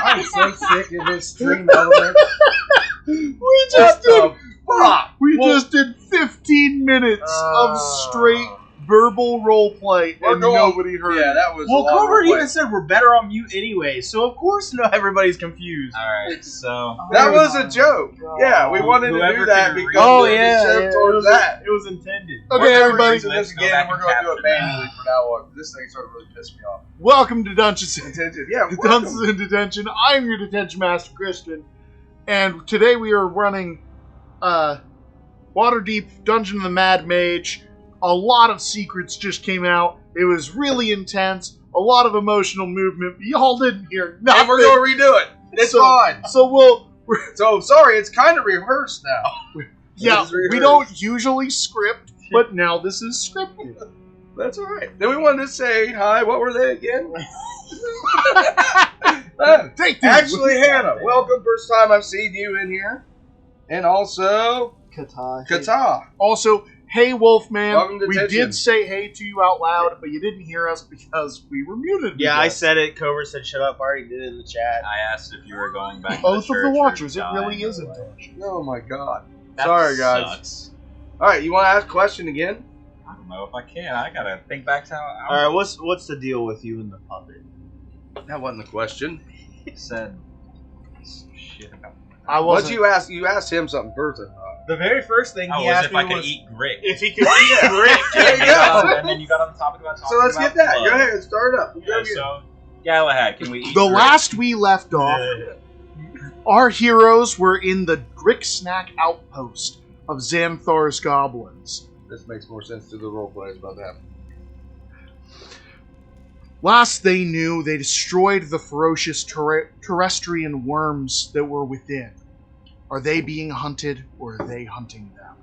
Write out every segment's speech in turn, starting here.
I'm so sick of this stream element. We just did 15 minutes of straight verbal roleplay, and nobody heard. Yeah, that was. Well, Covert even said we're better on mute anyway, so of course, everybody's confused. All right, so that was a joke. Yeah, we wanted to do that because it was intended. Okay, everybody. This again, we're going to do it manually from now on. This thing started really pissing me off. Welcome to Dungeons and Detention. Yeah, Dungeons and Detention. I'm your Detention Master, Christian, and today we are running Waterdeep Dungeon of the Mad Mage. A lot of secrets just came out. It was really intense. A lot of emotional movement. But y'all didn't hear nothing. And we're going to redo it. It's fine. So So, sorry, it's kind of rehearsed now. Yeah, we don't usually script, but now this is scripted. That's all right. Then we wanted to say hi. What were they again? Actually, Hannah, welcome. First time I've seen you in here. And also... Kata. Also... Hey, Wolfman, Welcome to we Detention. did say hey to you out loud, but you didn't hear us because we were muted. Yeah, I said it. Covert said shut up. I already did it in the chat. I asked if you were going back to Oath the of the church Watchers, or it really isn't. Oh my god. That Sorry, guys. sucks. Alright, you want to ask a question again? I don't know if I can. I gotta think back to how All right, what's the deal with you and the puppet? That wasn't the question. I said some shit about. What you asked? You asked him something first. The very first thing he was asked if me I could was eat grit. if he could eat grit. There you go. And then you got on the topic about talking So let's about get that. blood. Go ahead, start it up. Yeah, so Galahad, can we eat The grit? last we left off, our heroes were in the Gricksnack outpost of Xanthar's goblins. This makes more sense to the roleplay that's about to happen. Last they knew, they destroyed the ferocious terrestrian worms that were within. Are they being hunted, or are they hunting them?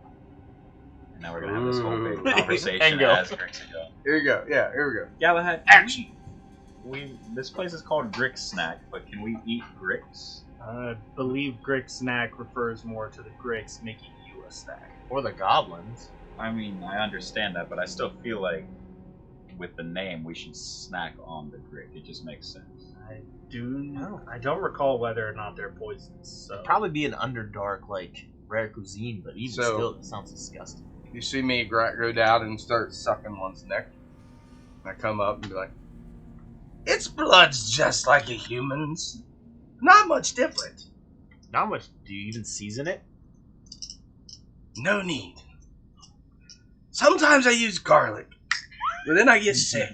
And now we're gonna have this whole big And conversation go. as Grix go. Here you go. Yeah, here we go. Galahad, Action. This place is called Grix Snack, but can we eat Grix? I believe Grick snack refers more to the Gricks making you a snack. Or the goblins. I mean, I understand that, but I still feel like with the name, we should snack on the Grick. It just makes sense. I don't recall whether or not they're poisonous. So It'd probably be an underdark, rare cuisine, but even still, it sounds disgusting. You see me go down and start sucking one's neck. I come up and be like, its blood's just like a human's. Not much different. Not much. Do you even season it? No need. Sometimes I use garlic, but then I get sick.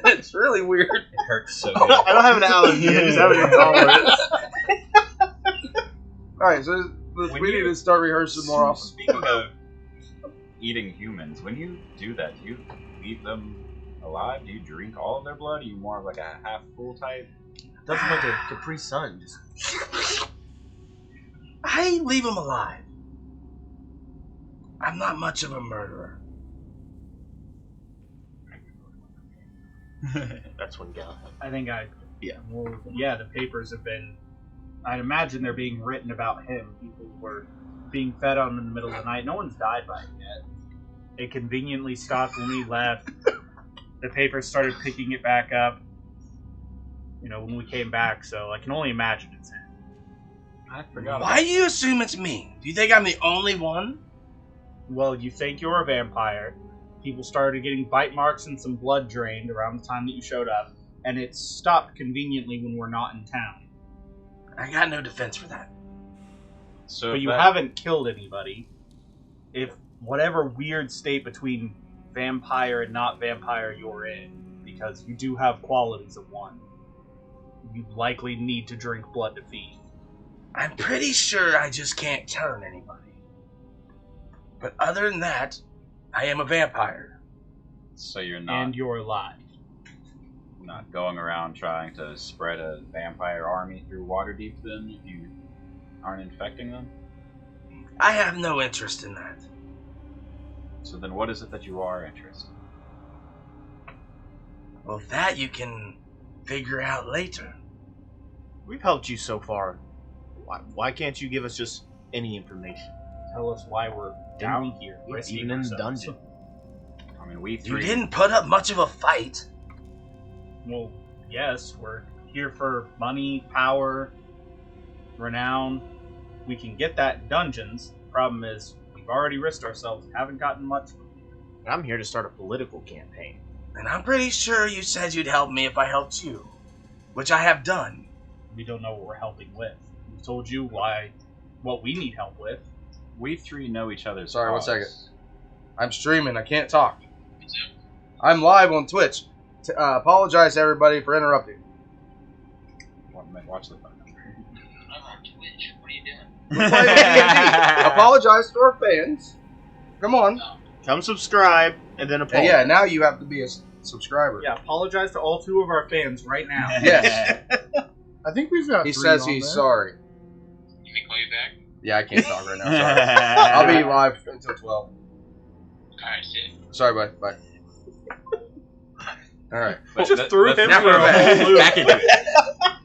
It's really weird. It hurts so good. I don't have an allergy. I just have an intolerance. Alright, so we need to start rehearsing more often. Speaking of eating humans, when you do that, do you eat them alive? Do you drink all of their blood? Are you more of like a half full type? Doesn't like a Capri Sun. Just I leave them alive. I'm not much of a murderer. that's when Galahad. I think Yeah. Well, yeah, the papers have been. I'd imagine they're being written about him. People were being fed on in the middle of the night. No one's died by it yet. It conveniently stopped when we left. The papers started picking it back up. When we came back. So I can only imagine it's him. I forgot. Why do you assume it's me? Do you think I'm the only one? Well, you think you're a vampire. People started getting bite marks and some blood drained around the time that you showed up, and it stopped conveniently when we're not in town. I got no defense for that. So But you haven't killed anybody. If whatever weird state between vampire and not vampire you're in, because you do have qualities of one, you likely need to drink blood to feed. I'm pretty sure I just can't turn anybody. But other than that, I am a vampire. So you're not And you're alive. not going around trying to spread a vampire army through Waterdeep then if you aren't infecting them? I have no interest in that. So then what is it that you are interested in? Well, that you can figure out later. We've helped you so far. Why can't you give us just any information? Tell us why we're down here. Even in the dungeon. I mean, we You three... didn't put up much of a fight. Well, yes, we're here for money, power, renown. We can get that in dungeons. Problem is, we've already risked ourselves, haven't gotten much. I'm here to start a political campaign. And I'm pretty sure you said you'd help me if I helped you. Which I have done. We don't know what we're helping with. We told you what we need help with. We three know each other's Sorry, 1 cause. second. I'm streaming. I can't talk. I'm live on Twitch. Apologize to everybody for interrupting. Watch the phone. I'm on Twitch. What are you doing? Apologize to our fans. Come on. Come subscribe, and then And apologize. yeah, now you have to be a subscriber. Yeah, apologize to all 2 of our fans right now. Yes. I think we've got He 3 says on he's there. sorry. You may call you back? Yeah, I can't talk right now. Sorry. I'll be live until 12. Alright, see. Sorry, bud. Bye. Alright. But Just threw him now for we're a back. whole loop. Back into it.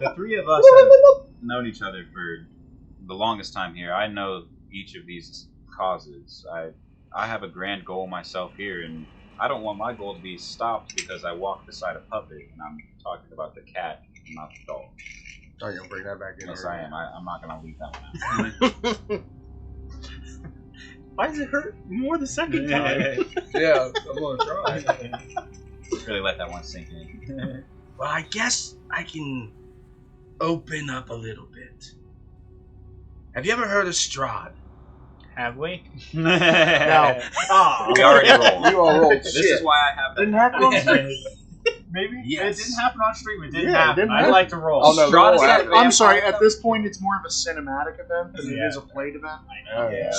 The three of us have known each other for the longest time here. I know each of these causes. I have a grand goal myself here, and I don't want my goal to be stopped because I walk beside a puppet and I'm talking about the cat, not the dog. Are you going to bring that back in? Yes, or- I am. I'm not going to leave that one out. Why does it hurt more the second time? Yeah, I'm going to try. Really let that one sink in. Well, I guess I can open up a little bit. Have you ever heard of Strahd? Have we? No. Oh, We already rolled. You all rolled This is why I have that. Didn't happen on stream. Maybe? Yes. It didn't happen on stream. It didn't Yeah, it happen. didn't I'd happen. like to roll. Oh, no, Strahd is roll that out. I'm sorry, at this point it's more of a cinematic event than Yeah. it is a played event. Yeah.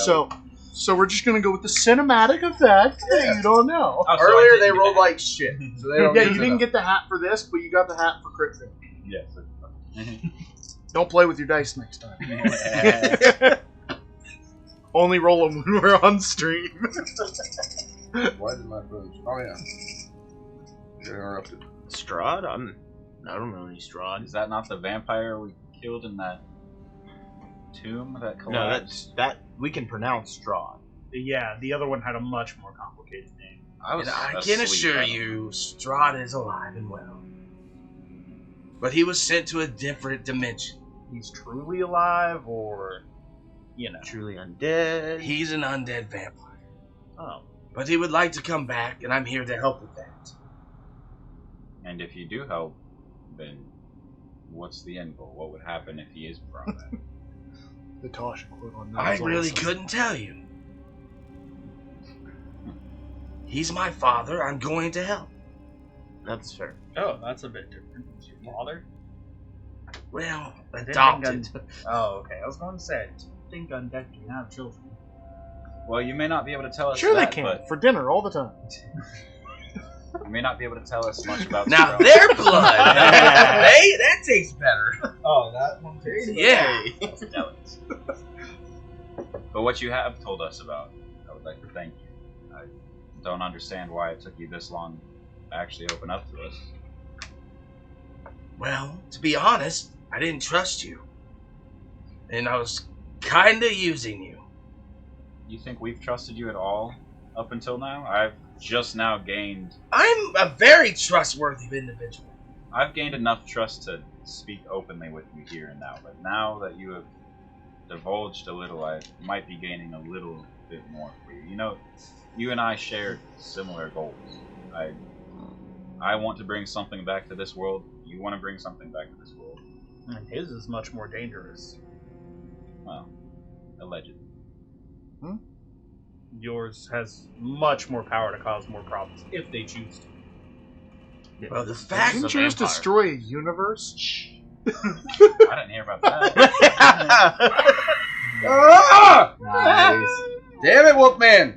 So we're just gonna go with the cinematic effect. You don't know. Oh, so I Earlier didn't they get rolled that. like shit. So they don't Yeah, get you to didn't know. get the hat for this, but you got the hat for crit fail. Yes. Don't play with your dice next time. Only roll them when we're on stream. Why did my phone? Oh, yeah. You're interrupted. Strahd? I don't know any Strahd. Is that not the vampire we killed in that tomb that collapsed? No, that we can pronounce Strahd. Yeah, the other one had a much more complicated name. I was And I asleep, can assure I don't you, Strahd is alive and well. But he was sent to a different dimension. He's truly alive, or Truly undead. He's an undead vampire. oh, But he would like to come back, and I'm here to help with that. And if you do help, then what's the end goal? What would happen if he is brought back? The Tasha quote on that. I is really awesome. couldn't tell you. He's my father. I'm going to help. That's fair. oh, that's a bit different. Is your father? Well, didn't adopted. Oh, okay. I was going to say, I think undead can have children. Well, you may not be able to tell us Sure they that, can. but For dinner all the time. you may not be able to tell us much about Now Strahd. their blood, that tastes better. Oh, that one too? Yeah. Jealous. But what you have told us about, I would like to thank you. I don't understand why it took you this long to actually open up to us. Well, to be honest, I didn't trust you. And I was kinda using you. You think we've trusted you at all up until now? I've just now gained... I'm a very trustworthy individual. I've gained enough trust to speak openly with you here and now, but now that you have divulged a little, I might be gaining a little bit more for you. You know, you and I shared similar goals. I want to bring something back to this world. You want to bring something back to this world. And his is much more dangerous. Well, allegedly. Yours has much more power to cause more problems if they choose to. Well, the fact Didn't you just destroy a universe? I didn't hear about that. Ah! Nice. Damn it, Wolfman!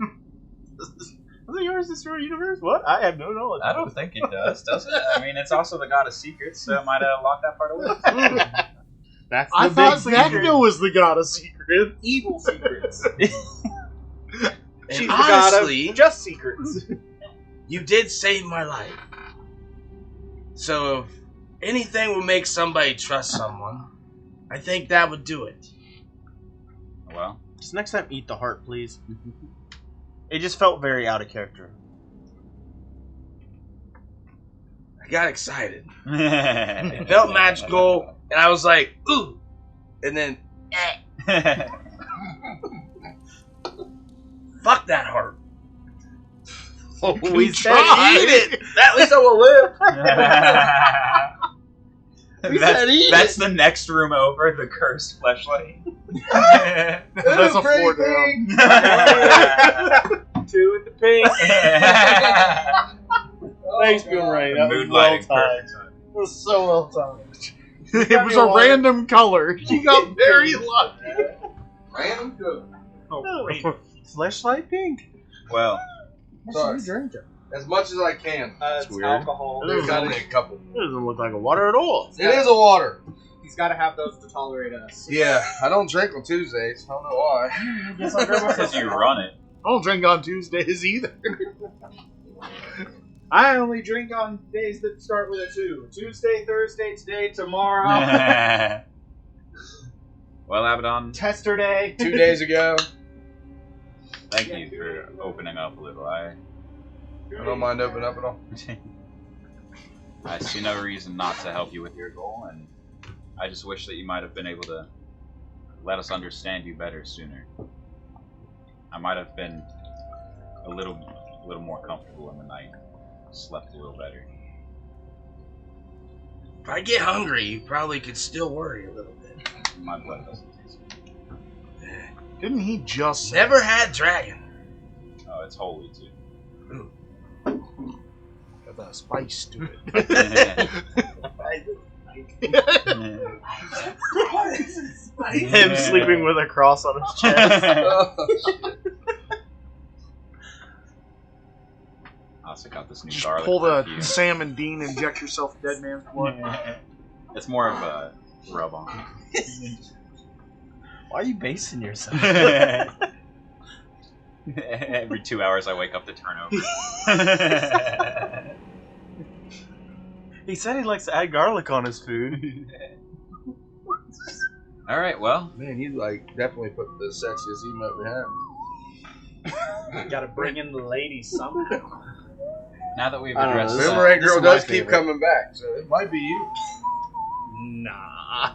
Doesn't yours destroy a universe? What? I have no knowledge. I don't think it does it? I mean, it's also the god of secrets, so it might lock that part away. That's I the thought big secret. Vecna was the god of secret. Evil secrets. And She's the god honestly, of just secrets. you did save my life. So if anything will make somebody trust someone, I think that would do it. Well, Just next time, eat the heart, please. It just felt very out of character. I I got excited. It felt magical, and I was like, ooh. And then, fuck that heart. We said tried. eat it. At least I will live. That's the next room over, the cursed fleshlight. That's a 4 down. 2 in the pink. Thanks, Bill Ray. That was well Moonlighting timed. perfect. It was so well timed. It was a random color. You got very lucky. Random good. Fleshlight pink. Well, Sorry. Drink it. As much as I can. It's weird. alcohol. There's only a couple. It doesn't look like a water at all. It is a water. He's got to have those to tolerate us. Yeah, I don't drink on Tuesdays. I don't know why. Guess I'll grab because you run it. I don't drink on Tuesdays either. I only drink on days that start with a 2. Tuesday, Thursday, today, tomorrow. Well, Abaddon, Tester day. 2 days ago. thank you for opening up a little. I don't mind opening up at all. I see no reason not to help you with your goal, and I just wish that you might have been able to let us understand you better sooner. I might have been a little more comfortable in the night, slept a little better. If I get hungry, you probably could still worry a little bit. My blood doesn't taste good. Didn't he just say? Never had dragon. Oh, it's holy too. Got that spice to it. Him sleeping with a cross on his chest. I also got this new Just garlic pull the perfume. Sam and Dean, inject yourself dead man's blood. It's more of a rub on. Why are you basing yourself? Every 2 hours I wake up to turn over. He said he likes to add garlic on his food. Alright, well, Man, you definitely put the sexiest emote we have. Gotta bring in the ladies somehow. now that we've I don't know, addressed this is- Boomerang this Girl is my does keep favorite. coming back, so it might be you. Nah.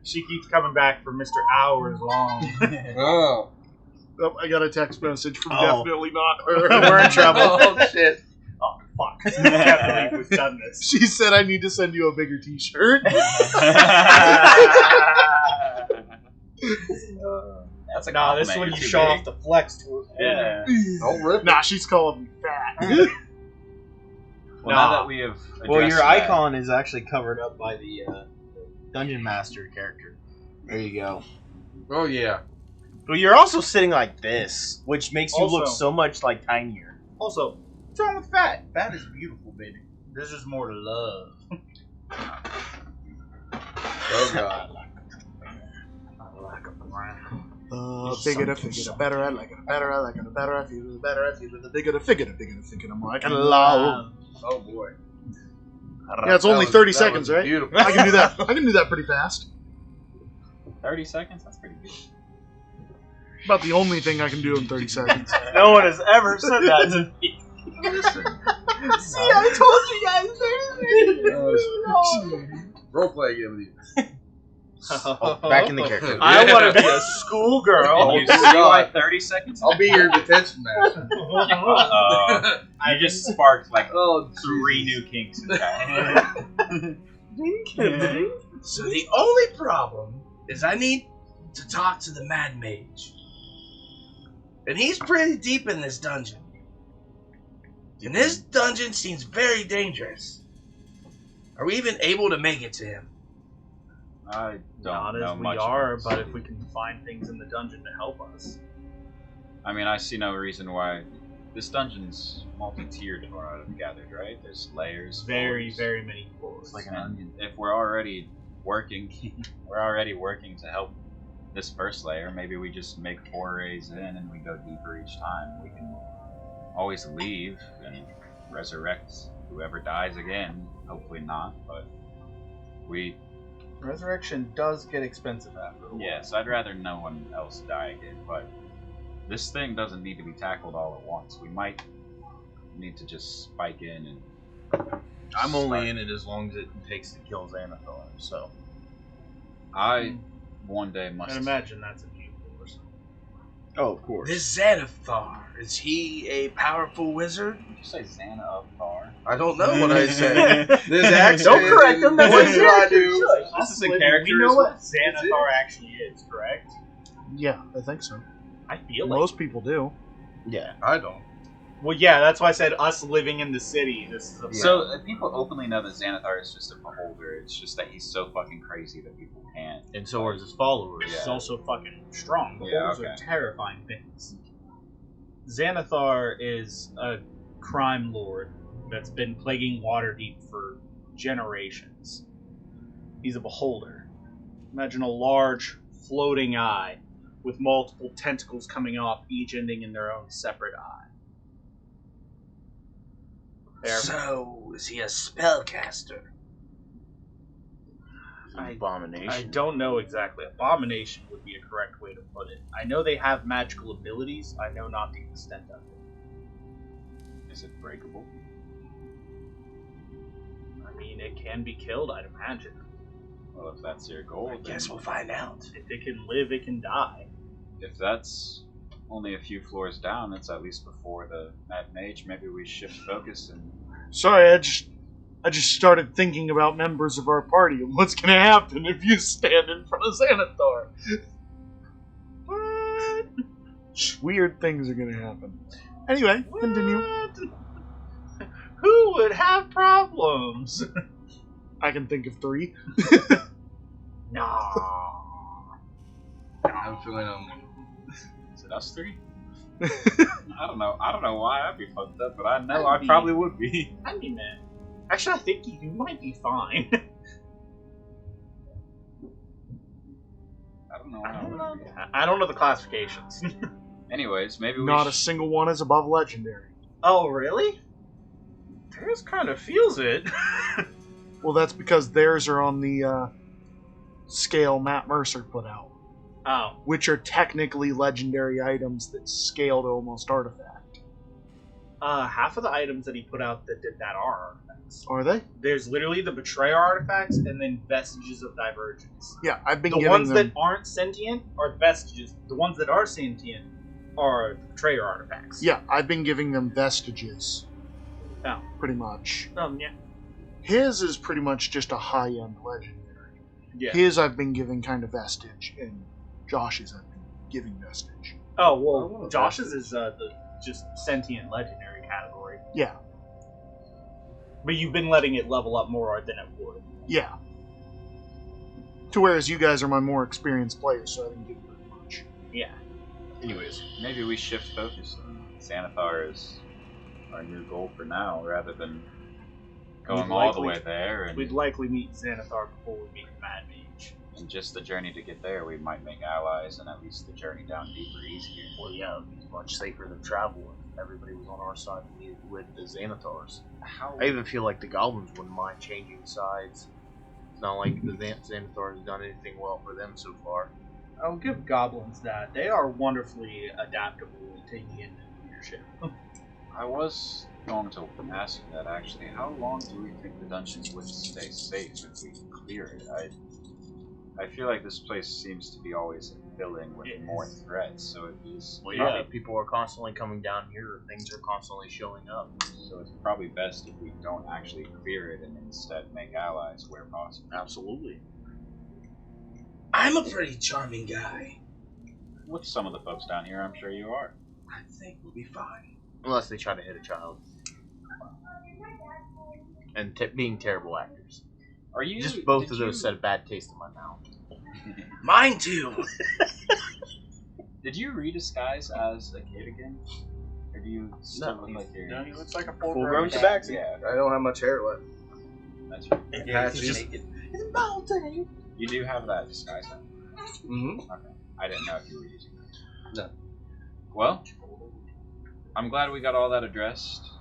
She keeps coming back for Mr. Hours Long. Oh. Oh, I got a text message from Oh. definitely not her. We're in trouble. Oh, shit. Oh, fuck. I can't believe we've done this. She said I need to send you a bigger t-shirt. That's a Nah, this compliment. one You're you too show big. off the flex to her. Yeah. Don't rip it. Nah, she's calling me fat. Well, now that we have Well, addressed your that- icon is actually covered up by the Dungeon Master character. There you go. Oh, yeah. Well, you're also sitting like this, which makes you look Also- so much like tinier. Also, what's wrong with fat? Fat is beautiful, baby. There's just more to love. Oh, God. I like a brown. Bigger the figure, the better I like it, the better I like it, the better I feel, the better I feel, the bigger the figure, the bigger the figure, I'm like, love. Oh, boy. Yeah, it's only That 30 was seconds, right? Beautiful. I can do that. I can do that pretty fast. 30 seconds? That's pretty good. About the only thing I can do in 30 seconds. No one has ever said that to me. Listen. See, I told you guys 30 seconds. Roleplay game with you. Back in the character. I want to be a schoolgirl. You see God. why 30 seconds? I'll be your detention master. You just sparked like Oh, 3 new kinks in chat. So the only problem is I need to talk to the Mad Mage. And he's pretty deep in this dungeon. And this dungeon seems very dangerous. Are we even able to make it to him? I don't Not know as we much are, about but this. if we can find things in the dungeon to help us. I mean, I see no reason why. This dungeon's multi-tiered from what I've gathered, right? There's layers. Very, floors. very many floors. It's like an And onion. if we're already working, to help this first layer. Maybe we just make forays in and we go deeper each time. We can always leave and resurrect whoever dies again. Hopefully not, but we. Resurrection does get expensive after a while. Yes, I'd rather no one else die again, but this thing doesn't need to be tackled all at once. We might need to just spike in and I'm only in it as long as it takes to kill Xanathar, so. I one day I'd must. imagine that's a few floors. Oh, of course. This Xanathar, is he a powerful wizard? Did you say Xanathar? I don't know what I said. This accent. Don't correct him. That's What what did I do? This is a character We know as what well. Xanathar actually is, correct? Yeah, I think so. I feel like. Most people do. Yeah. I don't. Well, yeah, that's why I said us living in the city. This is a So people openly know that Xanathar is just a beholder. It's just that he's so fucking crazy that people can't. And so are his followers. He's also fucking strong. Yeah, Beholders okay. are terrifying things. Xanathar is a crime lord that's been plaguing Waterdeep for generations. He's a beholder. Imagine a large, floating eye with multiple tentacles coming off, each ending in their own separate eye. There. So, is he a spellcaster? Abomination. I don't know exactly. Abomination would be a correct way to put it. I know they have magical abilities. I know not the extent of it. Is it breakable? I mean, it can be killed, I'd imagine. Well, if that's your goal, I then guess we'll find out. If it can live, it can die. if that's only a few floors down, it's at least before the Mad Mage. Maybe we shift focus and Sorry, I just started thinking about members of our party and what's gonna happen if you stand in front of Xanathar. What? Weird things are gonna happen. Anyway, continue. Who would have problems? I can think of 3. Nah. I'm feeling is it us three? I don't know. I don't know why I'd be fucked up, but I know I probably would be. I mean, man. Actually, I think you might be fine. I don't know. Why I would be. I don't know the classifications. Anyways, maybe we Not a single one is above legendary. Oh, really? Theirs kind of feels it. Well, that's because theirs are on the scale Matt Mercer put out, Oh. which are technically legendary items that scale to almost artifact. Half of the items that he put out that did that are artifacts. Are they? There's literally the Betrayer artifacts and then Vestiges of Divergence. Yeah, I've been The giving ones them. that aren't sentient are the Vestiges. The ones that are sentient are the Betrayer artifacts. Yeah, I've been giving them vestiges. Oh. Pretty much. Yeah. His is pretty much just a high-end legendary. Yeah. His I've been giving kind of vestige, and Josh's I've been giving vestige. Oh, I well, want Josh's is the just sentient legendary category. Yeah, But you've been letting it level up more than it would. yeah. To whereas you guys are my more experienced players, so I didn't give very much. Yeah. Anyways, maybe we shift focus and Xanathar is our new goal for now, rather than going We'd all the likely- way there. And, We'd likely meet Xanathar before we meet the Mad Mage. and just the journey to get there, we might make allies, and at least the journey down deeper easier. Well, yeah, it'd be much safer than travel if everybody was on our side with the Xanathars. How? I even feel like the goblins wouldn't mind changing sides. It's not like the Xanathar has done anything well for them so far. I'll give goblins that. They are wonderfully adaptable and taking in leadership. I was going to ask you that actually. How long do we think the dungeons would stay safe if we clear it? I feel like this place seems to be always filling with more threats, so it is Well, yeah, people are constantly coming down here. Things are constantly showing up. so it's probably best if we don't actually clear it and instead make allies where possible. Absolutely. I'm a pretty charming guy. With some of the folks down here, I'm sure you are. I think we'll be fine. Unless they try to hit a child. And being terrible actors. Are you? Just both did of those you- set a bad taste in my mouth. Mine too. Did you redisguise as a kid again? Or do you still look like you're... No, he looks like a Full-grown cat. tabaxi. Yeah, I don't have much hair left. that's right. Yeah, it's just- naked. You do have that disguise now. Mm-hmm. Okay. I didn't know if you were using that. No. Well, I'm glad we got all that addressed.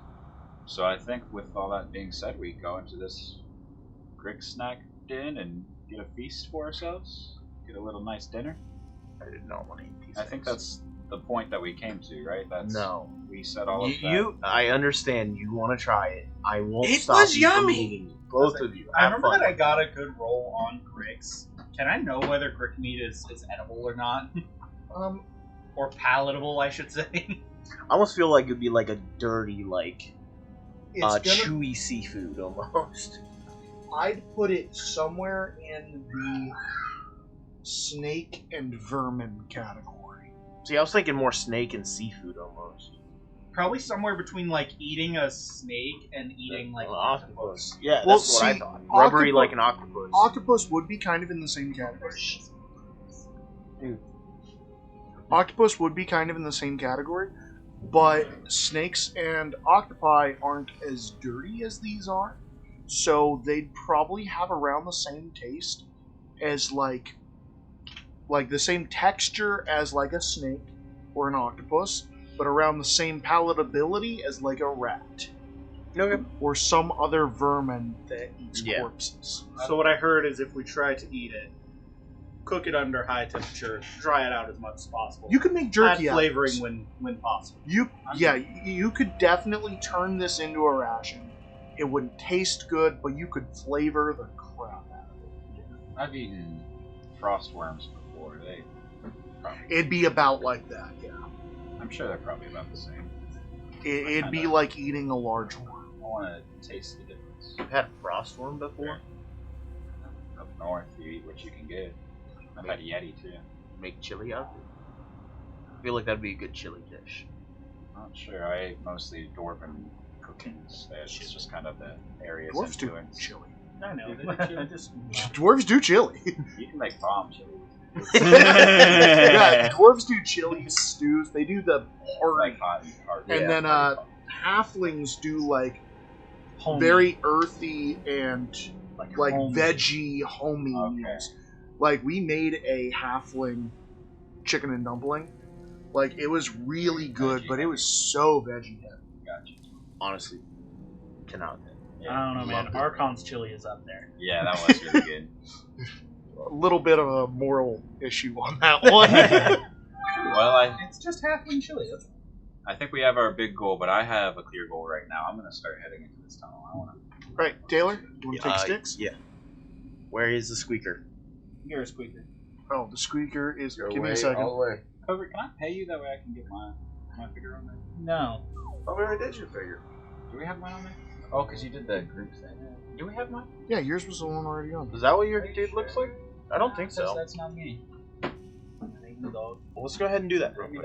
So I think with all that being said, we go into this Grig snack den and get a feast for ourselves. Get a little nice dinner. I did not want to eat these I think things. the point that we came to, right? That's No. We said all of that. I understand you want to try it. I won't It stop was you from yummy. eating it. Both of you. I Have remember fun. that I got a good roll on Grix. Can I know whether Grick meat is edible or not? Or palatable, I should say. I almost feel like it'd be like a dirty, like It's chewy seafood almost. I'd put it somewhere in the snake and vermin category. See, I was thinking more snake and seafood almost. Probably somewhere between like eating a snake and eating like An octopus. Yeah, Well, that's what I see, thought. Rubbery like an octopus. Octopus would be kind of in the same category. Dude. Octopus would be kind of in the same category, but snakes and octopi aren't as dirty as these are, so they'd probably have around the same taste as like the same texture as like a snake or an octopus, but around the same palatability as like a rat Okay. or some other vermin that eats Yeah. corpses. So what I heard is if we try to eat it, cook it under high temperature, dry it out as much as possible. You could make jerky add out of flavoring this. when possible. You could definitely turn this into a ration. It wouldn't taste good, but you could flavor the crap out of it. I've eaten frost worms before. It'd be about like that, yeah. I'm sure they're probably about the same. It'd be like eating a large worm. I want to taste the difference. I've had frostworm before. Up north, you eat what you can get. I've had Yeti too. Make chili out of it. I feel like that'd be a good chili dish. Not sure. I ate mostly dwarven cooking instead. It's just kind of the area's Dwarves do influence. chili. I know. They do chili. I just Dwarves do chili. You can make bomb chili. Yeah, dwarves do chili stews. They do the Like hearty. hot. And then halflings do like homey, very earthy and like homey. veggie homey Okay. meals. Like we made a halfling chicken and dumpling. Like it was really good, Veggie but it was so veggie heavy. Gotcha. Honestly, cannot. I don't know, man. Loved it. Archon's chili is up there. Yeah, that was really good. A little bit of a moral issue on that one. Well, It's just halfling chili. That's I think we have our big goal, but I have a clear goal right now. I'm gonna start heading into this tunnel. I want to. Right, Taylor, you want to take sticks? Yeah. Where is the squeaker? You're a squeaker. Oh, the squeaker is. Go Give me away, a second. all the way. Covert, can I pay you that way I can get my figure on there? No. Oh, we already did your figure. Do we have mine on there? Oh, because you did the group thing. Do we have mine? Yeah, yours was the one already on. Is that what your dude looks like? I don't think so. That's not me. The dog. Well, let's go ahead and do that real quick.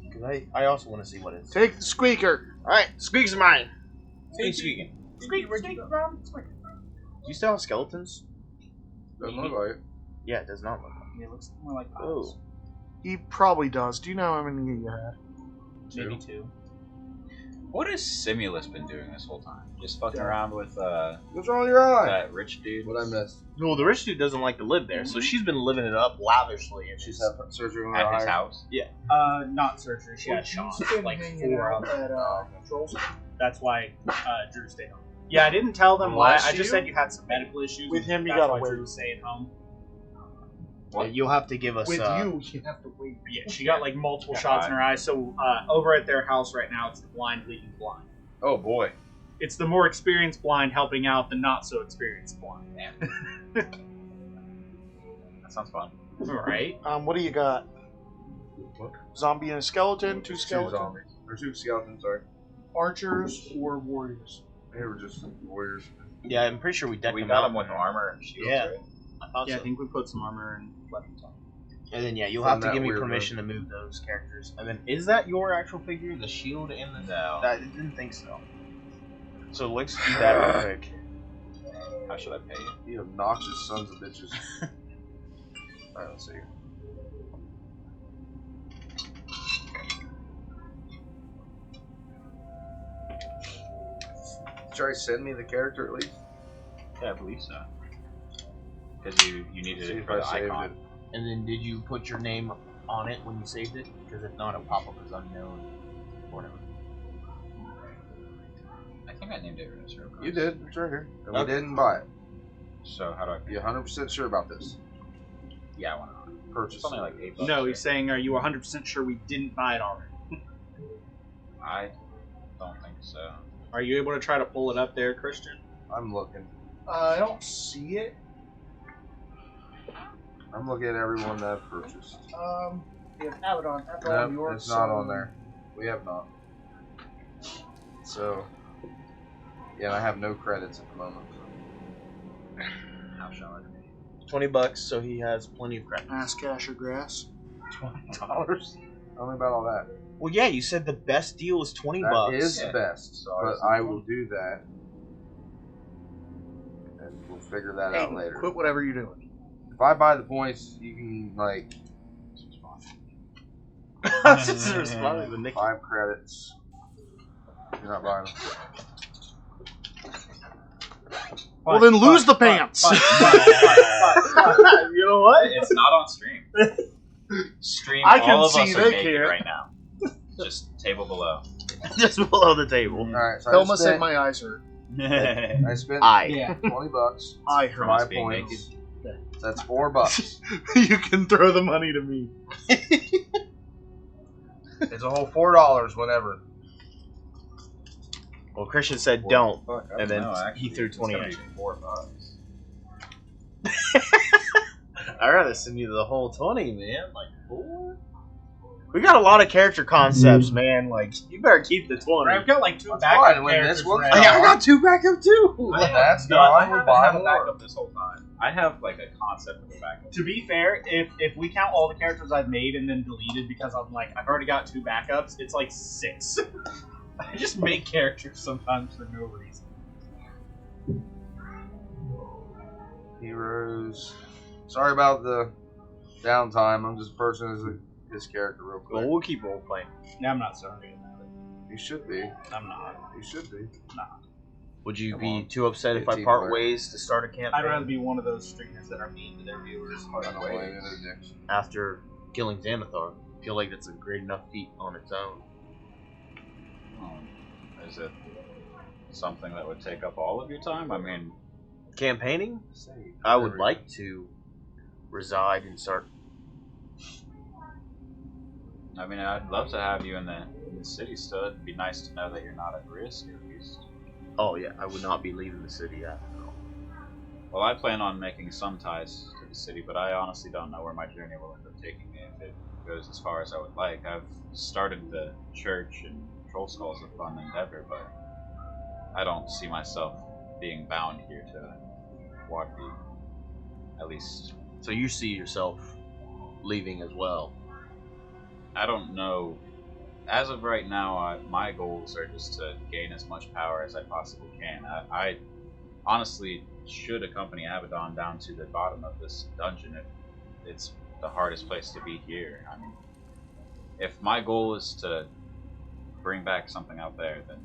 Because I also want to see what it is. Take the squeaker. Alright, squeak's mine. Who's speaking? Squeak, squeak, Do you still have skeletons? Doesn't look like it. Yeah, it does not look like It looks more like Oh. He probably does. Do you know how many you had? maybe two. What has Simulus been doing this whole time? Just fucking Yeah. around with What's wrong with your eye? that rich dude? What I missed? No, the rich dude doesn't like to live there, so she's been living it up lavishly. And She's had surgery on her At his eye. house? Not surgery. She had shots. Like 4 of them. That's why Drew stayed home. Yeah, I didn't tell them why. Bless I just you. said you had some medical issues. With him, you That's gotta why wait. Drew was staying home. Yeah, you'll have to give us. With you have to wait. Yeah, she got like multiple Yeah, shots in her eyes. So over at their house right now, it's the blind leading blind. Oh boy. It's the more experienced blind helping out the not so experienced blind. That sounds fun. Right? What do you got? What? Zombie and a skeleton, two Two skeletons, zombies. Or two skeletons, sorry. archers or warriors. They were just warriors. Yeah, I'm pretty sure we decked We them got out. him with armor and shields, Yeah. right? I thought Yeah, so. I think we put some armor and weapons on. And then yeah, you'll From have to that give me weird permission to move those characters. And then is that your actual figure, the shield and the? No. I didn't think so. So let's do that real quick. How should I pay you? You obnoxious sons of bitches. Alright, let's see. Try send me the character at least. Yeah, I believe so. Because you needed See it if for I the saved icon. it. And then did you put your name on it when you saved it? Because if not, it'll pop up as unknown or whatever. I think I named it Renaissance. You did. It's right here. And Okay. we didn't buy it. So how do I? You 100% sure about this? Yeah, I want to. It's only like $8. No, right? he's saying, are you 100% sure we didn't buy it already? I don't think so. Are you able to try to pull it up there, Christian? I'm looking. I don't see it. I'm looking at everyone that I've purchased. We have Abaddon. No, York, it's not on there. We have not. So, yeah, I have no credits at the moment. How shall I be? $20, so he has plenty of credit. Ass, cash, or grass. $20? Tell me about all that. Well, yeah, you said the best deal is $20. That is Yeah. the best, So but it's I the will do that. And we'll figure that Hey, out later. quit whatever you're doing. If I buy the points, you can, like, That's just a response to Nick. 5 credits. You're not buying them. Well, then lose the pants. You know what? It's not on stream. Stream I can all of see us they are naked can't. right now. Just table below. Just below the table. Alright, so Thelma I said spent, my eyes hurt. I spent Yeah. $20 I for heard. my Us being points. That's $4. You can throw the money to me. It's a whole $4 whenever. Well, Christian said don't. Fuck, I And don't then know, he actually. threw It's 20 gonna at be you. $4. I'd rather send you the whole 20, man. Like, 4? We got a lot of character concepts, man. Like, you better keep the 20. I've got like 2 That's backup fine, when characters. this one's right? gone- I got 2 backup, too. When that's No, I gone, we'll haven't buy had a more. backup this whole time. I have like a concept of a backup. To be fair, if we count all the characters I've made and then deleted because I'm like, I've already got 2 backups, it's like 6. I just make characters sometimes for no reason. Heroes. Sorry about the downtime. I'm just person as his character real quick. Well, we'll keep role playing. Yeah, I'm not sorry about it. You should be. I'm not. You should be. Would you Come be on. too upset if Be a I team part player. ways to start a campaign? I'd rather be one of those streamers that are mean to their viewers. I don't blame you, no dicks. After killing Xanathar, I feel like that's a great enough feat on its own. Is it something that would take up all of your time? I mean, Campaigning? I would like to reside and start. I'd love to have you in the city still. It'd be nice to know that you're not at risk at least. Oh yeah, I would not be leaving the city after all. Well, I plan on making some ties to the city, but I honestly don't know where my journey will end up taking me if it goes as far as I would like. I've started the church, and Troll Skull's a fun endeavor, but I don't see myself being bound here to Waterdeep. At least, So you see yourself leaving as well. I don't know. As of right now, my goals are just to gain as much power as I possibly can. I honestly should accompany Abaddon down to the bottom of this dungeon. It's the hardest place to be here. I mean, if my goal is to bring back something out there, then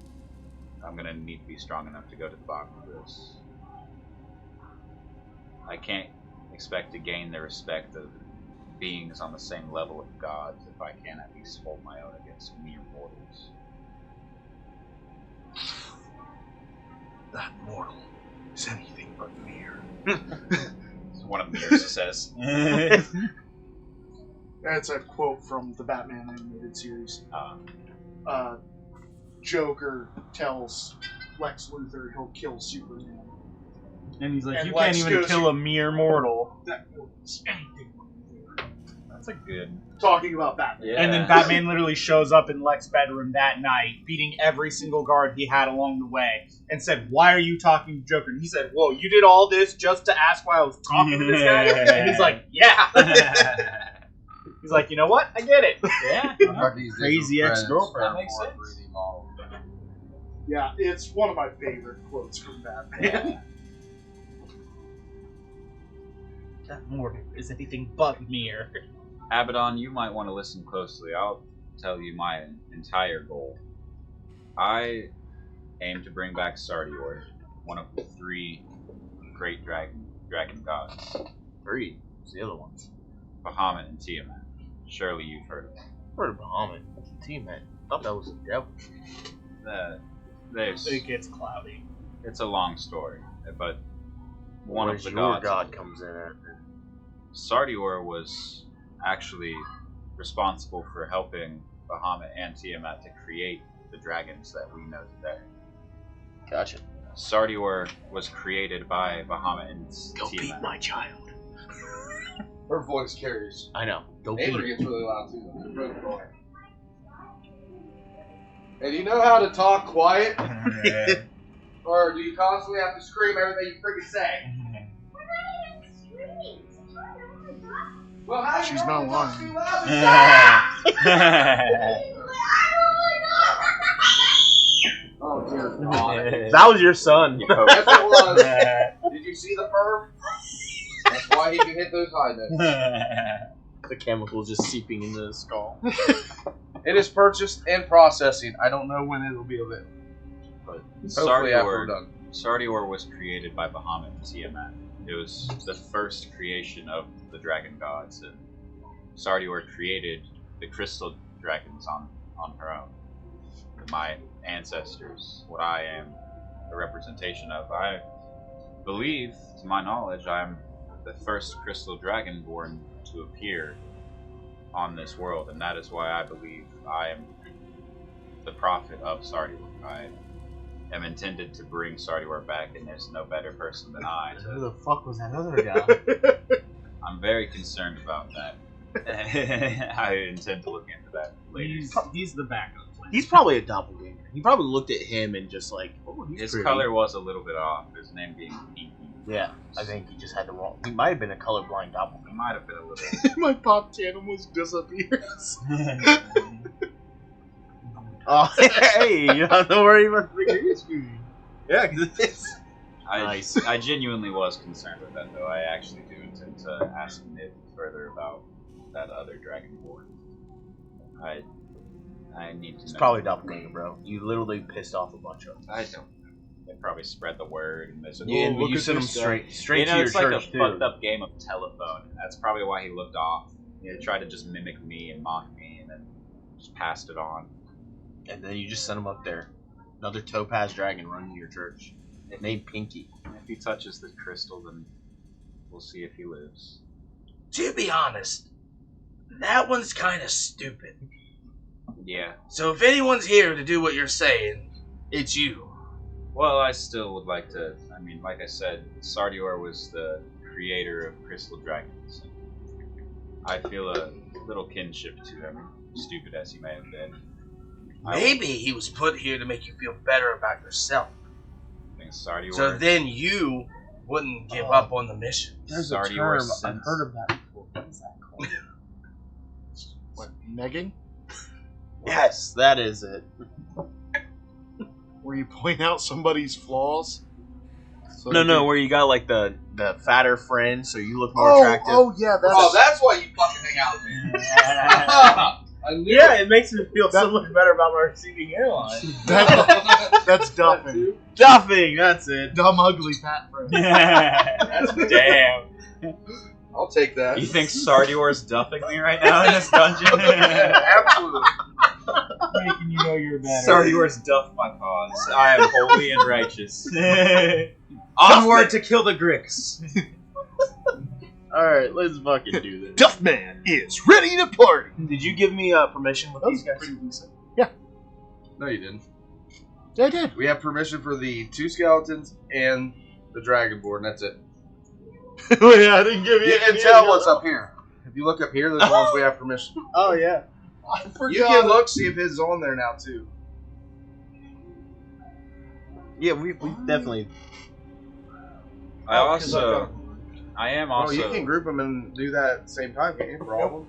I'm gonna need to be strong enough to go to the bottom of this. I can't expect to gain the respect of beings on the same level of gods if I can't at least hold my own against mere mortals. That mortal is anything but mere. That's one of the mirrors says. That's a quote from the Batman animated series. Uh, Joker tells Lex Luthor he'll kill Superman. And he's like, And you Lex can't even goes, kill a mere mortal. That mortal is anything but mere. that's a good. Talking about Batman. Yeah. And then Batman literally shows up in Lex's bedroom that night, beating every single guard he had along the way, and said, "Why are you talking to Joker?" And he said, "Whoa, you did all this just to ask why I was talking to this guy?" And he's like, "Yeah." He's like, "You know what? I get it." Yeah. Got these Crazy different ex-girlfriend. credits That makes for sense. 3D model. Yeah, it's one of my favorite quotes from Batman. That mortal is anything but mere. Abaddon, you might want to listen closely. I'll tell you my entire goal. I aim to bring back Sardior, one of the 3 great dragon gods. 3. What's the other ones? Bahamut and Tiamat. Surely you've heard of them. Heard of Bahamut. Teammate. Thought that was the devil. It gets cloudy. It's a long story, but one Where's of the your gods. god comes in at. Sardior was actually responsible for helping Bahamut and Tiamat to create the dragons that we know today. Gotcha. Sardior was created by Bahamut and Go beat Tiamat. my child. Her voice carries. I know. Go Neighbor beat. gets really loud too. It's really annoying. And you know how to talk quiet? Or do you constantly have to scream everything you freaking say? Well, how She's not lying. too loud and say? Oh dear God. That was your son. Yes, it was. Did you see the firm? That's why he can hit those high notes. The chemicals just seeping into the skull. It is purchased and processing. I don't know when it'll be available. But hopefully after we're done. Sardior was created by Bahamut and Tiamat. It was the first creation of the dragon gods, and Sardior created the crystal dragons on her own. My ancestors, what I am a representation of. I believe, to my knowledge, I'm the first crystal dragon born to appear on this world, and that is why I believe I am the prophet of Sardior. I am intended to bring Sardior back, and there's no better person than I. Who the fuck was that other guy? I'm very concerned about that. I intend to look into that later. He's the backup plan. He's probably a doppelganger. He probably looked at him and just like, oh, he's His pretty. color was a little bit off, his name being Pinky. Yeah, I think he just had the wrong. He might have been a colorblind doppelganger. He might have been a little. My pop animals disappears. Oh, hey, you don't have to worry about the green screen. Yeah, because it's nice. I genuinely was concerned with that, though. I actually do intend to ask Nib further about that other dragonborn. I need to It's know. probably doppelganger, bro. You literally pissed off a bunch of them. I don't. They probably spread the word, and there's a Yeah, but look you at sent them this guy. straight you know, to your it's like church, a too. fucked up game of telephone. That's probably why he looked off. He tried to just mimic me and mock me, and then just passed it on. And then you just sent him up there. Another topaz dragon running your church. Named Pinky. If he touches the crystal, then we'll see if he lives. To be honest, that one's kind of stupid. Yeah. So if anyone's here to do what you're saying, it's you. Well, I still would like to. I mean, like I said, Sardior was the creator of crystal dragons. I feel a little kinship to him, stupid as he may have been. Maybe he was put here to make you feel better about yourself. I think Sardior. So then you wouldn't give up on the mission. There's Sardior a term. I've sense- heard of that before. What is that called? What, negging? Yes, that is it. Where you point out somebody's flaws? So No, you no, can- where you got like the fatter friend, so you look more Oh, attractive. oh yeah, that's Oh, that's why you fucking hang out with me. I knew Yeah, it makes me feel so much better about my receding hairline. that's duffing. Duffing, that's it. Dumb, ugly fat friend. Damn. I'll take that. You think Sardior's duffing me right now in this dungeon? Absolutely. Making you know you're better. Sardior's duff my cause. I am holy and righteous. Onward to kill the Grix. Alright, let's fucking do this. Duffman is ready to party. Did you give me permission with these guys? Pretty decent. No, you didn't. Yeah, I did. We have permission for the 2 skeletons and the dragonborn. That's it. Wait, I didn't give You can tell what's up here. If you look up here, there's ones we have permission. Oh, yeah. I forgot. You can look, see if his is on there now too. Yeah, we definitely. I am Oh, also. you can group them and do that at the same time, can't you? For all of them.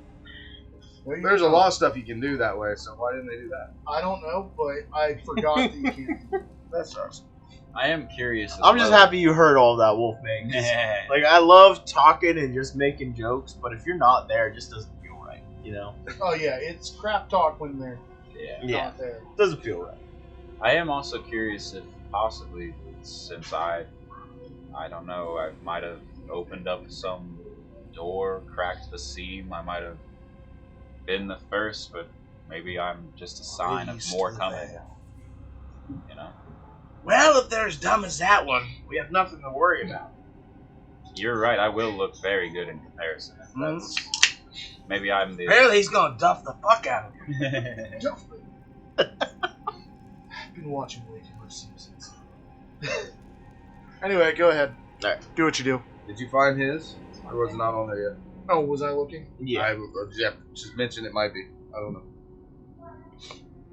Well, you There's a know, lot of stuff you can do that way, so why didn't they do that? I don't know, but I forgot that you can. That sucks. I am curious. I'm just happy you heard all that, Wolfman. 'cause, Like, I love talking and just making jokes, but if you're not there, it just doesn't feel right, you know? Oh yeah, it's crap talk when they're Yeah. not there. It doesn't feel right. I am also curious if possibly, since I don't know, I might have opened up some door, cracked the seam. I might have been the first, but maybe I'm just a sign of more coming. You know, Well, if they're as dumb as that one, we have nothing to worry about. you're right. I will look very good in comparison. That's Maybe I'm the. Apparently he's gonna duff the fuck out of him. I've been watching way too much Simpsons. Anyway, go ahead. Alright. Do what you do. Did you find his? Or was it not on there yet? Oh, was I looking? Yeah. Just mentioned it might be. I don't know.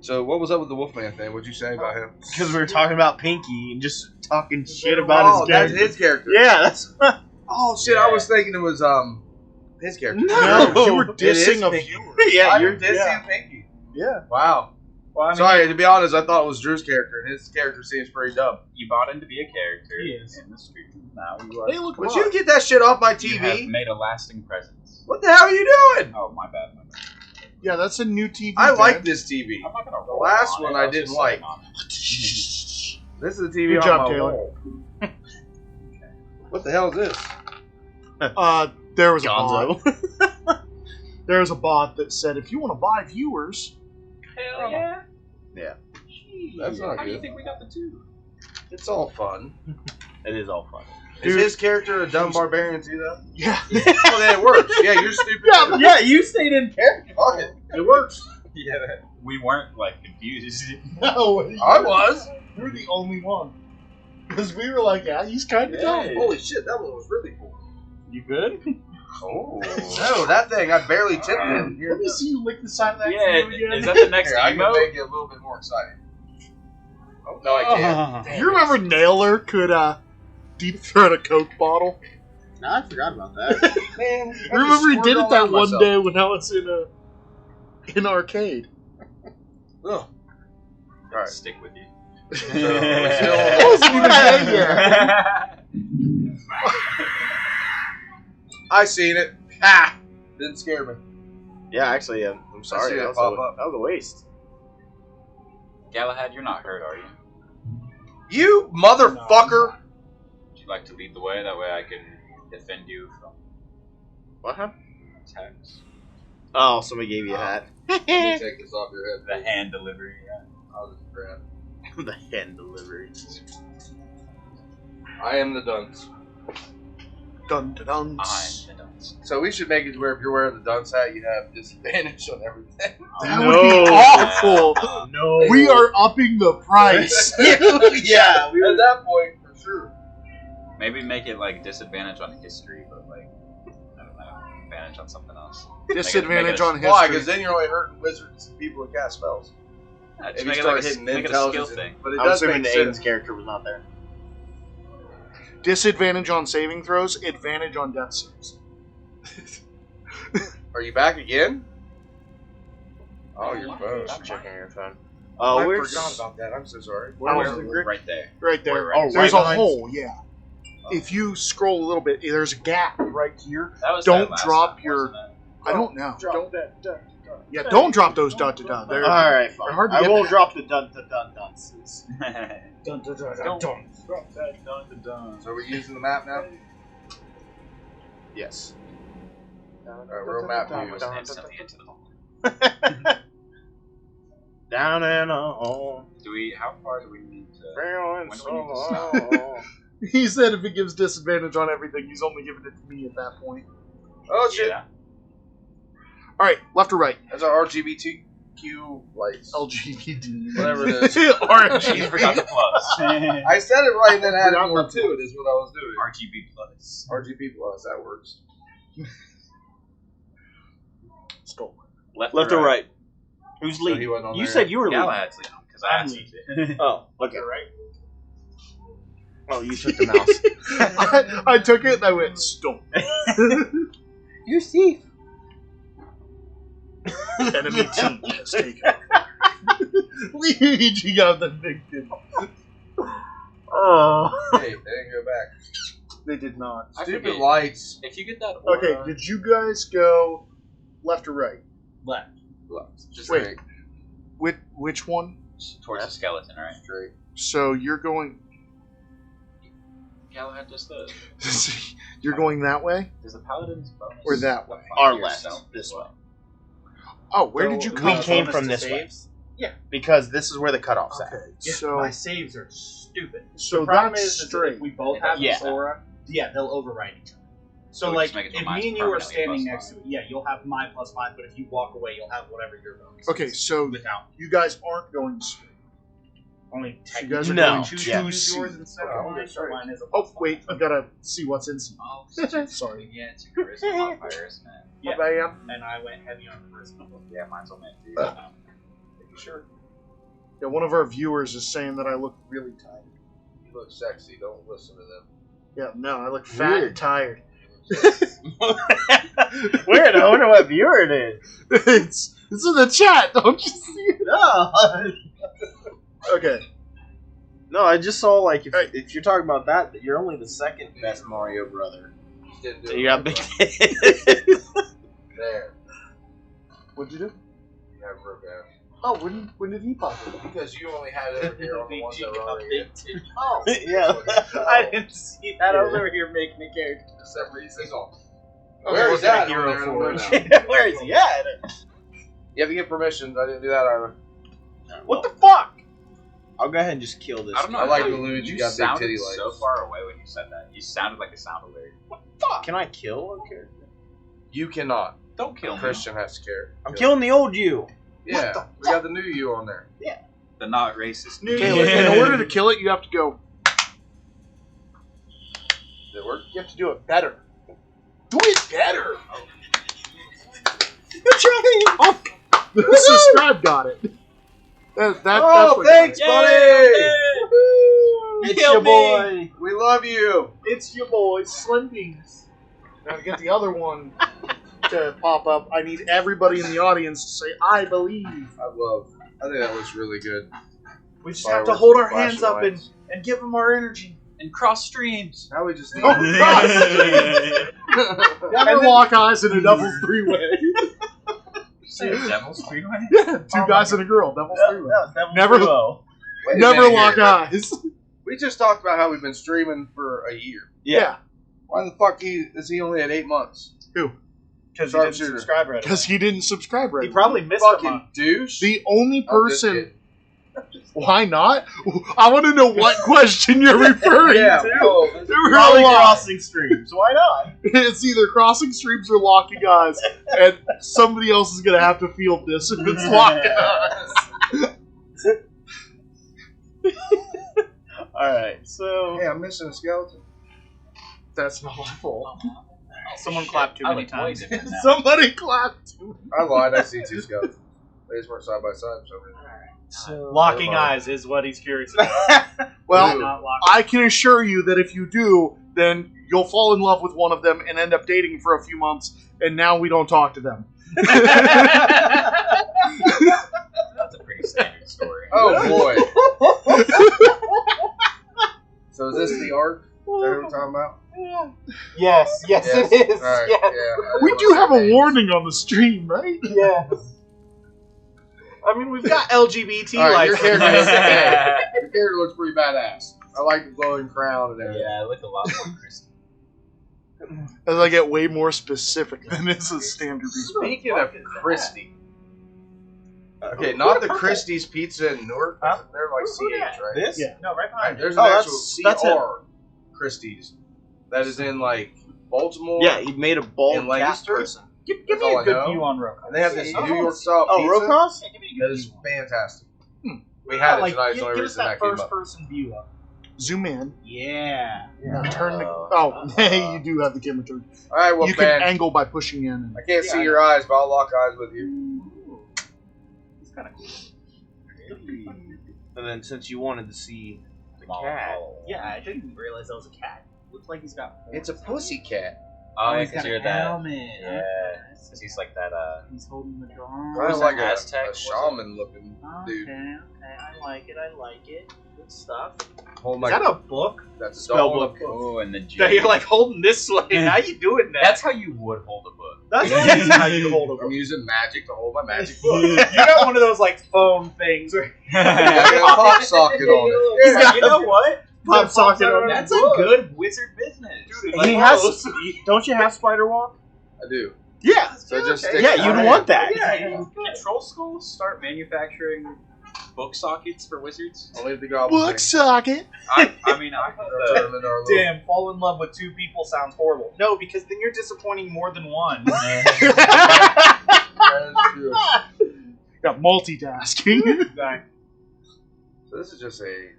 So, what was up with the Wolfman thing? What'd you say about him? Because we were talking about Pinky and just talking shit about his that's character. his character. Yeah, that's. Oh shit! I was thinking it was his character. No, you were it is dissing a Pinky. viewer. Yeah, You're you're. dissing yeah. Pinky. Yeah. Wow. Well, I mean, Sorry, to be honest, I thought it was Drew's character, and his character seems pretty dumb. you bought in to be a character He is. in the street. Now you are. Hey, look, Would you get that shit off my You have TV? made a lasting presence. What the hell are you doing? Oh, my bad. My bad. Yeah, that's a new TV. I like Dan. this TV. I'm not gonna The roll last on one it. I was didn't just like. saying on it. This is the TV Good on job, my Taylor. wall. What the hell is this? There was a Gonzo. bot. There was a bot that said, if you want to buy viewers, Hell yeah. Yeah. That's not How do you good. think we got the two? It's all fun. It is all fun. Is Dude. his character a dumb barbarian too, though? yeah. Oh, then it works. Yeah, you're stupid. Yeah, too. Yeah, you stayed in character. Fuck it. It works. Yeah, we weren't like confused. No, I was. you were the only one. Because we were like, yeah, he's kind of dumb. Holy shit, that one was really cool. You good? Oh. No, that thing, I barely tipped it. Here, Let me see you lick the side of that Yeah, canoe again. is that the next Here, I can emote? make it a little bit more exciting. Oh, no, I can't. Do you remember Nailer could deep throat a Coke bottle? No, I forgot about that. Man, I I remember he just did squirted it all that over one myself. day when I was in arcade. Ugh. Alright. Stick with you. So, I wasn't even dead yet. I seen it. Ha! Didn't scare me. Yeah, actually, I'm sorry. see That it was, pop a, up. that was a waste. Galahad, you're not hurt, are you? You motherfucker! Would you like to lead the way? That way I can defend you from What happened? attacks. Oh, somebody gave you a hat. Let me take this off your head. The hand delivery. Yeah. I'll just grab. The hand delivery. I am the dunce. Dun dun dun. I'm the dunce. So we should make it where if you're wearing the dunce hat, you have disadvantage on everything. That would be awful. No. We are upping the price. yeah, At that point, for sure. Maybe make it like disadvantage on history, but like I don't know, advantage on something else. Disadvantage on Why? history. Because then you're only hurting wizards and people who cast spells. Just If you make it start like hitting make it a skill intelligence, thing. but it I'm does assuming make the Aiden's sense. character was not there. Disadvantage on saving throws, advantage on death saves. Are you back again? Oh, your phone. I'm checking your phone. Oh, I where's... forgot about that. I'm so sorry. Where's Where- the grid? Right there. Right there. Oh, There's right a behind- hole, yeah. If you scroll a little bit, there's a gap right here. That was Don't that last drop time, your- wasn't it? I don't know. Drop that. Yeah, don't drop those dot to dot. They're Alright, fine. they're hard to I get won't past. drop the dun-dun-dun-dunces. Dun, dun, dun, Don't dun. drop that dun dun dun. So we're using the map now? Yes. Alright, we're on map I view. was instantly into the hole. Down in a hole. How far do we need to? Feeling When do so we need to stop? low. He said if it gives disadvantage on everything, he's only giving it to me at that point. Oh shit. Yeah. Alright, left or right? That's our RGBTQ lights. LGBT. Whatever it is. You RGB. forgot the plus. I said it right and then added more to it is what I was doing. RGB plus. RGB plus, that works. Skull. Left Left or right? Who's So he leading? wasn't on You there said yet. you were leading. Galahad's leading because I asked you to. Oh, okay. Oh, you took the mouse. I took it and I went, stop. You thief. Enemy team has taken. Luigi got the victim. Oh. Hey, they didn't go back. They did not. I Stupid forget. lights. If you get that aura, Okay, did you guys go left or right? Left. just Wait. Straight. Which one? towards the skeleton, right? Straight. So you're going. Galahad does this. You're going that way Does the paladin's bonus or that way? Our to left. yourself This as way. well? Oh, where did you We come came bonus from to this way. saves? Because this is where the cutoff's from? at. Okay, Yeah, so my saves are stupid. so The problem that's is that straight. if we both have Yeah. this aura, yeah, they'll override each other. So we like, just make it if so mine's me and you are permanently standing +5. next to it, yeah, you'll have my +5. But if you walk away, you'll have whatever your bonus. is. Okay, so Without you guys aren't going straight. only So you guys are No. going choose to Yeah. use yours C. instead Okay. of mine. So mine is a Oh, +5. wait, I've got to see what's in C. Oh, Sorry. yeah, it's your charisma modifier, isn't it? Yeah. Bam. And I went heavy on charisma. Yeah, mine's only at 2. Sure. Yeah, one of our viewers is saying that I look really tired. You look sexy. Don't listen to them. Yeah, no, I look fat and Weird. tired. Weird. I wonder what viewer it is. It's in the chat, don't you see it? No. Okay. No, I just saw like Hey. if you're talking about that, you're only the second best Mario brother. Just didn't do So it you got right. big tits. There. What'd you do? You have real bad. Oh, when did he pop it? Because you only had it over here on the ones that were already in. Oh. Yeah. I didn't see that. I was over here making a character. For some reason. Okay, Where is what's that a hero on there? I don't for? know now. Where is he at? You have to get permissions. I didn't do that either. What the fuck? I'll go ahead and just kill this. I don't know. I like how the Luigi you got big sounded titty so legs. far away when you said that. You sounded like a sound alert. Can I kill a character? You cannot. Don't kill me. Christian has to care. I'm killing the old you. Yeah, we got the new you on there. The not racist. Caleb, in order to kill it, you have to go. Did it work? You have to do it better. Do it better. The subscribe got it. That's Oh, what thanks, got buddy! It's your boy. We love you. It's your boy, Slim Beans. Now to get the other one to pop up, I need everybody in the audience to say, I believe. I think that looks really good. We just Fireworks have to hold with our hands flashing up lights. and give them our energy. And cross streams. Now we just need. Oh, Never lock eyes in a double three-way. Say Devil's Freeway? Yeah, two guys and a girl, double three-way. Never. Wait a Never minute lock here. eyes. We just talked about how we've been streaming for a year. Yeah, Why the fuck is he only at 8 months? Because you didn't Sharpshooter. subscribe right because he didn't subscribe right. He probably missed a Fucking month. douche. The only I'm just person. kidding. Why not? I want to know what question you're referring Yeah, to. whoa. You're Probably right. crossing streams. Why not? It's either crossing streams or locking eyes, and somebody else is gonna have to field this if it's locking eyes. Alright, so. Hey, I'm missing a skeleton. That's not my fault. Someone clapped too I many look way times. different now. Somebody clapped. I lied. I see 2 skeletons. They just weren't side by side for some reason. So. Locking Never mind. eyes is what he's curious about. Well, Not lock- I can assure you that if you do, then you'll fall in love with one of them and end up dating for a few months, and now we don't talk to them. That's a pretty standard story. Oh boy. So is this the arc that we're talking about? Yes, yes, it is. All right. Yes. Yeah. We do have a warning on the stream, right? Yes. I mean, we've got LGBT All right, your lights. character looks bad. Your character looks pretty badass. I like the glowing crown and everything. Yeah, I look a lot more crispy. As I get way more specific than is a standard response. Speaking of Christie. Okay, not the Christie's Pizza in Newark. Huh? They're like CH, right? This? Yeah. No, right behind There's Oh, an that's actual CR Christie's that is in like Baltimore. Yeah, he made a bald In cat Lancaster? person. Give That's me all a I good know. view on Roku. And they have this Oh, New York style Oh, pizza Rocos? that is fantastic. We had it like, tonight. It's the only give us reason that that came first up. person view of Zoom in. Yeah. Now turn the. Oh, hey, you do have the camera turned. All right, well, You man, can angle by pushing in. And, I can't see your eyes, but I'll lock eyes with you. It's kind of cool. And then since you wanted to see the cat. Yeah, I didn't realize that was a cat. Looks like he's got. It's a pussy cat. Oh, yeah, he's because got you're a that. helmet. Yeah, because he's like that. He's holding the drum. Kind of was like that, a Aztec, was it? shaman-looking dude. Okay, I like it. Good stuff. Holding Is like that a book? that's a spell doll. book? Oh, and the That you're like holding this way. How you doing that? That's how you would hold a book. That's how you hold a I'm book. using magic to hold my magic book. You got one of those like phone things. Where I got a pop socket on it. He's got, you know what? Pop socket on That's the a book. good wizard business. Dude, He has. Don't you have Spider Walk? I do. yeah. So it just okay. sticks Yeah, in my you'd hand. want that. Yeah, control schools start manufacturing book sockets for wizards? I'll leave the goblin. Book socket. I mean, I Turn them into our little- Damn, fall in love with two people sounds horrible. No, because then you're disappointing more than one. That is true. Got multitasking. Exactly. So this is just a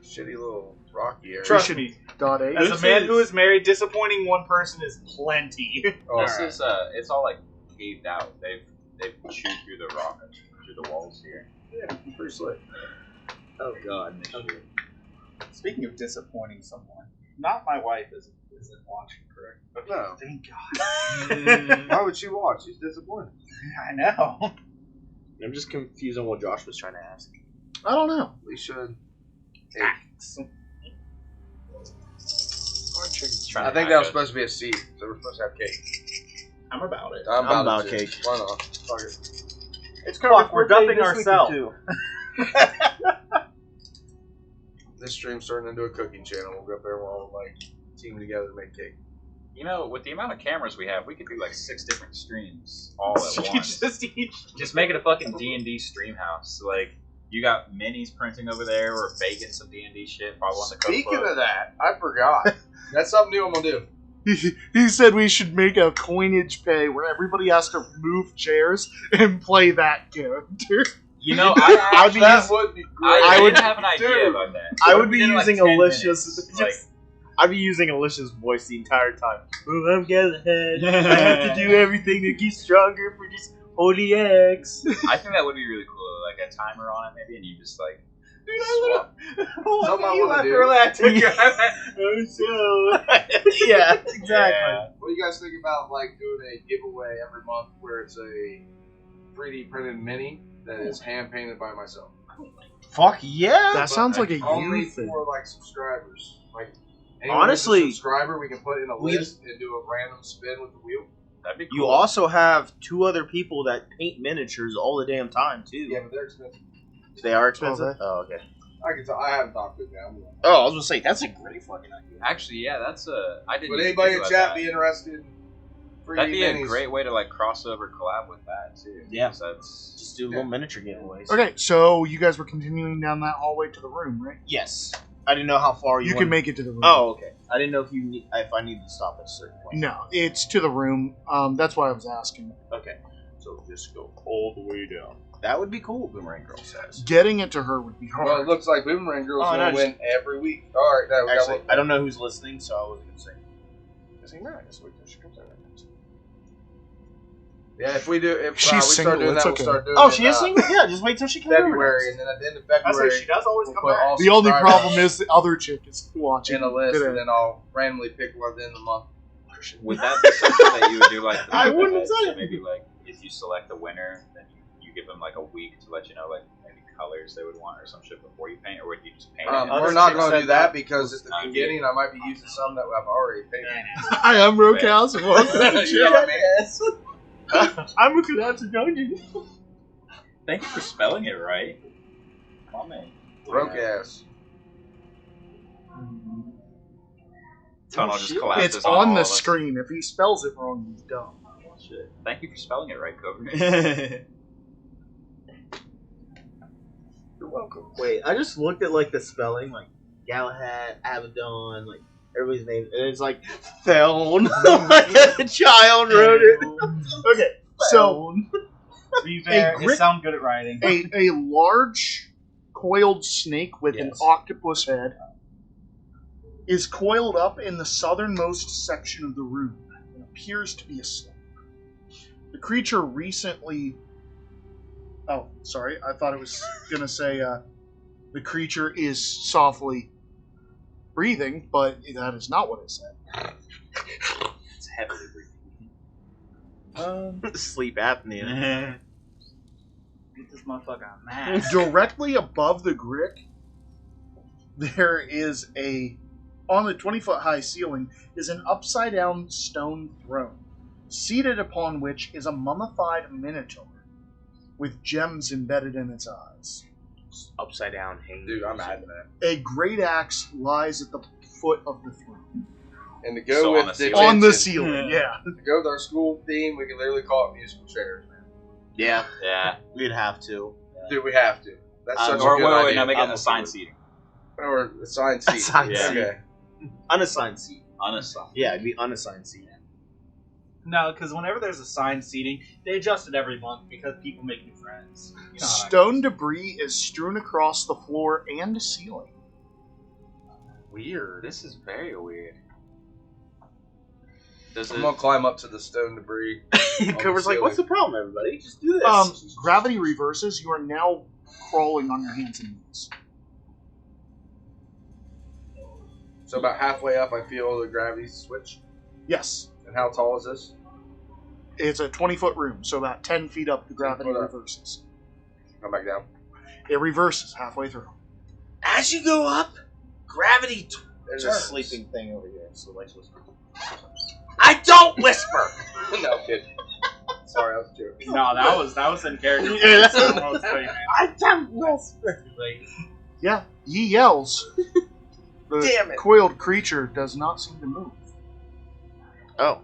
shitty little rocky area. Trust me, Dot A. as a man who is married, disappointing one person is plenty. Oh, this is it's all like caved out. They've chewed through the rock, through the walls here. yeah, pretty slick. Oh god. Speaking of disappointing someone, not my wife isn't watching, correct? Okay, No. thank God. Why would she watch? She's disappointed. I know. I'm just confused on what Josh was trying to ask. I don't know. We should. I think that was supposed to be a seed, so we're supposed to have cake. I'm about it. I'm about it, cake. too. Why not? Fuck it. It's Fuck, we're dumping ourselves. This stream's turning into a cooking channel. We'll go up there and we'll all like team together to make cake. You know, with the amount of cameras we have, we could do like 6 different streams all at once. Just make it a fucking D&D stream house. Like, you got minis printing over there. We're baking some D&D shit. Probably on the cookbook. Speaking of that, I forgot. That's something new I'm gonna do. He said we should make a coinage pay where everybody has to move chairs and play that character. You know, I'd be That using, would be great. I would- would have an idea Dude. about that. I What would if be we did, like, using 10 Alicia's. minutes? Like, I'd be using Alicia's voice the entire time. Move up, get ahead. I have to do everything to get stronger for this holy X. I think that would be really cool. Like a timer on it, maybe, and you just like. Dude, swap. Something I you wanna after do. all that took your Yeah, exactly. Yeah. What do you guys think about like doing a giveaway every month where it's a 3D printed mini that is hand painted by myself? Fuck yeah. That sounds like a Only you thing. for like subscribers. Like anyone Honestly, who's a subscriber, we can put in a we- list and do a random spin with the wheel. That'd be cool. You also have 2 other people that paint miniatures all the damn time too. Yeah, but they're expensive. They are expensive. Okay. Oh, okay. I can tell. I haven't talked to them. Oh, I was gonna say that's a great fucking idea. Actually, yeah, that's a. I didn't. Would even anybody think in about chat that. be interested in 3D That'd be minis? a great way to like crossover collab with that too. Yeah. 'Cause that's. Just do little miniature giveaways. Okay, so you guys were continuing down that hallway to the room, right? Yes. I didn't know how far You you can wanted- make it to the room. Oh, okay. I didn't know if I needed to stop at a certain point. No, it's to the room. That's why I was asking. Okay. So just go all the way down. That would be cool, Boomerang Girl says. Getting it to her would be Well, it hard. looks like Boomerang Girl's Oh, gonna no, win every week. All right, now we got Actually, one. I don't know who's listening, so I wasn't gonna say. Guessing not. I guess wait till she comes out. Yeah, if we do, if She's we single, start doing it's that, okay. we'll start doing. Oh, it, she is single? Yeah, just wait till she comes February, and then at the end of I say February, she does always we'll come put back. all The only subscribers problem is the other chick is watching. in a list, today. and then I'll randomly pick one at the end of the month. Would that be something that you would do like? the I wouldn't ahead? say So it. maybe like if you select the winner, then you give them like a week to let you know like maybe colors they would want or some shit before you paint, or would you just paint it? Other We're not chicks going to said do that that because at the not beginning I might be using some that I've already painted. I am Rocas. You know what I mean? I'm looking at you. Thank you for spelling it right. Come on, man. Broke ass. Tunnel just collapses. It's all on of the us. screen. If he spells it wrong, he's dumb. Shit. Thank you for spelling it right, Cobra. You're welcome. Wait, I just looked at like the spelling, like Galahad, Abaddon, like everybody's name, and it's like Theln. Like a child wrote it. Okay, so To be fair, grip- it sound good at writing. a large coiled snake with an Yes. octopus head is coiled up in the southernmost section of the room and appears to be asleep. The creature recently... Oh, sorry. I thought it was going to say the creature is softly breathing, but that is not what it said. It's heavily breathing. Sleep apnea. Get this motherfucker a mask. Directly above the Grick, there is on the 20-foot high ceiling is an upside down stone throne, seated upon which is a mummified minotaur with gems embedded in its eyes. Upside down hanging. Dude, I'm adding that. A great axe lies at the foot of the throne. And to go So with on the the ceiling. On the attention- ceiling, yeah. To go with our school theme, we can literally call it musical chairs, man. Yeah, Yeah. we'd have to. Do we have to? That's such Or a good wait, idea. no, make it I'm an assigned seating. Or assigned seat. Assigned Yeah. seat. Okay. Unassigned seat. Unassigned. Yeah, it'd be unassigned seat. No, because whenever there's assigned seating, they adjust it every month because people make new friends. You know how that Stone debris is strewn across the floor and ceiling. Weird. This is very weird. Does I'm gonna climb up to the stone debris. Cover's like, what's the problem, everybody? Just do this. Gravity reverses. You are now crawling on your hands and knees. So about halfway up, I feel the gravity switch. Yes. And how tall is this? It's a 20-foot room, so about 10 feet up, the gravity 10 foot up. reverses. Come back down. It reverses halfway through. As you go up, gravity There's turns. a sleeping thing over here, so like whisper. I don't whisper. No, kid. Sorry, I was joking. No, that was in character. Yeah, that's- That's what I was saying. I don't whisper. Like, Yeah, he yells. The Damn it. coiled creature does not seem to move. Oh.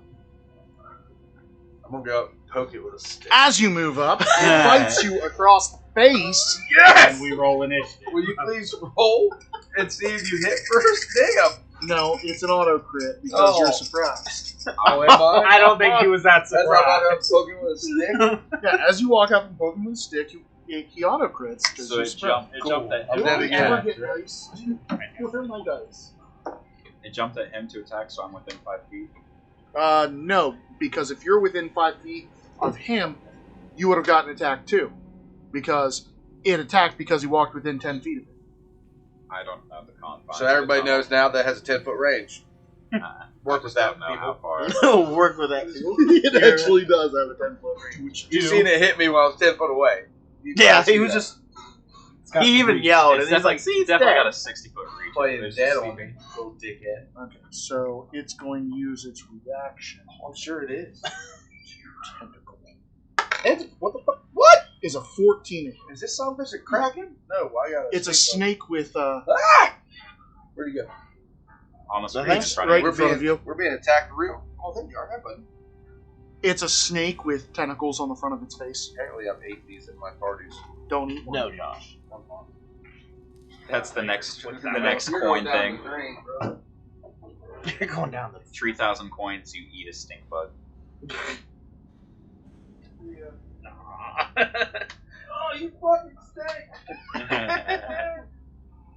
I'm gonna go up and poke it with a stick. As you move up, it bites you across the face. and we roll initiative. Will you please roll and see if you hit first? Damn. No, it's an auto crit because Oh. you're surprised. Oh, am I? I don't think he was that That's why I'm not surprised. gonna poke it with a stick. Yeah, as you walk up and poke him with a stick, he auto crits. because So you're it surprised. jumped at I'm him. dead Don't again. ever get dice. Where are my dice? It jumped at him to attack, so I'm within 5 feet. No, because if you're within 5 feet of him, you would have gotten attacked too. Because it attacked because he walked within 10 feet of it. I don't know the confines. So everybody knows now that has a 10-foot range. Work with that, Don't know how people. far. Work with that. It actually does have a 10-foot range. You seen it hit me when I was 10 foot away. You Yeah, probably he see was that. just. It's got He even reach. yelled, It's and he's like, definitely, "See, it's definitely dead." got a 60-foot reach. playing It's dead just on sleeping. me, little dickhead. Okay, so it's going to use its reaction. I'm sure it is. Tentacle. What the fuck? What? Is a 14 hit. Is this some bitch a kraken? No, I got It's a snake with Where'd he go? On the screen Nothing? in front right of me. in front of you. We're being attacked real. Oh, there you are, hi, buddy. It's a snake with tentacles on the front of its face. Apparently, I've ate these in my parties. Don't eat one. No, Josh. That's the next What's the that? next You're coin going down thing. the drain, bro. You're going down the. 3,000 coins, you eat a stink bug. Oh, you fucking stink!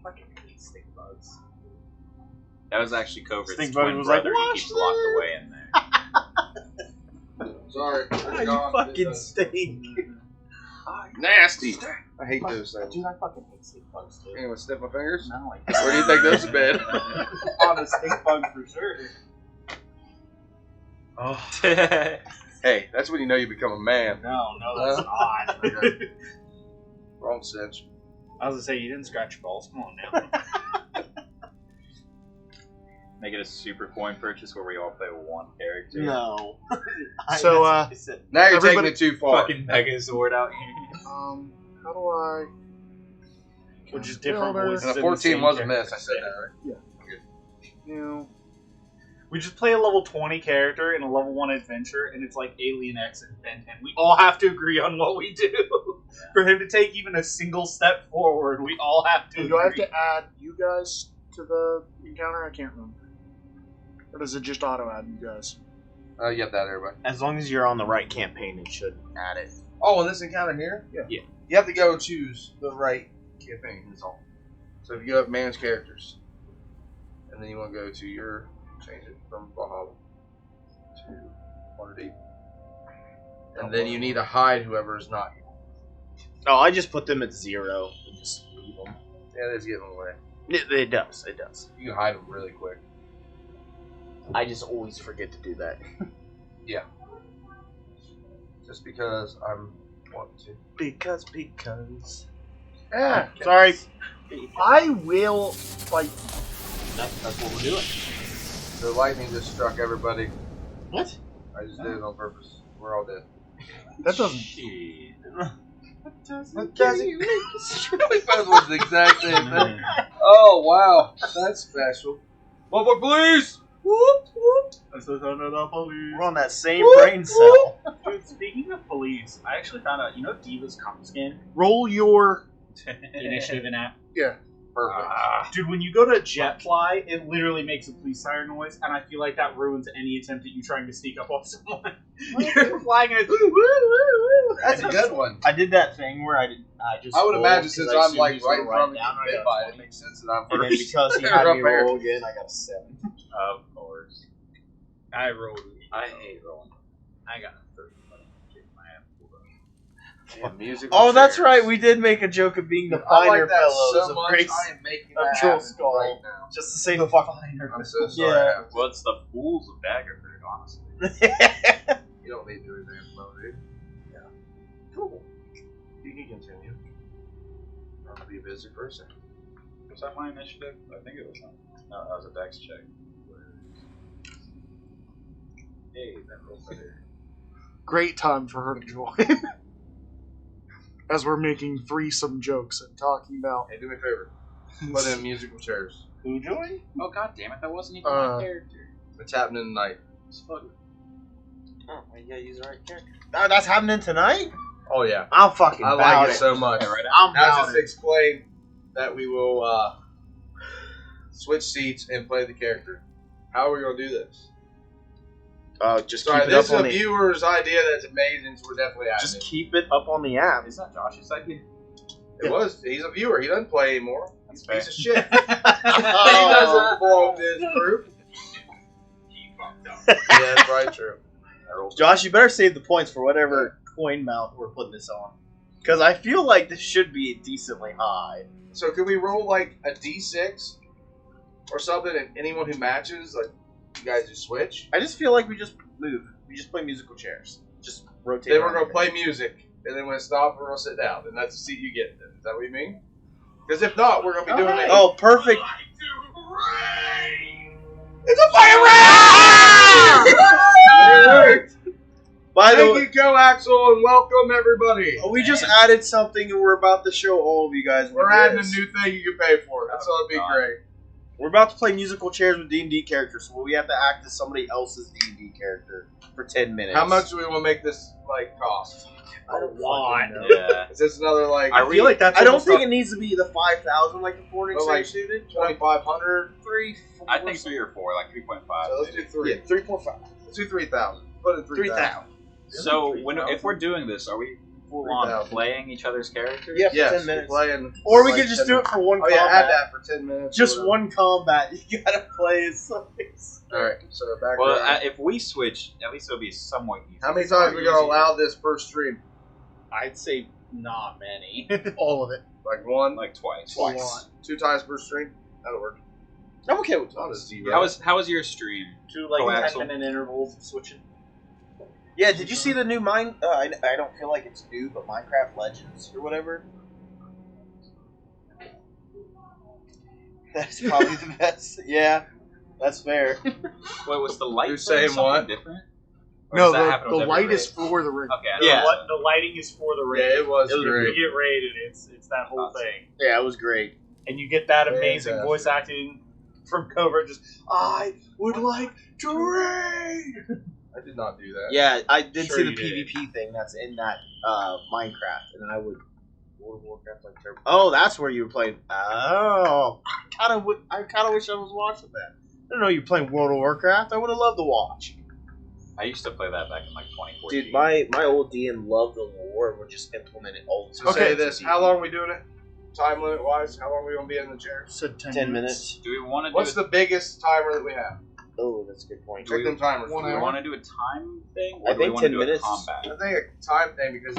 Fucking hate stink bugs. That was actually Covert's Stink bug twin was like, brother. He "Wash keeps locked that." away in there. Sorry. Oh, you fucking stink. Nasty. I hate those things. Dude, I fucking hate stink bugs, dude. Anyone snip my fingers? No, I Where do you think those have been? On a stink bug for sure. Oh. Hey, that's when you know you become a man. No, that's not. Okay. Wrong sense. I was gonna say you didn't scratch your balls. Come on now. Make it a super coin purchase where we all play one character. No. So, that's what I said. Now you're Everybody- taking it too far. Fucking Megazord out here. How do I... Which is different Builder. voices. And a in the 14 same was a character. miss. I said that, right? You know, We just play a level 20 character in a level 1 adventure, and it's like Alien X and Ben 10. We all have to agree on what we do. For him to take even a single step forward, we all have to do I have agree. to add you guys to the encounter? I can't remember. Or does it just auto-add you guys? You have that, everybody. As long as you're on the right campaign, it should add it. Oh, in this encounter here? Yeah. You have to go and choose the right campaign, that's all. So if you go up manage characters, and then you want to go to your, change it from Valhalla to Waterdeep. And then you need to hide whoever is not you. Oh, I just put them at 0 and just leave them. Yeah, that's giving away. It does. It does. You can hide them really quick. I just always forget to do that. Just because I'm want to. Because. Yeah. Sorry. I will fight. That's what we're doing. The lightning just struck everybody. What? I just did it on purpose. We're all dead. That doesn't... Shit. What does it make? We both was the exact same thing. Oh, wow. That's special. One more, please! Whoop, whoop. We're on that same Whoop, brain cell. Dude, speaking of police, I actually found out, Diva's comp skin Roll your initiative in app. Perfect. Dude, when you go to jet fly, it literally makes a police siren noise, and I feel like that ruins any attempt at you trying to sneak up on someone. You're flying and it's woo, woo, woo, woo. That's a good one. I did that thing where I just. I would rolled imagine 'cause since I I'm assumed like he was right gonna in front of write me, down, I bit got by it. 20. It makes sense that I'm And then first. because he They're had up me there. roll again, I got a 7. Of course. I rolled. I hate rolling. I got a 30. Kick my ass. Yeah, music. Oh, that's right. We did make a joke of being the I finer like that fellows so of much. Grace, I am making of that Troll happen Skull. right now. just to say the finer. I'm so sorry. Yeah. Well, it's the fools of Daggerford, honestly. You don't need to do anything at the moment, dude. Yeah. Cool. You can continue. I'll be busy for a second. Was that my initiative? I think it was not. No, that was a dex check. Hey, that rolled better. great time for her to join. As we're making threesome jokes and talking about. Hey, do me a favor. Put in musical chairs. Who joined? Oh, god damn it, that wasn't even Uh, my character. It's happening tonight. It's fucking. Oh, yeah, he's the right character. Oh, that's happening tonight? Oh yeah. I'm fucking I about like it so much. Yeah, right I'm Now about just it. explain that we will switch seats and play the character. How are we gonna do this? Just Sorry, keep it this up is on a the. viewer's idea that's amazing, so we're definitely at Just it. keep it up on the app. Is that Josh's idea? It was. He's a viewer. He doesn't play anymore. He's a That's piece of shit. Oh. He doesn't belong to this group. He fucked up. Yeah, that's right. True. Josh, you better save the points for whatever coin mount we're putting this on. Because I feel like this should be decently high. So can we roll like a d6 or something, and anyone who matches, like you guys just switch? I just feel like we just move. We just play musical chairs. Just rotate. Then we're around gonna play music, and then when it stops, we're gonna sit down, and that's the seat you get. Is that what you mean? Because if not, we're gonna be doing it. Oh, perfect. It's a fire round! By the Thank way, you, Coaxel, and welcome everybody. we just added something, and we're about to show all of you guys what We're it adding a is. new thing you can pay for. That's gonna be God. great. We're about to play musical chairs with D&D characters, so we have to act as somebody else's D&D character for 10 minutes. How much do we want to make this like cost? I don't want. Yeah. Is this another like I feel like that's I don't almost think it needs to be the 5,000 like the Fortnite Oh, like Exchange did. 2,500? 3, 4. I think 3 or 4, like 3.5. So let's do three. Yeah, 3.5. Let's do 3,000. Put in 3,000. 3,000. So if we're doing this, are we full on 3,000. playing each other's characters? Yeah, for Yes, 10 minutes. we're playing. Or we like could just 10 do it for one Oh yeah, combat. add that for 10 minutes. Just or one combat. You gotta play as something. whatever. All right. So back. Well, around. if we switch, at least it'll be somewhat easy. How many times are we gonna allow this per stream? I'd say not many. All of it. Like one, Like twice. Twice. 2 times per stream. That'll work. I'm okay with Not a that. zero. How was your stream? 2 Coaxial. 10-minute intervals of switching. Yeah, did you see the new I don't feel like it's new, but Minecraft Legends or whatever? That's probably the best. Yeah, that's fair. Wait, was the light You're thing saying something what? different? Or No, does that happen the with light every is raid? for the ring. Okay. I Yeah. thought The lighting is for the raid. Yeah, it was It was If great. you get raided, it's that whole Awesome. thing. Yeah, it was great. And you get that amazing Fantastic. voice acting from Covert. Just, I would like to raid. I did not do that. Yeah, I did Sure see the you did. PvP thing that's in that Minecraft, and I would. World of Warcraft, like terrible. Oh, that's where you were playing. Oh, I kind of wish I was watching that. I didn't know you were playing World of Warcraft. I would have loved to watch. I used to play that back in like 2014. Dude, my old DM loved the lore and would just implement it all the So time. say this. How long are we doing it? Time limit wise, how long are we gonna be in the chair? Said 10 minutes. Do we want to do? What's the biggest timer that we have? Oh, that's a good point. Check them timers. One do we hour. want to do a time thing? I Or do we think want to 10 do minutes. a combat? I think a time thing because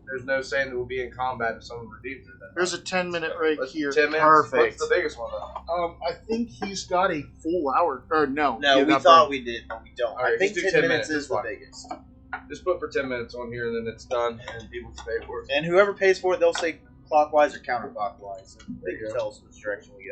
there's no saying that we'll be in combat if someone redeems it. Then. There's a 10-minute right Let's- here. 10 minutes. Perfect. What's the biggest one though? I think he's got a full hour. Or no. No, yeah, we not thought bad. we did, but we don't. Alright, I think just do 10 10 minutes minutes, is the fine. biggest. Just put for 10 minutes on here and then it's done and people can pay for it. And whoever pays for it, they'll say clockwise or counterclockwise. And There they you can go. tell us which direction we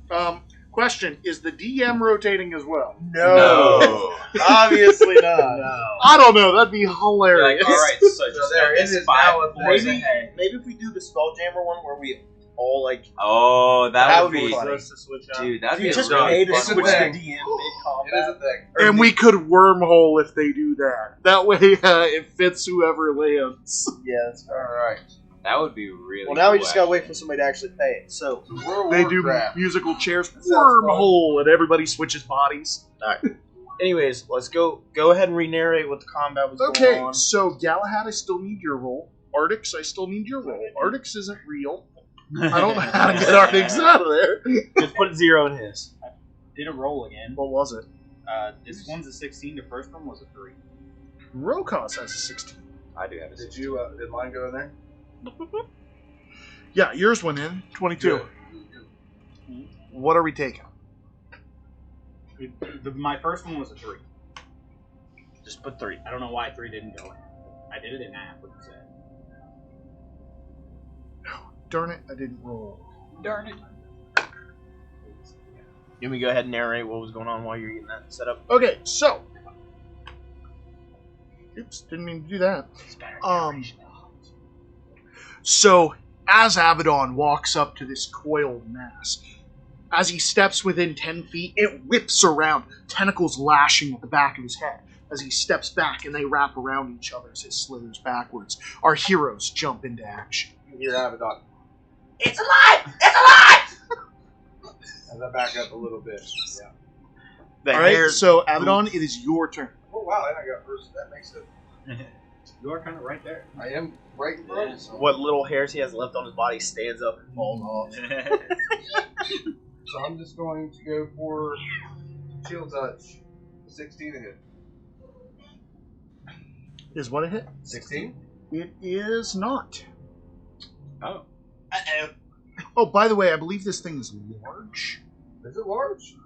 go. Question: is the DM rotating as well? No. Obviously not. I don't know. That'd be You're hilarious. like, all right, so So just there notice it is 5 now. points Maybe, ahead. maybe if we do the Spelljammer one where we all like Oh, that would be, force us to switch out. dude. That'd You be just really pay to fun. It's a switch the thing. DM mid It is combat. a thing. And we could wormhole if they do that. That way, it fits whoever lands. Yeah, that's All fair. right. That would be really. Well, now we cool, just gotta actually. wait for somebody to actually pay it. So, World of They do Warcraft. musical chairs, That sounds fun. wormhole, and everybody switches bodies. anyways, let's go ahead and re-narrate what the combat was going Okay, on. so Galahad, I still need your roll. Artix, I still need your roll. Artix isn't real. I don't know how to get Artix out of there. Just put 0 in his. Did a roll again. What was it? This one's a 16. The first one was a 3. Rokos has a 16. I do have a. Did you? Did mine go in there? Yeah, yours went in. 22. Good. What are we taking? My first one was a 3. Just put 3. I don't know why 3 didn't go in. I did it in half, what you said. Darn it, I didn't roll. Darn it. You want me to go ahead and narrate what was going on while you're getting that set up? Okay, so. Oops, didn't mean to do that. So, as Abaddon walks up to this coiled mass, as he steps within 10 feet, it whips around, tentacles lashing at the back of his head. As he steps back and they wrap around each other as it slithers backwards, our heroes jump into action. You're Abaddon. It's alive! It's alive! As I back up a little bit. Yeah. The Alright, hair- so Abaddon, it is your turn. Oh wow, and I got first. That makes it. You are kind of right there. I am right in front of you. what little hairs he has left on his body stands up and falls off. So I'm just going to go for shield touch. 16 to hit. Is what a hit? 16. It is not. Oh. Oh, by the way, I believe this thing is large. Is it large?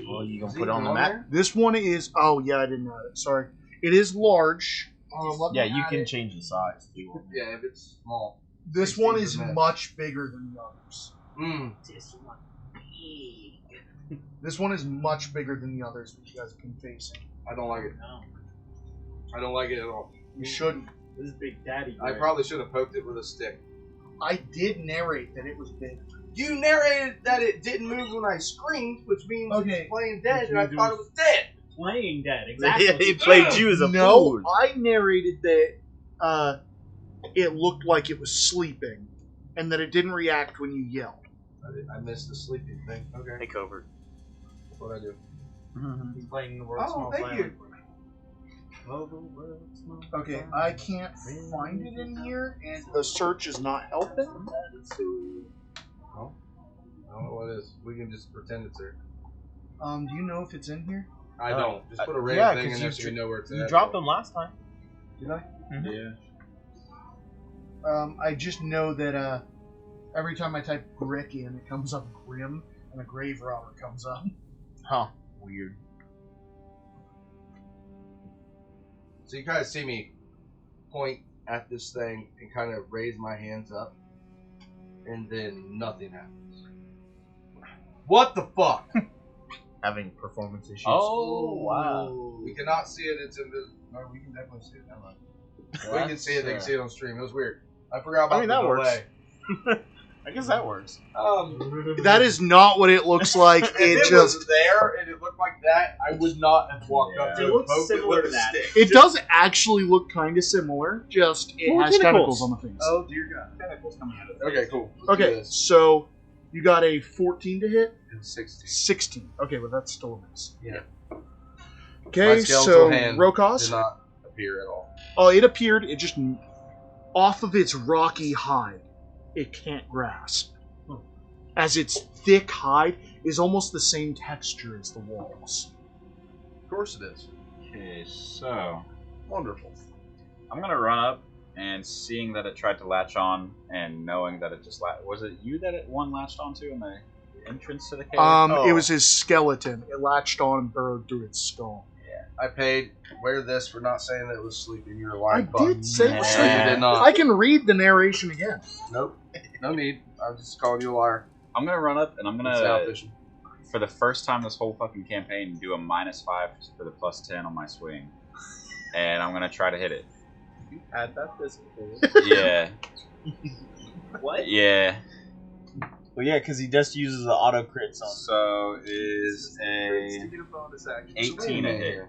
Well, you gonna Is put it on the even map? there? This one is. Oh, yeah, I didn't know that. Sorry. It is large. Let me Yeah, you add can it. change the size if you want. Yeah, if it's small. This 16 one is is a mess. much bigger than the others. Mm. This one is much bigger than the others that you guys have been facing. I don't like it. No. I don't like it at all. You shouldn't. This is Big Daddy. I probably should have poked it with a stick. I did narrate that it was big. You narrated that it didn't move when I screamed, which means Okay. it's playing dead, Which and I means it thought it was dead. playing dead. Exactly. he played you as a No, fool. I narrated that it looked like it was sleeping, and that it didn't react when you yelled. I missed the sleeping thing. Okay. Take over. What'd I do? He's playing the world's Oh, small thank planet. you. Okay, I can't find it in here, and the search is not helping. I don't know what it is. We can just pretend it's there. Do you know if it's in here? I don't. Just put a red yeah, thing 'cause in there you so we know where it's at. You dropped them last time. Did I? Yeah. I just know that every time I type Grick in, it comes up Grim, and a Grave Robber comes up. Huh. Weird. So you kind of see me point at this thing and kind of raise my hands up, and then nothing happens. What the fuck? Having performance issues. Oh, wow. We cannot see it. It's invisible. No, we can definitely see it. Never mind. We can see it. They can see it on stream. It was weird. I forgot about mean, the that works. delay. I guess that works. That is not what it looks like. If It it just. was there and it looked like that, I would not have walked up Yeah. to It it and looks poked it similar with to a that. stick. It does actually look kind of similar, just it More has tentacles. tentacles on the face. Oh dear God. Tentacles coming out of it. Okay, cool. Let's do Okay, this. so you got a 14 to hit? It's 16. 16. Okay, well, that's still a miss. Yeah. Okay, My skeletal so hand Rokos. did not appear at all. Oh, it appeared. It just off of its rocky hide, it can't grasp, as its thick hide is almost the same texture as the walls. Of course it is. Okay, so Wonderful. I'm gonna run up and seeing that it tried to latch on, and knowing that it just was it you that it one latched onto in the entrance to the cave? Oh. It was his skeleton. It latched on and burrowed through its skull. I paid. Wear this for not saying that it was sleeping. You're a I lying fuck. did say Yeah. it. No, you did not. I can read the narration again. Nope. No need. I'm just calling you a liar. I'm gonna run up and I'm It's out gonna, fishing. for the first time this whole fucking campaign, do a -5 for the +10 on my swing, and I'm gonna try to hit it. Had that physical. Yeah, What? yeah. Well, yeah, because he just uses the auto crits on. So is a 18 a hit.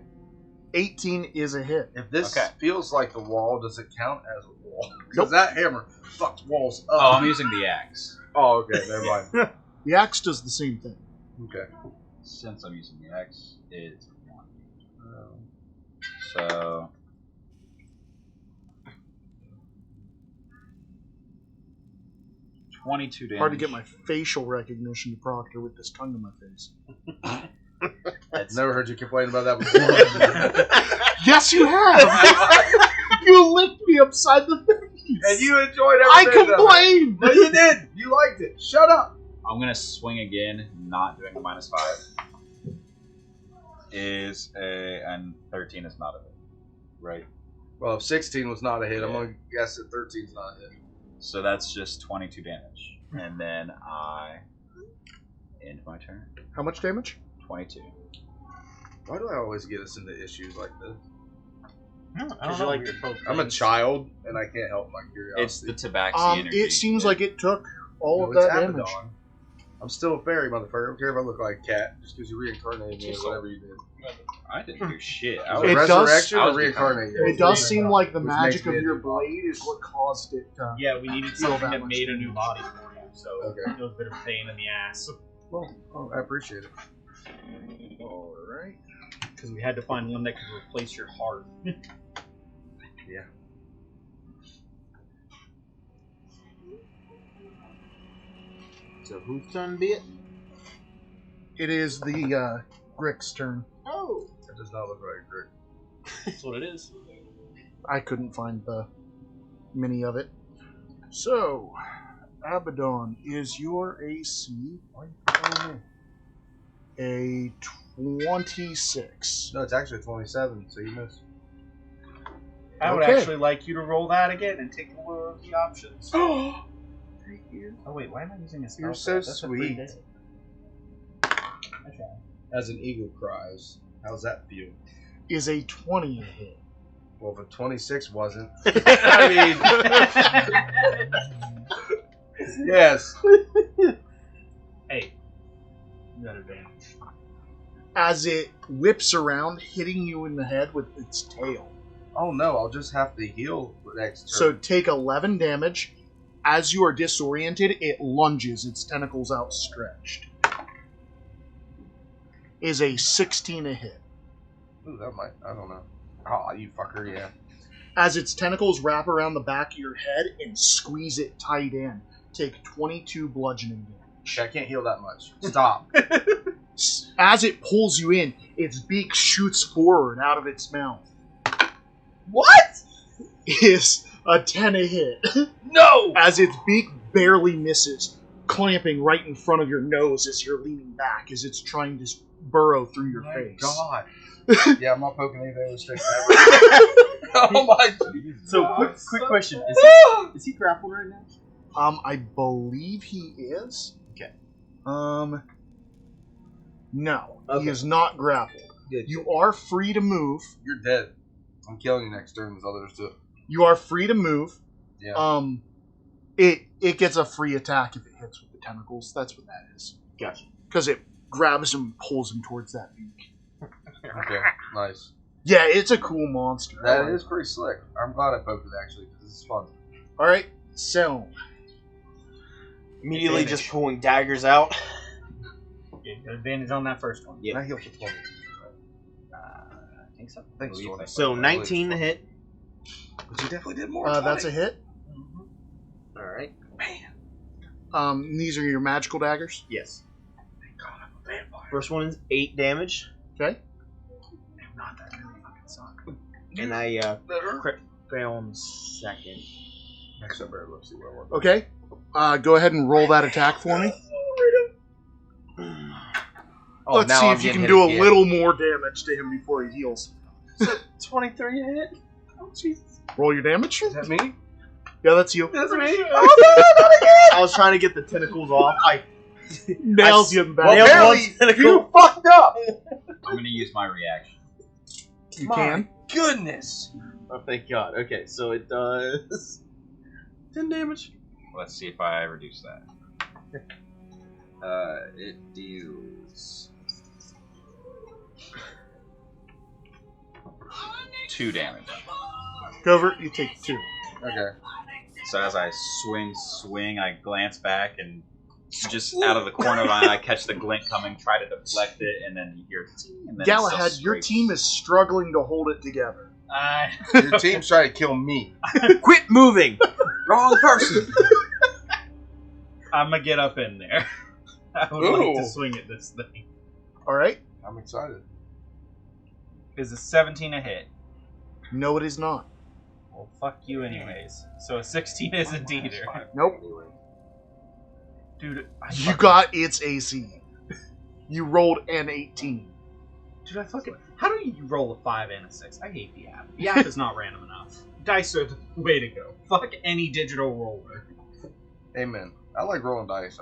18 is a hit. If this Okay. feels like the wall, does it count as a wall? Because that hammer fucks walls up. Oh, I'm using the axe. Oh, okay, never mind. The axe does the same thing. Okay. Since I'm using the axe, it's 1. So 22 damage. Hard to get my facial recognition to Proctor with this tongue in my face. I've never heard you complain about that before. Yes, you have! You licked me upside the face! And you enjoyed I everything. complained! No, you did. You liked it. Shut up. I'm gonna swing again, not doing a -5. And 13 is not a hit, right? Well, if 16 was not a hit, I'm going to guess that 13 is not a hit. So that's just 22 damage, and then I end my turn. How much damage? 22. Why do I always get us into issues like this? I don't know. like Weird folk I'm a things. child, and I can't help my It's curiosity. the tabaxi energy. It seems like it took all No, of it's that damage. Abaddon. I'm still a fairy, motherfucker. I don't care if I look like a cat, just because you reincarnated me or Just whatever you did. I didn't do shit. Was I it It was, does- resurrection I or was reincarnated? It does seem like the Which magic makes me of a your new body. blade is what caused it to... Yeah, we needed Feel something that that much made a damage. new body for you, so Okay. it was a bit of a pain in the ass. Well, I appreciate it. Alright. Because we had to find one that could replace your heart. Yeah. So whose turn be it? It is the Grick's turn. Oh. It does not look like a Grick. That's what it is. I couldn't find the mini of it. So, Abaddon, is your AC a 26? No, it's actually 27, so you missed. I would Okay. actually like you to roll that again and take a look at the options. Oh wait, why am I using a spell? You're for so that? That's a free sweet. day. Okay. As an eagle cries. How's that feel? Is a 20 a hit? Well, if a 26 wasn't. I mean. Yes. Hey, you got advantage. As it whips around, hitting you in the head with its tail. Oh no, I'll just have to heal the next turn. So take 11 damage. As you are disoriented, it lunges, its tentacles outstretched. Is a 16 a hit. Ooh, that might. I don't know. Oh, you fucker, yeah. As its tentacles wrap around the back of your head and squeeze it tight in, take 22 bludgeoning damage. I can't heal that much. Stop. As it pulls you in, its beak shoots forward out of its mouth. What? Is a 10 a hit. No! As its beak barely misses, clamping right in front of your nose as you're leaning back, as it's trying to burrow through your face. God. Yeah, I'm not poking anything with a stick ever. Oh my God. So quick question: is he grappled right now? I believe he is. Okay. No, he Okay. is not grappled. Good. You are free to move. You're dead. I'm killing you next turn. There's others too. You are free to move. Yeah. It gets a free attack if it hits with the tentacles. That's what that is. Gotcha. Because it grabs him and pulls him towards that beak. Okay. Nice. Yeah, it's a cool monster. I That like is pretty slick. I'm glad I poked it actually because this is fun. All right, so Immediately Advantage. just pulling daggers out. Yeah, you got advantage on that first one. Yep. I heal for 20. I think so. Thanks, Believe 20. it. So 19 to hit. But you definitely did more. that's a hit. All right. These are your magical daggers. Yes. God, I'm a vampire. First one is 8 damage, Okay. Not that really fucking suck. and I Better. crit fail on the second. Next up, let's see where I work. Okay. Go ahead and roll that attack for me. Oh, Let's now see I'm if you getting can hit do again. a little more damage to him before he heals. 23 hit. Oh Jesus. Roll your damage. Is that me? Yeah, that's you. That's me. I was trying to get the tentacles off. I Nails you in the back. Well, nailed one apparently, tentacle. you fucked up. I'm gonna use my reaction. You My can. goodness. Oh, thank God. Okay, so it does 10 damage. Let's see if I reduce that. It deals 2 damage. Cover, you take 2. Okay. So as I swing, I glance back and just out of the corner of my eye, I catch the glint coming, try to deflect it, and then you hear ting, and then Galahad, it your team is struggling to hold it together. Your team's trying to kill me. Quit moving. Wrong person. I'm gonna get up in there. I would like to swing at this thing. All right. I'm excited. Is a 17 a hit? No, it is not. Well, fuck you anyways. So a 16 isn't either. Nope. Dude, You got its AC. You rolled an 18. Dude, I fucking... How do you roll a 5 and a 6? I hate the app. The app is not random enough. Dice are the way to go. Fuck any digital roller. Amen. I like rolling dice.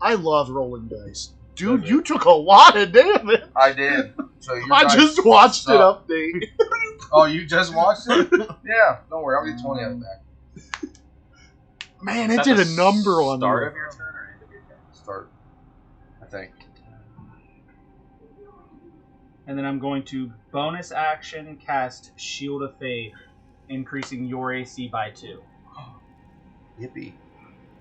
I love rolling dice. Dude, you took a lot of damage. I did. So your I dice just watched it suck. update. Oh, you just watched it? Yeah. Don't worry. I'll get 20 out of that. Man, Is it that did the a number on start you. of your turn or end of your turn? Start. I think. And then I'm going to bonus action cast Shield of Faith, increasing your AC by 2. Yippee.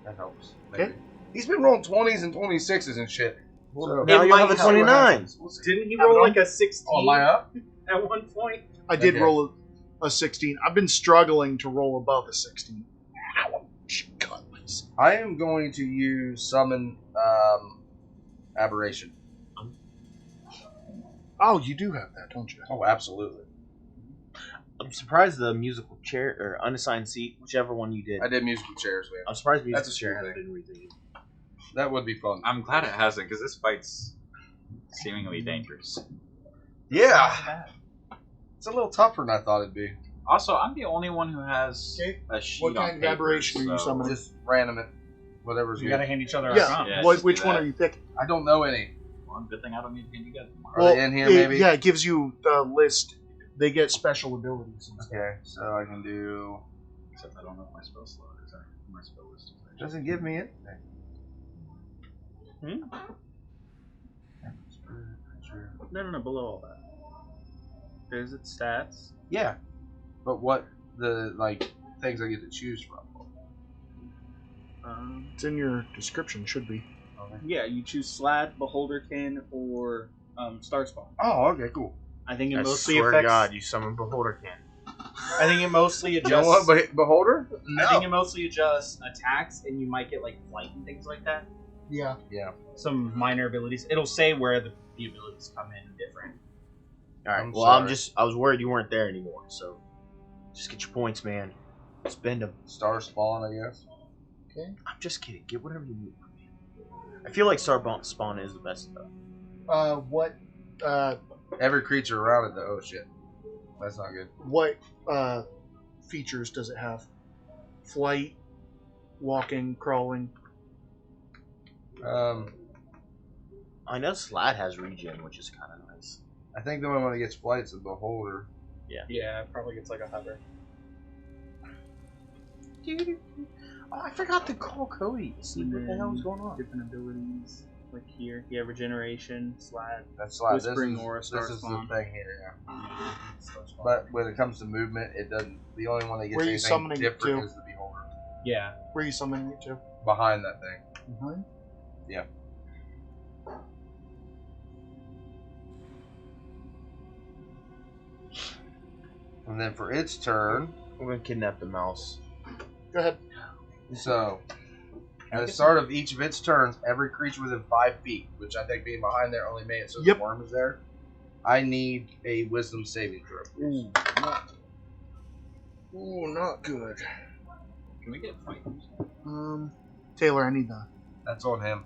That helps. Okay. Maybe. He's been rolling 20s and 26s and shit. So, Now you'll have a 29. Didn't he Have it roll on? like a 16 Oh, am I up? at one point? I did Okay. roll a 16. I've been struggling to roll above a 16. Ouch. I am going to use summon aberration. Oh, you do have that, don't you? Oh, absolutely. I'm surprised the musical chair or unassigned seat, whichever one you did. I did musical chairs, man. I'm surprised musical That's a chair cool hasn't thing. been rethinking. That would be fun. I'm glad it hasn't, because this fight's seemingly dangerous. Yeah. It's a little tougher than I thought it'd be. Also, I'm the only one who has Okay. a sheet What on kind of paper, aberration are you so- summoning? Just random it. Whatever's We good. gotta hand each other our Yeah. comp. Yeah. What, just which do one that. are you picking? I don't know any. Well, good thing I don't need to get together tomorrow. Are they in here, maybe? Yeah, it gives you the list. They get special abilities. And stuff. Okay, so I can do. Except I don't know if my spell slot is there. My spell list is there. Doesn't give me it. No, below all that. Visit stats. Yeah, but what the things I get to choose from? It's in your description, should be. Yeah, you choose Slad, Beholderkin, or Star Spawn. Oh, okay, cool. I think it I mostly swear affects. to God, you summon Beholderkin. I think it mostly You know adjusts. what, Beholder? I think it mostly adjusts attacks, and you might get like flight and things like that. Yeah. Yeah. Some minor abilities. It'll say where the abilities come in different. Alright, I'm well, sorry. I was worried you weren't there anymore, so just get your points, man. Spend them. Star Spawn, I guess. I'm just kidding. Get whatever you need from me. I feel like Star Spawn is the best, though. What Every creature around it, though. Oh, shit. That's not good. what features does it have? Flight, walking, crawling. I know Slad has regen, which is kind of nice. I think the only one that gets flight is the Beholder. Yeah, it probably gets like a hover. Oh, I forgot to call Cody to see what the hell was going on. Different abilities. Like here, you have Regeneration, Slad. That's like Whispering this is, Aura, Star this is the Spawn. thing here, yeah. But when it comes to movement, it doesn't. The only one that gets Where are you anything summoning it different to? is the Beholder. Yeah. Where are you summoning it to? Behind that thing. Behind? Yeah. And then for its turn, We're gonna kidnap the mouse. Go ahead. so at the start of each of its turns, every creature within 5 feet, which I think being behind there only made it so Yep. the worm is there, I need a Wisdom saving throw. Ooh, not good. Can we get fight? Taylor, I need that. That's on him.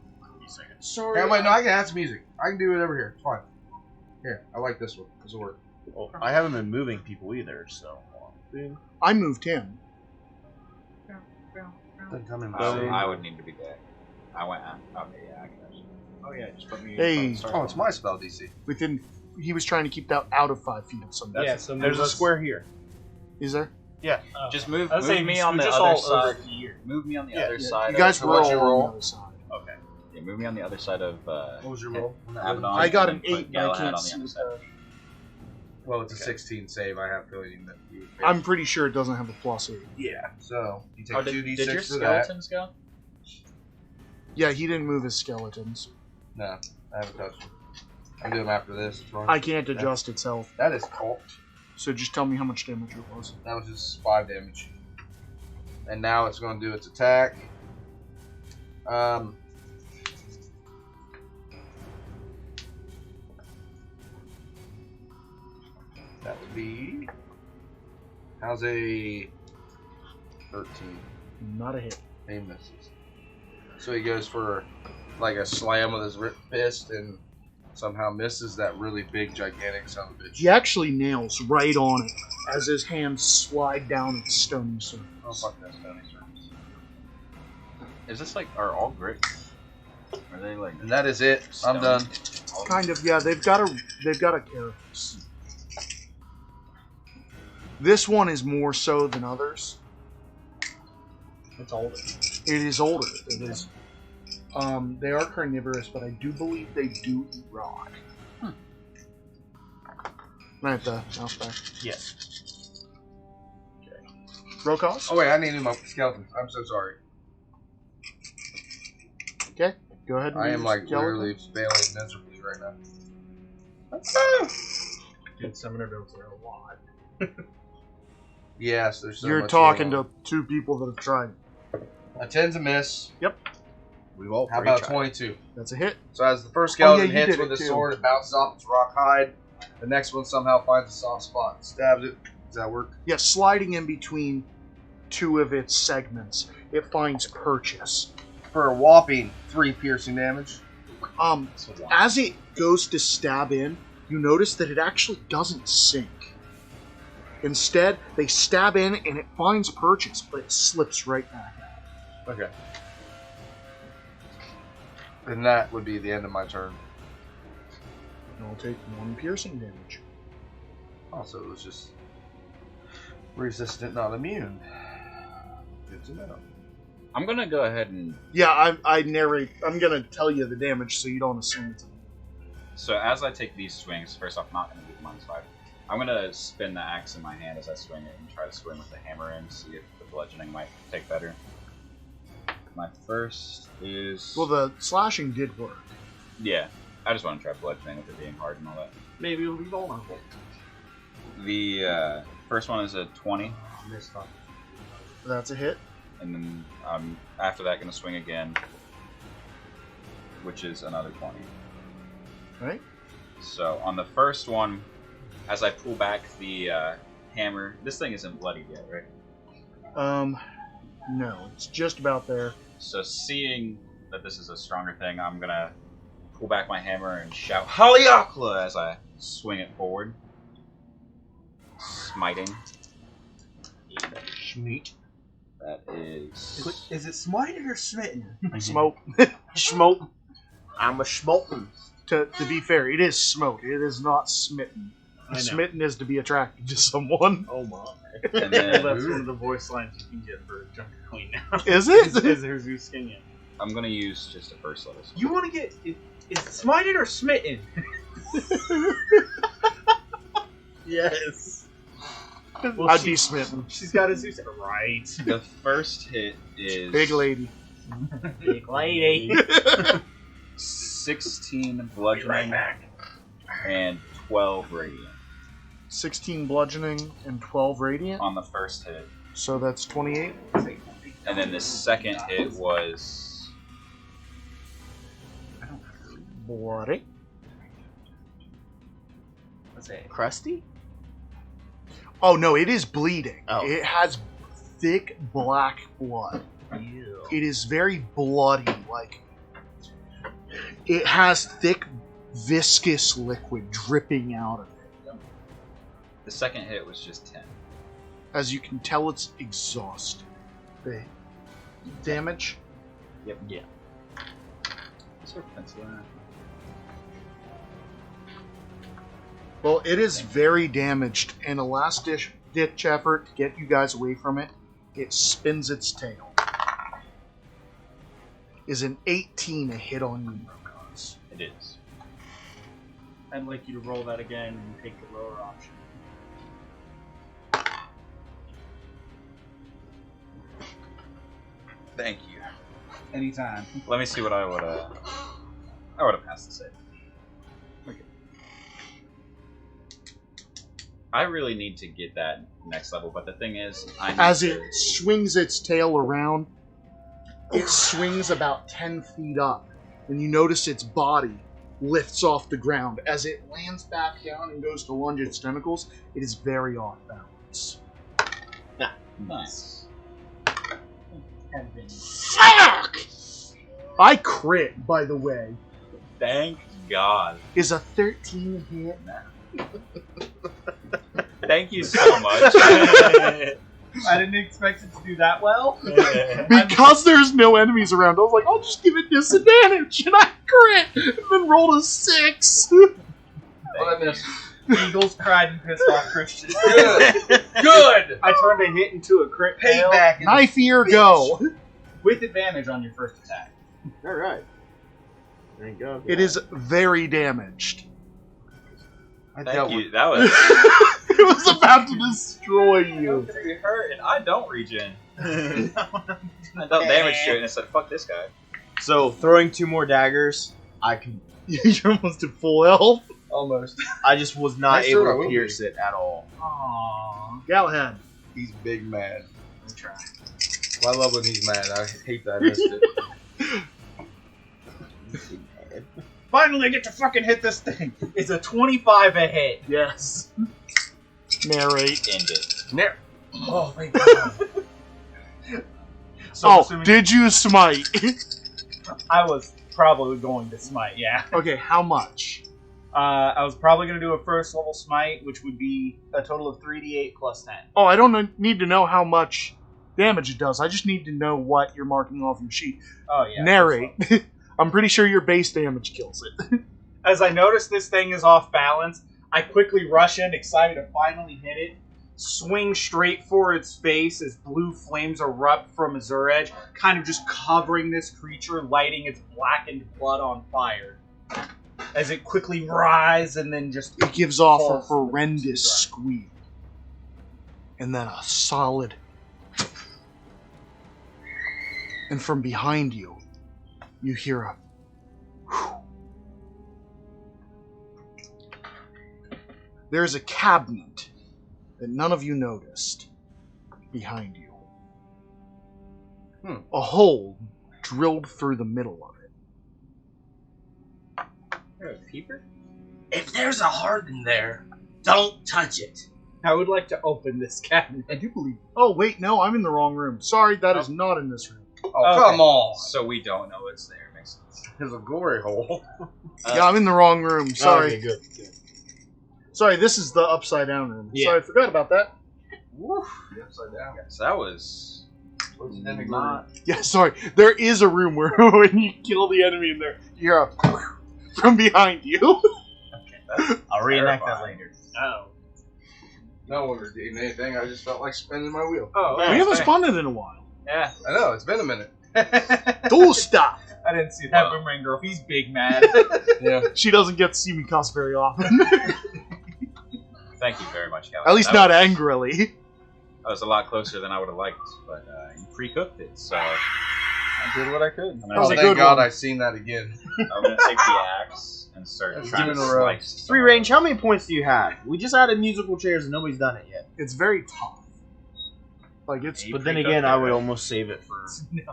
Sorry. Hey, wait, no, I can add some music. I can do it over here. It's fine. Here, I like this one. This will work. Well, I haven't been moving people either, so. I moved him. Doesn't come in I would need to be there. I went. Okay, yeah, I can. Oh yeah, just put me. Hey. Oh, it's my spell DC. Within, he was trying to keep that out of 5 feet of something. Yeah, so There's a square here. Is there? Just move, I was saying me on the just other all side. over here. Move me on the Yeah, other yeah. side. You guys So were what'd all you on roll? the other side. Okay. Yeah, move me on the other side of. What was your roll? Abaddon, I got an and put 8, but I Galahad can't on the see other what side. Well, it's a Okay. 16 save. I have to feeling that you. I'm pretty sure it doesn't have a +8. Yeah. So you take Oh, 2d6 did your for that. skeletons go? Yeah, he didn't move his skeletons. No, I haven't touched them. I do them after this. It's fine. I can't adjust its health, That is cool. so just tell me how much damage it was. That was just 5 damage. And now it's going to do its attack. That would be. How's a 13? Not a hit. He misses. So he goes for like a slam with his fist and somehow misses that really big, gigantic son of a bitch. He actually nails right on it as his hands slide down its stony surface. Oh, fuck that stony surface. Is this like are all great? Are they like? And that is it. I'm stone? done. Kind of, yeah. They've got a carapace. This one is more so than others. It's older. It is older. It is. They are carnivorous, but I do believe they do eat rock. Right, the mouse back. Yes. Rokos? Oh, wait, I need to do my skeletons. I'm so sorry. Okay, go ahead and I do am your like skeleton. literally failing miserably right now. Dude, summoner builds are a lot. Yes, there's so You're much talking going to 2 people that have tried it. on. A 10's a miss. We've all How three about tried. 22? That's a hit. So as the first Oh, yeah, skeleton you hits did with it his too. sword, it bounces off its rock hide. The next one somehow finds a soft spot and stabs it. Does that work? Yeah, sliding in between 2 of its segments, it finds purchase. For a whopping 3 piercing damage. So one. As it goes to stab in, you notice that it actually doesn't sink. Instead, they stab in and it finds purchase, but it slips right back out. Okay. And that would be the end of my turn. And I'll take 1 piercing damage. Also, it was just resistant, not immune. Good to know. I'm gonna go ahead and Yeah, I narrate. I'm gonna tell you the damage so you don't assume it's. so as I take these swings, first off, not gonna do -5. I'm gonna spin the axe in my hand as I swing it and try to swing with the hammer in, see if the bludgeoning might take better. My first is Well, the slashing did work. yeah. I just want to try bludgeoning with it being hard and all that. Maybe it'll be vulnerable. The first one is a 20, Missed on. That's a hit. and then after that gonna swing again, which is another 20. Right? So on the first one, as I pull back the hammer, this thing isn't bloodied yet, right? No, it's just about there. So seeing that this is a stronger thing, I'm gonna pull back my hammer and shout Haliakla as I swing it forward. Smiting. Schmeat. That is Is it smited or smitten? Smoke. Schmote. I'm a schmoten. To be fair, it is smote. It is not smitten. I know. Smitten is to be attracted to someone. Oh my. and Well, then that's one of the voice lines you can get for Junker Queen now. Is Is it? her Zeus King. I'm gonna use just a first level. You want to get is it smited or smitten? Yes. Well, I'd be smitten. She's got a Zeus. Right. The first hit is Big lady. Big lady. 16 bludgeoning and 12 radiant 16 bludgeoning and 12 radiant. on the first hit. So that's 28. And then the second hit was Bloody. Let's say Crusty? Oh no, it is bleeding. Oh. It has thick black blood. Ew. It is very bloody. Like it has thick, viscous liquid dripping out of it. the second hit was just 10. As you can tell, it's exhausted. The damage. Yep. Yeah. Is there a pencil in it? Well, it is very damaged, and a last ditch effort to get you guys away from it, it spins its tail. Is an 18 a hit on you, Rokos? It is. I'd like you to roll that again and take the lower option. Thank you. Anytime. Let me see what I would have passed the save. Okay. I really need to get that next level, but the thing is, I need As to... it swings its tail around, it swings about 10 feet up, and you notice its body lifts off the ground. As it lands back down and goes to lunge its tentacles, it is very off balance. Nice. Fuck! I crit, by the way. Thank God. Is a 13 hit? Thank you so much. I didn't expect it to do that well. Because there's no enemies around, I was like, I'll just give it disadvantage, and I crit, and then rolled a 6. What I missed? Eagles cried and pissed off Christian. Good. Good. I turned a hit into a crit fail Payback. Knife ear, go. with advantage on your first attack. All right. There you go. It is very damaged. Thank you. That was... It was about to destroy you. You hurt, and I don't regen. I dealt damage to it, and I said, fuck this guy. So throwing 2 more daggers, I can. You're almost at full health. Almost. I just was not I able sure to will pierce it at all. Aww. Galahad. He's big mad. I'm trying. Well, I love when he's mad. I hate that I missed it. Finally, I get to fucking hit this thing. It's a 25 a hit. Yes. Narrate. End it. Oh, thank God. So, Oh, assuming did you smite? I was probably going to smite, yeah. Okay, how much? I was probably going to do a first level smite, which would be a total of 3d8 plus 10. Oh, I don't need to know how much damage it does. I just need to know what you're marking off your sheet. Oh, yeah. Narrate. I'm pretty sure your base damage kills it. As I notice this thing is off balance, I quickly rush in, excited to finally hit it, swing straight for its face as blue flames erupt from Azure Edge, kind of just covering this creature, lighting its blackened blood on fire. As it quickly writhes and then just... It gives off a falls to the horrendous ground. squeal. And then a solid... And from behind you, you hear a... There's a cabinet that none of you noticed behind you. A hole drilled through the middle of it. Peeper? If there's a heart in there, don't touch it. I would like to open this cabinet. I do believe... Oh, wait, no, I'm in the wrong room. Sorry, that is not in this room. Oh, Okay. come on. So we don't know it's there. Makes sense. There's a glory hole. Yeah, I'm in the wrong room. Sorry. Okay, good. Sorry, this is the upside down room. Yeah. Sorry, I forgot about that. Woof. The upside down. So that was What's the enemy not... Yeah, sorry. There is a room where when you kill the enemy in there, you hear a from behind you. Okay, that's I'll reenact that terrifying. later. Oh. No one redeemed anything. I just felt like spinning my wheel. Oh, We haven't spawned it in a while. Yeah. I know. It's been a minute. Do stop. I didn't see that boomerang girl. He's big mad. Yeah. She doesn't get to see me cuss very often. Thank you very much, Cal. At least That not was- angrily. That was a lot closer than I would have liked, but you pre-cooked it, so I did what I could. I'm That gonna, was a Thank good God one. I've seen that again. I'm gonna take the axe and start Let's trying do to it in a row. slice. Free range, how many points do you have? We just added musical chairs and nobody's done it yet. It's very tough. Like, it's... You But then pre-cooked again, it, I would right? almost save it for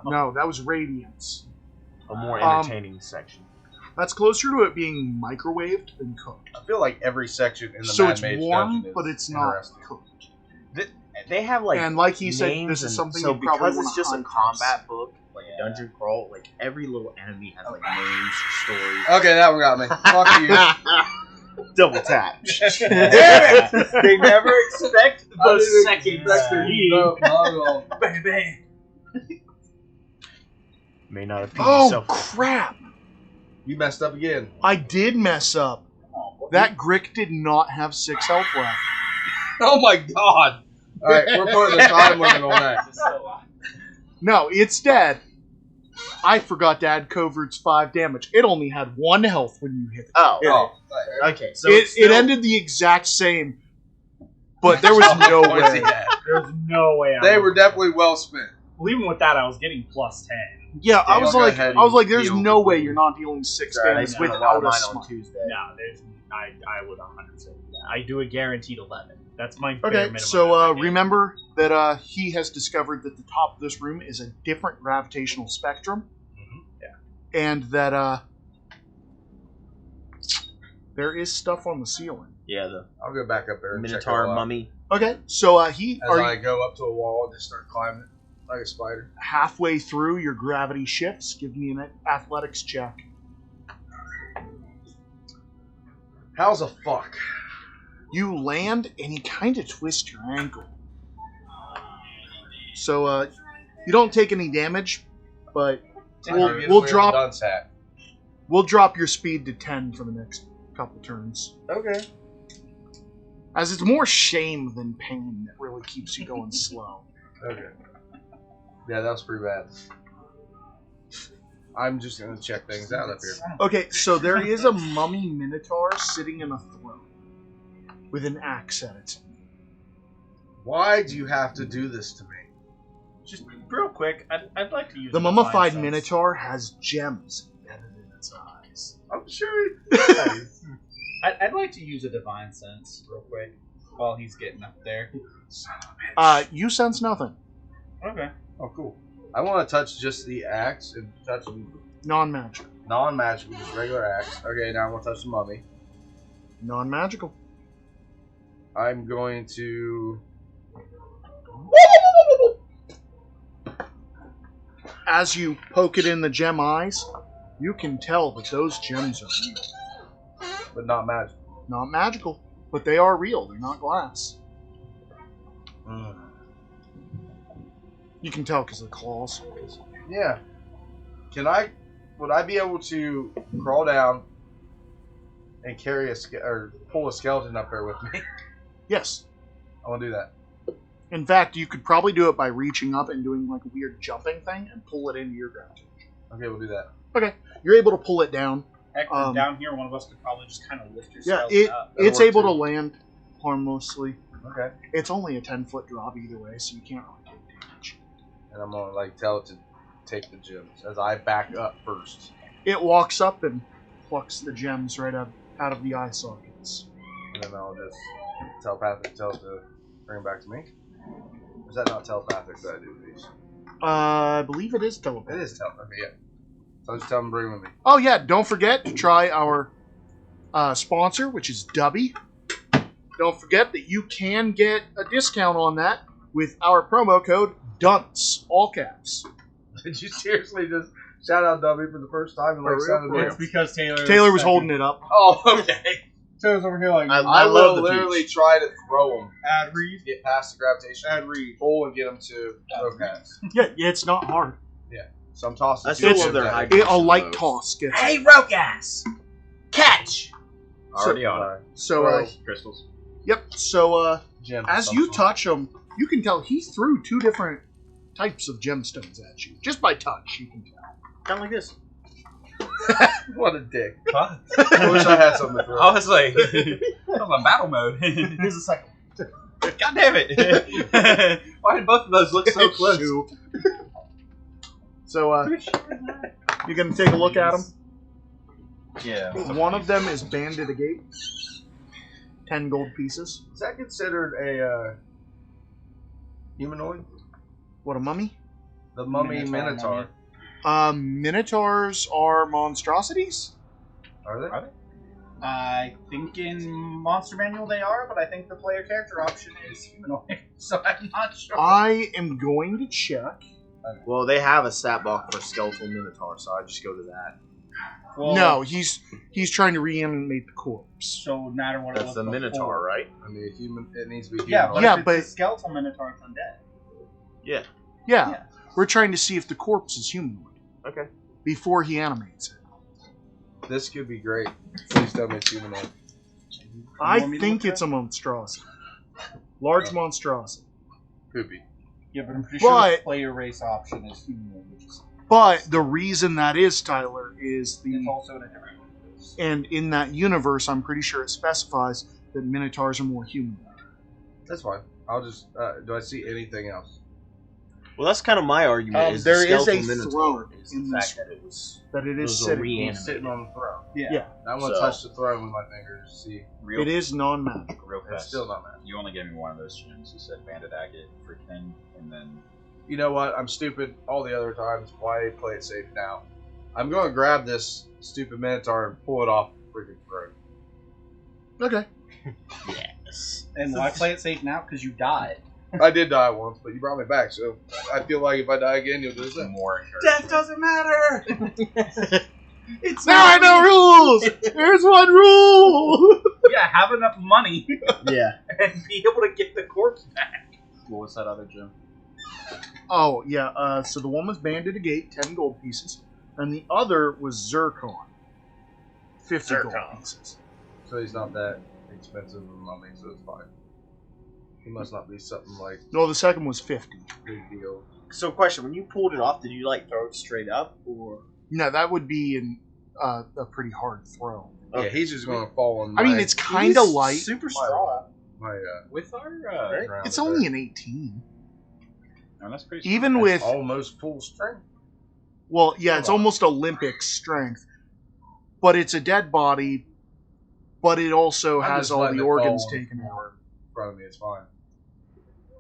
No, that was Radiance. a more Um, entertaining section. That's closer to it being microwaved than cooked. I feel like every section in the So Mad it's Mage warm, dungeon is but it's not interesting. cooked. They have like And like he said, names this is and- something so you probably because wanna it's just a hide combat book, like Yeah. a dungeon crawl. Like every little enemy has like names, stories. Okay, that one got me. Fuck you. Double tap. Damn it! They never expect I the didn't second expect it. scene. No, not at all. Baby. May not appease Oh, yourself. crap! You messed up again. I did mess up. That Grick did not have 6 health left. Oh my God. All right, we're putting a time limit on that. No, it's dead. I forgot to add Covert's 5 damage. It only had 1 health when you hit it. Oh, okay. So It ended the exact same, but there was no Points he way. had. There's no way. They were definitely well spent. Well, even with that, I was getting plus 10. Yeah, I Yeah, was go like, ahead there's and no heal. way you're not dealing 6 Sorry, I damage spent a lot without of a mine smite. on Tuesday. No, I would 100% do that. I do a guaranteed 11. That's my bare Okay, minimum. so remember that he has discovered that the top of this room is a different gravitational spectrum. Yeah. And that there is stuff on the ceiling. Yeah, I'll go back up there the and check it Minotaur all out. mummy. Okay, so As I go up to a wall and just start climbing like a spider. halfway through, your gravity shifts. Give me an athletics check. How's a fuck? You land and you kind of twist your ankle. So you don't take any damage, but we'll drop your speed to 10 for the next couple turns. Okay. As it's more shame than pain that really keeps you going slow. Okay. Yeah, that was pretty bad. I'm just gonna check things out up here. Okay, so there is a mummy minotaur sitting in a throne with an axe at it. Why do you have to do this to me? Just real quick, I'd like to use The Divine mummified Sense. minotaur has gems embedded in its eyes. I'm sure it does. I'd like to use a divine sense real quick while he's getting up there. You sense nothing. Okay. Oh, cool. I want to touch just the axe and touch Non-magical. non-magical, just regular axe. Okay, now I'm going to touch the mummy. Non-magical. I'm going to... As you poke it in the gem eyes, you can tell that those gems are real. But not magic. Not magical, but they are real. They're not glass. You can tell because of the claws. Yeah. Would I be able to crawl down and carry or pull a skeleton up there with me? Yes. I want to do that. In fact, you could probably do it by reaching up and doing like a weird jumping thing and pull it into your gravitation. Okay, we'll do that. Okay, you're able to pull it down. Heck, down here, one of us could probably just kind of lift your Yeah, skeleton up. it's work able too. to land harmlessly. Okay. It's only a 10-foot drop either way, so you can't really take damage. And I'm going to tell it to take the gems as I back up first. It walks up and plucks the gems right out of the eye sockets. And then I'll just telepathically tell it to bring it back to me. Or is that not telepathic that I do these? I believe it is telepathic. It is telepathic, okay, yeah. So I'll just tell them to bring it with me. Oh yeah, don't forget to try our sponsor, which is Dubby. Don't forget that you can get a discount on that with our promo code DUNCE, all caps. Did you seriously just shout out Dubby for the first time in like 7 It's minutes? because Taylor was holding it up. Oh, okay. Taylor's over here like I love will the literally peach. try to throw them. ad read. Get past the gravitation. Pull and get them to throw pass. Yeah, it's not hard. So I'm tossing. I two still of love their them. hydration. A light though. toss gets it. Hey, Rokas! Catch! Already on it. So, Crystals. yep. So, Gems as of you some touch them, you can tell he threw 2 different types of gemstones at you. Just by touch, you can tell. Kind of like this. sort. What a dick. Huh? I wish I had something to throw. I was like, I'm in battle mode. Here's the second. God damn it! Why did both of those look so close? Shoot. So, you're going to take a look at them. Yeah. One of them is banded agate. 10 gold pieces. Is that considered a humanoid? What, a mummy? The mummy Minotaur. Minotaurs are monstrosities? Are they? Are I think in Monster Manual they are, but I think the player character option is humanoid, so I'm not sure. I am going to check. Well, they have a stat block for skeletal minotaur, so I just go to that. Well, No, he's trying to reanimate the corpse. So no matter what it That's was the before. minotaur, right? I mean, a human. It needs to be Yeah, humanoid. but Yeah, if it's but- a skeletal minotaur, it's undead. Yeah. Yeah, Yeah. we're trying to see if the corpse is humanoid Okay. before he animates it. This could be great. Please tell me it's humanoid. I want me to think look it's a monstrosity. Large monstrosity. Could be. Yeah, but I'm pretty sure But- the player race option is humanoid, which is But the reason that is, Tyler, is It's the also in a different universe. and in that universe, I'm pretty sure it specifies that Minotaurs are more human. That's fine. I'll just. Do I see anything else? Well, that's kind of my argument. Is there the is a skeletal minotaur throne is in the this fact that it was That it is those are sitting. reanimated. Sitting on the throne. Yeah. I want to So- touch the throne with my fingers to see. Real, It is non-magical. real It's fast. still not magic. You only gave me one of those gems. You said Bandit Agate for King, and then You know what? I'm stupid all the other times. Why play it safe now? I'm going to grab this stupid Minotaur and pull it off the freaking throat. Okay. yes. And why play it safe now? Because you died. I did die once, but you brought me back, so I feel like if I die again, you'll do the same. more encouraging. Death doesn't matter. It's Now I know rules. There's one rule. Yeah, have enough money Yeah. and be able to get the corpse back. What was that other gem? Oh yeah. So the one was Bandit Agate, 10 gold pieces, and the other was Zircon, 50 gold Zircon. pieces. So he's not that expensive of a mummy, so it's fine. He must not be something like No, the second was 50. big deal. So, question: when you pulled it off, did you like throw it straight up, or No, that would be in a pretty hard throw. Yeah, he's just going to fall on. I mean, it's kind of light. super strong? my. With our, Right. It's only an 18. oh, that's pretty. Even strong. with almost full strength. well, yeah, it's Come on. almost Olympic strength, but it's a dead body. But it also I'm has just all letting the it organs fall taken out. in front of me. It's fine.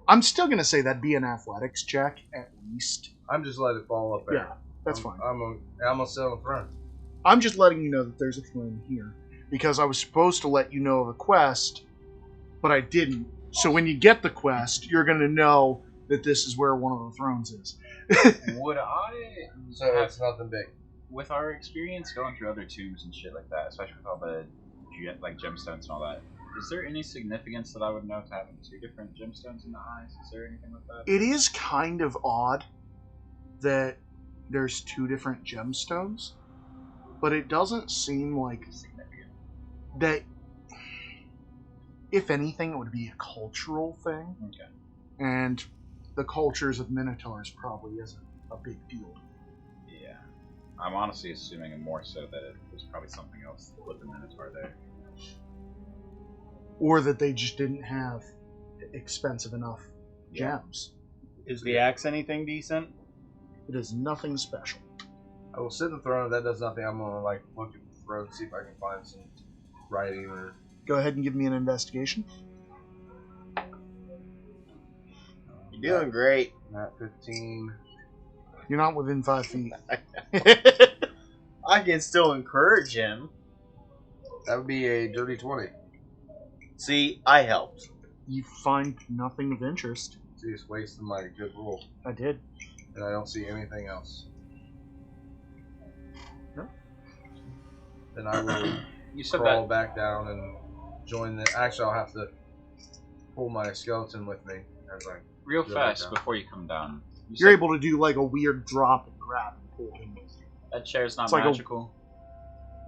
I'm still gonna say that'd be an athletics check at least. I'm just letting it fall up there. Yeah, that's fine. I'm gonna sit on the throne. I'm just letting you know that there's a throne here because I was supposed to let you know of a quest, but I didn't. So when you get the quest, you're gonna know that this is where one of the thrones is. Would I, So it's nothing big. with our experience going through other tombs and shit like that, especially with all the like gemstones and all that, is there any significance that I would know to having two different gemstones in the eyes? Is there anything like that? It is kind of odd that there's two different gemstones, but it doesn't seem like Significant. that. If anything, it would be a cultural thing, Okay. and the cultures of Minotaurs probably isn't a big deal. Yeah. I'm honestly assuming more so that it was probably something else with the Minotaur there. Or that they just didn't have expensive enough gems. Is the axe anything decent? It is nothing special. I will sit in the throne. If that does nothing, I'm gonna like look at the throne, see if I can find some writing or. Go ahead and give me an investigation. You're doing great. Not 15. You're not within 5 feet. I can still encourage him. That would be a dirty 20. See, I helped. You find nothing of interest. So just wasting my good roll, I did. and I don't see anything else. No. Then I will You said crawl that. back down and join the. Actually, I'll have to pull my skeleton with me as I. Real Go fast down. before you come down. You're said able to do like a weird drop and grab and pull him with you. that chair's not It's like a- magical.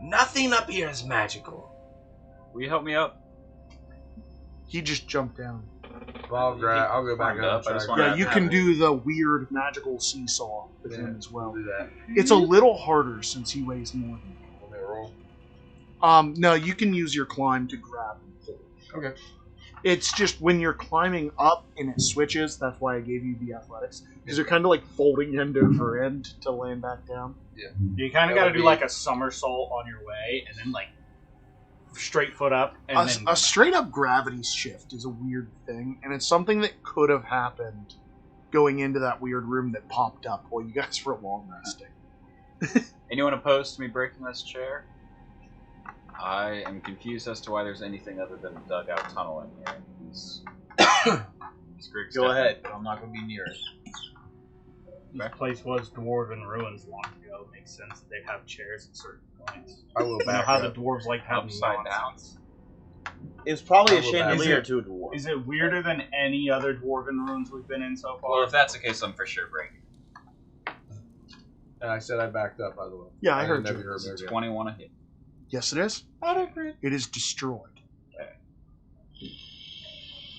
Nothing up here is magical. Will you help me up? He just jumped down. Well, I'll go back Climbed up. up, I just try wanna- to Yeah, you grab can it. do the weird magical seesaw with Yeah, him as well. We'll do that. It's a little harder since he weighs more than you. Let me roll. No, you can use your climb to grab and pull. Okay. It's just when you're climbing up and it switches, that's why I gave you the athletics. Because you're kind of like folding end over end to land back down. You kind of That got to would do be- like a somersault on your way, and then like straight foot up, and then A straight up gravity shift is a weird thing, and it's something that could have happened going into that weird room that popped up while you guys were long resting. Anyone opposed to me breaking this chair? I am confused as to why there's anything other than a dugout tunnel in here. These Griggs Go definitely- ahead. I'm not going to be near it. this place was dwarven ruins long ago. It makes sense that they'd have chairs at certain points. I will You know back how the up. dwarves like to have Upside nonsense. It's probably I a will back chandelier up. to a dwarf. Is it weirder than any other dwarven ruins we've been in so far? Well, if that's the case, I'm for sure breaking. And I said I backed up, by the way. Yeah, I heard never you. heard Is me it again. 21 a hit? Yes, it is. It is destroyed.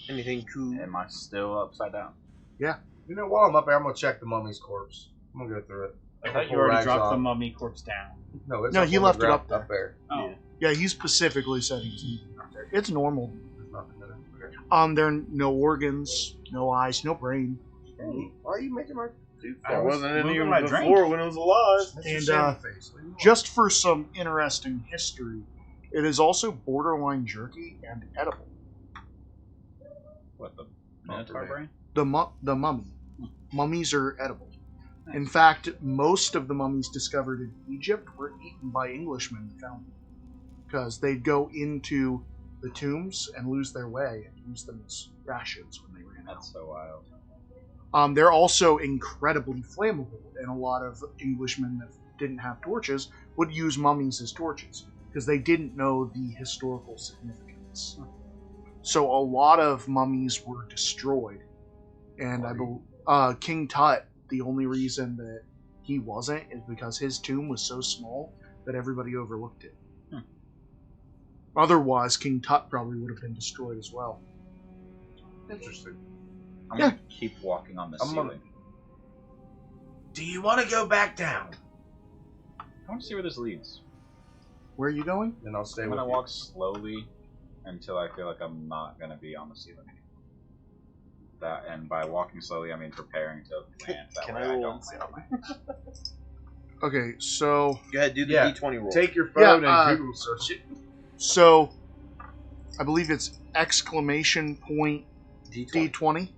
Anything cool? Am I still upside down? You know, while I'm up there, I'm gonna check the mummy's corpse. I'm gonna go through it. I thought you Before already rags dropped the on. mummy corpse down. No, it's No, up he on the left it ground, up there. Oh. Yeah, he specifically said he was leaving it up there. It's normal. There's nothing in it. Okay. There are no organs, no eyes, no brain. Hey, why are you making my dude I fall? was Wasn't any moving of my it drink. before when it was alive. That's your And, saving face. Leave him alone. Just for some interesting history, it is also borderline jerky and edible. What, the Minotaur today. brain? The mummy. Mummies are edible. In fact, most of the mummies discovered in Egypt were eaten by Englishmen that found them. Because they'd go into the tombs and lose their way and use them as rations when they ran out. That's so wild. They're also incredibly flammable, and a lot of Englishmen that didn't have torches would use mummies as torches because they didn't know the historical significance. So a lot of mummies were destroyed, and I believe King Tut, the only reason that he wasn't is because his tomb was so small that everybody overlooked it. Otherwise, King Tut probably would have been destroyed as well. Interesting. I'm gonna keep walking on the I'm ceiling. Do you want to go back down? I want to see where this leads. Where are you going? Then I'll stay I'm with gonna you. walk slowly until I feel like I'm not gonna be on the ceiling. That, and by walking slowly, I mean preparing to land. That Can way I I roll don't insight? land on my Okay, so Go ahead, do the Yeah. D20 roll. Take your phone Yeah, and Google search it. So, I believe it's exclamation point D20. D20.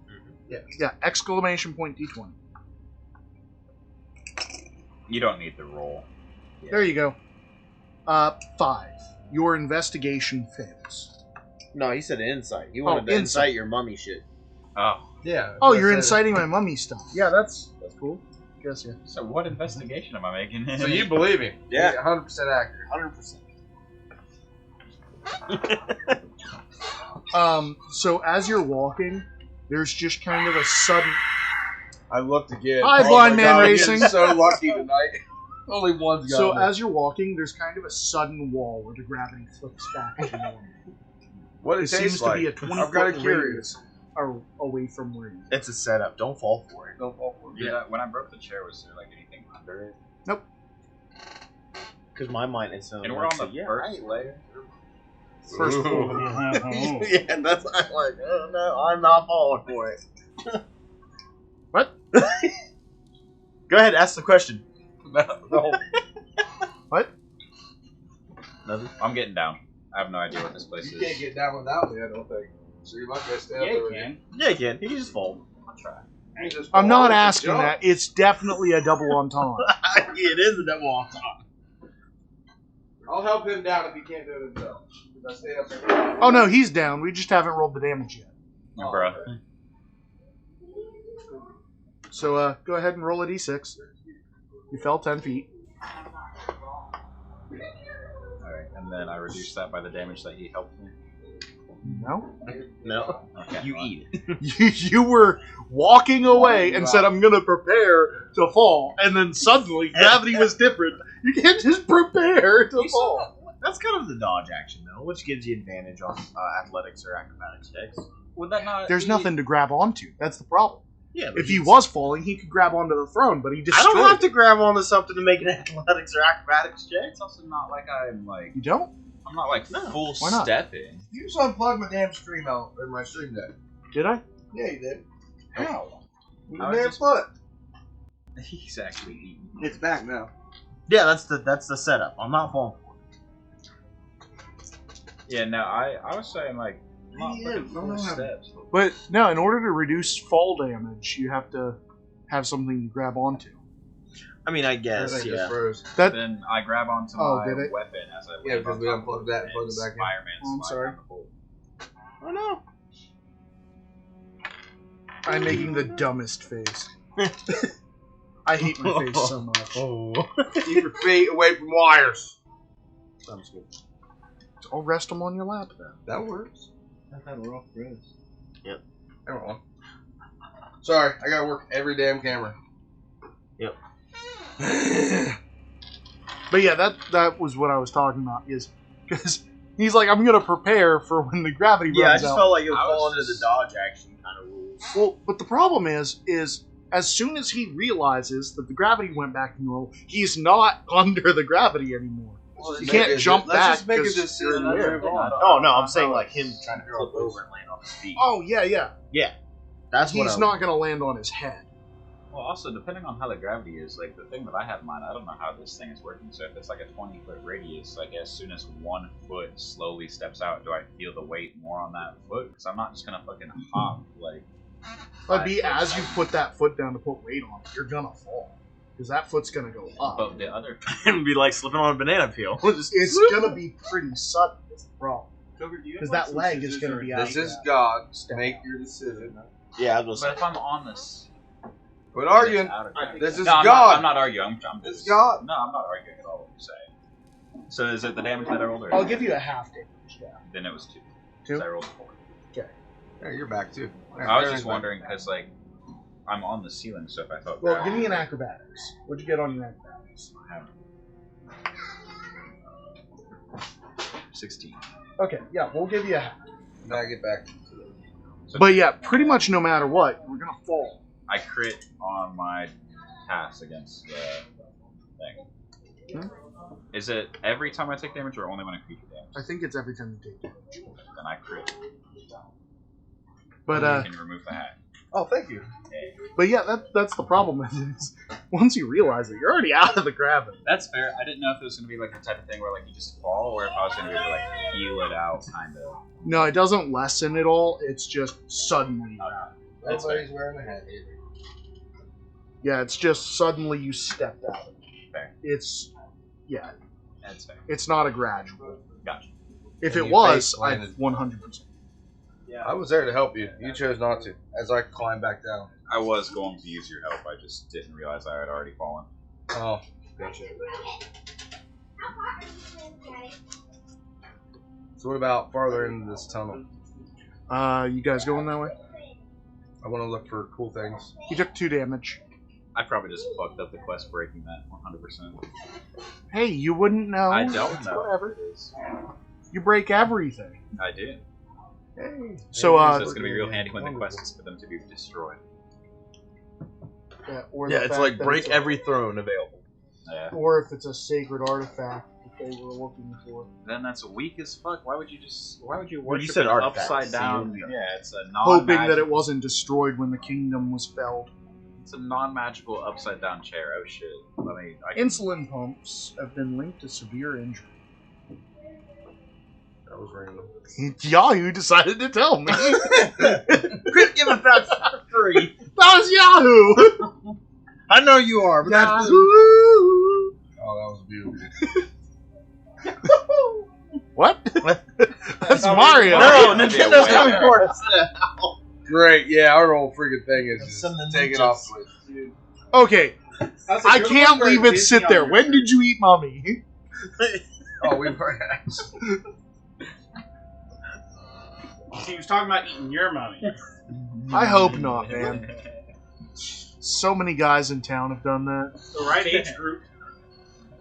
Yeah. Yeah, exclamation point D20. You don't need the roll. There you go. 5. Your investigation fails. No, he said insight. He wanted to insight. incite your mummy shit. Oh, Yeah. Oh, that's you're it. inciting my mummy stuff. Yeah, that's cool. Guess yeah. so what investigation am I making? So you believe him? Yeah. 100% accurate. 100%. So as you're walking, there's just kind of a sudden. I looked again. Hi, Oh Blind my Man God, I'm Racing. getting so lucky tonight. Only one's got So me. as you're walking, there's kind of a sudden wall where the gravity flips back to normal. What It it seems tastes to like. be a 20 I'm kind foot of curious. radius away from where you. It's a setup. Don't fall for it. Don't fall for it. When I broke the chair, was there like anything under it? Because my mind instantly And we're on went the to, first layer. First Ooh. floor. yeah, that's I'm like, oh no, I'm not falling for it. What? Go ahead, ask the question. No. What? Nothing. I'm getting down. I have no idea what this place You is. can't get down without me, I don't think. So you're lucky I stay up Yeah, there you with can. Yeah, you can. He can just fall. I'll try. You just I'm fall not off and asking jump. that. It's definitely a double entendre. it is a double on top. I'll help him down if he can't do it himself. Because I stayed up there. Oh no, he's down. We just haven't rolled the damage yet. Oh, bro. So go ahead and roll a d6. You fell 10 feet. Alright, and then I reduced that by the damage that he helped me. No? No. Okay, You well, eat it. You were walking away and said, I'm going to prepare to fall. And then suddenly, gravity was different. You can't just prepare to fall. That's kind of the dodge action, though, which gives you advantage on athletics or acrobatics checks. Would that not There's be- nothing to grab onto. That's the problem. Yeah, but If he was falling, he could grab onto the throne, but he I destroyed don't have it. to grab onto something to make an athletics or acrobatics check. It's also not like I'm like You don't? full why not? stepping. You just unplugged my damn stream out in my stream deck. Did I? Yeah, you did. How? With I the was damn just- foot. He's actually eating. It's back now. Yeah, that's the setup. I'm not falling for Yeah, no, I was saying like not Yeah, looking no, full no, steps. But no, in order to reduce fall damage, you have to have something to grab onto. it. I mean, I guess, Everything yeah. just froze. That Then I grab onto Oh, my did it? weapon as I Yeah, land because on we top unplugged of that it, and plugged it back in. Spider-Man Oh, I'm slide sorry. down the pole. Oh no. I'm making the dumbest face. I hate my face so much. Oh. Keep your feet away from wires. Sounds good. I'll rest them on your lap then. That works. I've had a rough rest. Everyone. Sorry, I gotta work every damn camera. Yep. But yeah, that was what I was talking about. Is because he's like, I'm gonna prepare for when the gravity Yeah, I runs just out. felt like it would I was fall into the just- dodge action kind of rules. Well, but the problem is as soon as he realizes that the gravity went back to normal, he's not under the gravity anymore. You can't jump back. Let's just make a 'cause decision you're in the and air. move on. Oh no, I'm saying like him trying to flip over and land on his feet. Oh, yeah. That's what He's not going to land on his head. Well, also, depending on how the gravity is, like, the thing that I have in mind, I don't know how this thing is working, so if it's like a 20-foot radius, like, as soon as 1 foot slowly steps out, do I feel the weight more on that foot? Because I'm not just gonna fucking hop, like... That'd be as you put that foot down to put weight on it, you're going to fall. Because that foot's going to go up. But the other... It'd be like slipping on a banana peel. It's going to be pretty sudden, is the problem. Because that leg is going to be out. This is God. Make your decision. Yeah, I was But if I'm on this... Quit arguing. out of gravity- This is No, God. I'm not arguing. I'm This is just... God. No, I'm not arguing at all what you're saying. So is it the damage that I rolled, or... I'll give you a half damage, yeah. Then it was 2. 2? So I rolled 4. Yeah, you're back too. I was just wondering, because, like, I'm on the ceiling, so if I felt... Well, gravity- give me an acrobatics. What'd you get on your acrobatics? I haven't. 16. Okay, yeah, we'll give you a half. Now get back. But yeah, pretty much no matter what, we're going to fall. I crit on my pass against the thing. Hmm? Is it every time I take damage, or only when a creature damage? I think it's every time you take damage. Then I crit. But You can remove the hat. Oh, thank you. but yeah, that's the problem with it is once you realize it, you're already out of the gravity. That's fair. I didn't know if it was going to be like the type of thing where like you just fall, or if I was going to be able to like heal it out, kind of. No, it doesn't lessen at all. It's just suddenly. That's Nobody's wearing a hat. Yeah, it's just suddenly you stepped out. Fair. It's yeah, That's fair. it's not a gradual. Gotcha. If And it you was, face I planted. 100%. I was there to help you. You chose not to. As I climbed back down. I was going to use your help. I just didn't realize I had already fallen. Oh, gotcha. So what about farther into this tunnel? You guys going that way? I want to look for cool things. You took 2 damage. I probably just fucked up the quest breaking that 100%. Hey, you wouldn't know. I don't It's know. Whatever. You break everything. I did. Hey. So, So it's going to be real handy when the quest is for them to be destroyed. or Yeah, the it's fact like that break it's a- every throne available. Yeah. Or if it's a sacred artifact that they were looking for. Then that's weak as fuck. Why would you Well, you worship said an artifact, upside so down? you- Yeah, it's a Hoping that non-magical. it wasn't destroyed when the kingdom was felled. It's a non-magical upside down chair. Oh shit! Let me. I can, Insulin pumps have been linked to severe injury. That was random. Yahoo decided to tell me. Quit giving facts for free. That was Yahoo! I know you are, but that's Oh, that was beautiful. What? That's Mario. no, That'd be a Nintendo's way coming better. for us now. Great, yeah, our whole freaking thing is just Some take it ninjas. off switch. Okay, That's I a good can't one for leave a it Disney sit there. on When your did you eat mummy? Oh, we were He was talking about eating your mummy. I hope not, man. So many guys in town have done that. The right age group.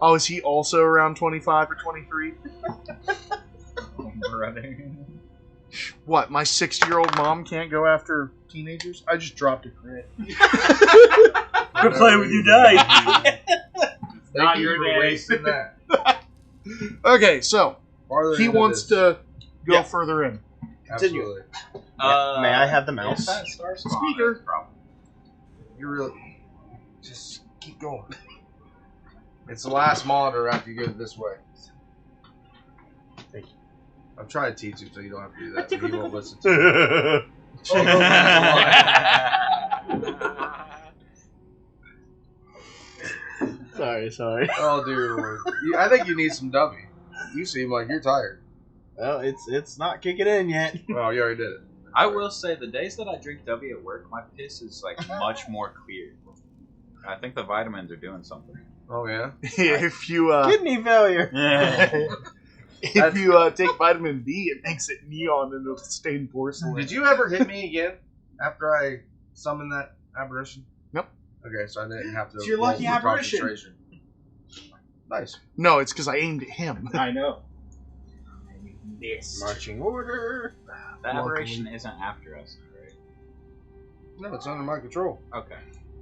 Oh, is he also around 25 or 23? running. What, my 60-year-old mom can't go after teenagers? I just dropped a crit. Quit playing with your dice. Not Thank you your for day. wasting that. Okay, so Farther he into wants this. to go Yeah. further in. Absolutely. May I have the mouse? Speaker. You really just keep going. It's the last monitor after you go this way. Thank you. I'm trying to teach him so you don't have to do that, but he won't listen to Sorry. Oh, dear Lord. I think you need some dummy. You seem like you're tired. Well, it's not kicking in yet. Well, you already did it. I will say the days that I drink W at work, my piss is like much more clear. I think the vitamins are doing something. Oh, yeah? If you Kidney failure. if you take vitamin B, it makes it neon into stained porcelain. Did you ever hit me again after I summoned that apparition? Nope. Okay, so I didn't have to. It's your roll lucky for apparition. concentration. Nice. No, it's because I aimed at him. I know. Yes. Marching order. The aberration isn't after us, right? No, it's under my control. Okay.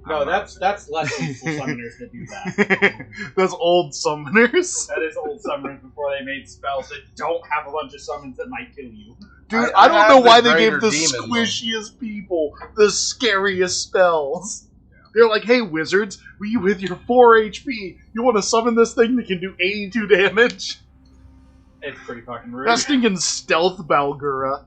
No, that's less useful summoners that do that. That's old summoners. That is old summoners before they made spells that don't have a bunch of summons that might kill you. Dude, I I don't have know the why they gave greater the demon, though. squishiest people the scariest spells. They're like, hey, wizards, you with your 4 HP, you want to summon this thing that can do 82 damage? It's pretty fucking rude. That's thinking Stealth Balgura.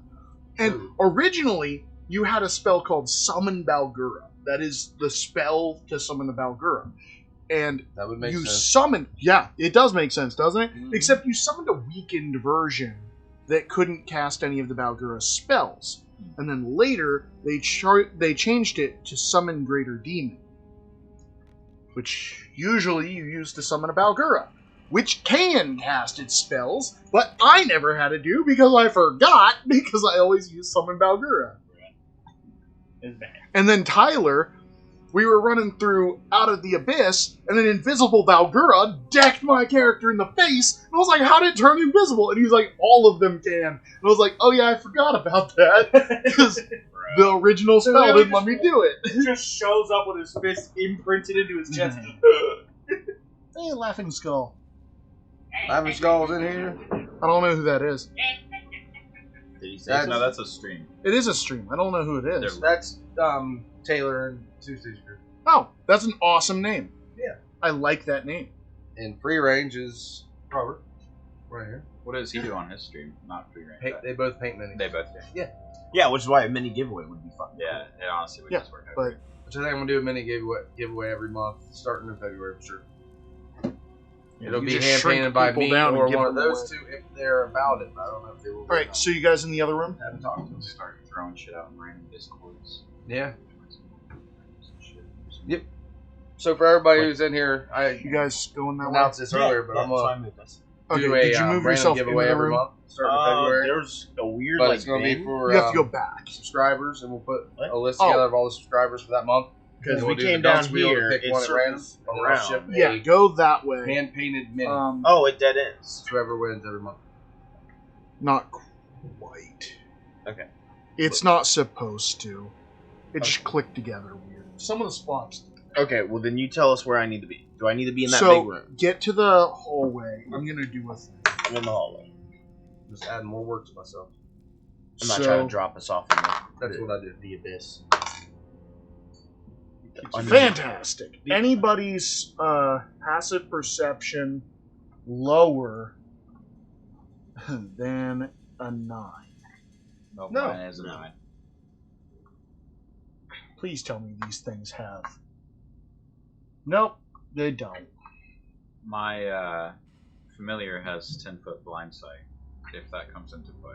And originally, you had a spell called Summon Balgura. That is the spell to summon the Balgura. And That would make you sense. summon... Yeah, it does make sense, doesn't it? Mhm. Except you summoned a weakened version that couldn't cast any of the Balgura spells. And then later, they changed it to Summon Greater Demon. Which usually you use to summon a Balgura. Which can cast its spells, but I never had to do because I forgot, because I always use Summon Balgura. It's bad. And then Tyler, we were running through Out of the Abyss, and an invisible Balgura decked my character in the face, and I was like, how did it turn invisible? And he was like, all of them can. And I was like, oh yeah, I forgot about that, because the original spell really didn't let me do it. He just shows up with his fist imprinted into his chest. Hey, Laughing Skull. Laughing Skull's in here. I don't know who that is. Did he say That's- no? That's a stream. It is a stream. I don't know who it is. That's Taylor and Tuesday's group. Oh, that's an awesome name. Yeah. I like that name. And free range is Robert. Right here. What does he do on his stream? Not free range. They both paint minis. They both do. Yeah, which is why a mini giveaway would be fun. Yeah, it honestly would Yeah, just work out. but Which I think I'm gonna do a mini giveaway every month, starting in February for sure. It'll you be just hand shrink painted by people me down and or give one of them those two if they're about it. I don't know if they will. all right, so you guys in the other room? I haven't talked to them. Start throwing shit out in random discords. Yeah. Shit. Yep. So for everybody who's in here, I You guys going that way? announced this earlier, but I'm gonna with us. Okay, do a did you move random yourself giveaway into the every room? month, starting in February. There's a weird But like it's gonna be thing. for You have to go back. subscribers, and we'll put What? a list Oh. together of all the subscribers for that month. Because And we we'll do came the down dunce wheel to here, pick it one at random, circles and then I'll around. ship Yeah, go that way. hand painted mini. Oh, it dead ends. Whoever wins every month. Not quite. Okay. It's not supposed to. It just clicked together weird. Some of the spots. Okay, well then you tell us where I need to be. Do I need to be in that So big room? get to the hallway. I'm gonna do a thing. I'm in the hallway. Just adding more work to myself. I'm not So- trying to drop us off in That's what I do. the abyss. Fantastic. Anybody's passive perception lower than a 9. No, No. mine is a 9. Please tell me these things have. Nope, they don't. My familiar has 10-foot blind sight, if that comes into play.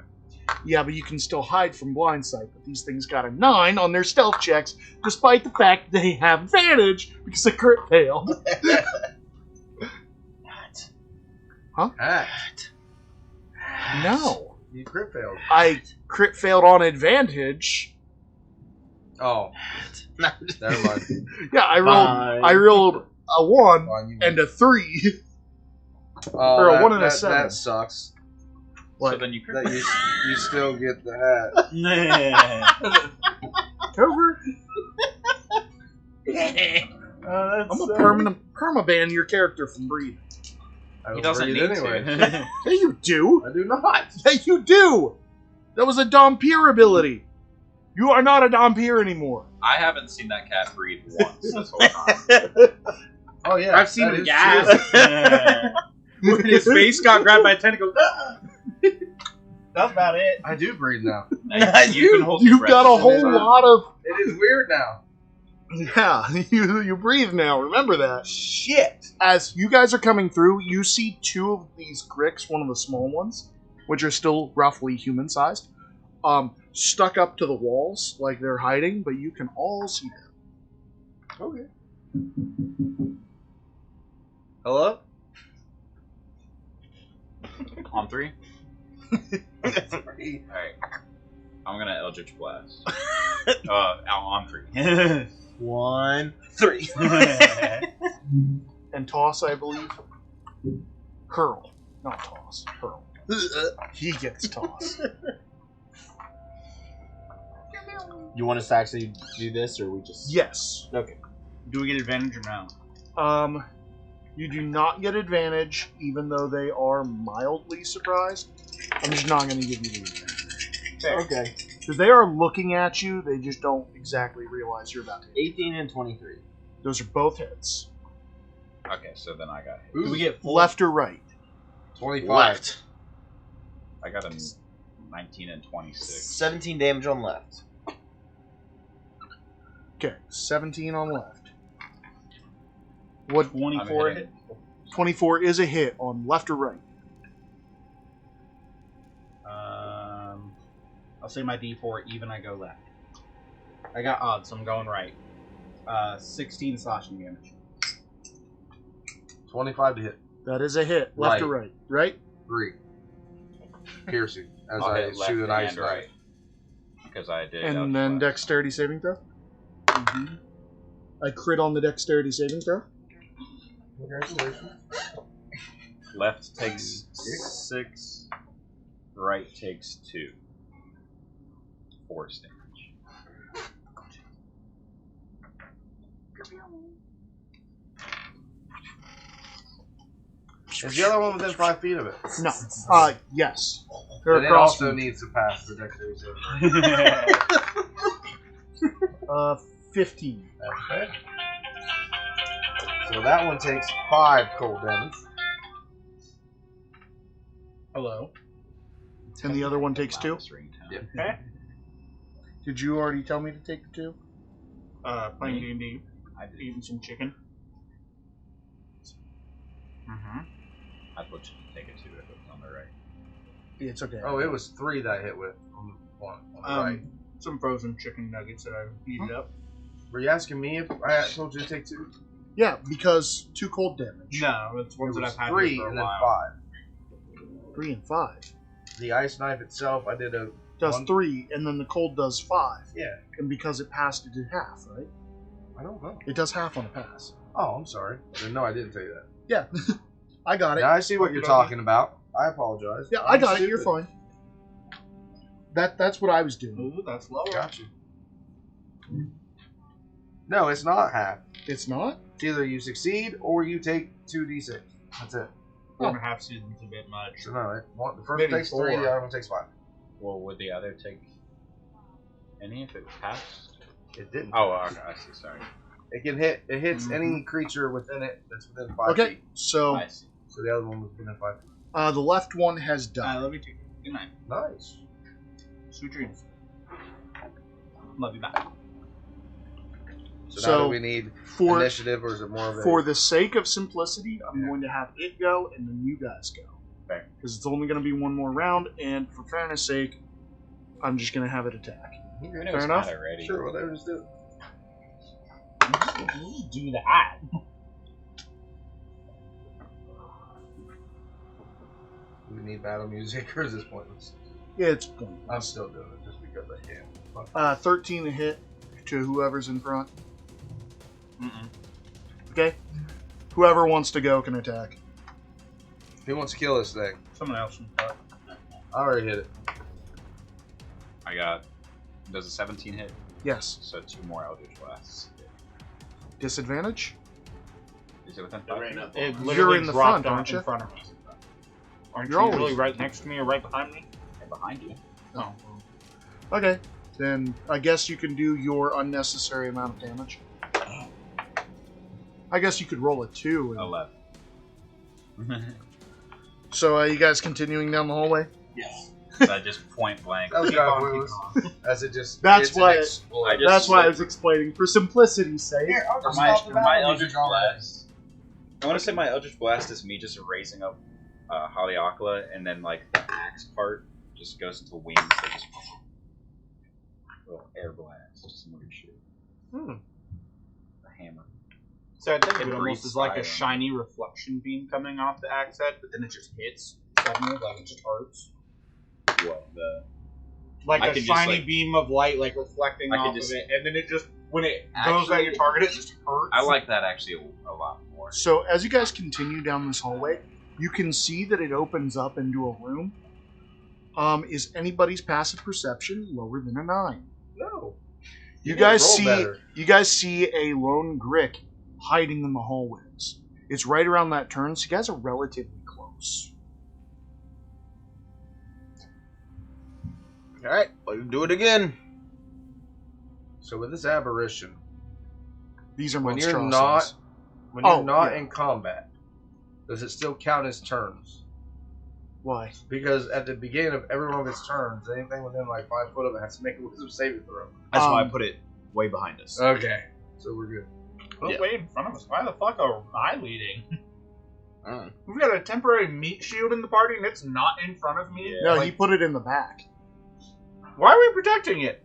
Yeah, but you can still hide from blind sight. But these things got a 9 on their stealth checks, despite the fact they have advantage because they crit failed. Ah, No, you crit failed. I crit failed on advantage. Oh, never mind. Yeah, I Bye. rolled a 1 Fine, you and a 3. oh, or a that, 1 and a that, 7. That sucks. So What? then you That crit. you still get the hat. Cover? That's I'm a permaban your character from breathing. I He don't doesn't breathe need anyway. to. Yeah, you do. I do not. Yeah, you do. That was a Dompier ability. You are not a Dompier anymore. I haven't seen that cat breathe once this whole time. Oh yeah, I've seen that him is gasp. true. When his face got grabbed by a tentacle. That's about it. I do breathe now. You can hold your You've breath. got a whole lot of. It is weird now. Yeah, you breathe now. Remember that. Shit. As you guys are coming through, you see 2 of these gricks, one of the small ones, which are still roughly human-sized, stuck up to the walls like they're hiding, but you can all see them. Okay. Hello? On 3? Three. Alright. I'm gonna Eldritch Blast. On 3. 1, 3. And toss, I believe. Hurl. Not toss. Hurl. He gets toss. You want us to actually do this, or we just? Yes. Okay. Do we get advantage or no? You do not get advantage, even though they are mildly surprised. I'm just not going to give you the advantage. Fair. Okay. Because they are looking at you, they just don't exactly realize you're about to hit. 18 and 23. Those are both hits. Okay, so then I got hit. Do we get full? Left or right? 25. Left. I got a 19 and 26. 17 damage on left. Okay, 17 on left. What? 24 I'm hit. 24 is a hit on left or right. I'll say my D4 even. I go left. I got odds, so I'm going right. 16 slashing damage. 25 to hit. That is a hit. Left or right? Right? 3. Piercing. As I'll I hit left shoot an ice and knife. right. Because I did. And then dexterity saving throw? Mm-hmm. I crit on the dexterity saving throw. Congratulations. Left takes 6. Right takes 2. Force damage. Is the other one within 5 feet of it? No. Yes. They're And it across also from needs to pass the dexterity saving. 15. Okay. So that one takes 5 cold damage. Hello. And the other one takes 2? Yep. Okay. Did you already tell me to take the 2? Playing D&D. I did. Eating some chicken. Mm-hmm. I put you to take it 2 if it was on the right. It's okay. Oh, it was 3 that I hit with on the one on the right. Some frozen chicken nuggets that I heated up. Were you asking me if I told you to take 2? Yeah, because 2 cold damage. No, it's It ones that was I've had 3 here for a and then while. 5. 3 and 5. The ice knife itself, I did a Does one- 3, and then the cold does 5. Yeah, And because it passed, it did half, right? I don't know. It does half on a pass. Oh, I'm sorry. No, I didn't tell you that. Yeah. I got it. Now I see what you're talking about. I apologize. Yeah, I got I'm it. You're stupid. fine. That's what I was doing. Ooh, that's lower. Got you. No, it's not half. It's not? It's either you succeed or you take 2d6. That's it. 4.5 seasons a bit much. So no, the first Maybe takes 3, 4. the other one takes 5. Well, would the other take any if it passed? It didn't. Oh, okay, I see. Sorry. It can hit. It hits any creature within it that's within 5 Okay, feet. so I see. So the other one was within 5 feet. the left one has died. Let me take it. Good night. Nice. Sweet dreams. Love you back. So, So, now do we need For initiative, or is it more of a? for the sake of simplicity, I'm Yeah. going to have it go and then you guys go. Fair. Because it's only going to be one more round, and for fairness' sake, I'm just going to have it attack. I mean, it Fair was enough? kinda ready. Sure, whatever. Just do it. Just do that. Do we need battle music, or is this pointless? Yeah, it's pointless. I'm still doing it just because I can. 13 to hit to whoever's in front. Mm-mm. Okay? Whoever wants to go can attack. Who wants to kill this thing? Someone else can start. I already hit it. I got. Does a 17 hit? Yes. So 2 more Eldritch Blasts. Disadvantage? Is it within They 5 ran feet? up. It You're literally in the dropped front, aren't in you? front of me. Aren't You're you always- really right next to me or right behind me? And behind you. Oh. Okay. Then I guess you can do your unnecessary amount of damage. I guess you could roll a 2. And... 11. So you guys continuing down the hallway? Yes. That just point blank. That was Keep kind on, of keep clueless. As it just. That's hits and why it- explodes. I just- That's why I was explaining. For simplicity's sake. Here, I'll For just my, stop the for my battle Eldritch music already. Blast, I want to say my Eldritch Blast is me just raising up Haleakala, and then like the axe part just goes into wings that just little air blast, just some weird shit. Hmm. The hammer. So I think It it almost breathes is like a fire. shiny reflection beam coming off the axe head, but then it just hits suddenly, like it just hurts. What the? Like I a could just, shiny like- beam of light, like reflecting I could off just- of it, and then it just, when it goes Actually- at your target, it just hurts. I like that actually a lot more. So as you guys continue down this hallway, you can see that it opens up into a room. Is anybody's passive perception lower than a 9? No. You need guys to roll see better. a lone Grick hiding in the hallways. It's right around that turn, so you guys are relatively close. All right, let's do it again. So with this aberration, These are when you're monstrosities. not yeah. in combat, does it still count as turns? Why? Because at the beginning of every one of its turns, anything within like 5 foot of it has to make a wisdom saving throw. That's why I put it way behind us. Okay, so we're good. Put Yeah. way in front of us. Why the fuck are I leading? Mm. We've got a temporary meat shield in the party, and it's not in front of me. No, he put it in the back. Why are we protecting it?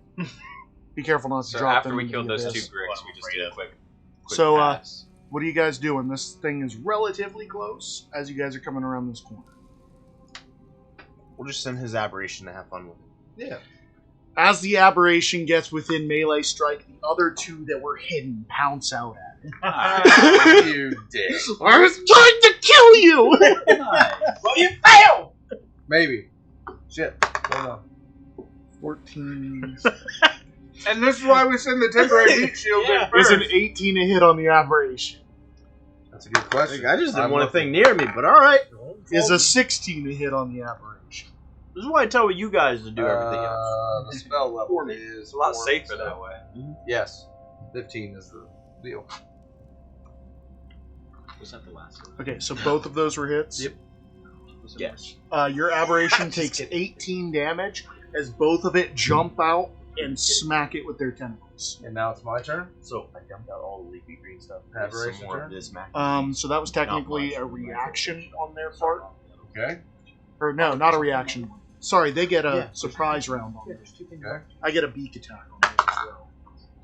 Be careful not to So drop after them we into killed the those two abyss. Gricks, we just did a quick So, pass. What are you guys doing? This thing is relatively close as you guys are coming around this corner. We'll just send his aberration to have fun with it. Yeah. As the aberration gets within melee strike, the other two that were hidden pounce out at it. You dick. I was trying to kill you! Well, you failed! Maybe. Shit. Hold on. 14 And this is why we send the temporary meat shield in is first. an 18 to hit on the aberration. That's a good question. I just didn't I'm want a looking. thing near me, but all right. Is a 16 to hit on the aberration. This is why I tell you guys to do everything else. The spell level is It's a lot 4, safer so- that way. Yes. 15 is the deal. Was that the last one? Okay, so both of those were hits. Yep. Yes. Your aberration takes 18 damage as both of it jump out and smack it with their tentacles. And now it's my turn. So I dumped out all the leafy green stuff. Aberration Some more turn? of this mac. So that was technically Not a much. reaction on their part. Okay. Or no, not a reaction. Sorry, they get a surprise round on those. Okay. I get a beak attack on those as well.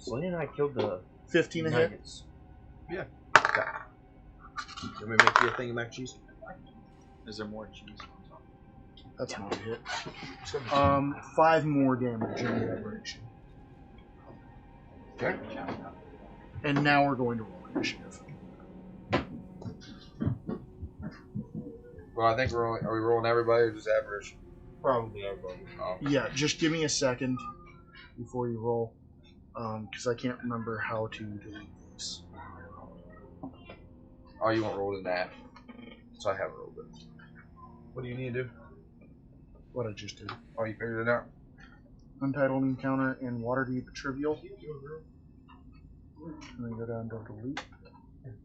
When did I kill the 15 a hit. nuggets? Yeah. Let me make you a thing of mac and cheese. Is there more cheese? That's not a hit. 5 more damage in the aberration. Okay. And now we're going to roll initiative. Well, I think we're only, are we rolling everybody or just average? Probably everybody. Oh. Yeah, just give me a second before you roll, because I can't remember how to delete these. Oh, you won't roll in that. So I haven't rolled it. What do you need to do? What I just did. Oh, you figured it out? Untitled Encounter and Waterdeep Trivial. And then go down to delete.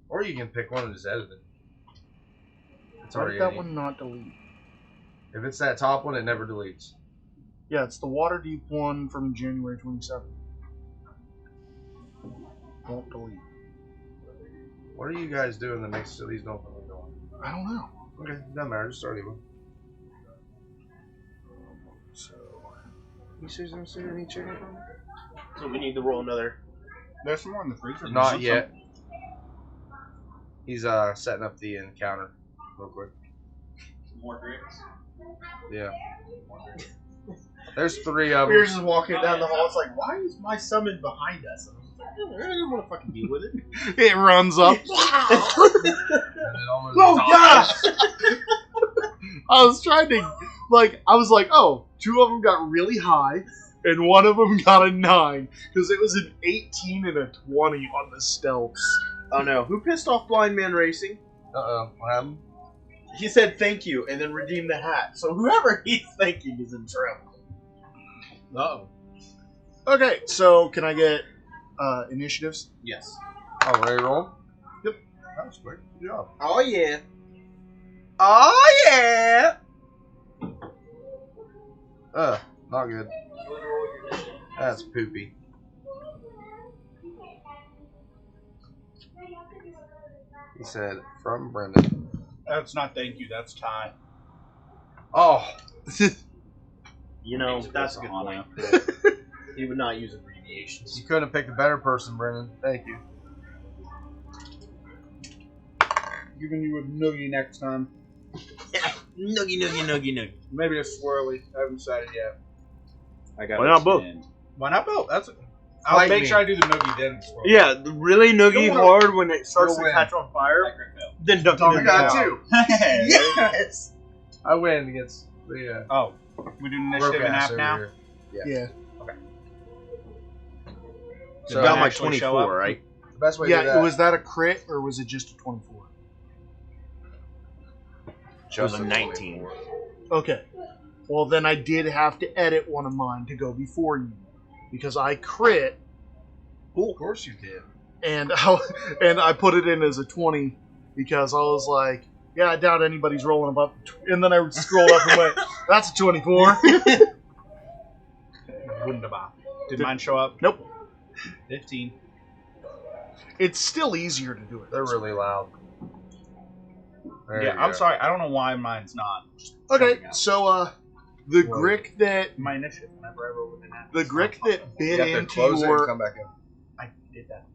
Or you can pick one and just edit it. It's Why already did that editing. one not delete? If it's that top one, it never deletes. Yeah, it's the Waterdeep one from January 27th. Won't delete. What are you guys doing that makes so these don't fucking go on? I don't know. Okay, doesn't matter. Just start even. So, You see some any chicken? So we need to roll another. There's some more in the freezer. Not yet. He's setting up the encounter real quick. More Gricks? Yeah. There's 3 of We were them. just walking down the hall. It's like, why is my summon behind us? And I was like, I don't want to fucking deal with it. it runs up. And it almost Oh dies. gosh! I was trying to, I was like, oh, 2 of them got really high, and 1 of them got a 9, because it was an 18 and a 20 on the stealths. Oh no, who pissed off Blind Man Racing? Uh-oh. What happened? He said thank you and then redeem the hat. So whoever he's thanking is in trouble. Uh-oh. Okay, so can I get initiatives? Yes. Oh, ready to roll? Yep. That was quick. Good job. Oh yeah. Oh, yeah! Not good. That's poopy. He said, from Brendan. That's not thank you, that's Ty. Oh! You know, Thanks, that's a Chris good Ahana. point. He would not use abbreviations. You couldn't have picked a better person, Brendan. Thank you. Giving you a noogie next time. Noogie, noogie, noogie, noogie. Maybe a swirly. I haven't decided yet. I got Why not both? Why not both? I'll Fight make me. sure I do the noogie then. the swirly. Yeah, the really noogie You'll win. hard when it starts You'll to win. catch on fire. Then dunk it I in got the 2. Yes! I win against the Oh, we do initiative and broke ass app over now? here. Yeah. So got my actually show 24, up? right? the best way to do Yeah, that. was that a crit or was it just a 24? It was a a 19. 24. Okay. Well, then I did have to edit one of mine to go before you because I crit Of course you did. and I put it in as a 20 because I was like, yeah, I doubt anybody's rolling above. And then I scrolled up and went, that's a 24. Wunderbar. Did mine show up? Nope. 15. It's still easier to do it. They're really loud. There Yeah, you I'm go. sorry. I don't know why mine's not. Okay, showing up. so the Grick that My initiative. Whenever I roll with an app. the Grick that You bit have to into close it and your come back in. I did that.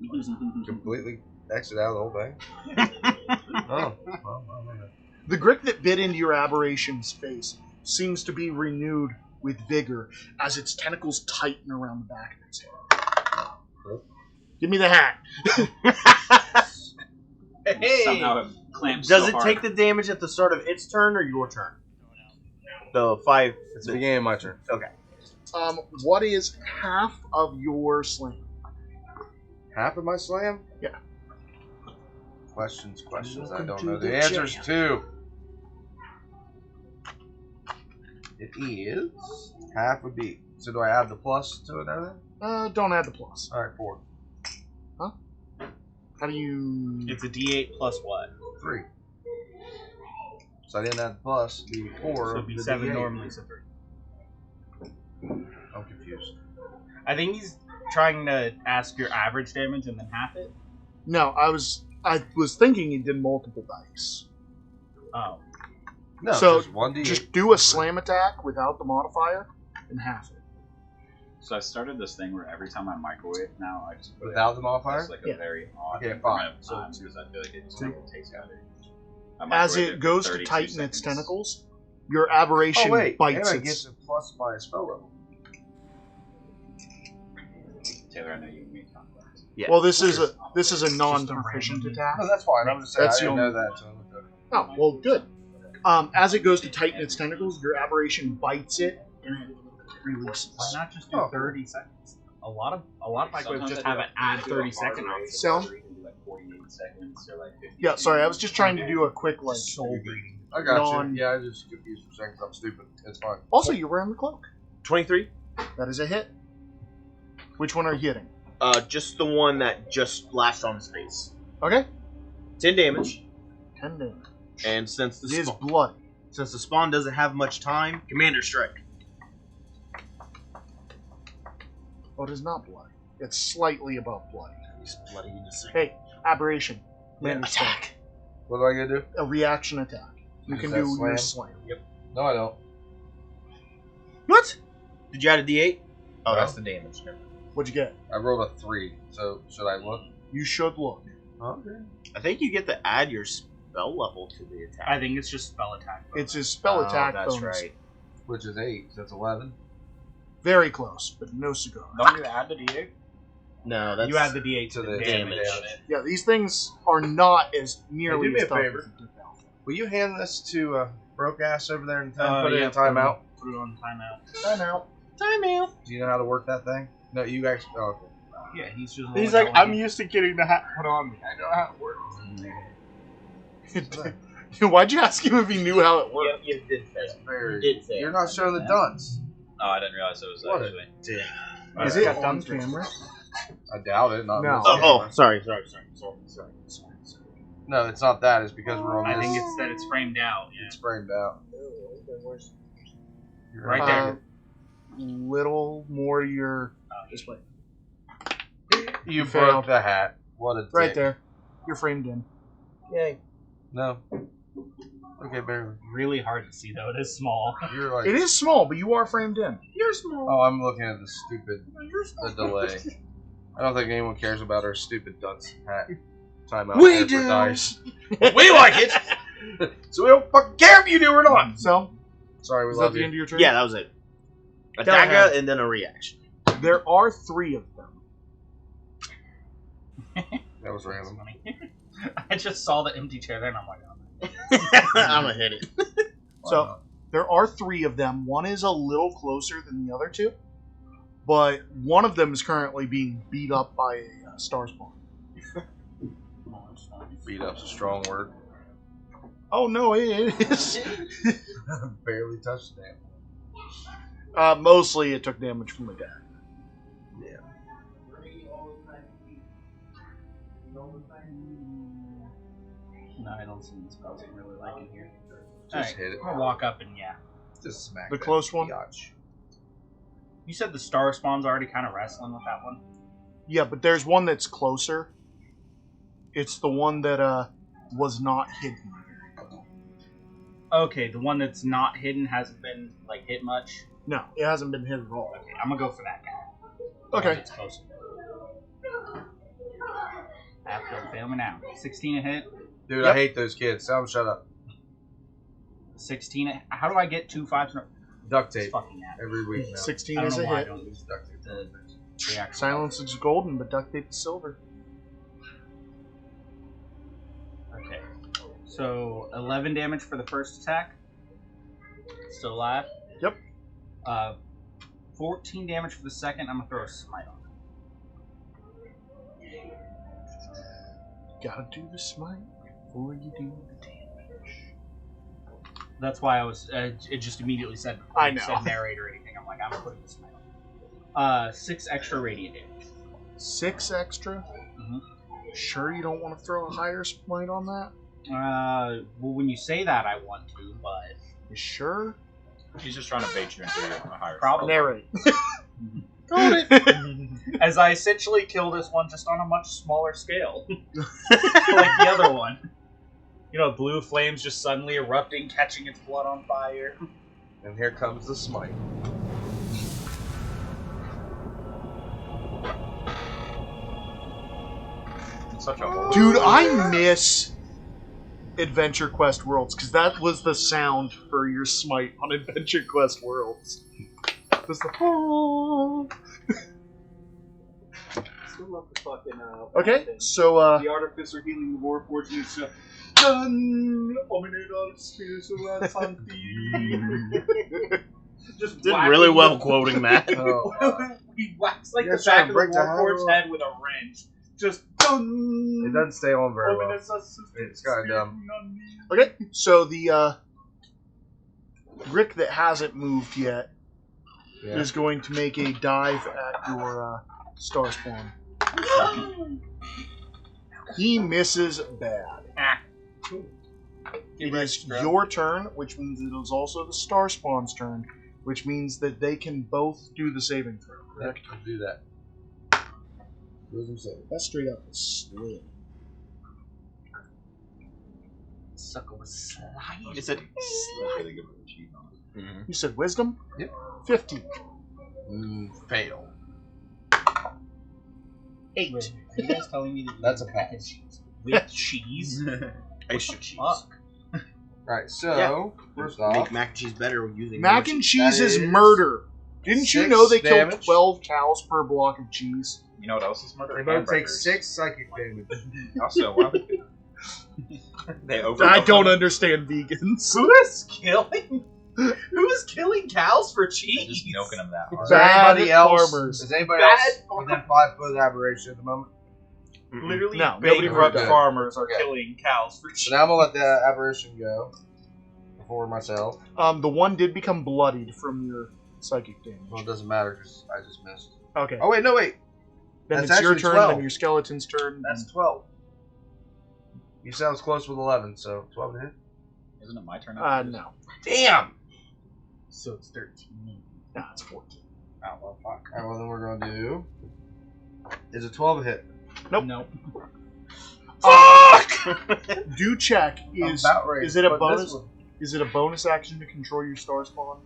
Completely exit out of the whole thing. Oh. Well, the Grick that bit into your aberration's face seems to be renewed with vigor as its tentacles tighten around the back of its head. Give me the hat. Somehow it clamps Does so it hard. take the damage at the start of its turn or your turn? The 5. It's the beginning of my turn. What is half of your slam? Half of my slam? Yeah. Questions. I Welcome don't to know. the The answer is jam. 2. It is. Half would be. So do I add the plus to it and everything? Don't add the plus. Alright, 4. How do you? It's a D8 plus what? 3. So I didn't add the plus. It'd be 4. So it'd be the 7 D8. normally, so 3. I'm confused. I think he's trying to ask your average damage and then half it. No, I was thinking you did multiple dice. Oh. No, So, just 1d8. Just do a slam attack without the modifier and half it. So I started this thing where every time I microwave now, I just put Without it the modifier? It's like a Yeah. very odd Okay, increment of fine. time because I feel like it just like, takes out it. I As microwave it for goes to 32 tighten its seconds. tentacles, your aberration Oh, wait. bites And I get its. a plus by a spell level. Taylor, I know you and me talk about this. Yeah. Well, this is a non-proficient attack. No, that's fine. I'm just saying That's I the didn't know only- that. So I'm okay. Oh, well, good. As it goes to tighten its tentacles, your aberration bites it and it releases. Why not just do Oh. 30 seconds? A lot of microwaves Sometimes just I have do an a- I add do 30 a second hard option. rate, So? where you can do like 48 seconds or like 50. Yeah, sorry, I was just trying to do a quick like. Soul breeding. I got Non- you. Yeah, I just confused for seconds. I'm stupid. It's fine. Also, you're wearing the cloak. 23? That is a hit. Which one are you hitting? Just the one that just lashed on his face. Okay, 10 damage. 10 damage. And since It is the bloody. since the spawn doesn't have much time, Commander Strike. Oh, it is not bloody. It's slightly above bloody. He's bloody in a second. Hey, aberration. Commander strike. Attack. What do I gotta do? A reaction attack. You Is can that do your slam? slam. No, I don't. What? Did you add a D8? Oh, No. that's the damage. Never mind. What'd you get? I rolled a 3. So should I look? You should look. Okay. I think you get to add your spell level to the attack. I think it's just spell attack. It's his spell Oh, attack that's bonus. right. Which is 8. So that's 11. Very close, but no cigar. Don't you add the D8? No, that's You add the D8 to To the the damage. damage. Yeah, these things are not as nearly Hey, do me as a tough favor. as the Death Alpha. Will you hand this to broke ass over there in town? Put it yeah, in timeout. Put it on timeout. Time out. Do you know how to work that thing? No, you actually. Oh, okay. Yeah, he's just. He's rolling like, down. I'm used to getting the hat put on me. I know how it works. Why'd you ask him if he knew how it worked? You did That's very. You did fail. You're not showing the dunce. Oh, I didn't realize it was What a actually. dick. Is Alright. it on camera? I doubt it. Not No. this Oh, camera. sorry. No, it's not that. It's because we're on I this. think it's that it's framed out. Yeah. It's framed out. You're Right there. Little more to your. This way. You failed. broke the hat. What a dick. Right there. You're framed in. Yay. No. Okay, barely. Really hard to see though. It is small. You're like. It is small, but you are framed in. Oh, I'm looking at the stupid. The delay. I don't think anyone cares about our stupid dunce hat. Timeout. We there for do. Dice. We like it. So we don't fucking care if you do or not. So, Sorry, we is that love the you. end of your turn? Yeah, that was it. A Go dagger ahead. and then a reaction. There are 3 of them. That was random. I just saw the empty chair there and I'm like, oh. I'm gonna hit it. So, there are 3 of them. One is a little closer than the other 2. but one of them is currently being beat up by a star spawn. Beat up's a strong word. Oh no, it is. Barely touched that. Mostly it took damage from the dagger. Yeah. No, I don't see any spells I really like in here. Just hit it. I'll walk up and Just smack The that close one? biatch. You said the star spawn's already kind of wrestling with that one. Yeah, but there's one that's closer. It's the one that was not hidden. Okay, the one that's not hidden hasn't been like hit much. No, it hasn't been hit at all. Okay, I'm gonna go for that guy. Okay. It's close. After fail me now. 16 a hit. Dude, Yep. I hate those kids. Tell them shut up. 16 a, how do I get 2 5s in a Duct This tape fucking app. every week now. 16 I don't is know a why I hit. don't use Duct tape. the reaction. Silence is golden, but duct tape is silver. Okay. So 11 damage for the first attack. Still alive. Yep. 14 damage for the second. I'm gonna throw a smite on. Gotta do the smite before you do the damage. That's why I was. It just immediately said. I it know. Said narrate or anything. I'm like, I'm putting the smite on. 6 extra radiant damage. 6 extra? Mhm. Sure you don't want to throw a higher smite on that? Well, when you say that, I want to, but You sure? He's just trying to bait you into a higher Probably. Narrate. as I essentially kill this one just on a much smaller scale, like the other one. You know, blue flames just suddenly erupting, catching its blood on fire. And here comes the smite. It's such a whole Dude, I miss Adventure Quest Worlds, because that was the sound for your smite on Adventure Quest Worlds. It was the Still love the fucking, Okay, so the Artificer healing the War Fortune is just done. Ominate spirits around something. Just Did whacking really well the- quoting that. He whacks like You the guys trying back to of break the the Warforged handle? head with a wrench. Just done. It doesn't stay on very well. Ominous assistance It's kinda dumb. okay, so the Rick that hasn't moved yet Yeah. is going to make a dive at your star spawn. He misses bad. It is your turn, which means it is also the star spawn's turn, which means that they can both do the saving throw. Correct. Do that. Wisdom save. That's straight up a slim. Sucker was sliding. It's a really good with the cheese on it. You said wisdom? Yep. 15. Fail. 8. Are you guys telling me that That's a mac pass. and cheese with cheese? extra cheese. Fuck. Alright, so, first off, Make mac and cheese better using Mac more and cheese. cheese That is is murder. Didn't you 6 know they killed damage. 12 cows per block of cheese? You know what else is murder? they both take Hamburgers. 6 psychic damage. Also, why would they over? I don't understand vegans. Who is killing? Who is killing cows for cheese? Just milking them that hard. Is there Bad anybody else? farmers. Is anybody Bad else within 5 foot of the aberration at the moment? Literally, No, nobody bankrupt heard that. farmers are Okay. killing cows for cheese. So now I'm gonna let the aberration go before myself. The one did become bloodied from your psychic damage. Well, it doesn't matter because I just missed. Okay. Oh wait, no wait. Then that's it's your actually turn, 12. then your skeleton's turn. That's 12. You sounds close with 11, so 12 to hit. Isn't it my turn? No. Damn. So it's 13. Nah, it's 14. Oh well, fuck. Alright, well then we're gonna do. Is it 12 a hit? Nope. No. Do check. Is About ready is it to a put bonus? this one. Is it a bonus action to control your star spawn?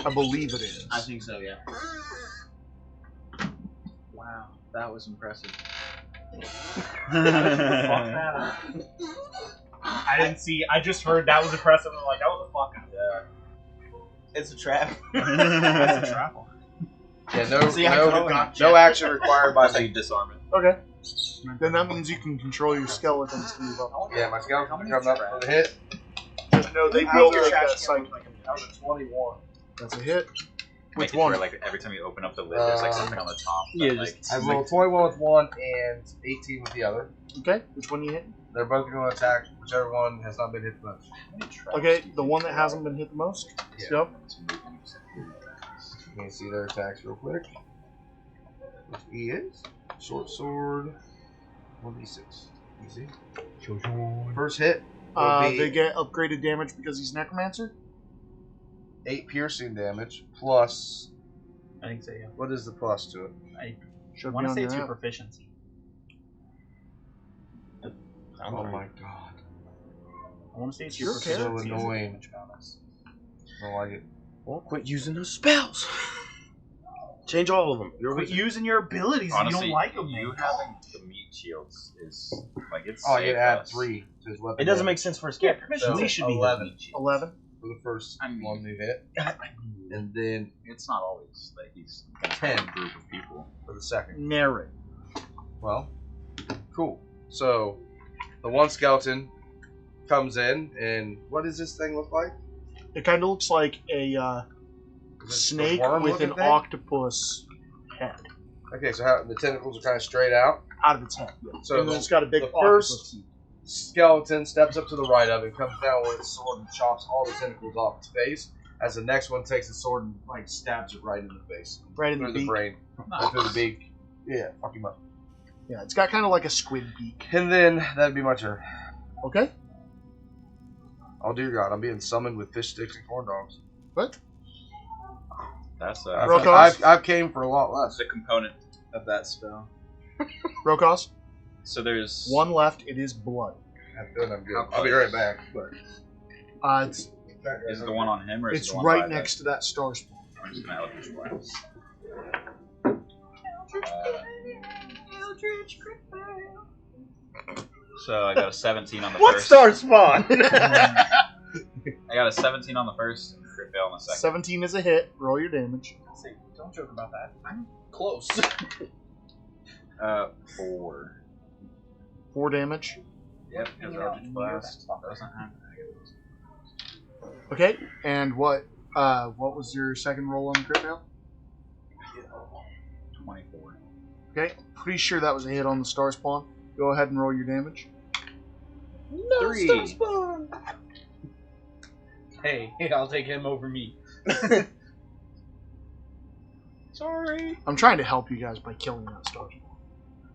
I believe it is. I think so, yeah. Wow, that was impressive. Yeah. I didn't see. I just heard that was impressive. And I'm like, that was a fucking. It's a trap. That's a trap. Yeah, no, See, I no, told you. no action required by So you me. disarm it. Okay. Then that means you can control your skeletons to move up. Yeah, my skeleton comes up for the hit. Just know they How will much take trash that can psychic. That was a 21. That's a hit. make it one? where like every time you open up the lid, there's like something on the top. Yeah, that, like, I rolled 21 with one and 18 with the other. Okay, which one you hit? They're both going to attack whichever one has not been hit the most. Okay, the one that hasn't been hit the most. Yeah. Yep. You can see their attacks real quick. Which is short sword, 1d6. Easy. First hit will be They get upgraded damage because he's necromancer. 8 piercing damage plus. I think so. Yeah. What is the plus to it? I Should want be to on say your it's your app. proficiency. Oh my god. I want to say it's Your your So proficiency. annoying. I don't like it. Well, quit using those spells. Change all of them. You're Quit using your abilities if you Honestly, don't like them. you having the meat shields is like it's. Oh, you saved add us. 3 to his weapon. It doesn't damage make sense for his character. proficiency So, should be 11. 11. for the first I mean- one new hit. And then It's not always like he's gonna 10. have a group of people. for the second. Narrate. Well, cool. So, the one skeleton comes in, and what does this thing look like? It kind of looks like a Is it snake a worm with an looking thing? octopus head Okay, so how, the tentacles are kind of straight out. out of its head. Yeah. So and then the- it's got a big the octopus first- teeth. Skeleton steps up to the right of it, comes down with its sword and chops all the tentacles off its face. As the next one takes the sword and like stabs it right in the face, Right in through the the beak. brain, or through the beak. Yeah, fuck him up. Yeah, it's got kind of like a squid beak. And then that'd be my turn. Okay. Oh dear God, I'm being summoned with fish sticks and corn dogs. What? That's I've came for a lot less. a component of that spell. Rokos, So there's one left. It is blood. I'm good. I'm good. I'll be right back. But It's Is it the one on him or is it's it the one right by next to that star spawn. I'm just gonna Eldritch Blast. So I got a 17 on the What first. star spawn? I got a 17 on the first and a crit fail on the second. 17 is a hit. Roll your damage. Say, don't joke about that. I'm close. 4. 4 damage. Yep, because Eldritch Blast doesn't have Okay. And what was your second roll on the crit fail? 24. Okay. Pretty sure that was a hit on the star spawn. Go ahead and roll your damage. No 3. star spawn. Hey, I'll take him over me. Sorry. I'm trying to help you guys by killing that star spawn.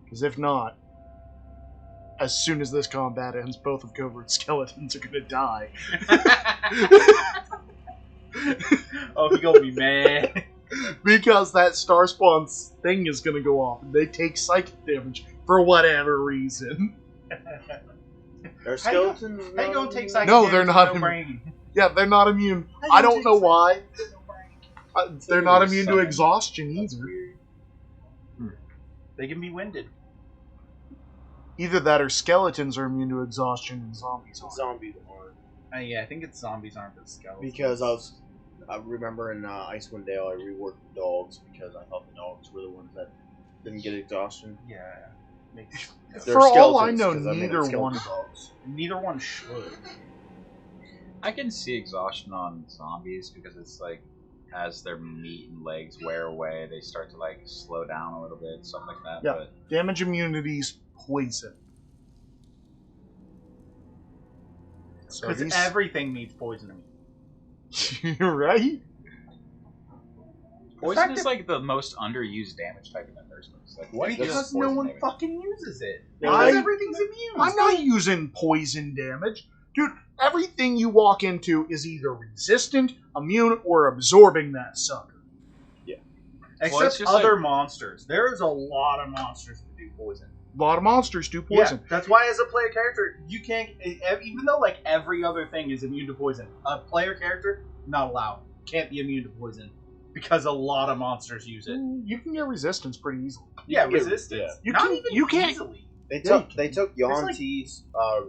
Because if not, as soon as this combat ends, both of Covert's skeletons are gonna die. Oh, he gonna be mad. Because that star spawn's thing is gonna go off, and they take psychic damage for whatever reason. Are skeletons? How you gonna take psychic No, damage they're with not no im- brain? Yeah, they're not immune. How you I gonna don't take know psychic why. damage with no brain? They're not immune to Summon. exhaustion either. They can be winded. Either that or skeletons are immune to exhaustion and zombies aren't. Zombies aren't. Yeah, I think it's zombies aren't the skeletons. Because I remember in Icewind Dale, I reworked the dogs because I thought the dogs were the ones that didn't get exhaustion. Yeah. Makes, They're For all I skeletons, know, 'cause I made neither skeleton one. dogs. neither one should. I can see exhaustion on zombies because it's like as their meat and legs wear away, they start to like slow down a little bit, something like that. Yeah. But Damage immunity's poison. So Because these- everything needs poisoning. You're right. poison fact is that- like the most underused damage type in the first place. Like, what Because does no poison one damage? fucking uses it. I- Because everything's immune. I'm not using poison damage. Dude, everything you walk into is either resistant, immune, or absorbing that sucker. Except Well, it's just other like- monsters. There's a lot of monsters that do poison. A lot of monsters do poison. Yeah, that's why as a player character, you can't, even though like every other thing is immune to poison, a player character, not allowed. Can't be immune to poison. Because a lot of monsters use it. You can get resistance pretty easily. Yeah, can get- resistance. yeah. You Not can- even you can't- easily. They Yeah, took they took There's like- Yonti's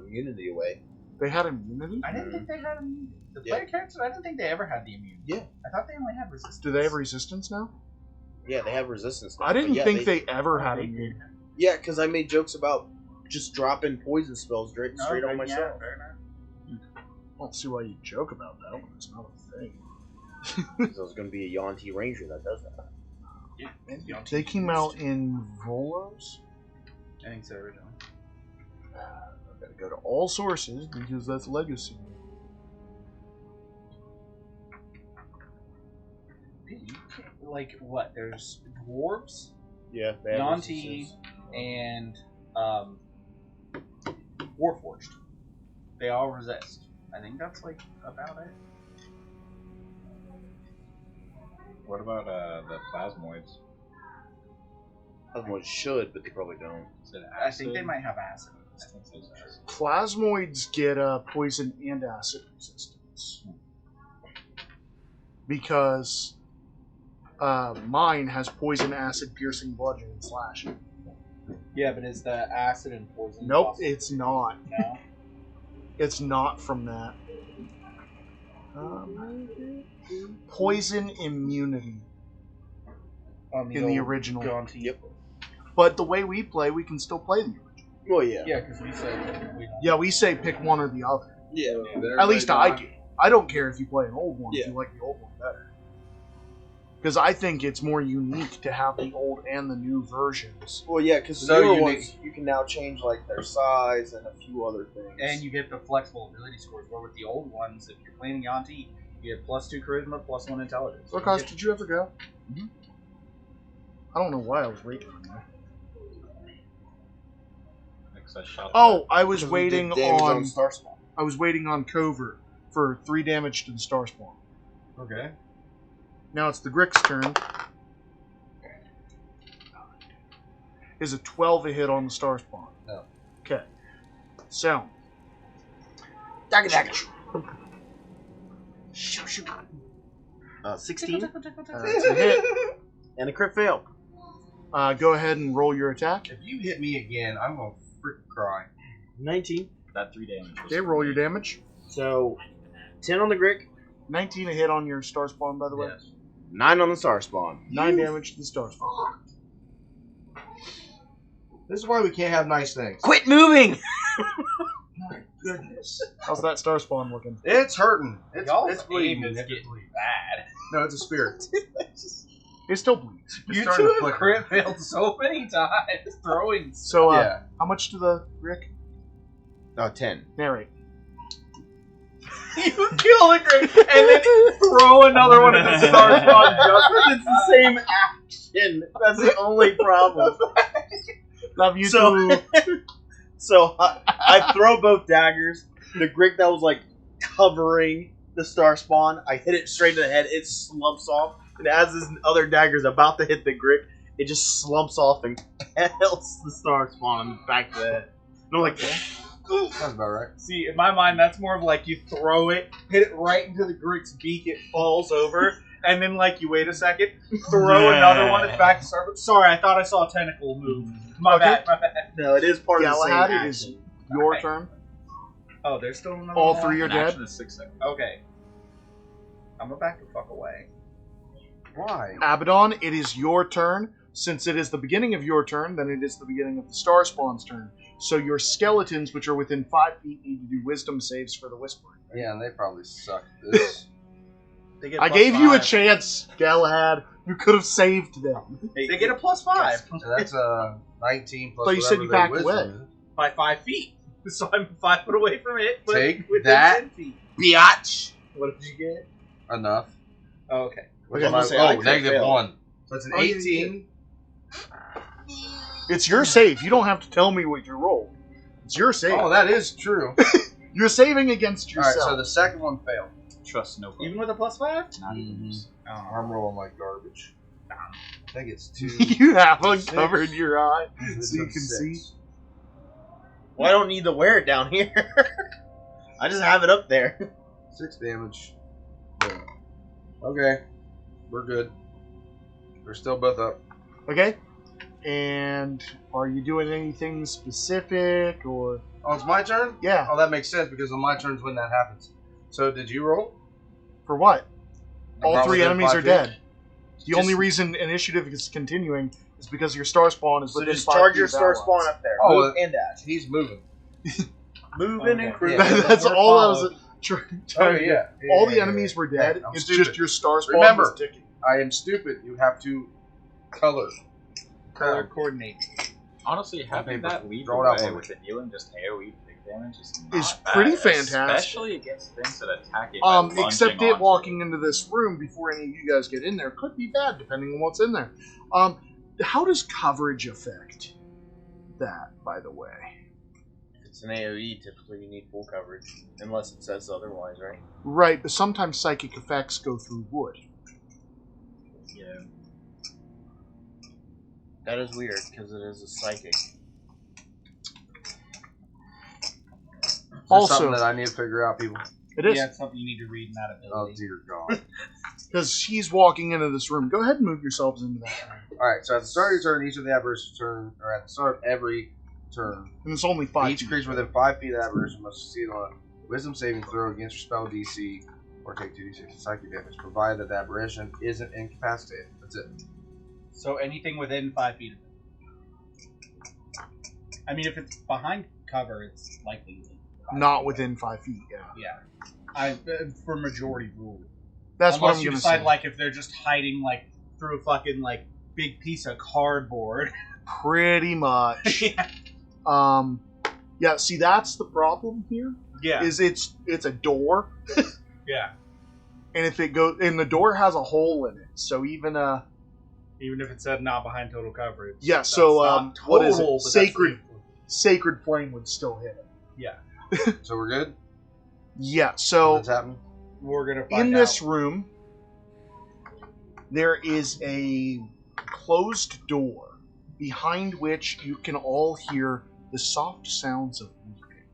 immunity away. They had immunity? I didn't think they had immunity. The Yeah. player characters, I didn't think they ever had the immunity. Yeah. I thought they only had resistance. Do they have resistance now? Yeah, they have resistance. Now, I but didn't yeah, think they ever had They immunity. did. Yeah, because I made jokes about just dropping poison spells straight No, on yeah, myself. fair enough. I don't see why you joke about that when it's not a thing. Because there's going to be a Yuan-Ti Ranger that does that. They came out in Volos. I think so originally. I've got to go to all sources because that's legacy. Like what? There's dwarves, Yeah, they have Yuan-Ti, instances. and Warforged. They all resist. I think that's like about it. What about the plasmoids? Otherwise should, but they probably don't. Is it I think they acid? might have acid. I think there's acid. Plasmoids get poison and acid resistance. Because mine has poison, acid, piercing, bludgeon, and slashing. Yeah, but is the acid and poison? Nope, possible? it's not. No. It's not from that. Poison immunity in the old original. Yuan-Ti. Yep. But the way we play, we can still play the original. Well, yeah. Yeah, because we said we don't. Yeah, we say pick one or the other. Yeah. At least I do. I don't care if you play an old one if Yeah. you like the old one better. Because I think it's more unique to have the old and the new versions. Well, yeah, because the So newer unique. ones, you can now change like their size and a few other things. And you get the flexible ability scores. Where with the old ones, if you're playing Yuan-Ti, you get +2 charisma, +1 intelligence. So, guys, did you ever go? I don't know why I was waiting on you. Because I shot Oh, I was Because we did waiting damage on. Star Spawn. I was waiting on Covert for 3 damage to the Star Spawn. Okay. Now it's the Grick's turn. Is a 12 a hit on the Star Spawn? No. Okay. So. Dagger. 16 That's a hit. and a crit fail. Go ahead and roll your attack. If you hit me again, I'm gonna freaking cry. 19. that 3 damage. was Okay, roll your damage. So 10 on the Grick, 19 a hit on your Star Spawn, by the way. Yes. 9 on the Star Spawn. 9 damage to the Star Spawn. This is why we can't have nice things. Quit moving! Goodness. How's that Star Spawn looking? It's hurting. It's Y'all's bleeding. aim is getting bad. No, it's a spirit. It still bleeds. It's You starting two to have flicker. crit failed so many times throwing. So, Yeah. how much to the Rick? 10. Narrate. You kill the crit and then throw another one at the Star Spawn just It's the same action. That's the only problem. Love you So- too. So I throw both daggers. The Grick that was like covering the Star Spawn, I hit it straight to the head. It slumps off, and as this other dagger's about to hit the Grick, it just slumps off and pelts the Star Spawn in the back of the head. And I'm like, Sounds about right. See, in my mind, that's more of like you throw it, hit it right into the Grick's beak, it falls over, and then like you wait a second, throw another one at the back of the Star. Sorry, I thought I saw a tentacle move. My bad, my bad. no, it is part of the same Galahad, it action. is your Alright. turn. Oh, there's still another All one? 3 are An dead. action is 6 seconds. Okay. I'm gonna back the fuck away. Why? Abaddon, it is your turn. Since it is the beginning of your turn, then it is the beginning of the Star Spawn's turn. So your skeletons, which are within 5 feet, need to do wisdom saves for the Whispering. Yeah, and they probably suck at this. They get I plus gave you a 5. chance, Galahad. You could have saved them. They get a +5 So that's 19 plus But you said whatever you their backed wisdom away. is. by 5 feet. So I'm 5 foot away from it. But Take within that. 10 feet. Biatch. What did you get? Enough. Oh, okay. Okay, I'm gonna say I Oh, crit negative failed. 1. So it's an Oh, yeah, 18. It's your save. You don't have to tell me what you rolled. It's your save. Oh, that is true. You're saving against Alright, yourself. so the second one failed. Trust no Even with a +5? Not even. I'm rolling like garbage. I think it's 2. You have uncovered your eye It's so you a can 6. see. Well, I don't need to wear it down here. I just have it up there. 6 damage. Yeah. Okay. We're good. We're still both up. Okay. And are you doing anything specific or? Oh, it's my turn? Yeah. Oh, that makes sense because on my turns when that happens. So did you roll? For what? All Brought 3 within enemies 5 are feet? dead. The Just- only reason initiative is continuing is because your Star Spawn is So within just 5 charge feet your of Star allies. Spawn up there. Oh, Move and dash. He's moving. Moving Okay. and cruising. Yeah. That's We're all I was. followed. Oh yeah. All the enemies were dead. Hey, I'm it's stupid. just your star spawn Remember. was ticking. I am stupid. You have to color. Color coordinate. Honestly, having paper. that lead Draw it out away for me. with the healing just AoE big damage is not It's bad, pretty fantastic. especially against things that attack it. by lunging Except it onto walking into this room before any of you guys get in there could be bad, depending on what's in there. How does coverage affect that, by the way? If it's an AoE, typically you need full coverage, unless it says otherwise, right? Right, but sometimes psychic effects go through wood. Yeah. That is weird, because it is a psychic. That's Also, something that I need to figure out, people. it is Yeah, it's something you need to read in that Oh ability. dear God. because she's walking into this room. Go ahead and move yourselves into that room. All right. So at the start of your turn, each of the adversary's turn, or at the start of every turn, And it's only 5 each feet. creature within 5 feet of the adversary must succeed on a Wisdom saving throw against your spell DC, or take 2d6 psychic damage, provided that the aberration isn't incapacitated. That's it. So anything within 5 feet of it. I mean, if it's behind cover, it's likely. Not within 5 feet, yeah. Yeah. For majority rule. That's what Unless I'm you going to decide, say. like, if they're just hiding, like, through a fucking, like, big piece of cardboard. Pretty much. Yeah, see, that's the problem here. Yeah. Is it's a door, Yeah. and if it goes, and the door has a hole in it, so even Even if it said not behind total coverage. yeah, That's so not what is total, it? but that's Sacred flame would still hit it. Yeah. So we're good. Yeah, so What's happening? We're gonna find in this out. room, there is a closed door behind which you can all hear the soft sounds of weeping.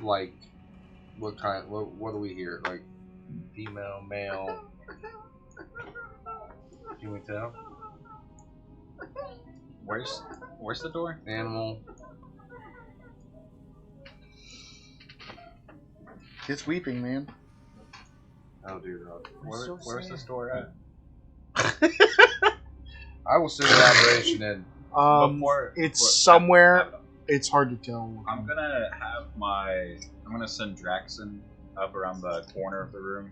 Like, what kind? What do we hear? Like, female, male? Can we tell? Where's the door? Animal. It's weeping, man. Oh dear God. Where's this door at? I will send the aberration in. It's somewhere. It's hard to tell. I'm gonna send Draxon up around the corner of the room,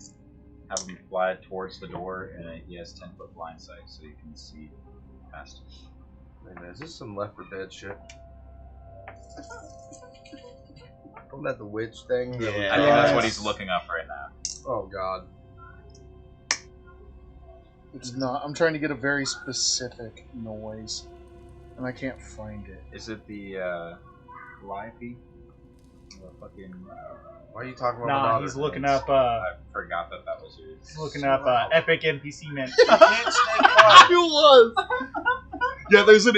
have him fly towards the door, and he has 10-foot blind sight, so you can see past him. Wait a minute, is this some Left 4 Dead shit? Wasn't that the witch thing? I think that's what he's looking up right now. Oh God. It's not. I'm trying to get a very specific noise, and I can't find it. Is it the Calliope? The fucking. Why are you talking about my Nah, daughter? he's looking up. I forgot that was yours. He's looking up epic NPC men. It was. Yeah, there's an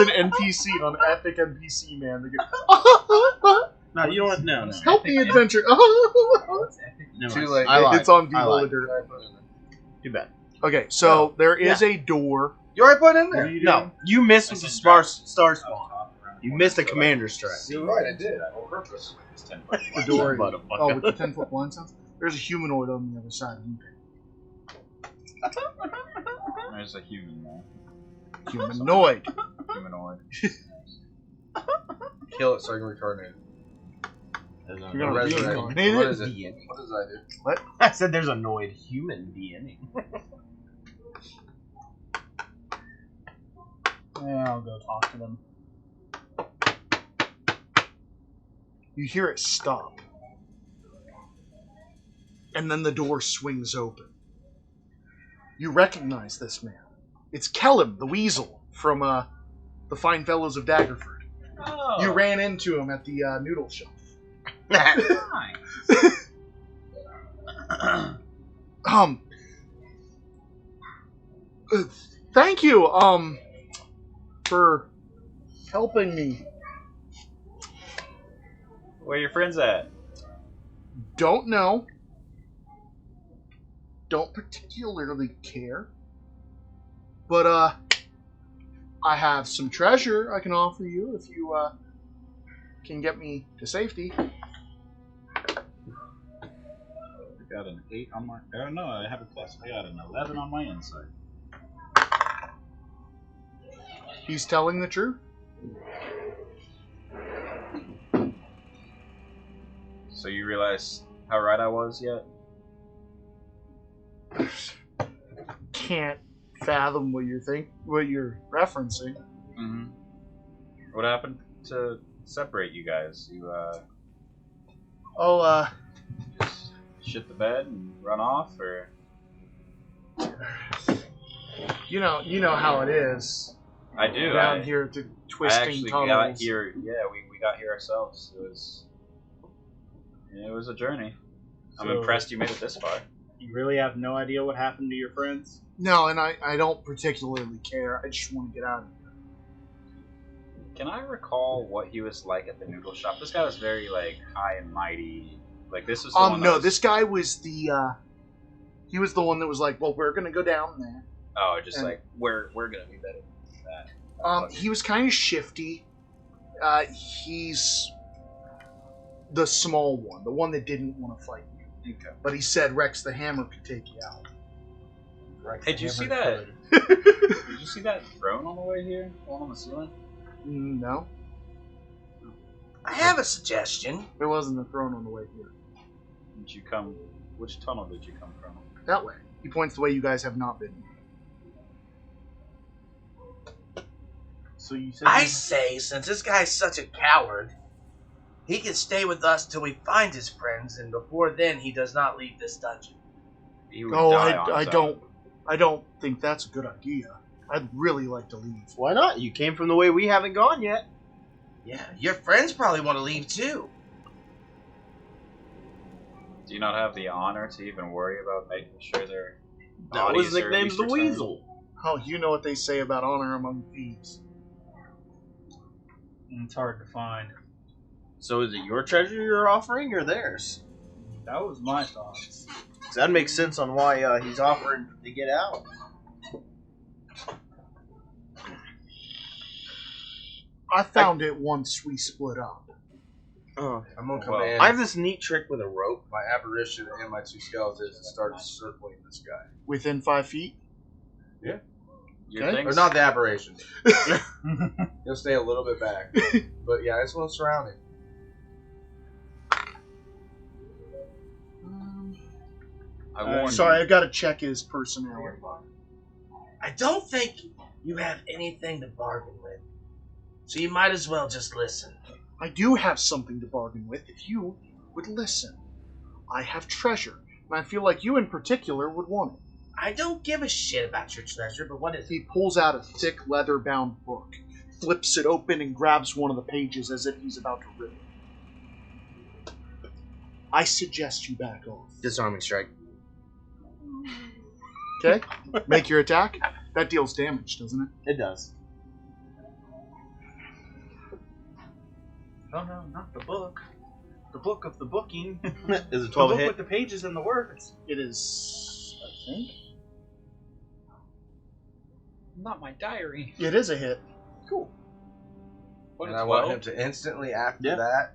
NPC on Epic NPC Man. They go, No, you don't. No. help me, adventure. No, Too late. I lied. It's on I People lied. of the Dirt. Too bad. Okay, so there is a door. You already put it in there. No, you missed with the star spawn. You missed a commander strike. You're right, I did. On purpose. It's 10 foot. The door. Motherfucker. Oh, with the 10-foot blind sounds. There's a humanoid on the other side. There's a human there. Humanoid. Humanoid. Kill it so I can reincarnate. You're gonna Resurrect. reincarnate What it? is it? What does that do? I said there's annoyed human being. Yeah, I'll go talk to them. You hear it stop. And then the door swings open. You recognize this man. It's Kellum, the Weasel, from the Fine Fellows of Daggerford. Oh, You ran into him at the noodle shop. nice. Thank you, for helping me. Where are your friends at? Don't know. Don't particularly care. But, I have some treasure I can offer you if you, can get me to safety. I got an 8 on my. Oh no, I have a plus. I got an 11 on my insight. He's telling the truth. So you realize how right I was yet? Can't fathom what you're referencing. Mm-hmm. What happened to separate you guys? You just shit the bed and run off, or you know how it is I do. down here at the I twisting actually tunnels. got here. Yeah, we got here ourselves. It was a journey. I'm So- impressed you made it this far. You really have no idea what happened to your friends? No, and I don't particularly care. I just want to get out of here. Can I recall what he was like at the noodle shop? This guy was very like high and mighty. Like this was. The one that No, was- this guy was he was the one that was like, well, we're gonna go down there. Oh, just and- like we're gonna be better than that. He was kind of shifty. He's the small one, the one that didn't want to fight you. Okay. But he said Rex the Hammer could take you out. Hey, did you see that? Did you see that throne on the way here? The one on the ceiling? No, I have a suggestion. there wasn't a throne on the way here. Did you come? Which tunnel did you come from? That way. He points the way you guys have not been. So you said I say, since this guy's such a coward, he can stay with us till we find his friends, and before then, he does not leave this dungeon. He would Oh, die on his own. I don't think that's a good idea. I'd really like to leave. why not? You came from the way we haven't gone yet. Yeah, your friends probably want to leave too. Do you not have the honor to even worry about making sure their No, bodies his are at nickname's least the returned? Weasel. Oh, you know what they say about honor among thieves. It's hard to find. So is it your treasure you're offering or theirs? That was my thoughts. 'Cause that makes sense on why he's offering to get out. I found it once we split up. Oh. I'm gonna Well, command I have this neat trick with a rope. my apparition and my two skeletons to start circling this guy. Within 5 feet? Your Okay. things? Or not the apparition. He'll stay a little bit back. But yeah, I just want to surround him. I warned Sorry, you. I've got to check his personality. I don't think you have anything to bargain with, so you might as well just listen. I do have something to bargain with if you would listen. I have treasure, and I feel like you in particular would want it. I don't give a shit about your treasure, but what is He it? pulls out a thick leather-bound book, flips it open, and grabs one of the pages as if he's about to rip it. I suggest you back off. Disarming strike. Okay? Make your attack. That deals damage, doesn't it? It does. Oh no, not the book. The book of the booking. Is it The 12 book hit? with the pages and the words. It is, I think. Not my diary. It is a hit. Cool. What, And a I want 12? him to instantly, after Yeah. that,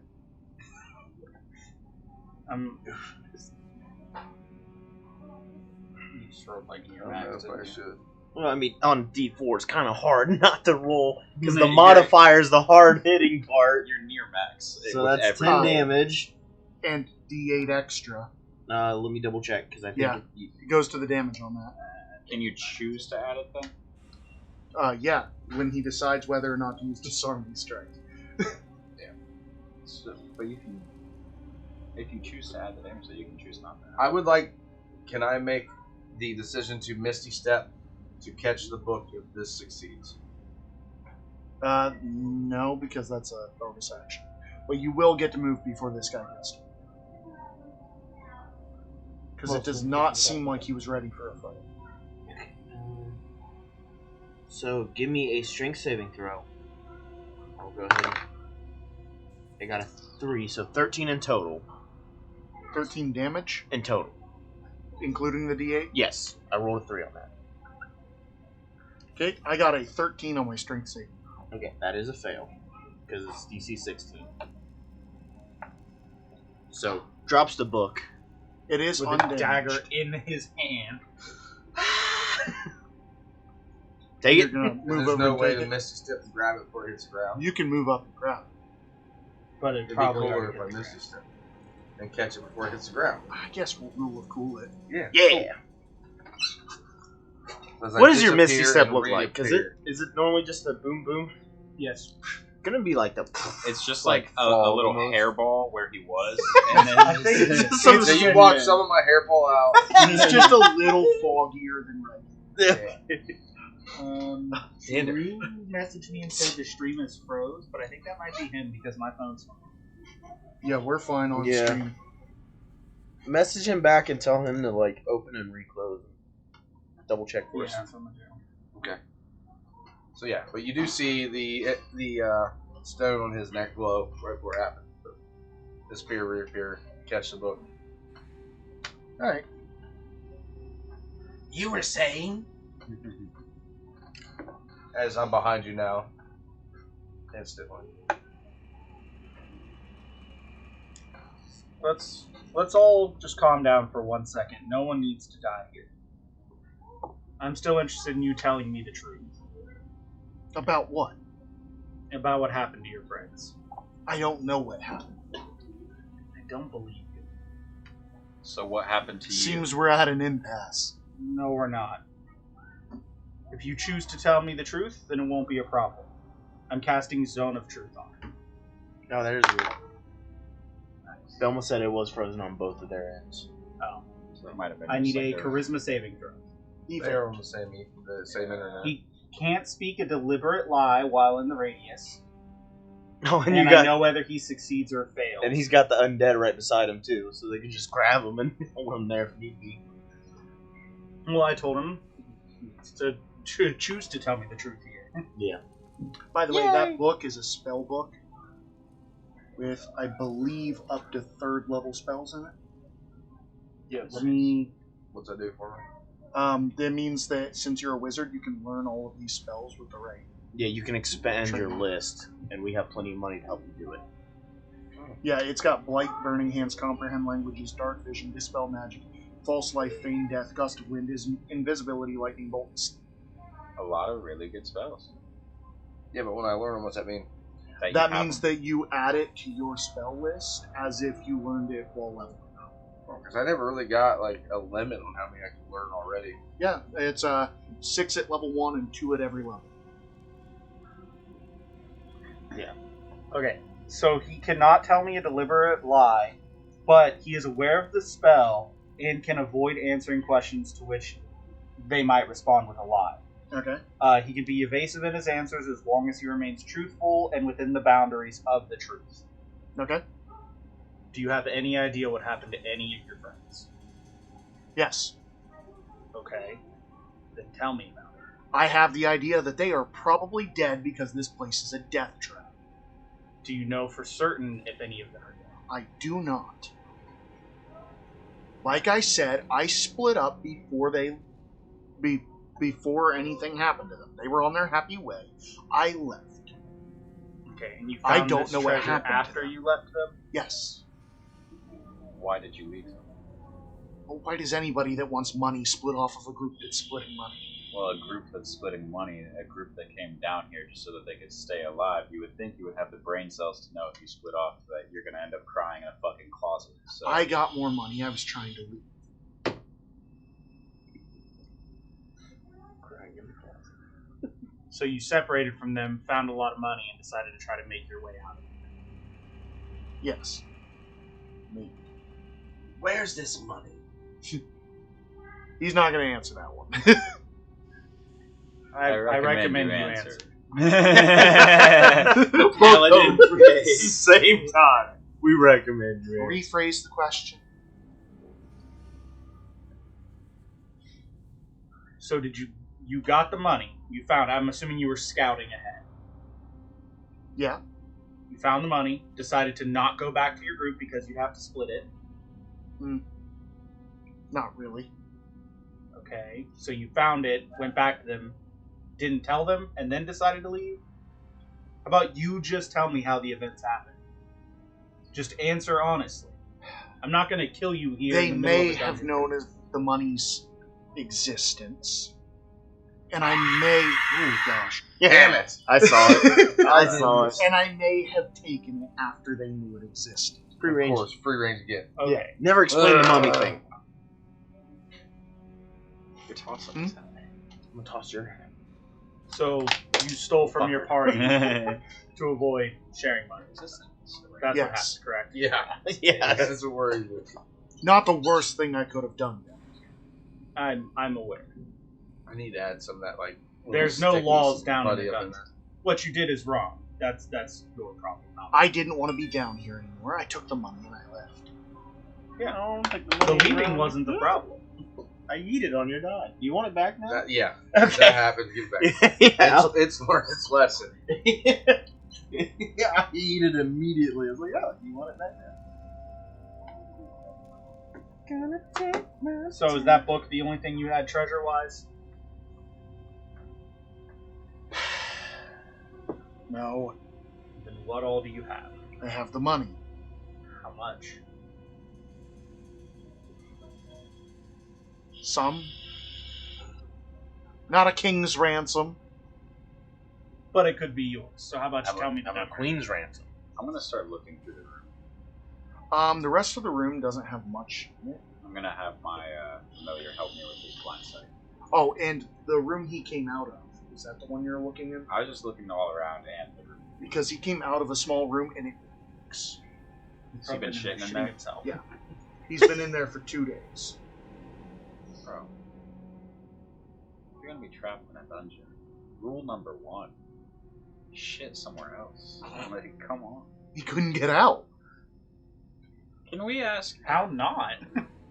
Just wrote like I your don't know max, if I didn't you? should. Well, I mean, on D4 it's kind of hard not to roll because the You're- modifier is the hard hitting part. You're near max. So with that's every 10 roll. damage. And D8 extra. Let me double check because I think Yeah. It goes to the damage on that. Can you choose to add it then? Yeah, when he decides whether or not to use disarming strike. So, but you can, if you choose to add the damage, then you can choose not to. I would like. Can I make the decision to Misty Step to catch the book if this succeeds? No, because that's a bonus action. But you will get to move before this guy gets to. Because it does not seem like he was ready for a fight. So give me a strength saving throw. I'll go ahead. I got a 3, so 13 in total. 13 damage, In total. including the D8. Yes, I rolled a 3 on that. Okay, I got a 13 on my strength saving. Okay, that is a fail because it's DC 16. So drops the book. It is With undamaged. a dagger in his hand. Take You're it. gonna And move there's over no and way take to it. Misty Step and grab it before it hits the ground. You can move up and grab it. But it It'd be probably cooler already if I hit the Misty ground. Step and catch it before it hits the ground. I guess we'll rule of cool it. Yeah. Yeah. Does What does your Misty disappear Step and look like? reappear? Is it normally just a boom boom? Yes. Gonna be like the. It's just Like like a fall little almost. hairball where he was, and then I think it's just some So you watch some of my hair fall out. It's just a little foggier than regular. Damn it. Drew messaged me and said the stream is froze, but I think that might be him because my phone's fine. Yeah, we're fine on Yeah. stream. Message him back and tell him to like open and reclose. Double check for us. that's what I'm gonna do. Okay. So yeah, but you do see the stone on his neck glow right before it happened. Disappear, reappear, catch the book. All right. You were saying? As I'm behind you now, instantly. Let's all just calm down for 1 second. No one needs to die here. I'm still interested in you telling me the truth About what? about what happened to your friends. I don't know what happened. I don't believe you. so what happened to you? Seems we're at an impasse. No, we're not. If you choose to tell me the truth, then it won't be a problem. I'm casting Zone of Truth on it. No, there's weird. Thelma said it was frozen on both of their ends. Oh. So it might have been I just need a like charisma saving throw. They're on the same internet. He can't speak a deliberate lie while in the radius, Oh, and and you got, I know whether he succeeds or fails. and he's got the undead right beside him too, so they can just grab him and hold him there if need be. Well, I told him to choose to tell me the truth here. By the way, Yay. that book is a spell book with, I believe, up to 3rd level spells in it. Yeah, let me. What's that do for me? That means that since you're a wizard, you can learn all of these spells with the right. Yeah, you can expand your list, and we have plenty of money to help you do it. Yeah, it's got Blight, Burning Hands, Comprehend Languages, Dark Vision, Dispel Magic, False Life, Feign Death, Gust of Wind, Invisibility, Lightning Bolt. a lot of really good spells. Yeah, but when I learn them, what's that mean? You That have means them. that you add it to your spell list as if you learned it while leveling up. Because I never really got like a limit on how many I can learn already. Yeah, it's 6 at level 1 and 2 at every level. Okay, so he cannot tell me a deliberate lie, but he is aware of the spell and can avoid answering questions to which they might respond with a lie. Okay. He can be evasive in his answers as long as he remains truthful and within the boundaries of the truth. Okay. Do you have any idea what happened to any of your friends? Yes. Okay, then tell me about it. I have the idea that they are probably dead because this place is a death trap. Do you know for certain if any of them are dead? I do not. Like I said, I split up before before anything happened to them. They were on their happy way. I left. Okay, and you I found don't this know what treasure happened to after them. you left them? Yes. Why did you leave them? Well, why does anybody that wants money split off of a group that's splitting money? Well, a group that's splitting money, a group that came down here just so that they could stay alive, you would think you would have the brain cells to know if you split off that you're going to end up crying in a fucking closet. So I got more money. I was trying to leave. So you separated from them, found a lot of money, and decided to try to make your way out of it. Yes. Where's this money? He's not going to answer that one. I recommend you answer. Paladin same time. We recommend you. Rephrase the question. So did you got the money? You found. I'm assuming you were scouting ahead. Yeah. You found the money. Decided to not go back to your group because you have to split it. Not really. Okay. So you found it, went back to them, didn't tell them, and then decided to leave. How about you just tell me how the events happened? Just answer honestly. I'm not going to kill you here. They in the middle of may the have dungeon. known of the money's existence. And I may... Oh, gosh. Damn it! I saw it. I saw it. And I may have taken it after they knew it existed. Free Of range. course, free range again. Okay. Never explain the mummy thing. You're tossing Hmm? this at I'm gonna toss your. So you stole from your party me. to avoid sharing money. That's what Yes. happened, correct? Yeah. Yes. That's what worries me. Not the worst thing I could have done. I'm aware. I need to add some of that, like. There's no sticky laws down in putty the up in dungeon. What you did is wrong. That's your problem. Not I didn't want to be down here anymore. I took the money and I left. Yeah. I don't think The money leaving around- wasn't the problem. I eat it on your dime. Do you want it back now? That, yeah. Okay. That happens. Give it back. Yeah. It's learned its lesson. Yeah, I eat it immediately. I was like, oh, do you want it back now? So is that book the only thing you had treasure-wise? No, Then what all do you have? I have the money. How much? Some. Not a king's ransom. But it could be yours. So how about you I'm tell me the a number? queen's ransom. I'm gonna start looking through the room. The rest of the room doesn't have much in it. I'm gonna have my familiar help me with his blind sight. Oh, and the room he came out of. Is that the one you're looking in? I was just looking all around and the room. Because he came out of a small room and it leaks. Has he been shitting in there? himself. Yeah. He's been in there for 2 days. Bro. If you're gonna be trapped in a dungeon, rule number 1. Shit somewhere else. Like, come on. He couldn't get out. Can we ask, How not?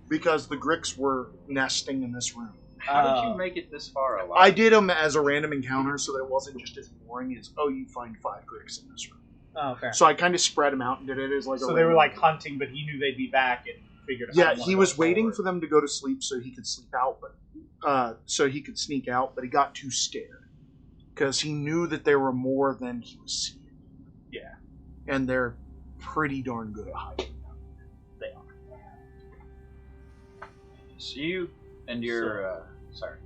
Because the Gricks were nesting in this room. how did you make it this far alive? I did them as a random encounter so that it wasn't just as boring as, oh, you find 5 Gricks in this room. Oh, okay. So I kind of spread them out and did it as like a So they were random- like hunting, but he knew they'd be back and figured out. Yeah, he was waiting for them to go to sleep so he could sleep out, but so he could sneak out, but he got too scared because he knew that there were more than he was seeing. Yeah. And they're pretty darn good at hiding. So you and your, sorry.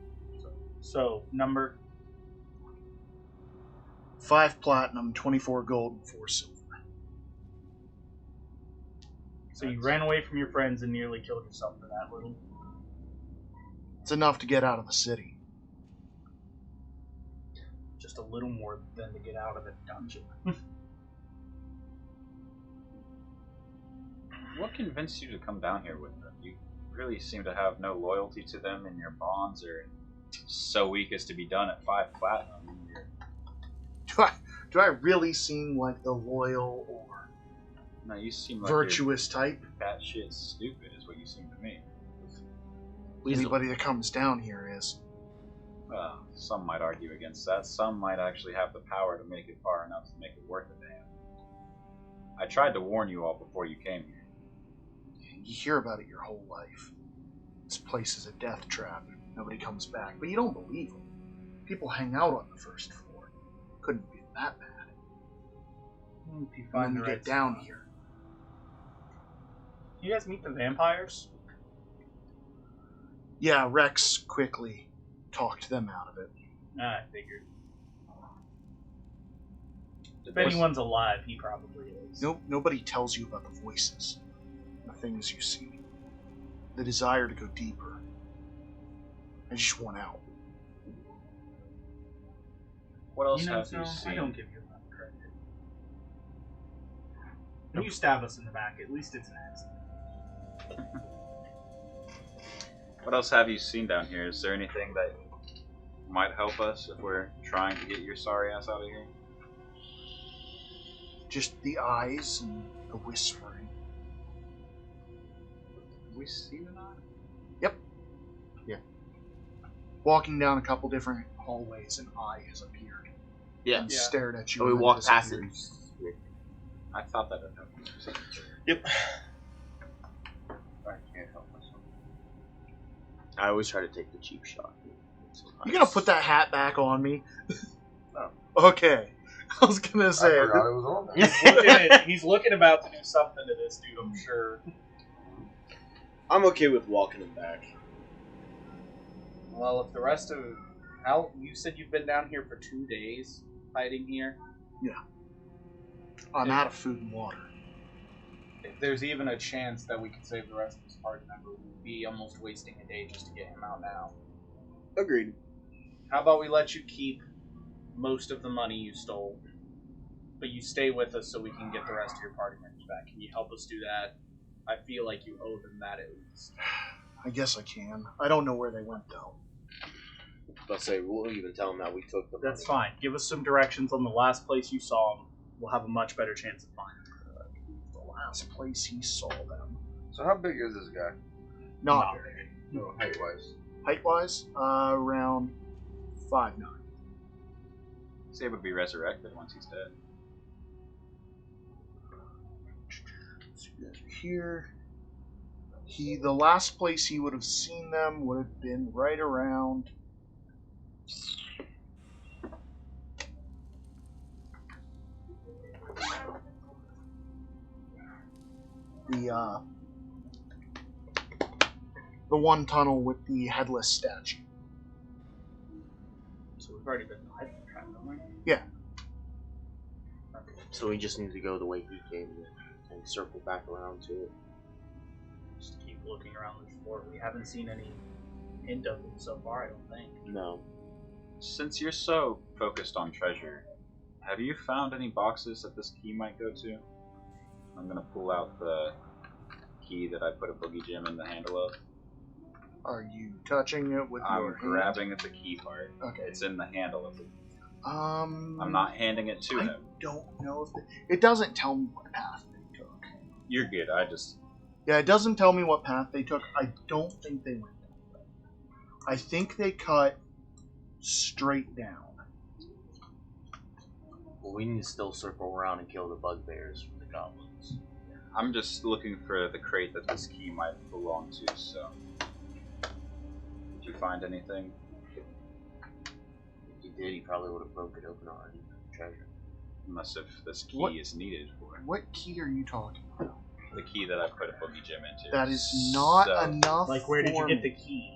So, number? 5 platinum, 24 gold, and 4 silver. So you ran away from your friends and nearly killed yourself for that little? It's enough to get out of the city. Just a little more than to get out of the dungeon. What convinced you to come down here with them? You really seem to have no loyalty to them, and your bonds are so weak as to be done at 5 platinum. Do I really seem like the loyal or No, you seem like virtuous type? you're batshit stupid, is what you seem to me. Anybody that comes down here is. Well, some might argue against that. Some might actually have the power to make it far enough to make it worth a damn. I tried to warn you all before you came here. You hear about it your whole life. This place is a death trap. Nobody comes back. But you don't believe them. People hang out on the first floor. Couldn't be that bad. If you And find then the you right get down spot. here. You guys meet the vampires? Yeah, Rex quickly talked them out of it. I figured. Did If they- anyone's alive, he probably is. Nope, nobody tells you about the voices, the things you see, the desire to go deeper. I just want out. What else You know, have so you seen? I don't give you enough credit. When you stab us in the back, at least it's an accident. What else have you seen down here? Is there anything that might help us if we're trying to get your sorry ass out of here? Just the eyes and the whispering. Have we seen an eye? Walking down a couple different hallways, an eye has appeared Yeah. and Yeah. stared at you. So we and then walk past it. disappeared. I thought that had happened. Yep. I can't help myself. I always try to take the cheap shot. You gonna put that hat back on me? No. Okay. I was gonna I say. forgot it was on there. He's looking about to do something to this dude, I'm sure. I'm okay with walking him back. Well, if the rest of... How... You said you've been down here for 2 days, hiding here? I'm out of food and water. if there's even a chance that we could save the rest of this party member, we'd be almost wasting a day just to get him out now. Agreed. How about we let you keep most of the money you stole, but you stay with us so we can get the rest of your party members back? Can you help us do that? I feel like you owe them that at least. I guess I can. I don't know where they went, though. Let's say we'll even tell them that we took the That's money. fine. Give us some directions on the last place you saw them. We'll have a much better chance of finding them. The last place he saw them. So how big is this guy? Not very. No, height-wise. Height-wise, around 5'9". He's able to be resurrected once he's dead. So you guys are here. The last place he would have seen them would have been right around the one tunnel with the headless statue. So we've already been hiding the trap, don't we? Yeah. Okay. So we just need to go the way he came and circle back around to it. Just keep looking around this floor. We haven't seen any hint of them so far, I don't think. No. Since you're so focused on treasure, have you found any boxes that this key might go to? I'm gonna pull out the key that I put a boogie gem in the handle of. Are you touching it with I'm your hand? grabbing at the key part. Okay. It's in the handle of it. I'm not handing it to I him. don't know if it doesn't tell me what path they took. You're good. Yeah, it doesn't tell me what path they took. I don't think they went that way. I think they cut straight down. Well, we need to still circle around and kill the bugbears from the goblins. I'm just looking for the crate that this key might belong to, so... Did you find anything? If he did, he probably would have broke it open already. Treasure. Unless if this key What? is needed for it. What key are you talking about? The key that I put a boogie gem into. That is not So, enough. Like, where did you for get me. the key?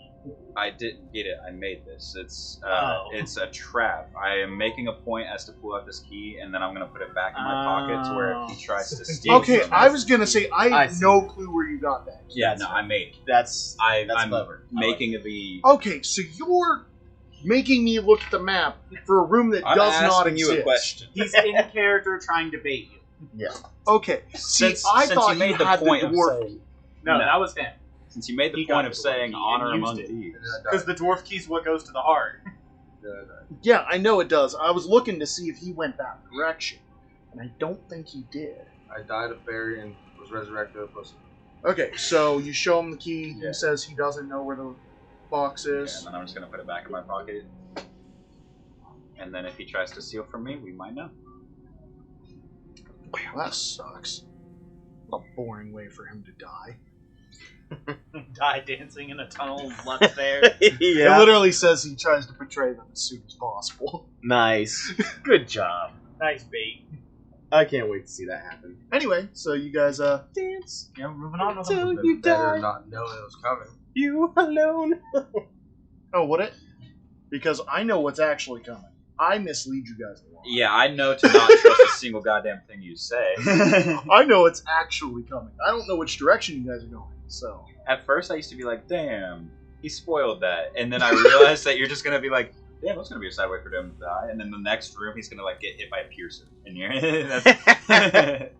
I didn't get it. I made this. It's Oh. it's a trap. I am making a point as to pull out this key, and then I'm gonna put it back in my pocket to where if he tries to steal. Okay, from I it- was gonna say I I have see. no clue where you got that. Yeah, no, I made. That's I'm clever. making the. Okay, so you're making me look at the map for a room that I'm does not asking exist. you a question. He's in character trying to bait you. Okay, see, I Since thought you made the had point the of dwarf. saying, No, No. that was him. since you made the He got point of the saying key and honor used among it. thieves. Because the dwarf key's what goes to the heart. Yeah, I know it does. I was looking to see if he went that direction, and I don't think he did. I died of Barry and was resurrected of Pussy. Okay, so you show him the key. Yeah. He says he doesn't know where the box Yeah, is. and then I'm just gonna put it back in my pocket. And then if he tries to steal from me, we might know. Wow, that sucks. What a boring way for him to die. Die dancing in a tunnel left there. It literally says he tries to betray them as soon as possible. Nice. Good job. Nice bait. I can't wait to see that happen. Anyway, so you guys, Dance Yeah, we're moving on. till Been you better die. not knowing it was coming. You alone. oh, would it? Because I know what's actually coming. I mislead you guys a lot. Yeah, I know to not trust a single goddamn thing you say. I know it's actually coming. I don't know which direction you guys are going, so. At first, I used to be like, "Damn, he spoiled that," and then I realized that you're just gonna be like, "Damn, that's gonna be a sad way for him to die." And then the next room, he's gonna like get hit by a piercer, and you're that's.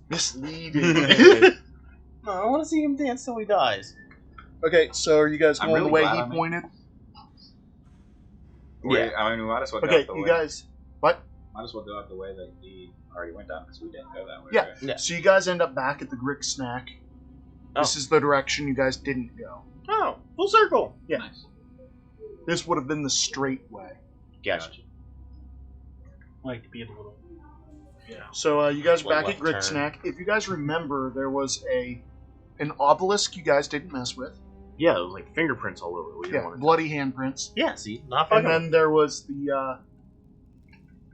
Misleading. No, I want to see him dance till he dies. Okay, so are you guys I'm going really the way glad he I'm in. pointed? Wait, I mean, we might as well go Okay, out the you way. guys. What? Might as well go out the way that he already went down because we didn't go that way. Yeah. right? Yeah. So you guys end up back at the Grick Snack. This is the direction you guys didn't go. Oh, full circle. Yeah. Nice. This would have been the straight way. Gotcha. Like to be a little. So you guys are One back at left Grick turn. Snack. If you guys remember, there was an obelisk you guys didn't mess with. Yeah, there was like fingerprints all over it. We didn't Yeah, want to. bloody handprints. Yeah, see, not And fucking. then there was the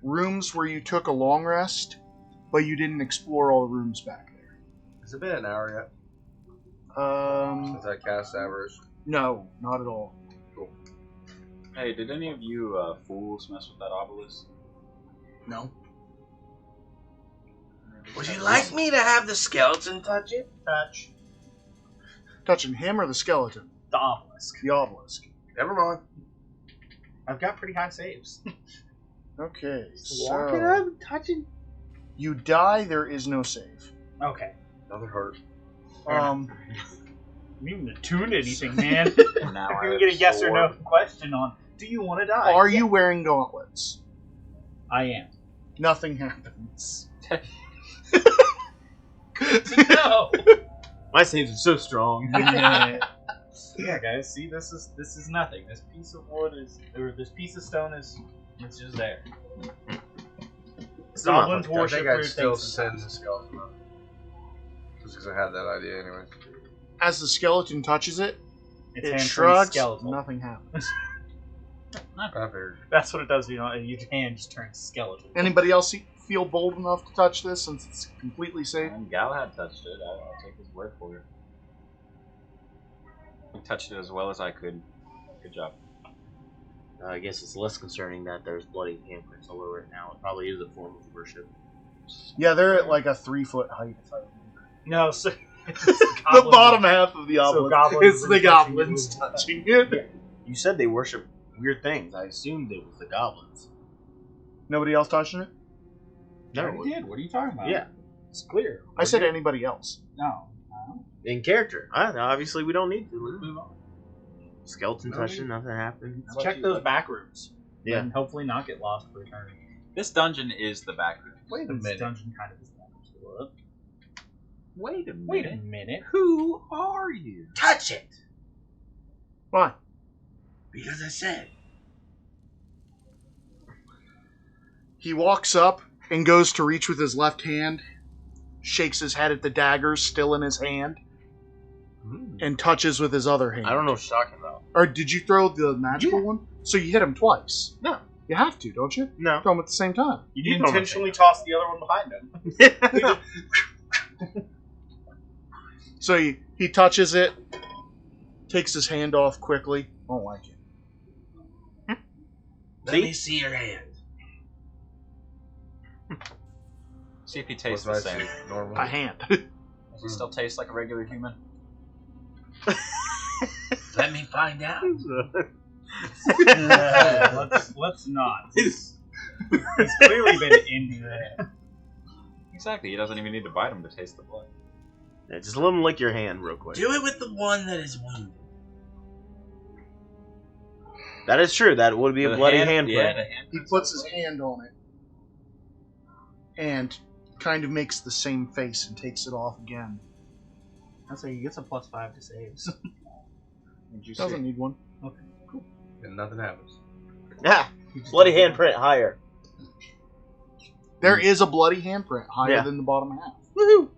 rooms where you took a long rest, but you didn't explore all the rooms back there. Has it been an hour yet since I cast Avarice? No, not at all. Hey, did any of you fools mess with that obelisk? No. Would you like me to have the skeleton touch it? Touch. Touching him or the skeleton? The obelisk. The obelisk. Never mind. I've got pretty high saves. Okay, Walking so up, touching. you die. There is no save. Okay. Another hurt. I'm even attuned to anything, man. Now I'm I gonna have get a yes or no sword. question on. Do you want to die? Are you wearing gauntlets? I am. Nothing happens. No. My saves are so strong. Yeah, guys. See, this is nothing. This piece of wood this piece of stone is it's just there. Goblins I worship think I'd weird still things. send the skeleton up. Just because I had that idea anyway. As the skeleton touches it, It's it hand shrugs. skeletal. Nothing happens. I figured. That's what it does. Your hand just turns skeletal. Anybody else feel bold enough to touch this since it's completely safe? And Galahad touched it. I'll take his word for it. He touched it as well as I could. Good job. I guess it's less concerning that there's bloody handprints all over it now. It probably is a form of worship. Yeah, they're at like a 3-foot height. If I remember. No, so The bottom half of the obelisk goblins is are the touching goblins you. touching it. You said they worship weird things. I assumed it was the goblins. Nobody else touching it? I already did. What are you talking about? Yeah. It's clear. I said anybody else. No. In character. Obviously, we don't need to. Let's move on. Skeleton touching, nothing happened. Let's check those back rooms. Yeah. And hopefully not get lost for eternity. This dungeon is the back room. Wait a This minute. dungeon kind of is that. What? Wait a minute. Wait a minute. Who are you? Touch it! Why? Because I said. He walks up and goes to reach with his left hand, shakes his head at the daggers still in his hand, and touches with his other hand. I don't know what you're talking about. Or did you throw the magical one? So you hit him twice. No. You have to, don't you? No. Throw them at the same time. You intentionally tossed the other one behind him. So he touches it, takes his hand off quickly. Won't like it. Let me see your hand. See if he tastes What's the my same. suit? Normal. A hand. Does he still taste like a regular human? Let me find out. Let's not. He's clearly been into that. Exactly. He doesn't even need to bite him to taste the blood. Yeah, just let him lick your hand real quick. Do it with the one that is wounded. That is true. That would be a bloody handprint. Yeah, the hand He puts his hand on it and kind of makes the same face and takes it off again. I'll say he gets a +5 to saves. Did you Doesn't see? need one. Okay, cool. And nothing happens. Ah, bloody handprint higher. There is a bloody handprint higher Yeah. than the bottom half. Woohoo!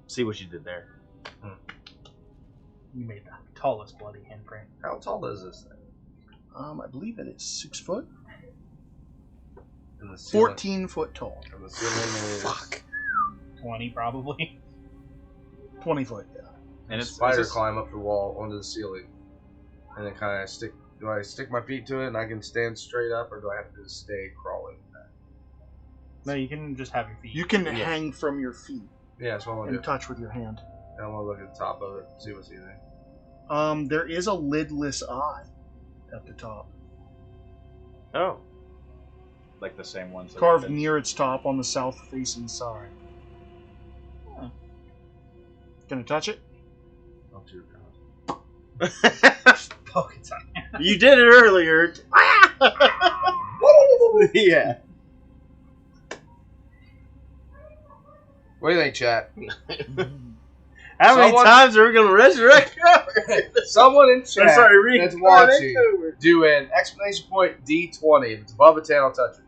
See what you did there. You made the tallest bloody handprint. How tall is this thing? I believe it is 6 foot. And the ceiling, 14 foot tall. and the ceiling is 20 probably. 20 foot, yeah. And a it's spider is this- climb up the wall onto the ceiling, and then kind of stick. Do I stick my feet to it and I can stand straight up, or do I have to just stay crawling? No, you can just have your feet. You can hang from your feet Yeah, that's what I want to and do. touch with your hand. I want to look at the top of it, see what's in there. There is a lidless eye at the top, Oh. like the same ones. that carved have been- near its top on the south-facing side. Gonna touch it? Oh, dear God. Poke its eye. You did it earlier. Yeah. What do you think, chat? How many Someone- times are we going to resurrect Someone in chat sorry, that's Rick. watching, do an exclamation point D20. If it's above a 10, I'll touch it.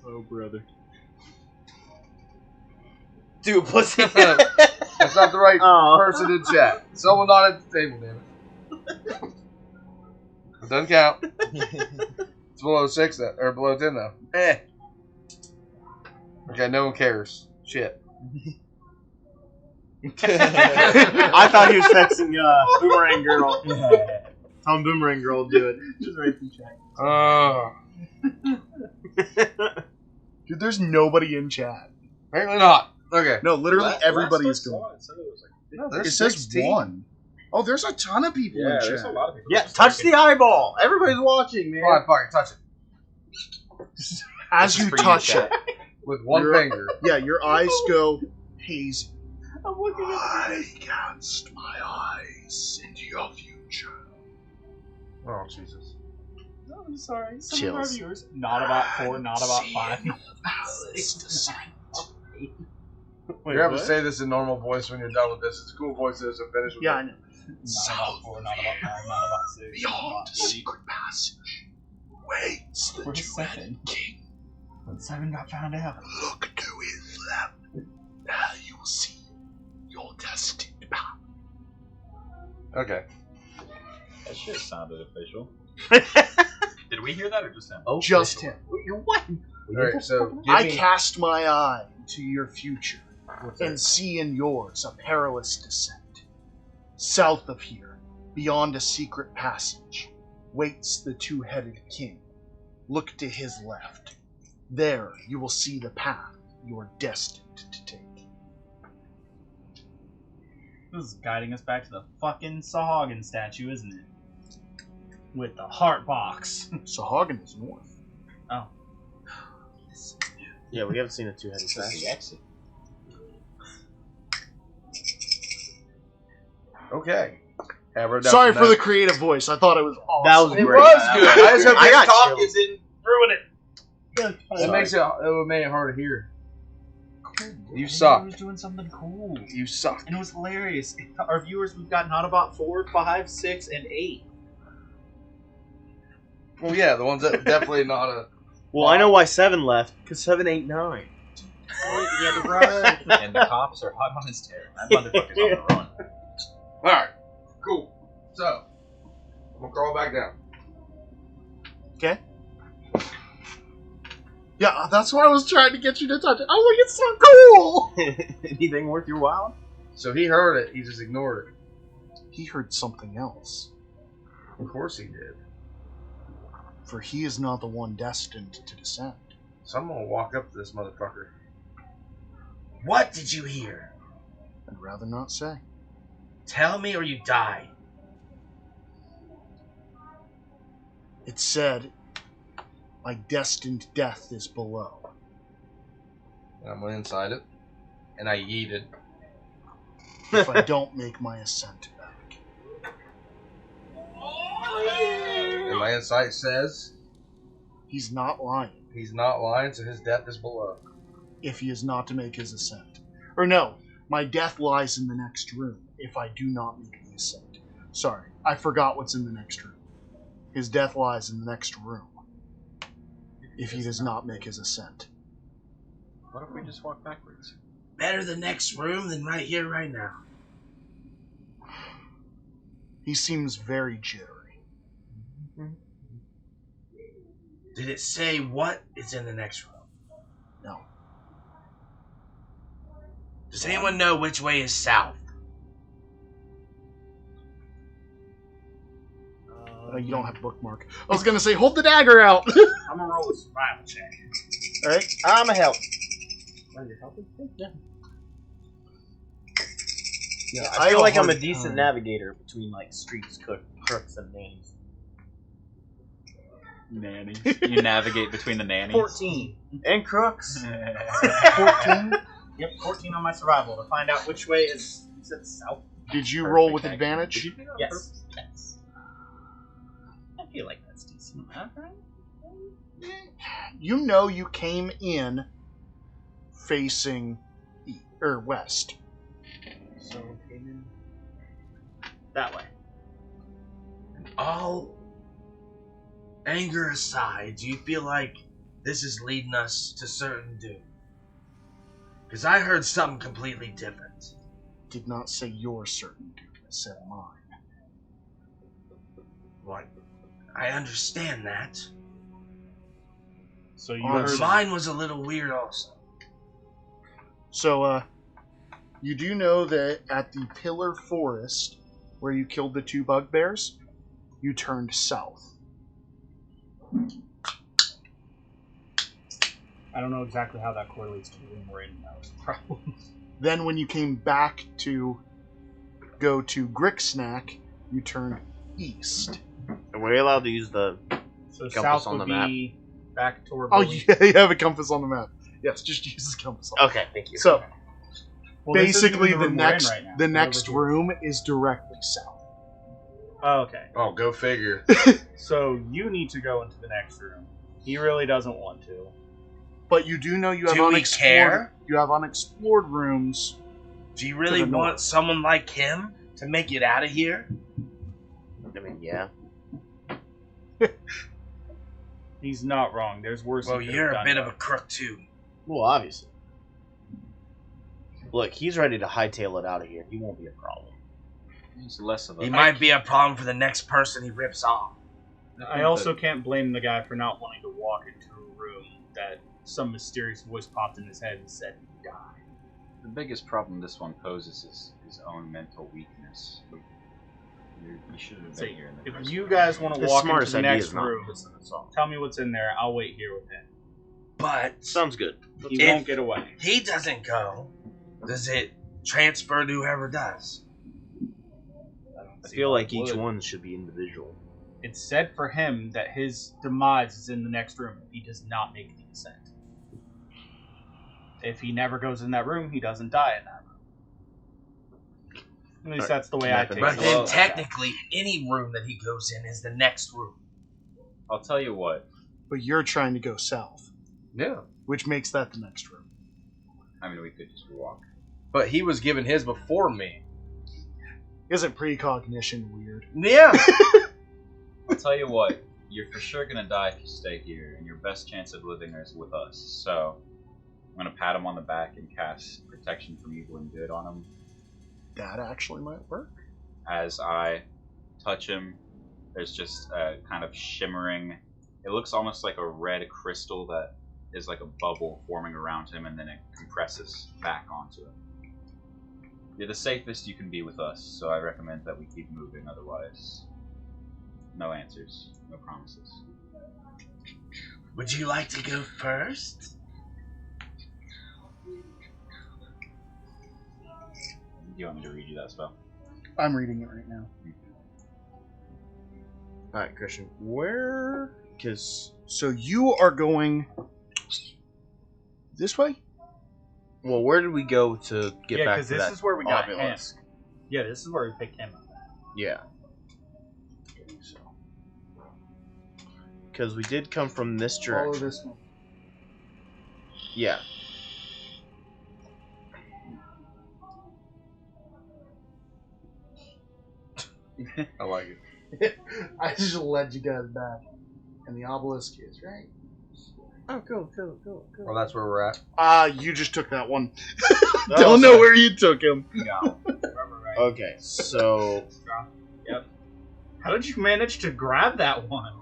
Oh, brother. Dude, pussy. That's not the right Aw. person in chat. Someone not at the table, damn it. It doesn't count. It's below 6, though, or below 10, though. Okay, no one cares. Shit. I thought he was texting Boomerang Girl. Tell him Boomerang Girl will do it. Just right in chat. Dude, there's nobody in chat. Apparently not. Okay. No, literally Last everybody I is saw, going. it said it was like No, It there's says 16. 1. Oh, there's a ton of people in there's chat. a lot of people. Yeah, touch the eyeball. Everybody's watching, man. Fine, fucking touch it. As This is you for you, touch chat. it, With one You're- finger. yeah, your eyes go hazy. I'm looking at I cast my eyes into your future. Oh, Jesus. Oh, I'm sorry. Some of Chills. our viewers. Not about 4, not about 5. Palace descent. Wait, You're having what? to say this in normal voice when you're done with this. It's a cool voice to finish with. Yeah, I it. know. Not about 4, not about 5, not about 6. Beyond the secret passage waits the Where's two-headed 7? king. When 7 got found out. Look to his left. Now you will see your destined path. Okay. That shit sounded official. Did we hear that or just him? Oh, Just him. You're what? Alright, so give I me. cast my eye into your future What's and that? see in yours a perilous descent. South of here, beyond a secret passage, waits the two-headed king. Look to his left. There you will see the path you are destined to take. This is guiding us back to the fucking Sahagin statue, isn't it? With the heart box. Sahagin is north. Oh. Yeah, we haven't seen a two-headed This is statue. the exit. Okay. Have her down Sorry to for the that. creative voice. I thought it was awesome. That was It great. was good. I just hope I his got talking chills. didn't ruin it. It Sorry. makes it made it hard to hear. You I suck. was doing something cool. You suck. And it was hilarious. Our viewers, we've got not about 4, 5, 6, and 8. Well, yeah, the ones that definitely not a. Well, I know why 7 left. Because 7, 8, 9. You had to run. And the cops are hot on his tail. That motherfucker's on the run. All right, cool. So, I'm gonna crawl back down. Okay. Yeah, that's why I was trying to get you to touch it. I was like, it's so cool! Anything worth your while? So he heard it. He just ignored it. He heard something else, Of course he did. for he is not the one destined to descend. So I'm gonna walk up to this motherfucker. What did you hear? I'd rather not say. Tell me or you die. It said, my destined death is below. And I'm inside it, and I yeeted. If I don't make my ascent back. And my insight says He's not lying he's not lying, so his death is below. if he is not to make his ascent. Or no, my death lies in the next room if I do not make the ascent. Sorry, I forgot what's in the next room. His death lies in the next room if he does not make his ascent. What if we just walk backwards? Better the next room than right here, right now. He seems very jittery. Did it say what is in the next room? No. Does anyone know which way is south? You don't have a bookmark. I was gonna say, hold the dagger out! I'm gonna roll a survival check. Alright, I'm a help. Yeah, I feel like I'm a hard decent time. navigator between like streets, crooks, and nannies. Nannies. You navigate between the nannies. 14. And crooks. 14? Yep, 14 on my survival to find out which way is. You said south? Did you roll with Perfect, advantage? Did you do that on Yes. purpose? Yes. I feel like that's decent. You know you came in facing west. So, came in that way. All anger aside, do you feel like this is leading us to certain doom? Because I heard something completely different. Did not say your certain doom, it said mine. What? I understand that. So you Honestly. heard Mine was a little weird also. So, you do know that at the Pillar Forest, where you killed the 2 bugbears, you turned south. I don't know exactly how that correlates to the room we're in. That was the problem. Then when you came back to go to Gricksnack, you turned east. Are we allowed to use the So Compass south on would the map. be back toward. Oh, Billy. yeah, you have a compass on the map. Yes, just use the compass. On Okay, thank you. So Well, this isn't basically, even the room we're in next right now. the We're next over here. room is directly south. Oh, okay. Oh, go figure. So you need to go into the next room. He really doesn't want to. But you do know you have Do we unexplored. care? You have unexplored rooms. Do you really To the north. want someone like him to make it out of here? I mean, yeah. He's not wrong. There's worse. Well, he could you're have a done bit to of a us. crook too. Well, obviously. Look, he's ready to hightail it out of here. He won't be a problem. He's less of a. He might be a problem for the next person he rips off. I also can't blame the guy for not wanting to walk into a room that some mysterious voice popped in his head and said die. The biggest problem this one poses is his own mental weakness. You shouldn't have been See, here in the if first you place. guys want to His walk into smartest the idea next is not room, listen to song. tell me what's in there. I'll wait here with him. But Sounds good. He If- won't get away. he doesn't go. Does it transfer to whoever does? I feel like each one should be individual. It's said for him that his demise is in the next room if he does not make the descent. If he never goes in that room, he doesn't die in that room. At least that's the way I take it. But Well, then okay. technically, any room that he goes in is the next room. I'll tell you what. But you're trying to go south, Yeah. which makes that the next room. I mean, we could just walk. But he was given his before me. Isn't precognition weird? Yeah. I'll tell you what. You're for sure gonna die if you stay here, and your best chance of living is with us. So, I'm gonna pat him on the back and cast protection from evil and good on him. That actually might work. As I touch him, there's just a kind of shimmering. It looks almost like a red crystal that is like a bubble forming around him, and then it compresses back onto him. You're the safest you can be with us, so I recommend that we keep moving. Otherwise, no answers, no promises. Would you like to go first? Do you want me to read you that spell? I'm reading it right now. Alright, Christian. Where? Because, So you are going this way? well, where did we go to get Yeah, back because to this that is where we got him. obelisk? Yeah, this is where we picked him up. Yeah. Because we did come from this Follow direction. this one. Yeah. I like it. I just led you guys back. And the obelisk is right. Oh, go. Well, that's where we're at. You just took that one. Oh, Don't know sorry. where you took him. No. Remember, right? Okay, so How did you manage to grab that one?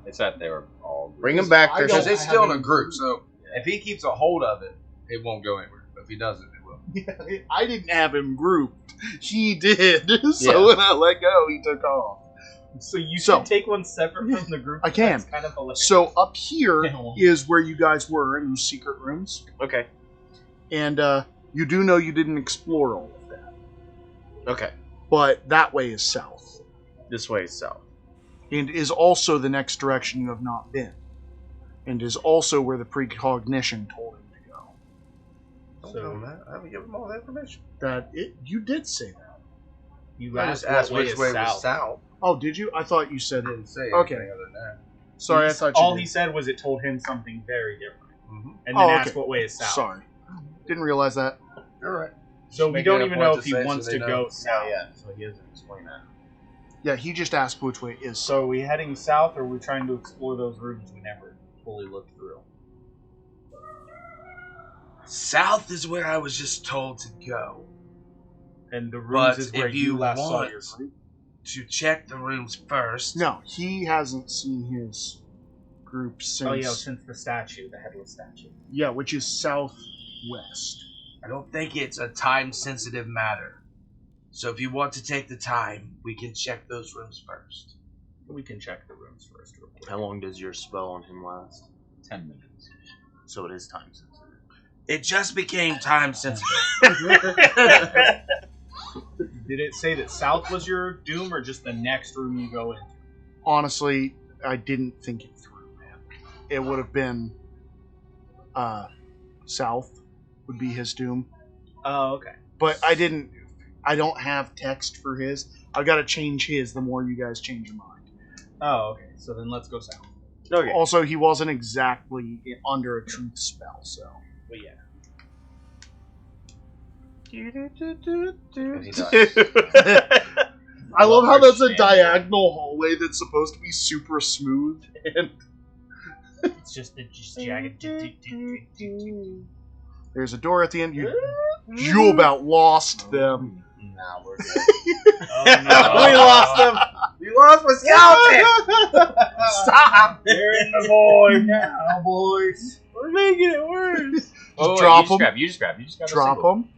It's that they were all. bring him back, I don't- Because Christian. it's still in a have group, so if he keeps a hold of it, it won't go anywhere. But if he doesn't, it will. I didn't have him grouped. He did. So Yeah. when I let go, he took off. So you So- should take one separate from the group. I can. That's kind of hilarious. So up here Yeah. is where you guys were in those secret rooms. Okay. And you do know you didn't explore all of that. Okay. But that way is south. This way is south. And is also the next direction you have not been. And is also where the precognition told him to go. Don't tell him that. I haven't given him all that information. You did say that. You I just asked asked what way which is way south. was south. Oh, did you? I thought you said I it. didn't say Okay. anything other than that. Sorry, I thought you All did. he said was it told him something very different, Mm-hmm. and then Oh, asked okay. what way is south. Sorry. Didn't realize that. You're right. So Just we make don't it a even point know to if he say so wants they to know. go south. Yeah. So he doesn't explain that. Yeah, he just asked which way is. So are we heading south, or are we trying to explore those rooms we never fully looked through? South is where I was just told to go. And the rooms But is where if you you last saw want your group. to check the rooms first. No, he hasn't seen his group since. Oh yeah, since the statue, the headless statue. Yeah, which is southwest. I don't think it's a time-sensitive matter. So if you want to take the time, we can check those rooms first. We can check the rooms first real quick. How long does your spell on him last? 10 minutes. So it is time sensitive. It just became time sensitive. Did it say that south was your doom, or just the next room you go into? Honestly, I didn't think it through, man. It would have been south would be his doom. Oh, okay. But I don't have text for his. I've got to change his the more you guys change your mind. Oh, okay. So then let's go south. Okay. Also, he wasn't exactly under a truth spell, so. But yeah. And he dies. I love how that's a diagonal hallway that's supposed to be super smooth. And It's just jagged. there's a door at the end. You about lost them. Nah, we're good. Oh, no. We lost them. We lost my skeleton. Stop! They're in the void now, boys. We're making it worse. Drop you 'em. just grab. You just grab. Drop them.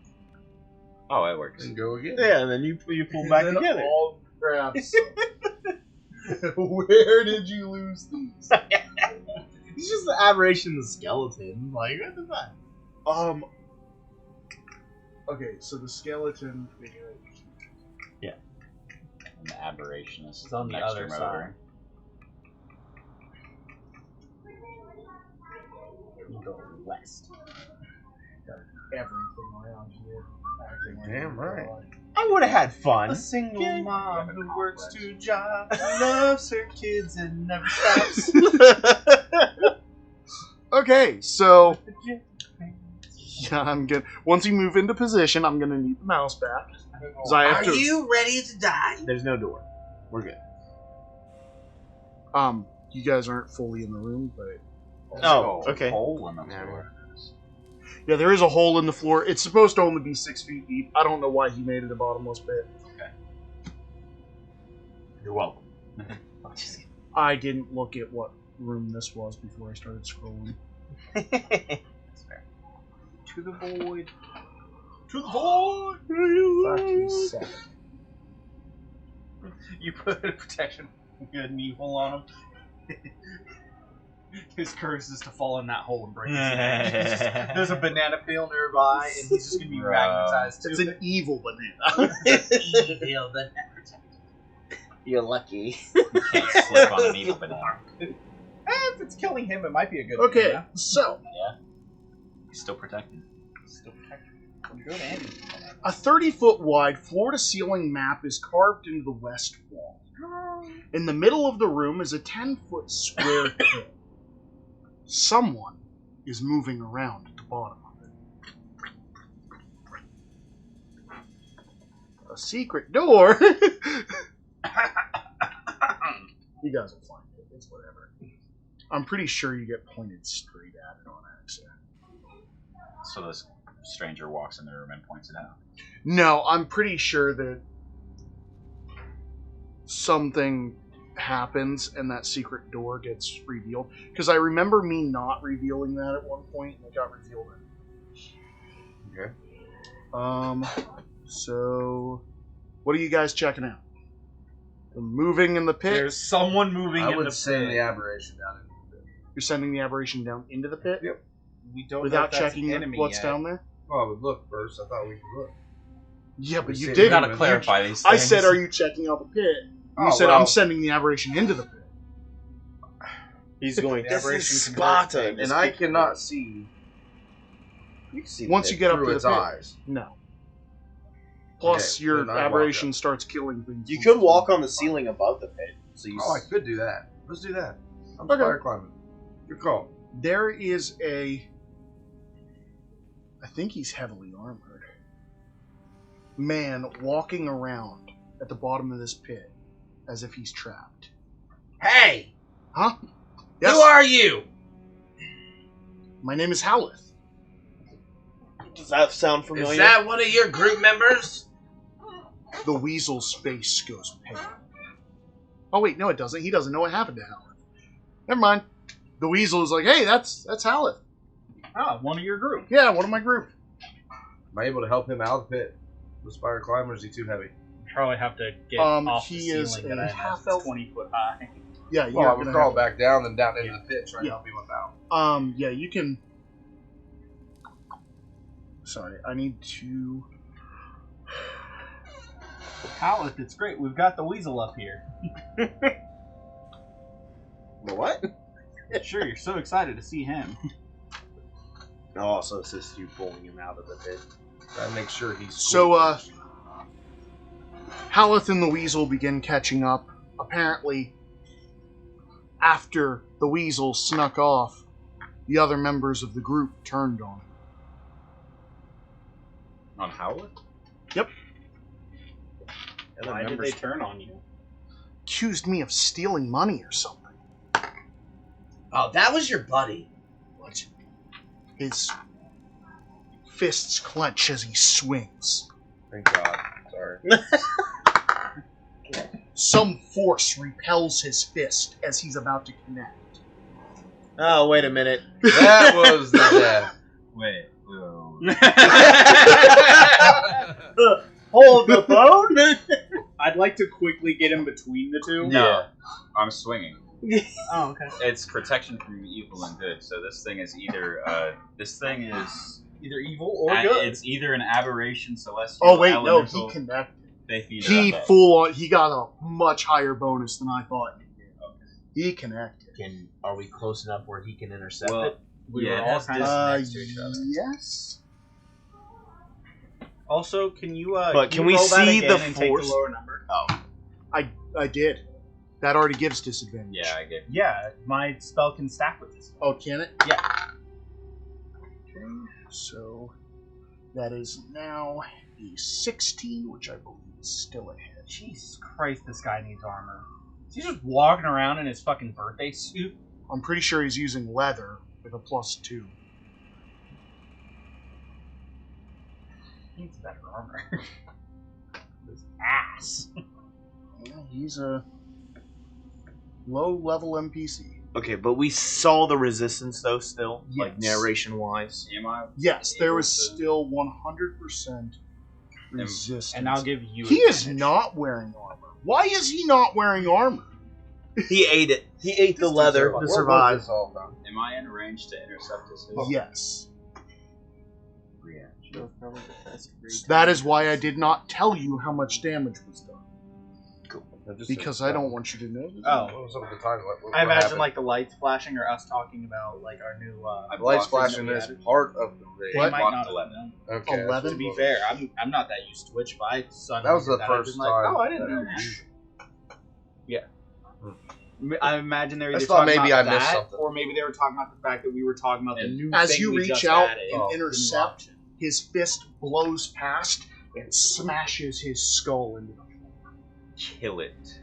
Oh, it works. And go again. Yeah, and then you pull back And then together. all grabs. Where did you lose these? It's just the aberration of the skeleton. Like, what the fuck? Okay, so the skeleton. And the aberrationist It's on the next other room side. over. You go west. Everything around here. Acting like Damn right. God. I would have had fun. A single mom who works 2 jobs, loves her kids and never stops. Okay, so yeah, I'm good. Once you move into position, I'm gonna need the mouse back because I have Are to. you ready to die? There's no door. We're good. You guys aren't fully in the room, but Oh, okay. Hole in the Yeah, floor. yeah, there is a hole in the floor. It's supposed to only be 6 feet deep. I don't know why he made it a bottomless pit. You're welcome. I didn't look at what room this was before I started scrolling. That's fair. To the void. To the void. You put a protection good and evil on him. His curse is to fall in that hole and break his neck. There's a banana peel nearby, and he's just gonna be Bro. magnetized to It's it. an evil banana. Evil banana. You're lucky. Can't slip on an evil banana. If it's killing him, it might be a good Okay, banana. so He's still protected. Still protected. Good Andy. a 30-foot wide floor-to-ceiling map is carved into the west wall. In the middle of the room is a 10-foot square pit. Someone is moving around at the bottom of it. A secret door. You guys will find it. It's whatever. I'm pretty sure you get pointed straight at it on accident. So this stranger walks in the room and points it out. No, I'm pretty sure that something happens and that secret door gets revealed. Because I remember me not revealing that at one point, and it got revealed. Okay. So, what are you guys checking out? The moving in the pit? There's someone moving I in would the send pit. the aberration down in the pit. You're sending the aberration down into the pit? Yep. We don't know Without if that's checking an enemy what's yet. down there? Oh, I would look first. I thought we could look. Yeah, but We you see- did. we Gotta You- clarify these I things. said, are you checking out the pit? You Oh, said, well. I'm sending the aberration into the pit. He's going This aberration is convert Spartan, to and I cannot see. You can see the Once pit you get up through to the its pit. eyes. No. Plus, Okay, your then I walk aberration up. starts killing things. You could walk on the ceiling above the pit. So you. Oh, I could do that. Let's do that. I'm Okay. fire climbing. Good call. There is a. I think he's heavily armored. Man walking around at the bottom of this pit as if he's trapped. Hey, Huh? Yes. who are you? My name is Howleth. Does that sound familiar? Is that one of your group members? The weasel's face goes pale. Oh wait, no, it doesn't. He doesn't know what happened to Howleth. Never mind. The weasel is like, hey, that's Howleth. Ah, one of your group. Yeah, one of my group. Am I able to help him out of the pit? The spire climber, or is he too heavy? Probably have to get off he the is ceiling a that I have. half-elf. It's 20 foot high. Yeah, you're Well, I would gonna crawl have- back down and down into Yeah. the pit, trying Yeah. to help him out. Yeah, you can. Sorry, I need to... Howlett, it's great. We've got the weasel up here. The what? Sure, you're so excited to see him. I'll also assist you pulling him out of the pit. Gotta make sure he's. So, Howlett and the weasel begin catching up. Apparently, after the weasel snuck off, the other members of the group turned on him. On Howlett? Why did they turn on you? Accused me of stealing money or something. Oh, that was your buddy. What? His fists clench as he swings. Thank God. Sorry. Some force repels his fist as he's about to connect. Oh, wait a minute. That was the death. Wait. Whoa. Hold the phone? I'd like to quickly get in between the two. No. I'm swinging. Oh, okay. It's protection from evil and good. So this thing is either Either evil or good. It's either an aberration, celestial. Oh wait, no, elemental, he connected. They feed He it up. full on. He got a much higher bonus than I thought he did. He connected. Are we close enough where he can intercept Well, it? We yeah, were it all has kind of next to each other. Yes. Also, can you? But can we roll that see again the and take force? the lower number? I did. That already gives disadvantage. Yeah, I get. Yeah, my spell can stack with this. Oh, can it? Yeah. Okay, so that is now a 16, which I believe is still a hit. Jesus Christ, this guy needs armor. Is he just walking around in his fucking birthday suit? I'm pretty sure he's using leather with a +2. He needs better armor. His ass. Yeah, he's a low-level NPC. Okay, but we saw the resistance though still, like Yes. narration wise. Am I? Yes, there was Able to- still 100% resistance. And I'll give you. He is advantage. not wearing armor. Why is he not wearing armor? He ate it. He ate the leather to survive. Am I in range to intercept his? Yes. Reaction. That is why I did not tell you how much damage was done. Because I don't want you to know this. Oh. What was up at the time? What I imagine happened? like the lights flashing or us talking about like our new. The lights flashing that we is added. part of the raid. They What? might not have 11. known. Okay, that's 11? To be what- fair, I'm not that used to Twitch, but I suddenly That was the heard I've first been like, time. oh, I didn't know that that. you- I imagine they're I either thought talking maybe about I missed that, something. or maybe they were talking about the fact that we were talking about the new As thing you we reach just out added. and Oh, intercept, the new option. his fist blows past and smashes his skull into the floor. Kill it.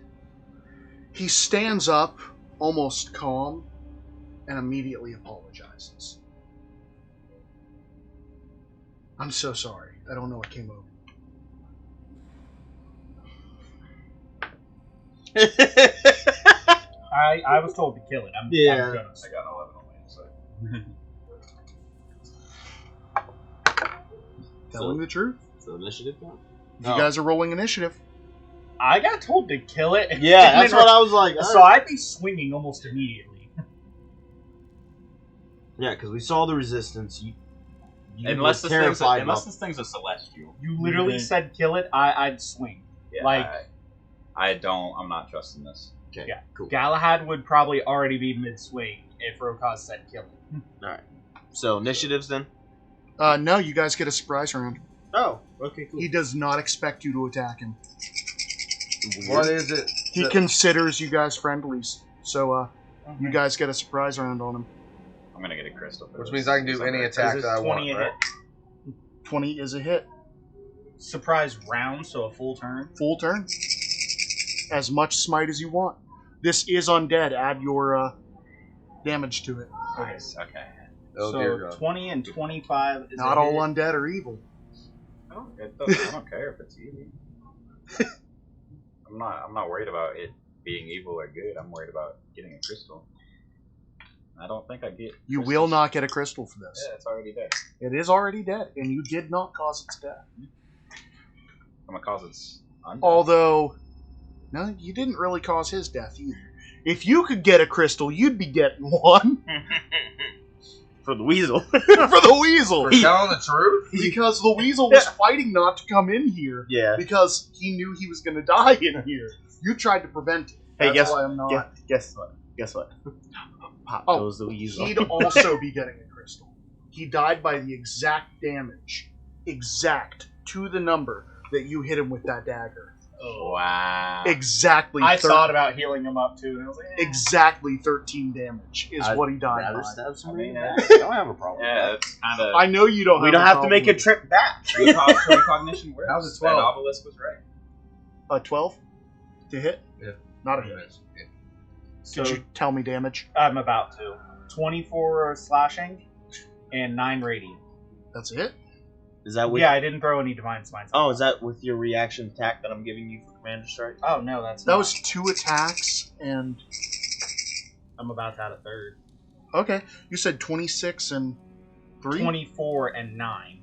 He stands up, almost calm, and immediately apologizes. I'm so sorry. I don't know what came over. I was told to kill it. I'm Yeah. gonna. I got an 11 on my side. Telling the truth. So initiative now? You guys are rolling initiative. I got told to kill it. Yeah, that's what I was like. So I'd be swinging almost immediately. Yeah, because we saw the resistance. You Unless were this thing's terrified unless about- this thing's a celestial. You literally said kill it. I'd swing. Yeah, Like- I'm not trusting this. Okay, Yeah. cool. Galahad would probably already be mid-swing if Rokaz said kill it. So initiatives then? No, you guys get a surprise round. Oh, okay, cool. He does not expect you to attack him. What is it? He considers you guys friendlies. So, you guys get a surprise round on him. I'm gonna get a crystal. for Which this. means I can do any Because attack Is that I it 20 want. a Right? hit? 20 is a hit. Surprise round, so a full turn. Full turn. As much smite as you want. This is undead. Add your damage to it. Nice. Okay. Oh so dear God. 20 and 25 is Not a all hit. undead are evil. I don't care if it's evil. I'm not worried about it being evil or good. I'm worried about getting a crystal. I don't think I get. You crystals. will not get a crystal for this. Yeah, it's already dead. It is already dead, and you did not cause its death. I'm gonna cause it's undead. Although, no, you didn't really cause his death either. If you could get a crystal, you'd be getting one. For the weasel. For the weasel. For telling the truth? Because the weasel was fighting not to come in here Yeah. because he knew he was going to die in here. You tried to prevent it. Hey, That's why I'm not. Guess what? Guess what? Pop Oh, goes the weasel. He'd also be getting a crystal. He died by the exact damage, exact to the number that you hit him with that dagger. Wow. Exactly. I thought about healing him up too, and I was like, exactly 13 damage is I'd what he died rather by. stab I somebody. mean, I don't have a problem. Yeah, it's kind of I know you don't. We have don't a have to problem make a with trip back. precognition works. How's it That 12? obelisk was right. a 12 to hit. Yeah. Not a hit. Yeah. so Could you tell me damage? I'm about to. 24 slashing and 9 radiant. That's it. Is that with? Yeah, I didn't throw any divine smites. Oh, is that with your reaction attack that I'm giving you for Commander Strike? Oh no, that's That not. was 2 attacks and I'm about to add a third. okay. You said 26 and 3. 24 and 9.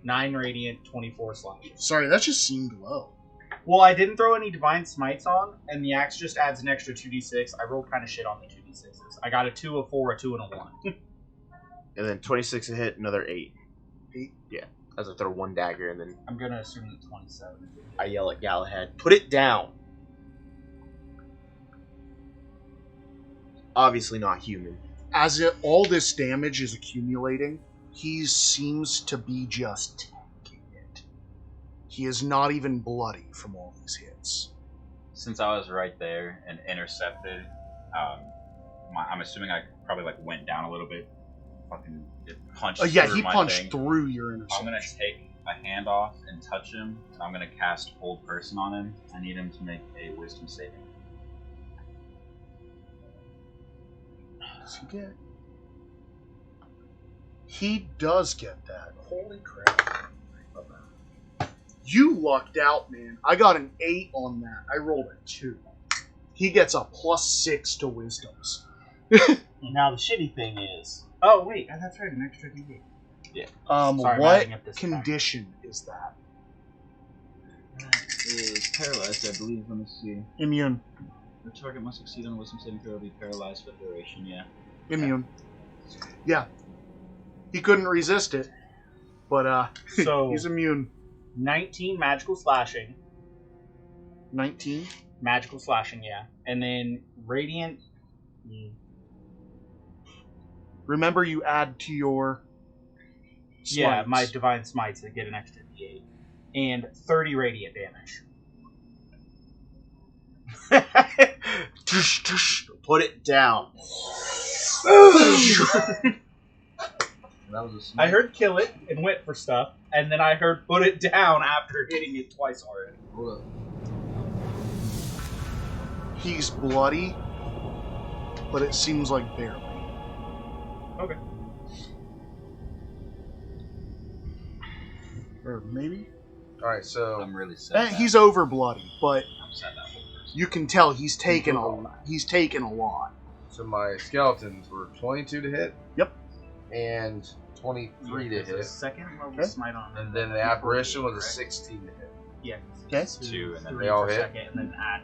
9 radiant, 24 slashing. Sorry, that just seemed low. Well, I didn't throw any divine smites on, and the axe just adds an extra 2d6. I rolled kind of shit on the 2d6s. I got a 2, a 4, a 2, and a 1. And then 26 to hit, another 8. 8? Yeah. As I throw one dagger, and then I'm gonna assume that 27. I yell at Galahad, "Put it down." Obviously not human. As all this damage is accumulating, he seems to be just tanking it. He is not even bloody from all these hits. Since I was right there and intercepted, I'm assuming I probably like went down a little bit. Fucking it punched. Yeah, through he my punched thing. through your I'm interception. gonna take a hand off and touch him. And I'm gonna cast Hold Person on him. I need him to make a Wisdom saving. Does he get? He does get that. Holy crap. You lucked out, man. I got an 8 on that. I rolled a 2. He gets a +6 to wisdoms. Now the shitty thing is, Oh, wait, that's right, an extra d8. Sorry, I'm What adding up this condition is that? Is paralyzed, I believe. Let me see. Immune. The target must succeed on a Wisdom saving throw or be paralyzed for the duration. Yeah. Immune. Yeah. He couldn't resist it, but So, he's immune. 19 magical slashing. 19. Magical slashing, yeah. And then radiant. Remember, you add to your Yeah, smites. my divine smites that get an extra d8. And 30 radiant damage. put it down. That was a I smite. heard kill it and went for stuff, and then I heard put it down after hitting it twice already. Hold up. He's bloody, but it seems like barely. Okay. Or maybe? Alright, so I'm really sad. He's over bloody, but I'm sad that Hold Person. you can tell he's taken a lot. so my skeletons were 22 to hit. Yep. And 23 to There's a hit. second level Okay. smite on it. And then the apparition was a 16 to hit. Yeah. Okay. 2, and then 3 they all for hit? second, and then add.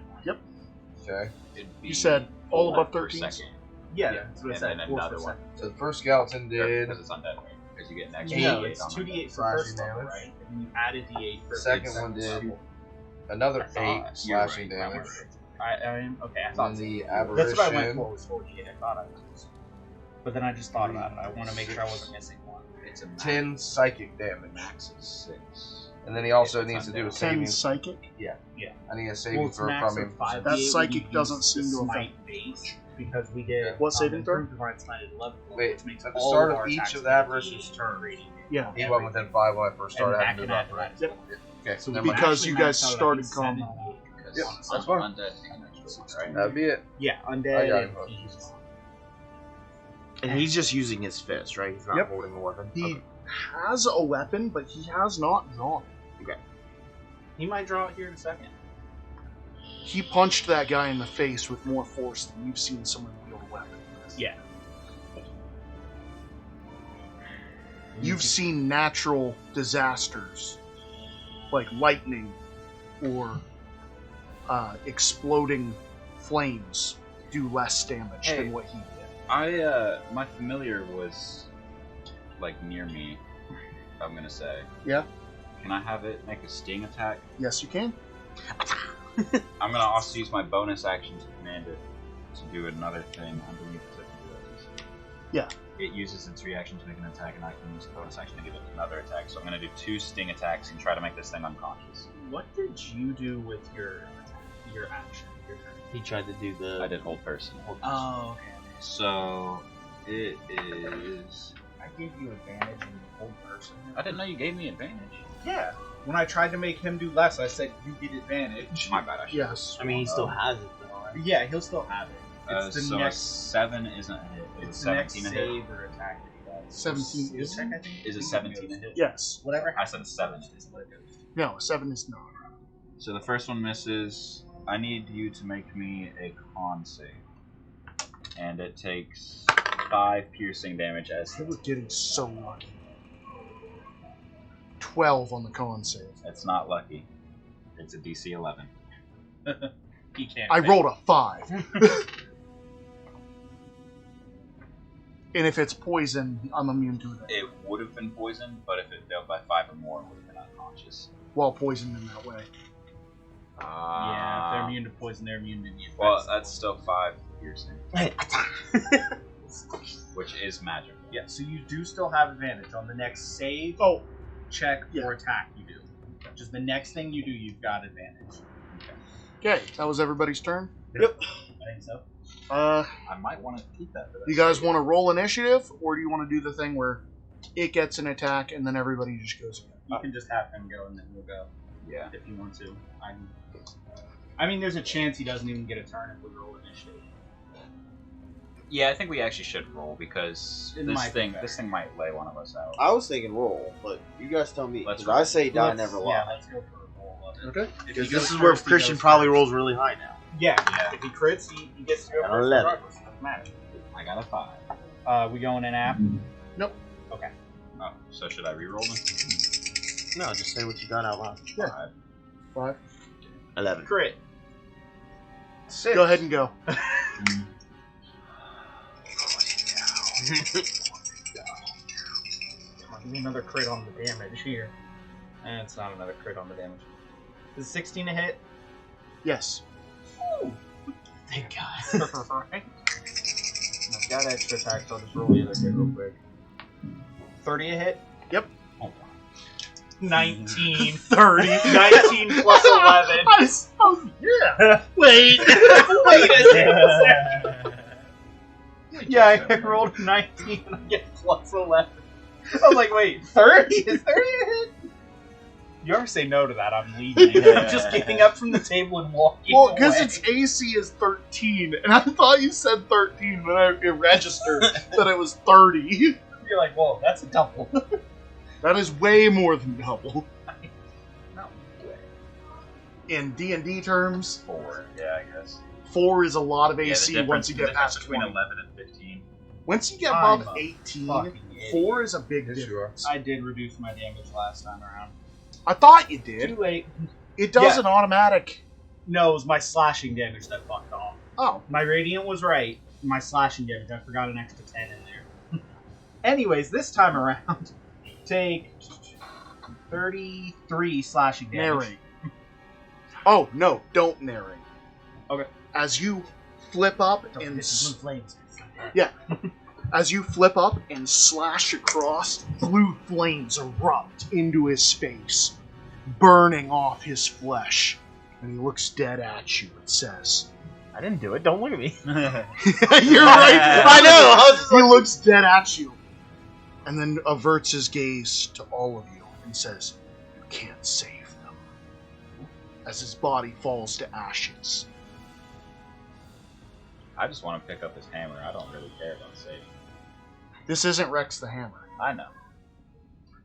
Okay. It'd be You said all 4 above per 13s? second. Yeah, Yeah, that's what I and said. then 4 another for one. second. So the first skeleton did. Because it's undead, right? Because you get an extra No, D8 it's on 2d8 for slashing first level, damage. right? And you add a d8 for The second one did another 8 slashing damage. Okay, I And thought then the that's what I went apparition. for was 48. I thought I was. But then I just thought about it. I want to make sure I wasn't missing one. It's a 10 psychic damage. max is 6. And then he also If it's needs to do a undead. 10 saving. psychic. I need a Well, saving it's throw max from of him. 5. That psychic doesn't seem to smite base because we did What saving throw? improved divine smite at 11, Wait, which makes at the all start of of our each attacks of the get apparition's D8 turn. rating. Yeah. He went within 5 when I first started And having to do back that, it right? up. Yep. Okay, So never we mind. Because actually you guys maxed out, I started think, combat. 78. Because Yep, that's fine. undead is an extra 1, right? That'd be it. Yeah, I undead got and it. thieves. And he's just using his fist, right? He's not Yep. holding a weapon. He Okay. has a weapon, but he has not drawn it. He might draw it here in a second. He punched that guy in the face with more force than you've seen someone wield a weapon with. Yeah. You've seen natural disasters, like lightning or exploding flames, do less damage Hey. than what he did. My familiar was like near me, I'm gonna say. Yeah. Can I have it make a sting attack? Yes, you can. I'm gonna also use my bonus action to command it to do another thing underneath it. Yeah. It uses its reaction to make an attack, and I can use the bonus action to give it another attack. So I'm gonna do 2 sting attacks and try to make this thing unconscious. What did you do with your action? Your turn? He tried to do the. I did hold person. Oh, okay. So it is. I gave you advantage in hold person. I didn't know you gave me advantage. Yeah. When I tried to make him do less, I said you get advantage. My bad. I should. Yes. I mean, he still has it though. Right? Yeah, he'll still have it. It's the So next. a 7 isn't a hit. It's Is the next 17 a hit? save or attack that he does. 17 is. Check, I think. Is it 17 a hit? Yes. Whatever. I said a 7 is what it goes. No, 7 is not. So the first one misses. I need you to make me a con save. And it takes 5 piercing damage as I was getting so lucky. 12 on the con save. it's not lucky. It's a DC 11. He can't. I make- rolled a 5. And if it's poison, I'm immune to it. It would have been poisoned, but if it failed by 5 or more, it would have been unconscious. While poisoned in that way. Yeah, if they're immune to poison, they're immune to the effects. Well, that's still 5 piercing, which is magical. Yeah, so you do still have advantage on the next save, Oh, check, Yeah. or attack you do. Just the next thing you do, you've got advantage. okay. That was everybody's turn. I think so. Uh, I might want to keep that for that. you guys want to roll initiative, or do you want to do the thing where it gets an attack and then everybody just goes again? You can just have him go and then we'll go Yeah. if you want to. I mean, there's a chance he doesn't even get a turn if we roll initiative. Yeah, I think we actually should roll because It this might be this thing might lay one of us out. I was thinking roll, but you guys tell me. Let's 'Cause I say die Let's- never Yeah, lie. let's go for a roll of it. Okay. If he Because goes this is where first, he Christian goes probably first. rolls really high now. Yeah, Yeah. if he crits, he gets to go An first. 11. regardless. Doesn't matter. I got a 5. We going in app? Nope. Okay. Oh, so should I re-roll them? No, just say what you got out loud. Yeah. 5. 11. Crit. 6. Go ahead and go. Another crit on the damage here. And it's not another crit on the damage. Is 16 a hit? Yes. Thank God. Right? I've got extra attacks, so I'll just roll the other hit real quick. 30 a hit? Yep. 19. 30. 19 plus 11. Yeah. Wait. Wait a second. Yeah, I rolled 19 and I get plus 11. I was like, wait, 30? Is 30 a hit? You ever say no to that, I'm leaving. I'm just getting up from the table and walking Well, because away. its AC is 13, and I thought you said 13, but it registered that it was 30. You're like, whoa, that's a double. That is way more than double. No way. In D&D terms, 4. Yeah, I guess. 4 is a lot of Yeah, the AC difference- once you the get difference past between 20. 11 and 15. Once you get I'm above a 18, fucking idiot. 4 is a big Yes, you are. difference. I did reduce my damage last time around. I thought you did. Too late. It does an automatic. No, it was my slashing damage that fucked off. Oh, My radiant was right. My slashing damage, I forgot an extra 10 in there. Anyways, this time around, take 33 slashing damage. narrate. Oh, no, don't narrate. Okay. As you flip up Don't and hit the blue flames. as you flip up and slash across, blue flames erupt into his face, burning off his flesh. And he looks dead at you and says, I didn't do it. Don't look at me. "You're right. I know. I was just He looks dead at you, and then averts his gaze to all of you and says, "You can't save them." As his body falls to ashes. I just want to pick up his hammer. I don't really care about saving. This isn't Rex the Hammer. I know.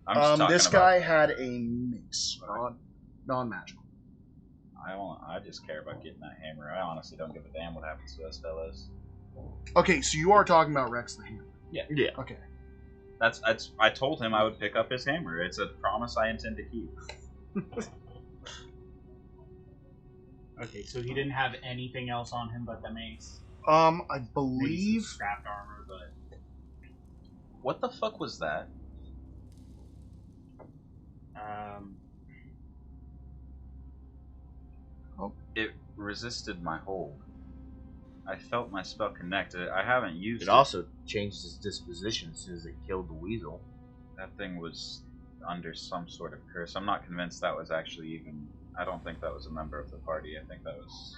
I'm just talking This about, guy had a mace, non-magical. I just care about getting that hammer. I honestly don't give a damn what happens to us fellas. Okay, so you are talking about Rex the Hammer. Yeah. Okay. That's I told him I would pick up his hammer. It's a promise I intend to keep. Okay, so he didn't have anything else on him but the mace. I Maybe some believe scrapped armor, but What the fuck was that? It resisted my hold. I felt my spell connect. I haven't used It also changed its disposition as soon as it killed the weasel. That thing was under some sort of curse. I'm not convinced that was actually even... I don't think that was a member of the party. I think that was...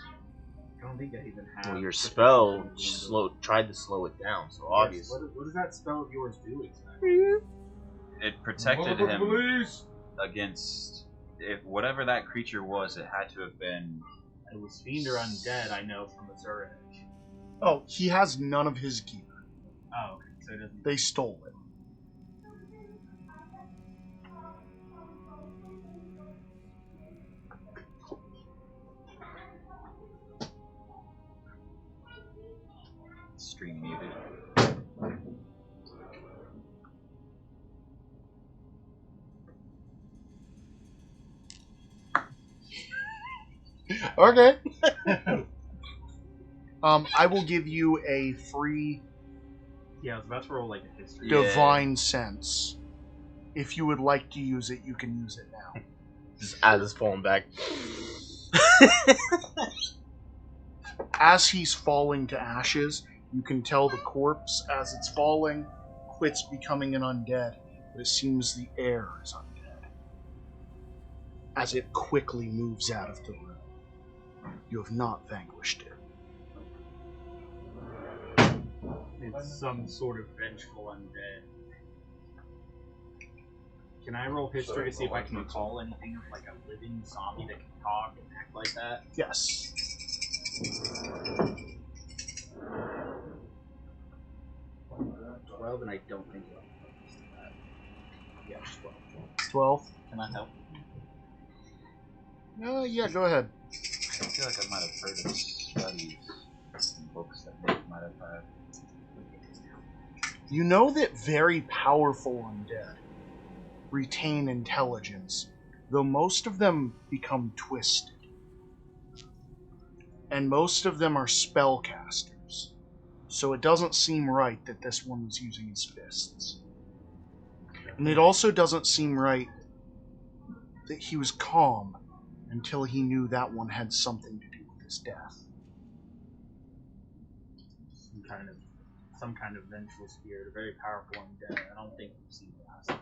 I don't think I even have. Well, your spell tried to slow it down, so obviously. What does that spell of yours do exactly? It protected him against... whatever that creature was, it had to have been... It was fiend or undead, I know, from Azure Edge. Oh, he has none of his gear. Oh, okay. So it doesn't... They stole it. Stream muted. Okay. I will give you a free Yeah, I was about to roll like a history. Yeah. divine sense. If you would like to use it, you can use it now. Just as it's falling back. As he's falling to ashes, you can tell the corpse, as it's falling, quits becoming an undead, but it seems the air is undead. As it quickly moves out of the room. You have not vanquished it. It's some sort of vengeful undead. Can I roll history to see if I can recall anything of like a living zombie that can talk and act like that? Yes. 12, and I don't think it'll that. Yeah, just 12. 12. Can that help? Yeah, go ahead. I feel like I might have heard of studies and books that Nick might have had. You know that very powerful undead retain intelligence, though most of them become twisted. And most of them are spellcasters. So it doesn't seem right that this one was using his fists. And it also doesn't seem right that he was calm until he knew that one had something to do with his death. Some kind of vengeful spirit, a very powerful undead. I don't think we've seen the last time.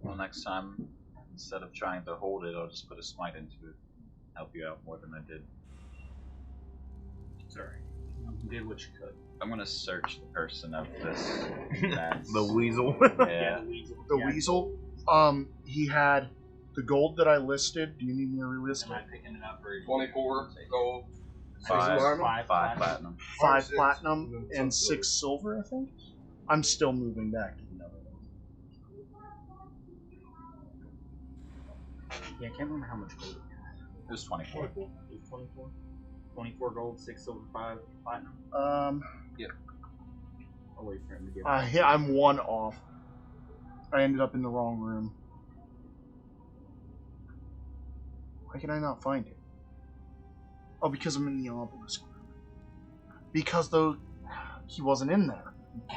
Well, next time, instead of trying to hold it, I'll just put a smite into it. Help you out more than I did. Sorry. You did what you could. I'm gonna search the person of this man. The weasel. Yeah. The weasel, he had the gold that I listed. Do you need me to relist Am I it? picking it up or 24 gold. Five platinum. 5 6, platinum and and some 6 silver, I think. I'm still moving back to the other one. Yeah, I can't remember how much gold we had. It was 24. It was 24? 24 gold, 6 silver, 5 platinum. Um, I'll wait for him to get I'm 1 off. I ended up in the wrong room. Why can I not find it? Oh, because I'm in the obelisk room. Because though he wasn't in there.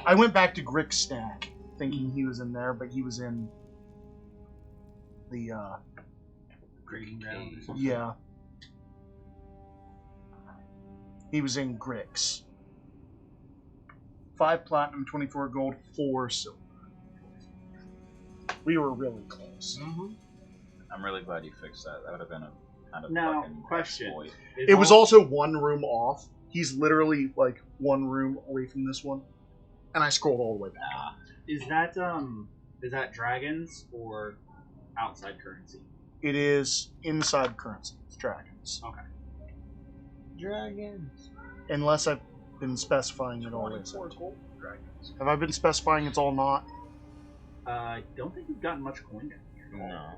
I went back to Grick's stack, thinking he was in there, but he was in the grading ground or something. yeah. He was in Grick's. 5 platinum, 24 gold, 4 silver. We were really close. I'm really glad you fixed that. That would have been a kind of Now, fucking question. exploit. It was also 1 room off. He's literally like 1 room away from this one. And I scrolled all the way back. Is that dragons or outside currency? It is inside currency. It's dragons. Okay. Dragons. Unless I've been specifying it all is. 24 gold dragons. Have I been specifying it's all not? I don't think we've gotten much coin down here. No.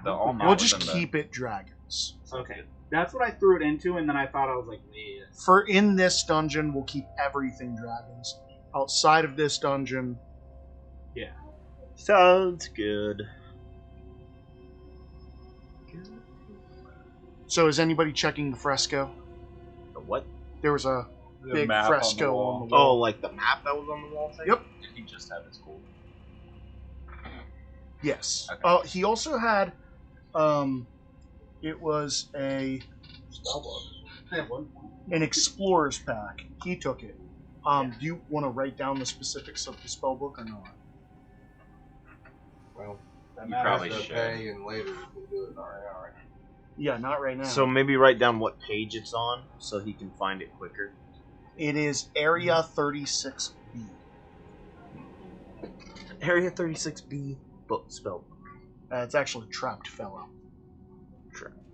The all We'll just keep it dragons. Okay. That's what I threw it into, and then I thought I was like, wait. For in this dungeon, we'll keep everything dragons. Outside of this dungeon, Yeah. Sounds good. so is anybody checking the fresco? The what? There was a The big map fresco on on the the Oh, wall. like the map that was on the wall thing? Yep. Did he just have his gold? Yes. Okay. He also had, it was an explorer's pack. He took it. Do you want to write down the specifics of the spell book or not? Well, You probably have to should. pay and later we'll do it. All right. Yeah, not right now. So maybe write down what page it's on so he can find it quicker. It is Area 36B. Area 36B book spell book. It's actually Trapped Fellow.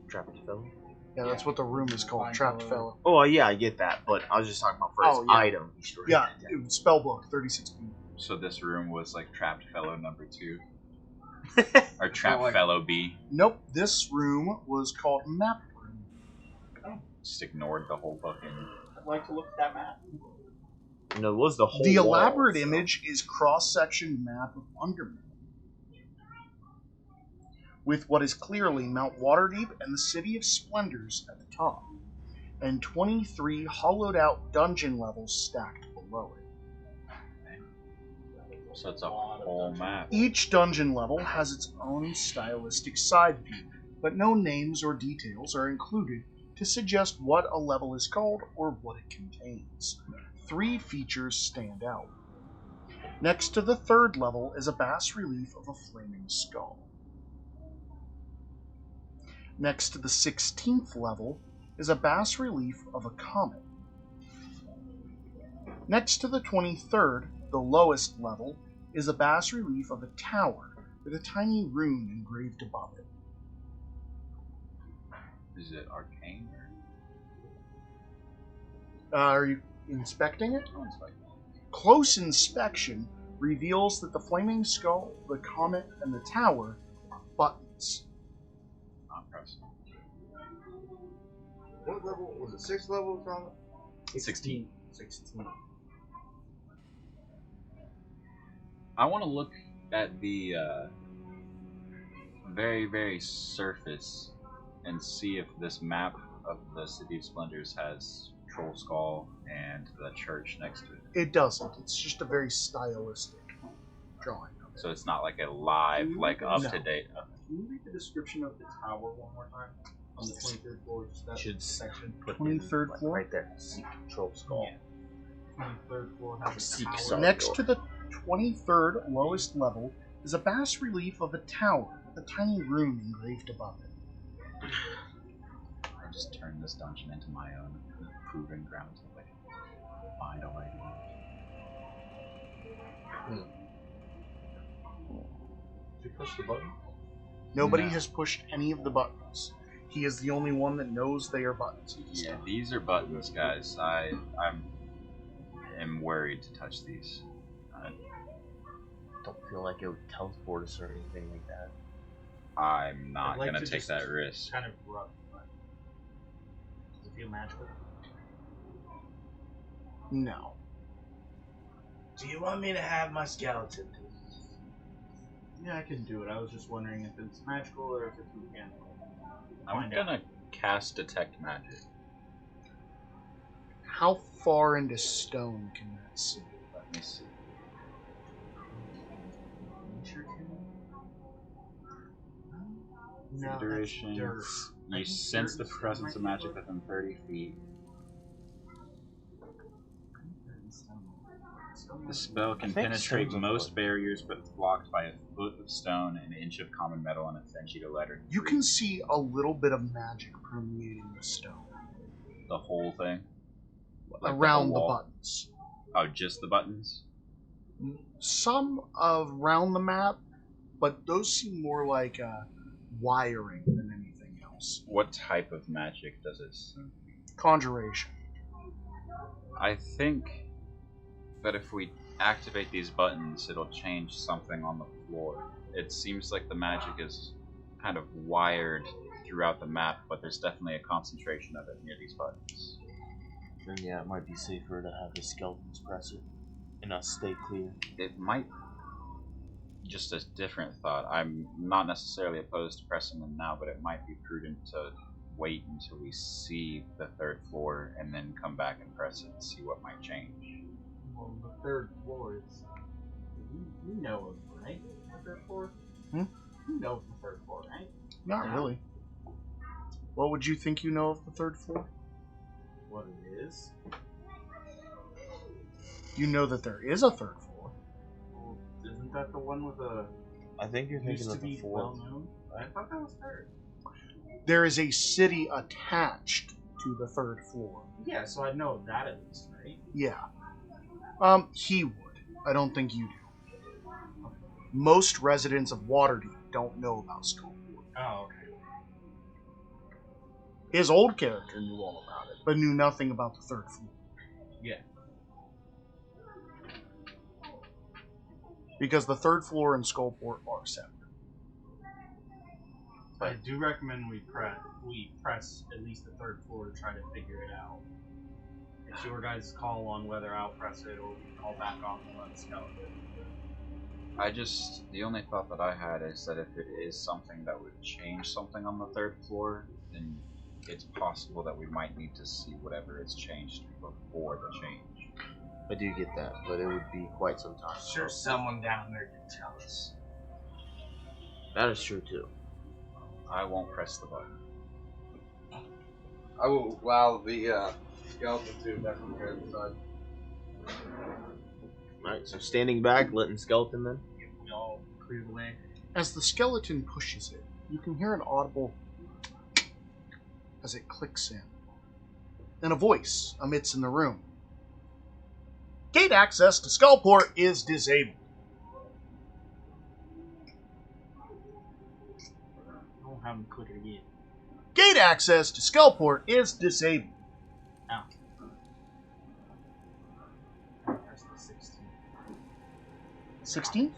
Trapped fellow. Yeah, that's what the room is called, Trapped Fellow. Oh yeah, I get that, but I was just talking about for his item. You should write Yeah, that down. spell book 36B. So this room was like Trapped Fellow number 2. Or Trapped like- Fellow B. Nope, this room was called Map Room. Just ignored the whole fucking. I'd like to look at that map. No, it was the whole. The wall, elaborate so- image is cross-section map of Undermount, with what is clearly Mount Waterdeep and the City of Splendors at the top, and 23 hollowed-out dungeon levels stacked below it. So it's a whole map. Each dungeon level has its own stylistic side view, but no names or details are included to suggest what a level is called or what it contains. 3 features stand out. Next to the 3rd level is a bas-relief of a flaming skull. Next to the 16th level is a bas-relief of a comet. Next to the 23rd, the lowest level, is a bas-relief of a tower with a tiny rune engraved above it. Is it arcane? Are you inspecting it? Oh, it's like Close inspection reveals that the flaming skull, the comet, and the tower are buttons. not pressing. What level was it? 6th level from it? 16. 16. I want to look at the very, very surface and see if this map of the City of Splendors has Troll Skull and the church next to it. It doesn't. It's just a very stylistic drawing of it. So it's not like a live, like up to date. Can you read the description of the tower one more time? On the 23rd floor, just that Should section. Put 23rd like, floor? right there. Seek control skull. Yeah. 23rd floor has a Seek tower. Sorry, Next door. to the 23rd lowest level is a bas-relief of a tower with a tiny rune engraved above it. I just turned this dungeon into my own proving ground to like find a way to Did you push the button? Nobody No. has pushed any of the buttons. He is the only one that knows they are buttons. Yeah, these are buttons, guys. I am worried to touch these. Don't feel like it would teleport us or anything like that. I'm not I'd like gonna to take just- that risk. Kind of rough, but does it feel magical? No. Do you want me to have my skeleton? Yeah, I can do it. I was just wondering if it's magical or if it's mechanical. I'm Find out. gonna cast Detect Magic. How far into stone can that see? Let me see. No, that's Duration. dirt. I You think sense dirt the is presence of magic. magic within 30 feet. The spell can think penetrate stones are most good. barriers, but it's blocked by a foot of stone, an inch of common metal, and a thin-sheet letter. You can see a little bit of magic permeating the stone The whole thing? Like around the whole wall? buttons. Oh, just the buttons? Some around the map, but those seem more like wiring than anything else. What type of magic does it? Conjuration. I think that if we activate these buttons, it'll change something on the floor. It seems like the magic is kind of wired throughout the map, but there's definitely a concentration of it near these buttons. Then yeah, it might be safer to have the skeletons press it and us stay clear. It might. Just a different thought. I'm not necessarily opposed to pressing them now, but it might be prudent to wait until we see the 3rd floor and then come back and press it and see what might change. Well, the 3rd floor is. You know of, right? The 3rd floor? You know the third floor, right? Not really. What would you think you know of the third floor? What it is? You know that there is a third floor. Well, isn't that the one with the I think you're thinking used to of the be fourth. well known? I thought that was third. There is a city attached to the third floor. Yeah, so I know of that at least, right? Yeah. He would. I don't think you do. Most residents of Waterdeep don't know about Skullport. Oh, okay. His old character knew all about it, but knew nothing about the third floor. Yeah. Because the third floor and Skullport are separate. I do recommend we press at least the third floor to try to figure it out. It's your guys' call on whether I'll press it or we call back off and let us go. The only thought that I had is that if it is something that would change something on the third floor, then it's possible that we might need to see whatever is changed before the change. I do get that, but it would be quite some time. Sure, someone down there can tell us. That is true too. I won't press the button. I will allow the skeleton to back on the other side. Alright, so standing back, letting skeleton then. We all clear the way. As the skeleton pushes it, you can hear an audible as it clicks in. And a voice emits in the room. Gate access to Skullport is disabled. I'll have them click it again. Gate access to Skullport is disabled. Press the 16. 16?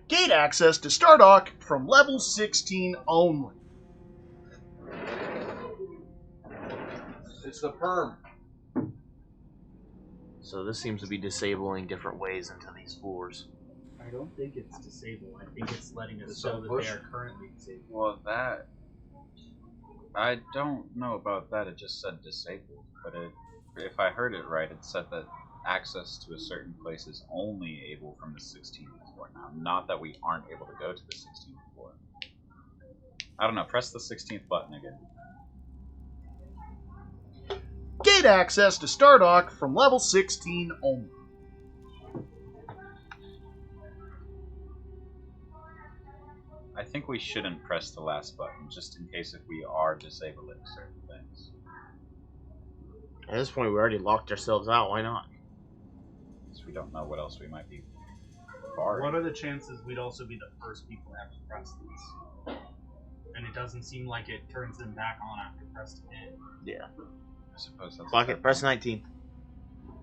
Gate access to Stardock from level 16 only. It's the perm. So this seems to be disabling different ways into these floors. I don't think it's disabled. I think it's letting us It's know a that push. they are currently disabled. Well, that... I don't know about that. It just said disabled. But if I heard it right, it said that access to a certain place is only able from the 16th floor now. Not that we aren't able to go to the 16th floor. I don't know. Press the 16th button again. Gate access to Stardock from level 16 only. I think we shouldn't press the last button, just in case if we are disabling certain things. At this point, we already locked ourselves out. Why not? Because we don't know what else we might be What barring. are the chances we'd also be the first people to have to press these? And it doesn't seem like it turns them back on after pressing it. Yeah. I suppose that's Clock it. Press 19.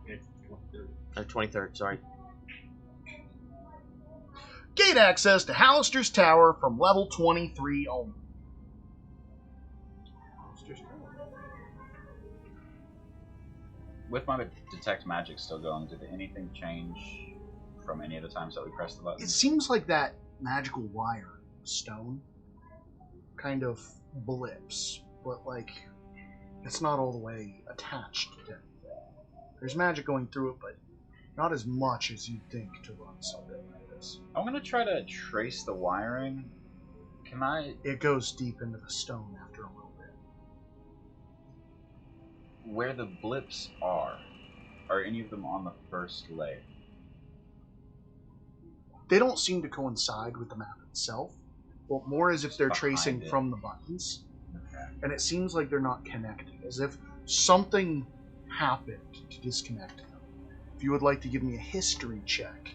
It's 23rd. Or 23rd, sorry. Gate access to Hallister's Tower from level 23 only. With my detect magic still going, did anything change from any of the times that we pressed the button? It seems like that magical wire, stone, kind of blips, but like it's not all the way attached to anything. There's magic going through it, but not as much as you'd think to run something like this. I'm gonna try to trace the wiring. Can I? It goes deep into the stone after a little bit. Where the blips are any of them on the first layer? They don't seem to coincide with the map itself, but more as if they're Behind tracing it. from the buttons. Okay. And it seems like they're not connected, as if something happened to disconnect them. If you would like to give me a history check.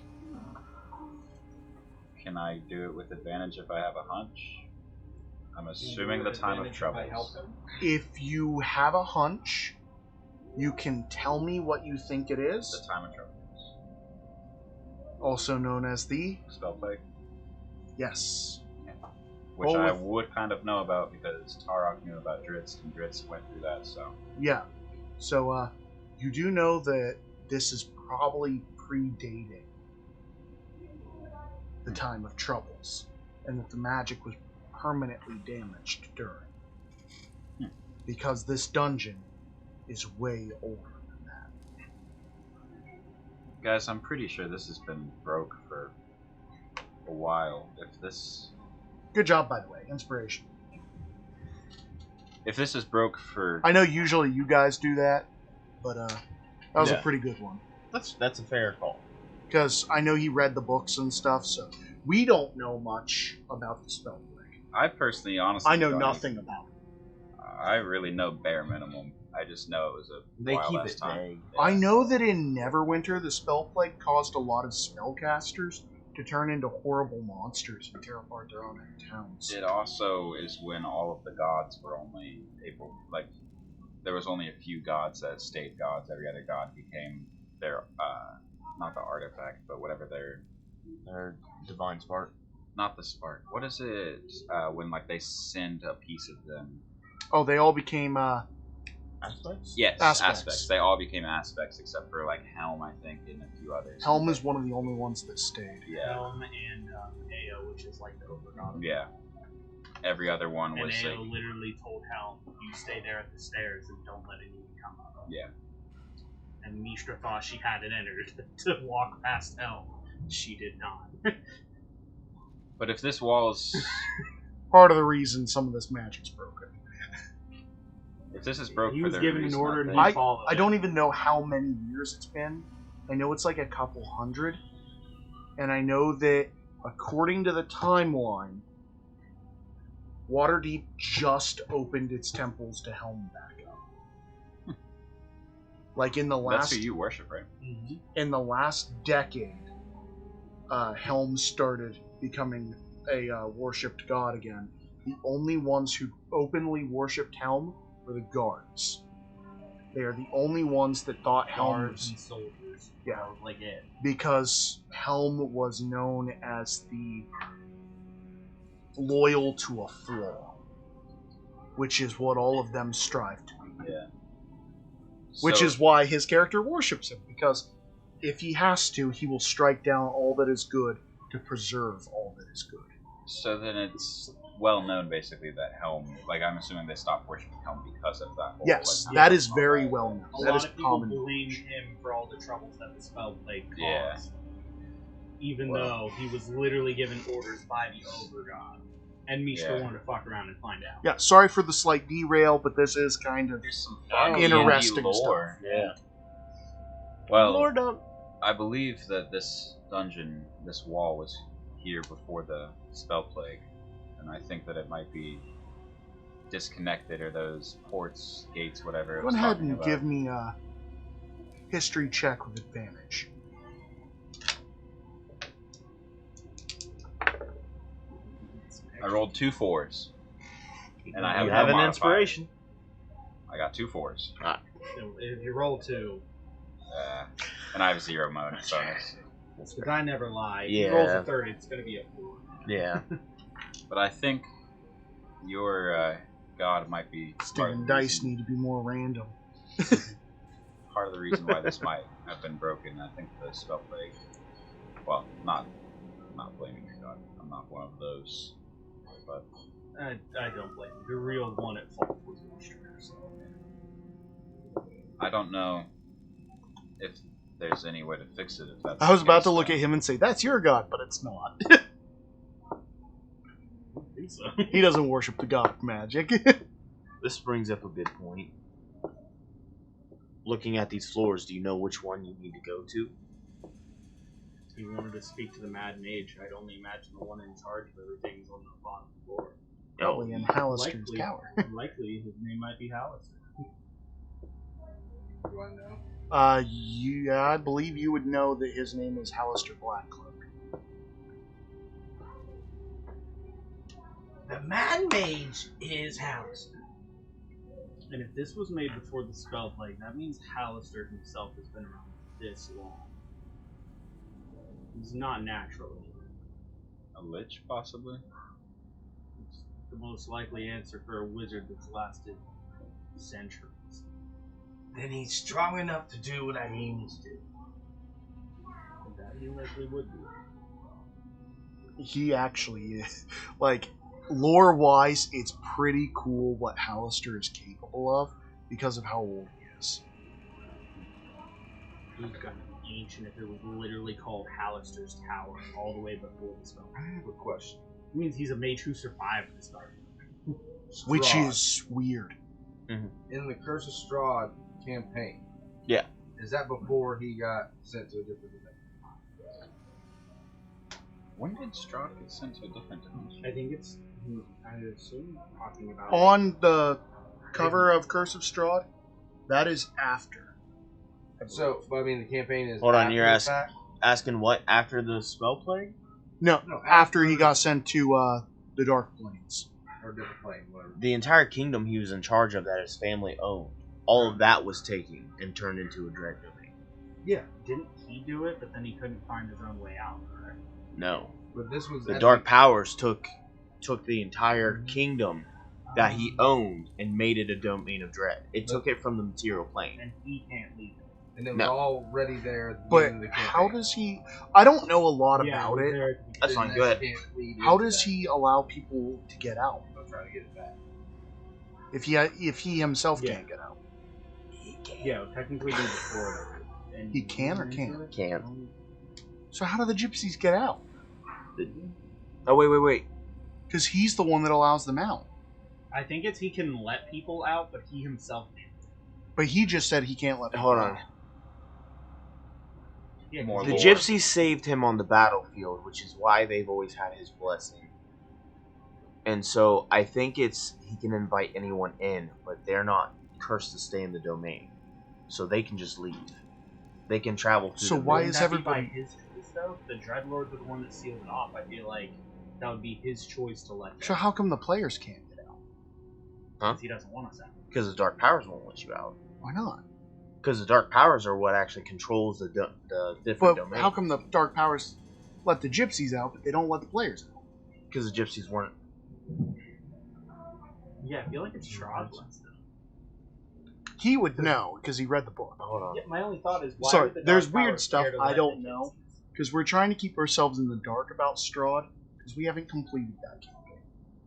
Can I do it with advantage if I have a hunch? I'm assuming the time of troubles. If you have a hunch, you can tell me what you think it The is, time of troubles. also known as the... Spell play. Yes. Which Well, I with- would kind of know about because Tarok knew about Dritz, and Dritz went through that, so... Yeah. So, you do know that this is probably predating the time of troubles, and that the magic was permanently damaged during. Because this dungeon is way older than that. Guys, I'm pretty sure this has been broke for a while. Good job, by the way. Inspiration. If this is broke for... I know usually you guys do that, but that was a Yeah. pretty good one. That's a fair call. Because I know he read the books and stuff, so we don't know much about the spell plague. I personally, honestly... I know don't nothing about it. I really know bare minimum. I just know it was a They wild keep ass it time. vague. I know that in Neverwinter, the spell plague caused a lot of spellcasters to turn into horrible monsters and tear apart their own towns. It also is when all of the gods were only able... Like, there was only a few gods that stayed gods. Every other god became their... not the artifact, but whatever their... Or divine spark. Not the spark. What is it when, like, they send a piece of them? Oh, they all became Aspects? Yes, Aspects. aspects. They all became aspects except for, like, Helm, I think, and a few others. Helm is one of the only ones that stayed. Yeah. Helm and Ao, which is like the overgod. Yeah. Every other one And was Ao like... literally told Helm, "You stay there at the stairs and don't let anyone come up." Yeah. And Mishra thought she had it in her to walk past Helm. She did not. But if this wall's... Part of the reason some of this magic's broken. If this is broke He for was their given an reason, order I and think- he followed I it. don't even know how many years it's been. I know it's like a couple hundred. And I know that, according to the timeline, Waterdeep just opened its temples to Helm back up. Like in the That's last who you worship, right? in the last decade, Helm started becoming a worshipped god again. The only ones who openly worshipped Helm were the guards. They are the only ones that thought Helm Guards was... and soldiers. Yeah. That was like it. Because Helm was known as the loyal to a flaw, which is what all of them strive to be. Yeah. Which So- is why his character worships him, because if he has to, he will strike down all that is good to preserve all that is good. So then it's well known, basically, that Helm... Like, I'm assuming they stopped worshiping Helm because of that whole... Yes, like, that is very alright. well known. A That lot is of people common. blame him for all the troubles that the spell plague caused. Yeah. Even Well. though he was literally given orders by the Overgod. And Mishra Yeah. wanted to fuck around and find out. Yeah, sorry for the slight derail, but this is kind of There's some Fun fun Interesting D&D lore. Yeah. Well, Lord, I believe that this dungeon, this wall, was here before the spell plague, and I think that it might be disconnected, or those ports, gates, whatever. It Go was ahead talking and about. give me a history check with advantage. I rolled 2 4s, and I have You no have an modifier. inspiration. I got 2 4s, So if you roll 2, and I have 0 bonus. because I never lie. If Yeah. he rolls a 3rd, it's going to be a 4. Yeah. But I think your god might be part of Sticking the dice reason- need to be more random. part of the reason why this might have been broken. I think the spell plague. Well, not blaming your god. I'm not one of those. But I don't blame him. The real one at fault was Mishra. So. I don't know if there's any way to fix it. If that's I was the about case, to look then. at him and say, that's your god, but it's not. I think so. He doesn't worship the god of magic. This brings up a good point. Looking at these floors, do you know which one you need to go to? If he wanted to speak to the Mad Mage, I'd only imagine the one in charge of everything's on the bottom floor. Probably in Hallister's Likely. tower. Likely, his name might be Hallister. Do I know? Yeah, I believe you would know that his name is Hallister Blackcloak. The Mad Mage is Hallister. And if this was made before the spell plague, that means Hallister himself has been around this long. He's not natural. A lich, possibly. It's the most likely answer for a wizard that's lasted centuries. Then he's strong enough to do what I need him to do. And that he likely would be. He actually is. Like, lore-wise, it's pretty cool what Hallister is capable of because of how old he is. He's gonna ancient if it was literally called Hallister's Tower all the way before the spell. I have a question. It means he's a mage who survived the spell. Which Strahd. is weird. In the Curse of Strahd campaign. Yeah. Is that before he got sent to a different dimension? When did Strahd get sent to a different dimension? I think it's, I assume, talking about. On the cover of Curse of Strahd, that is after. So, but I mean, the campaign is. Hold on, after you're the asking- fact? After what? After the spell plague? No, No, after he got sent to the Dark Plains. Or different plane, whatever. The entire kingdom he was in charge of that his family owned. All of that was taken and turned into a dread domain. Yeah, didn't he do it, but then he couldn't find his own way out, right? No. But this was The at Dark Powers took the entire kingdom that Um, he owned and made it a domain of dread. It took it from the material plane. And he can't leave it. and it was No. already there at the But beginning of the campaign. how does he... I don't know a lot Yeah, about he was it. there at the beginning. That's fine, Then go that ahead. can't lead How into does that. he allow people to get out? I'm trying to get it back. If he himself Yeah. can't get out. Yeah, technically be before that. And He can or can't? Can. So how do the gypsies get out? Oh, wait. Because he's the one that allows them out. I think it's he can let people out, but he himself can't. But he just said he can't let people Hold out. on. Yeah, More The lore. gypsies saved him on the battlefield, which is why they've always had his blessing. And so I think it's he can invite anyone in, but they're not cursed to stay in the domain. So they can just leave. They can travel through So the why Wouldn't is that be everybody- by his choice though? The Dreadlords are the one that sealed it off. I feel like that would be his choice to let. So how come the players can't get out? Because he doesn't want us out. Because the Dark Powers won't let you out. Why not? Because the Dark Powers are what actually controls the different But domains. how come the Dark Powers let the gypsies out, but they don't let the players out? Because the gypsies weren't. Yeah, I feel like it's Strahd lets them. He would know because he read the book. Hold on. Yeah, my only thought is why Sorry, would the there's Dark weird Powers stuff care to I let don't the know. gypsies? Because we're trying to keep ourselves in the dark about Strahd because we haven't completed that campaign.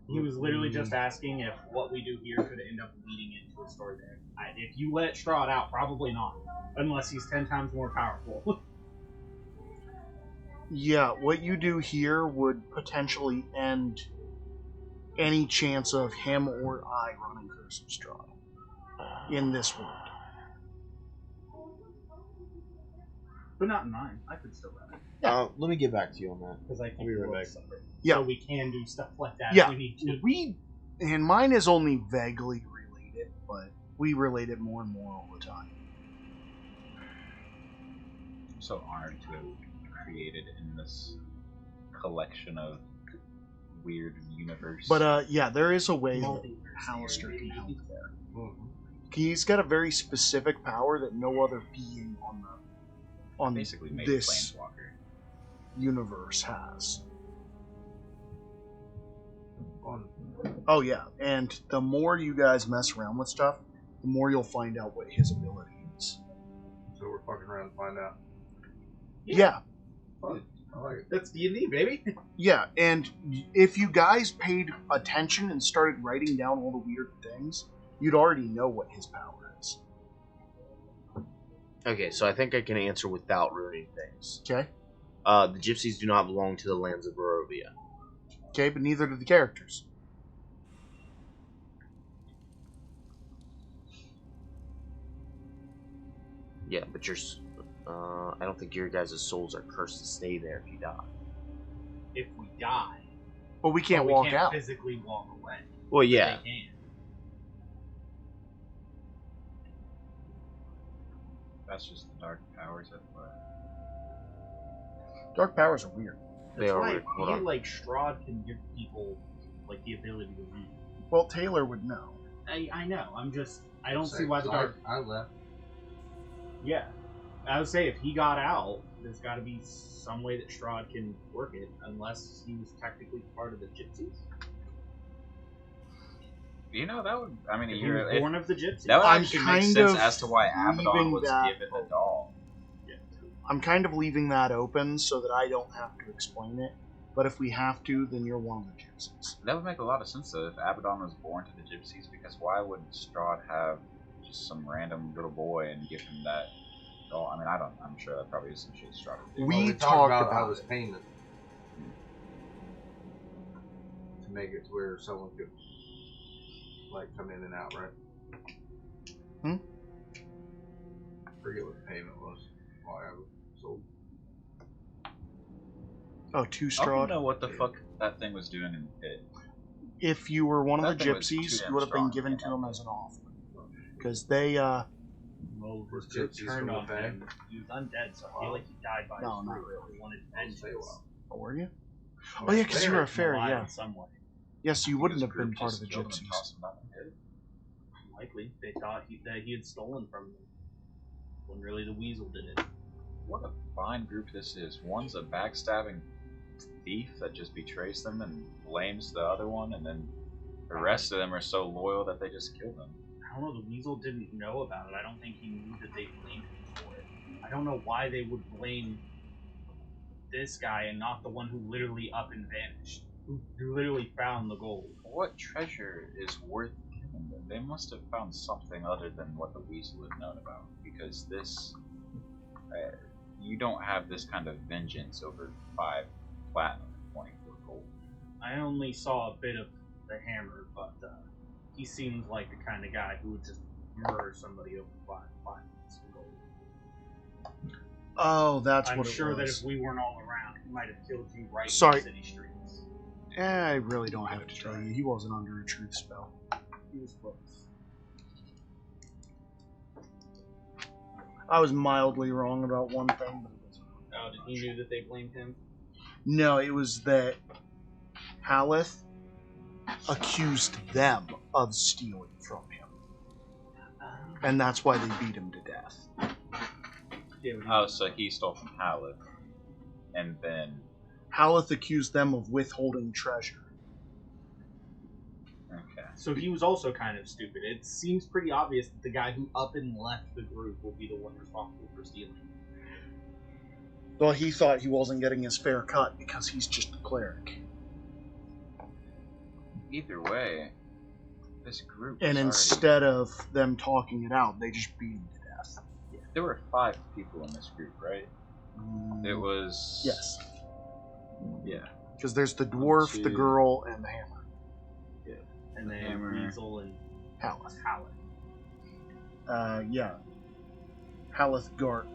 He was literally just asking if what we do here could end up leading into a story there. If you let Strahd out, probably not. Unless he's 10 times more powerful. Yeah, what you do here would potentially end any chance of him or I running Curse of Strahd in this world. But not in mine. I could still run it. Let me get back to you on that. Because I think I'll be right we're back. separate. Yeah. So we can do stuff like that Yeah. if we need to. We and mine is only vaguely related, but we relate it more and more all the time. I'm so honored to have created in this collection of weird universe. But yeah, there is a way that Multiverse Hallister theory, can help maybe. there. Mhm. He's got a very specific power that no other being on basically made this a planeswalker. universe has. On- Oh yeah, and the more you guys mess around with stuff, the more you'll find out what his ability is. So we're fucking around to find out. Yeah, Fun. I like it. That's D&D, baby. yeah, and if you guys paid attention and started writing down all the weird things, you'd already know what his power is. Okay, so I think I can answer without ruining things. Okay? The gypsies do not belong to the lands of Barovia. Okay, but neither do the characters. Yeah, but I don't think your guys' souls are cursed to stay there if you die. If we die. But we can't but walk we can't out. physically walk away. Well, yeah. They can. That's just the dark powers at play. Dark powers are weird. They That's are why weird. I Hold feel on. like Strahd can give people like the ability to read. Well, Taylor would know. I know. I don't see why the dark. I left. Yeah, I would say if he got out, there's got to be some way that Strahd can work it, unless he was technically part of the Gypsies. You know, that would. I mean, If he you're, was born of the Gypsies. that would I'm actually make kind sense of as to why leaving Abaddon was that given the doll. I'm kind of leaving that open so that I don't have to explain it. But if we have to, then you're one of the gypsies. That would make a lot of sense though if Abaddon was born to the Gypsies, because why would Strahd have just some random little boy and give him that all. I mean, I'm sure that probably is some shit Strata did. We talked talked about about how this it. payment to make it to where someone could like come in and out, right? Hmm? I forget what the payment was. Why I was sold. Oh, 2 I straw. don't know what the fuck that thing was doing in the pit. If you were one of That the thing was too gypsies, damn you would have been strong, given yeah. to him as an offer. Because they, Well, Was the group gypsies turned from on the him. He was undead, so I feel like he died by No, his not group. really. He wanted I'll say vengeance. oh, were you? He Oh, yeah, was 'cause you were a from fairy, alive yeah. in some way. Yes, you wouldn't His have been group part just of the killed him and gypsies. tossed him down the pit. Likely, they thought that he had stolen from them. When really the weasel did it. What a fine group this is. One's a backstabbing thief that just betrays them and blames the other one, and then the rest of them are so loyal that they just kill them. I don't know, the weasel didn't know about it. I don't think he knew that they blamed him for it. I don't know why they would blame this guy and not the one who literally up and vanished. Who literally found the gold. What treasure is worth killing them? They must have found something other than what the weasel had known about, because this... you don't have this kind of vengeance over 5 platinum and 24 gold. I only saw a bit of the hammer, but he seemed like the kind of guy who would just murder somebody over 5 platinums of gold. Oh, that's I'm what it sure that was. if we weren't all around, he might have killed you right Sorry. in the city streets. I really don't have to tell you. He wasn't under a truth spell. He was close. I was mildly wrong about one thing, but it wasn't. Oh, did he knew that they blamed him? No, it was that Haleth accused them of stealing from him. And that's why they beat him to death. Oh, so he stole from Haleth, and then... Haleth accused them of withholding treasure. Okay. So he was also kind of stupid. It seems pretty obvious that the guy who up and left the group will be the one responsible for stealing. Well, he thought he wasn't getting his fair cut because he's just a cleric. Either way, this group And was already- instead of them talking it out, they just beat him to death. There were 5 people in this group, right? It was... Yes. Yeah. Because there's the dwarf, the Two. girl, and the hammer. And then Hammer. Weasel and Haleth. Howard. Yeah. Haleth Gark,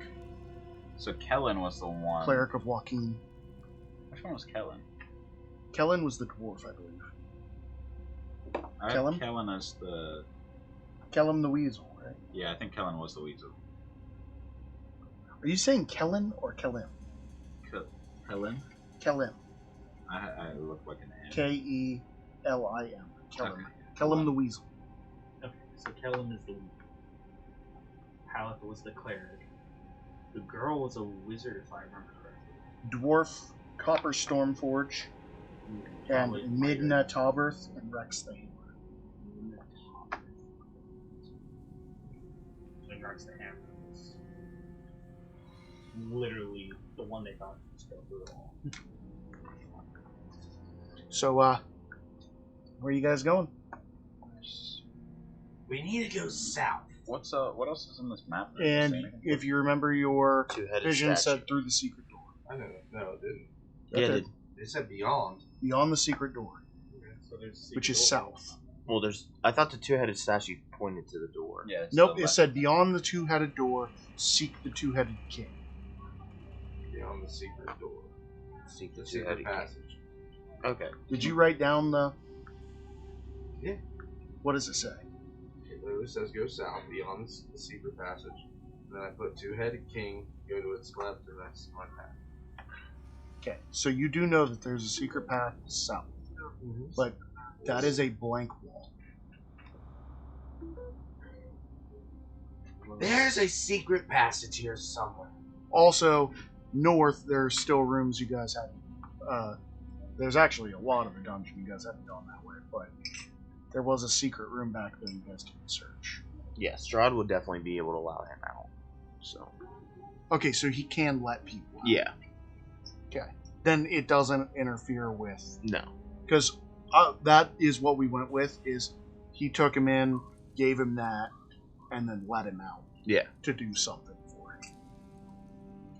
So Kellen was the one... cleric of Joaquin. Which one was Kellen? Kellen was the dwarf, I believe. I Kellen? have Kellen as the... Kellum the Weasel, right? Yeah, I think Kellen was the weasel. Are you saying Kellen or Kellim? Kellen? Kellim. I look like an ant. K-E-L-I-M. Kellim. Okay. Kellim the Weasel. Okay, so Kellum is the weasel. Haleth was the cleric. The girl was a wizard, if I remember correctly. Dwarf, Copper Stormforge, and Probably Midna Tauberth, and Rex the Hammer. And Rex the Hammer was literally the one they thought was going to do it all. So, where are you guys going? We need to go south. What else is in this map? And if you remember, your Two-headed vision statue. said through the secret door. I know. No, it didn't. Yeah, Okay. it did. They said beyond. Beyond the secret door, So there's which is south. Well, I thought the two-headed statue pointed to the door. Yeah. it's Nope, the it said beyond the two-headed door, seek the two-headed king. Beyond the secret door. Seek the The secret two-headed king. passage. Okay. Did you write down the... Yeah. What does it say? It literally says go south beyond the secret passage. And then I put two-headed king, go to its left, and that's my path. Okay, so you do know that there's a secret path south, but that is a blank wall. There's a secret passage here somewhere. Also, north, there's still rooms you guys haven't... there's actually a lot of the dungeon you guys haven't gone that way, but there was a secret room back there you guys didn't search. Yeah, Strahd would definitely be able to allow him out. So. Okay, so he can let people out. Yeah. Okay. Then it doesn't interfere with... No. Because that is what we went with, is he took him in, gave him that, and then let him out. Yeah. To do something for him.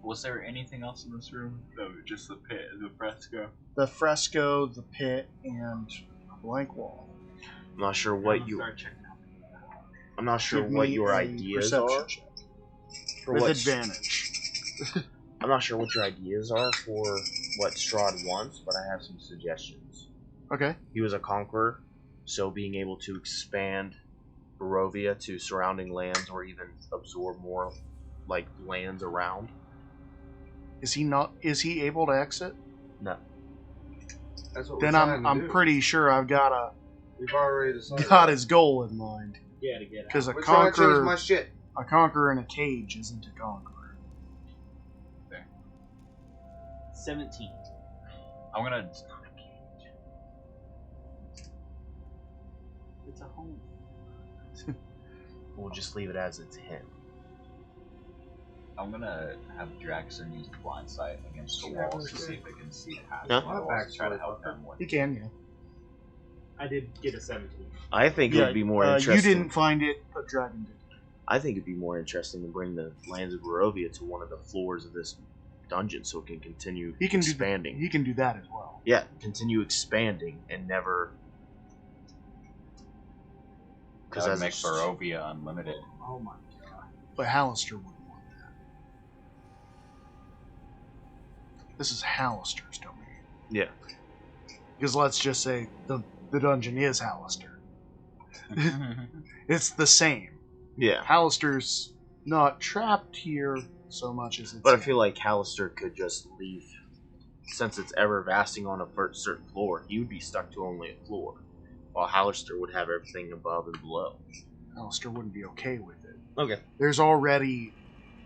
Was there anything else in this room? No, just the pit and the fresco. The fresco, the pit, and a blank wall. I'm not sure what you. I'm not sure Give what me your a ideas perception are. check. For With what advantage. I'm not sure what your ideas are for what Strahd wants, but I have some suggestions. Okay. He was a conqueror, so being able to expand Barovia to surrounding lands or even absorb more like lands around. Is he able to exit? No. That's what Then we're trying to I'm do. pretty sure I've got We've already decided. his goal in mind. Yeah, to get out. Because We're trying to change my shit. a conqueror in a cage isn't a conqueror. 17. I'm gonna. It's a home. We'll just leave it as it's him. I'm gonna have Draxon use the blind sight against the walls to see if they can see past Huh? the walls. Try to help them with. He can, yeah. I did get a 17. I think it would be more you interesting. didn't find it, but Dragon did. I think it'd be more interesting to bring the lands of Barovia to one of the floors of this dungeon so it can continue expanding. He can do that as well. Yeah, continue expanding and never. Because that would make Barovia unlimited. Oh my god. But Hallister wouldn't want that. This is Hallister's domain. Yeah. Because let's just say the dungeon is Hallister. It's the same. Yeah. Hallister's not trapped here so much as it's. But I feel like Hallister could just leave. Since it's ever vasting on a certain floor, he would be stuck to only a floor. While Hallister would have everything above and below. Hallister wouldn't be okay with it. Okay. There's already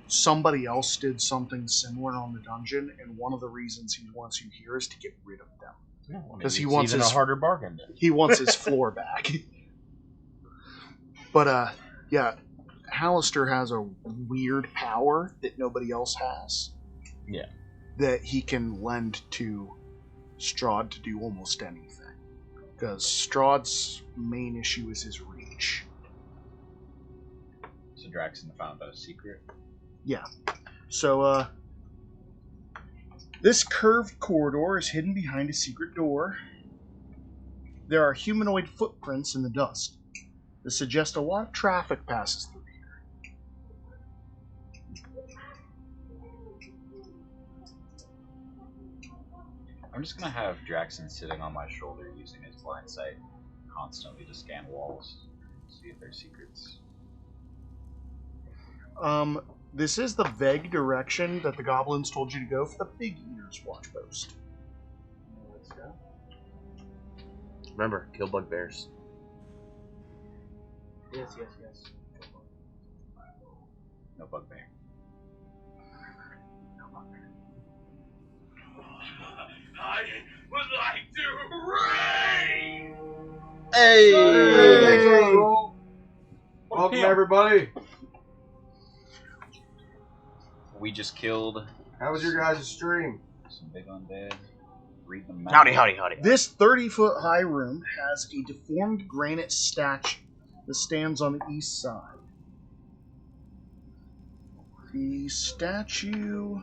somebody else did something similar on the dungeon, and one of the reasons he wants you here is to get rid of them. Because he wants even his a harder bargain. he wants his floor back. But yeah, Hallister has a weird power that nobody else has. Yeah. That he can lend to Strahd to do almost anything. Because Strahd's main issue is his reach. So Draxon found a secret. Yeah. So, this curved corridor is hidden behind a secret door. There are humanoid footprints in the dust that suggest a lot of traffic passes through here. I'm just gonna have Draxon sitting on my shoulder using his blind sight constantly to scan walls, see if there's secrets. This is the vague direction that the goblins told you to go for the Big Ears watch post. Let's go. Remember, kill bugbears. Yes. No bugbear. I would like to rain. Hey! Welcome, everybody. We just killed How was your guys' stream? some big undead. Read the map. Howdy. This 30-foot high room has a deformed granite statue that stands on the east side. The statue...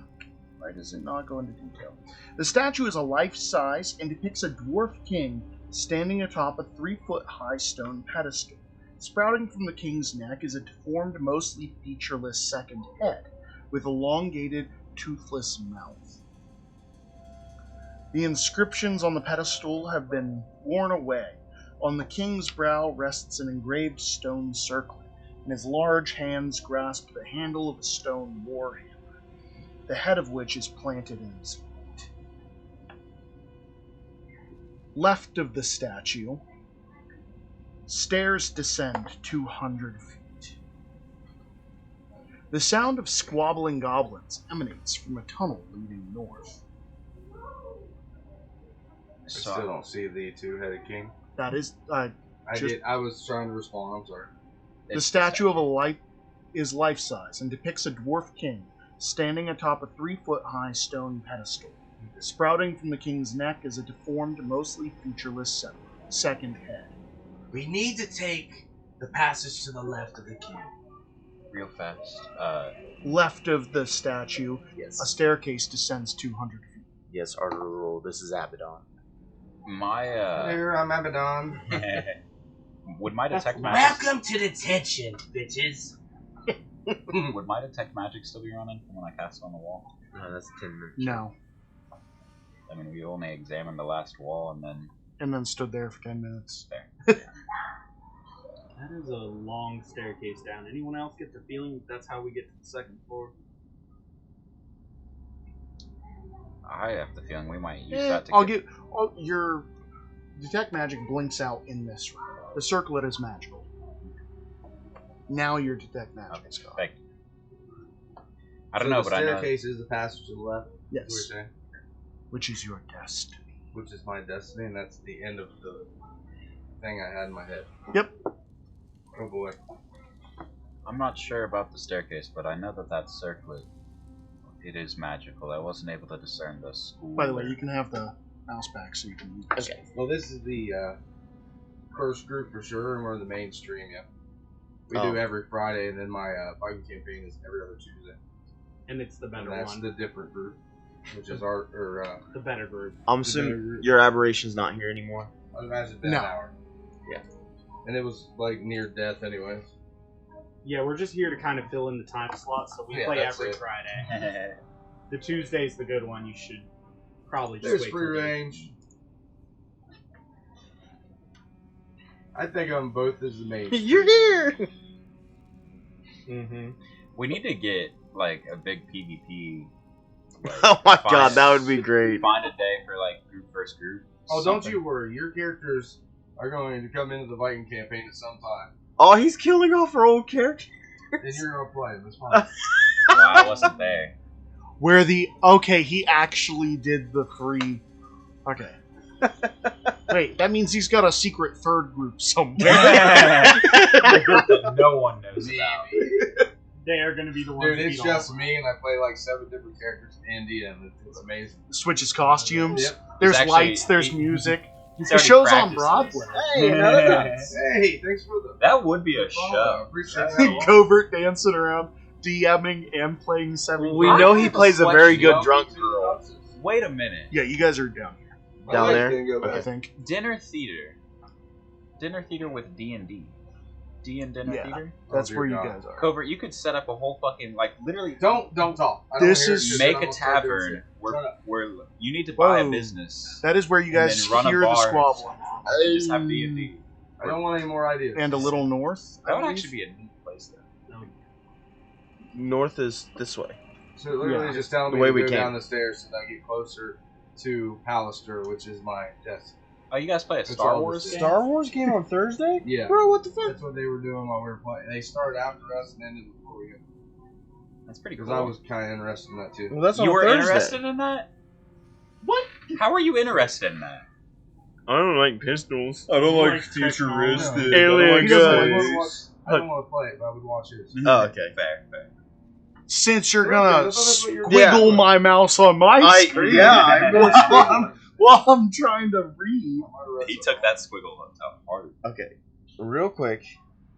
Why does it not go into detail? The statue is a life-size and depicts a dwarf king standing atop a 3-foot high stone pedestal. Sprouting from the king's neck is a deformed, mostly featureless second head, with elongated, toothless mouth. The inscriptions on the pedestal have been worn away. On the king's brow rests an engraved stone circlet, and his large hands grasp the handle of a stone warhammer, the head of which is planted in his feet. Left of the statue, stairs descend 200 feet. The sound of squabbling goblins emanates from a tunnel leading north. I still don't see the two-headed king. That is, I was trying to respond. I'm sorry. the statue of a life is life-size and depicts a dwarf king standing atop a 3-foot high stone pedestal. Sprouting from the king's neck is a deformed, mostly featureless second head. We need to take the passage to the left of the king. real fast. Left of the statue, a Yes. staircase descends 200 feet. Yes, Arter rule. This is Abaddon. My Here, I'm Abaddon. would my detect magic Welcome to detention, bitches. would my detect magic still be running from when I cast it on the wall? No, that's 10 minutes. No. I mean, we only examined the last wall and then Stood there for 10 minutes. That is a long staircase down. Anyone else get the feeling that that's how we get to the second floor? I have the feeling we might use that to Your detect magic blinks out in this room. The circlet is magical. Now your detect magic is gone. Thank you. I don't know, but I know. The staircase is the passage to the left. Yes. Is what you're saying? Which is your destiny. Which is my destiny, and that's the end of the thing I had in my head. Yep. Oh boy. I'm not sure about the staircase, but I know that circlet, it is magical. I wasn't able to discern the school. By the way, you can have the mouse back so you can move this. Okay. Well, this is the first group for sure, and we're in the mainstream, yeah. We Oh. do every Friday, and then my Bible campaign is every other Tuesday. And it's the And better that's one. the different group, which is The better group. I'm assuming your aberration's not here anymore. I imagine that No. hour. Yeah. And it was like near death, anyways. Yeah, we're just here to kind of fill in the time slots, so we Yeah, play that's every it. Friday. The Tuesday's the good one. You should probably just There's wait free for me. range. I think I'm both as the main. You're here! Mm-hmm. We need to get like a big PvP. Like, Oh my find- god, that would be great. Find a day for like group versus group. Oh, don't something. you worry. Your characters are going to come into the Viking campaign at some time. Oh, he's killing off our old character. And you're going to play them. It's fine. Well, I wasn't there. Where he actually did the 3. Okay. Wait, that means he's got a secret third group somewhere. The group that no one knows about. They are going to be the ones. Dude, that it's beat all just of me, and I play like 7 different characters in DM. It's amazing. Switches costumes. Yep. There's Actually, lights. There's he- music. He's The already show's on practiced Broadway. this. Hey, another dice. Hey, thanks for the That would be a follow. show. Appreciate that. Covert dancing around, DMing, and playing 7. We I know have he a plays a sweatshirt. very good Welcome drunk to girl. Wait a minute. Yeah, you guys are down here, My Down legs there? didn't go I back. think. Dinner theater. Dinner theater with D&D. D and dinner Yeah. theater. That's dear where you God. guys are. Covert, you could set up a whole fucking like literally Don't talk. I don't This hear is- shit, make then a I'm gonna start doing tavern shit. where Shut up. you need to buy a Whoa. business. That is where you And guys then run a hear the bar. squabbling. And just have D&D. I don't want any more ideas. And a little north. That would I believe. actually be a neat place though. North is this way. So literally Yeah. just telling The me way to we go came. down the stairs so that I get closer to Pallister, which is my test. Oh, you guys play a It's Star all Wars the game? Star Wars game on Thursday? Yeah. Bro, what the fuck? That's what they were doing while we were playing. They started after us and ended before we got. That's pretty Because cool. I was kind of interested in that too. Well, that's on you were Thursday. interested in that? What? How are you interested in that? I don't like pistols. I don't like futuristic. Alien He doesn't want to guys. watch- I don't want to play it, but I would watch his. Oh, okay. Fair. Since you're Okay, gonna I thought that's what you were squiggle doing. my mouse on my screen I'm going while I'm trying to read. He took that squiggle to heart. Okay. Real quick.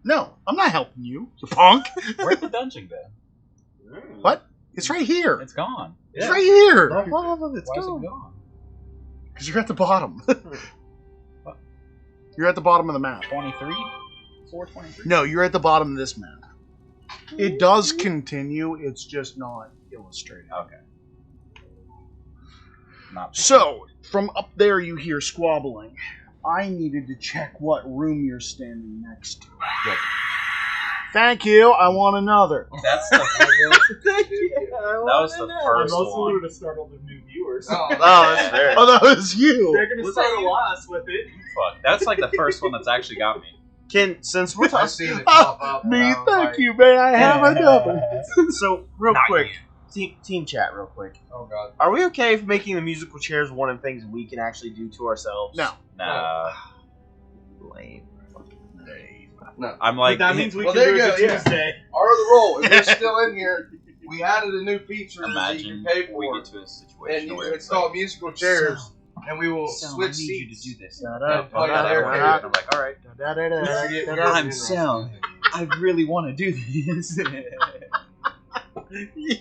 No, I'm not helping you, you punk. Where'd the dungeon go? What? It's right here. It's gone. It's right here. It's Why is it gone. gone? Because you're at the bottom. You're at the bottom of the map. 23? 423? No, you're at the bottom of this map. It does continue, it's just not illustrated. Okay. Not So, from up there you hear squabbling. I needed to check what room you're standing next to. Good. Thank you, I want another. That's the Thank you. that was the I'm first also one. going to startle the new viewers. Oh, Oh, that's fair. Oh, that was you. They're going to Was that startle you? us with it. Fuck. That's like the first one that's actually got me. Since we're I've talking, seen it pop up. Me, and I was thank like, you, may I have another? so real Not quick, team chat, real quick. Oh god. Are we okay if making the musical chairs one of the things we can actually do to ourselves? No. Nah. Lame. No. I'm like, But that means we Well, can there do you it go, to yeah. Tuesday. Our other role, if you're still in here, we added a new feature that you imagine can pay we for. get to a situation And you, where it's called musical chairs, and we will switch seats. this. And play on their And character. I'm like, all right. I'm I'm Sal. I really want to do this.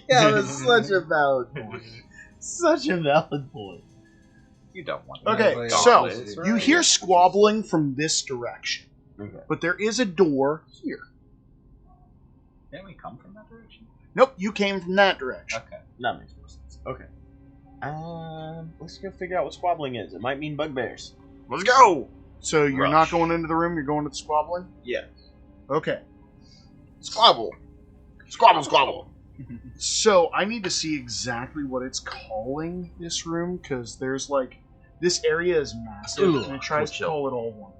Yeah, that's such a valid point. Such a valid point. You don't want Okay, Yeah, so that's you hear squabbling from this direction, Okay. but there is a door here. Didn't we come from that direction? Nope, you came from that direction. Okay. That makes more sense. Okay. Let's go figure out what squabbling is. It might mean bugbears. Let's go! So you're not Rush. going into the room, you're going to the squabbling? Yeah. Okay. Squabble. Squabble, squabble. So I need to see exactly what it's calling this room, because there's like, this area is massive, and it tries to call it all one.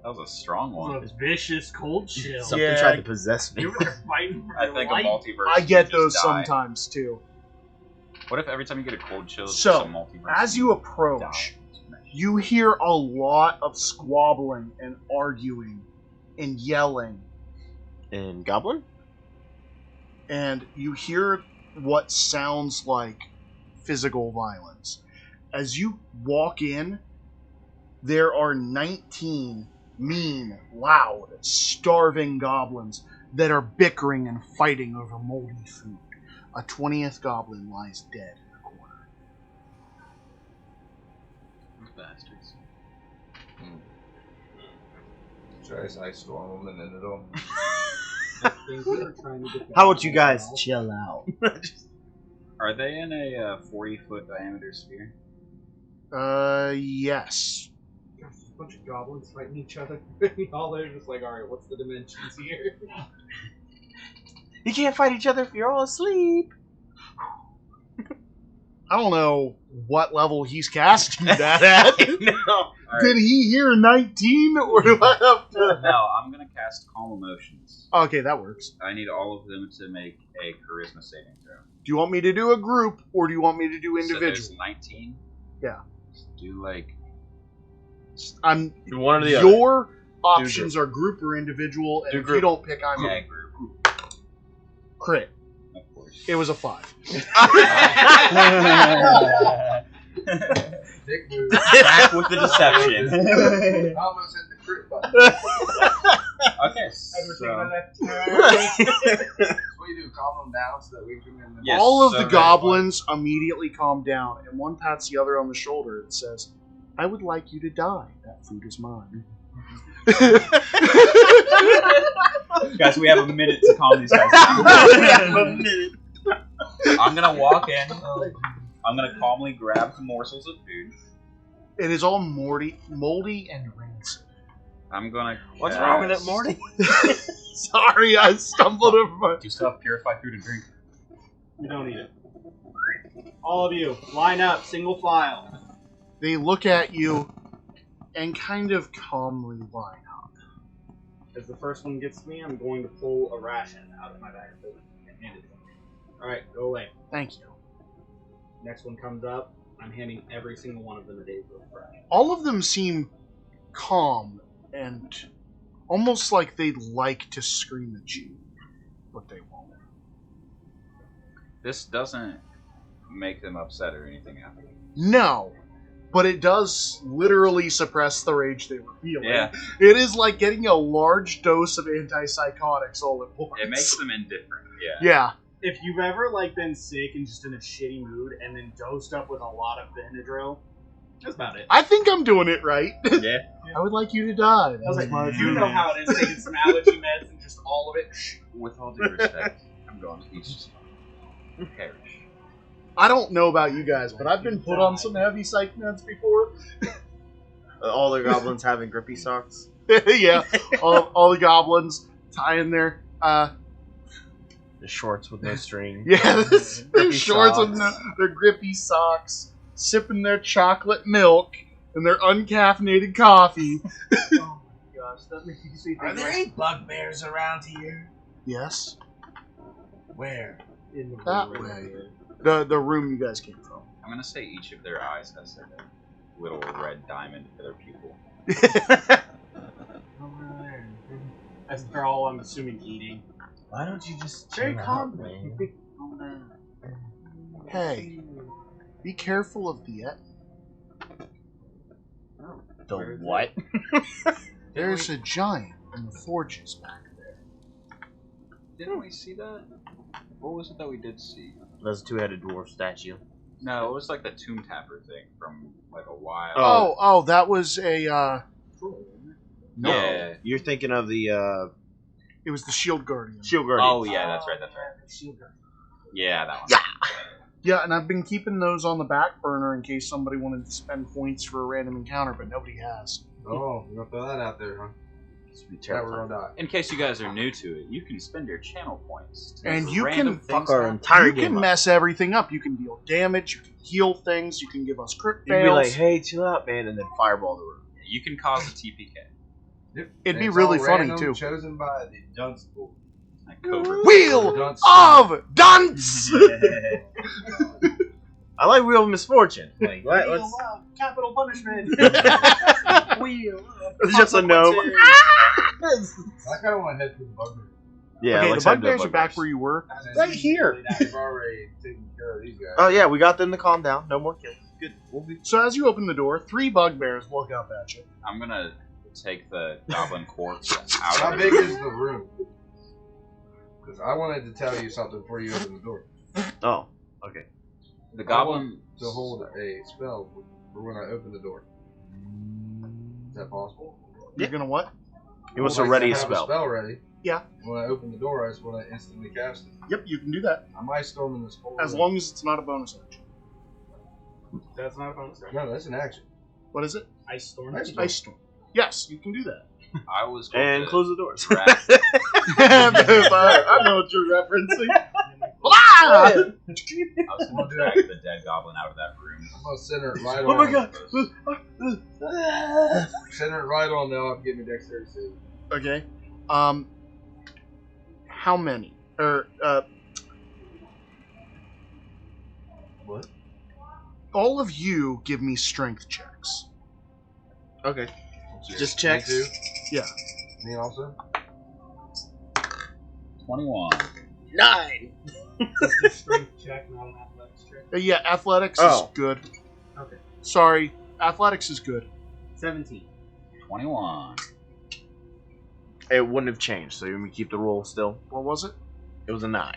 That was a strong one. A vicious cold chill. Something Yeah. tried to possess me. You were fighting for I your think life. a multiverse. I get would those just die. sometimes too. What if every time you get a cold chill, it's So, just a multiverse? As you approach, you hear a lot of squabbling and arguing and yelling, And Goblin? and you hear what sounds like physical violence. As you walk in, there are 19 mean, loud, starving goblins that are bickering and fighting over moldy food. A 20th goblin lies dead in the corner. Bastards. Should I just ice storm them and end it all? How about you guys chill out? Are they in a 40-foot diameter sphere? Yes. There's a bunch of goblins fighting each other. All they're just like, alright, what's the dimensions here? You can't fight each other if you're all asleep. I don't know what level he's casting that at. No. Did he hear 19, or do I have to... No, I'm gonna cast Calm Emotions. Okay, that works. I need all of them to make a Charisma saving throw. Do you want me to do a group, or do you want me to do So individual? there's 19. Yeah. Do like I'm One or the other. Your options are group or individual, and Do if group. you don't pick, I'm yeah, a group, crit. of course. It was a 5. Dick move. Back with the deception. I almost hit the crit button. Okay, so That's what you do, calm them down so that we can end the Yes, All of so the very goblins immediately calm down, and one pats the other on the shoulder and says, I would like you to die. That food is mine. guys, we have a minute to calm these guys down. I'm gonna walk in. I'm gonna calmly grab some morsels of food. It is all moldy and rancid. I'm gonna. What's wrong with it, Morty? Sorry, I stumbled over my... Do you still have purified food and drink? You don't eat it. All of you, line up, single file. They look at you and kind of calmly line up. As the first one gets to me, I'm going to pull a ration out of my bag of food and hand it to them. Alright, go away. Thank you. Next one comes up, I'm handing every single one of them a day's worth of ration. All of them seem calm and almost like they'd like to scream at you, but they won't. This doesn't make them upset or anything after. No, but it does literally suppress the rage they were feeling. Yeah, It is like getting a large dose of antipsychotics all at once. it makes them indifferent. Yeah. Yeah. If you've ever been sick and just in a shitty mood and then dosed up with a lot of Benadryl, that's about it. I think I'm doing it right. Yeah. I would like you to die. That I was was like, my you know how it is taking some allergy meds and just all of it. With all due respect, I'm going to each perish. I don't know about you guys, but I've been put on some heavy psych meds before. All the goblins having grippy socks. Yeah, all the goblins tying their The shorts with no string. their Grippy shorts socks. with their grippy socks, sipping their chocolate milk and their uncaffeinated coffee. Oh my gosh, that makes me see Are there any bugbears around here? Yes, Where? in the that room. way. The room you guys came from. I'm gonna say each of their eyes has a little red diamond for their pupil. Over there. As they're all, I'm assuming, eating. Why don't you just Very chill calm. out, man? Hey, be careful of the The what? There's a giant in the forges back there. Didn't we see that? What was it that we did see? That's a two-headed dwarf statue. No, it was like the Tomb Tapper thing from like a while. Oh, that was a. No, Yeah. you're thinking of the It was the Shield Guardian. Shield Guardian. Oh yeah, that's right. Yeah, that one. Yeah. Yeah, and I've been keeping those on the back burner in case somebody wanted to spend points for a random encounter, but nobody has. Oh, you're gonna throw that out there, huh? This would be That we're terrifying. gonna die. In case you guys are new to it, you can spend your channel points. To And make you random can things fuck our happen. entire You game can up. mess everything up. You can deal damage, you can heal things, you can give us crit You'd be fails. like, hey, chill out, man, and then fireball the room. You can cause a TPK. Yep. It'd And be it's really all funny, random, too. Chosen by the dunce pool. Like Cobra. Wheel Dunce of Dunce! I like Wheel of Misfortune. Like, what? Let's... Capital punishment. It's just a gnome. I kind of want to head to the bugbear. Yeah, Okay, let's the head to bugbears are back bugbears. where you were. Right here. We've already taken care of these guys. Oh yeah, we got them to calm down. No more killing. Good. We'll be. So as you open the door, 3 bugbears look up at you. I'm gonna take the goblin corpse How out of big it. is the room? Because I wanted to tell you something before you open the door. Oh, okay. The goblin. To hold a spell for when I open the door. Is that possible? You're gonna what? He wants I'd to like ready a have spell. A spell ready. Yeah. When I open the door, I just want to instantly cast it. Yep, you can do that. I might storm in this hole. As long as it's not a bonus action. That's not a bonus. No, that's an action. What is it? Ice storm. Ice storm. Ice Storm. Yes, you can do that. I was going And to close the doors. I know what you're referencing. I was going to drag the dead goblin out of that room. I'm gonna center it right Oh on. my god. Center it right on now. Give me dexterity save. Okay. How many? What? All of you give me strength checks. Okay. Just Me checks. too? Yeah. Me also? 21. 9. Strength check, not an athletics check. Yeah, athletics Oh. is good. Okay. Sorry, athletics is good. 17. 21. It wouldn't have changed, so you keep the roll still. What was it? It was a 9.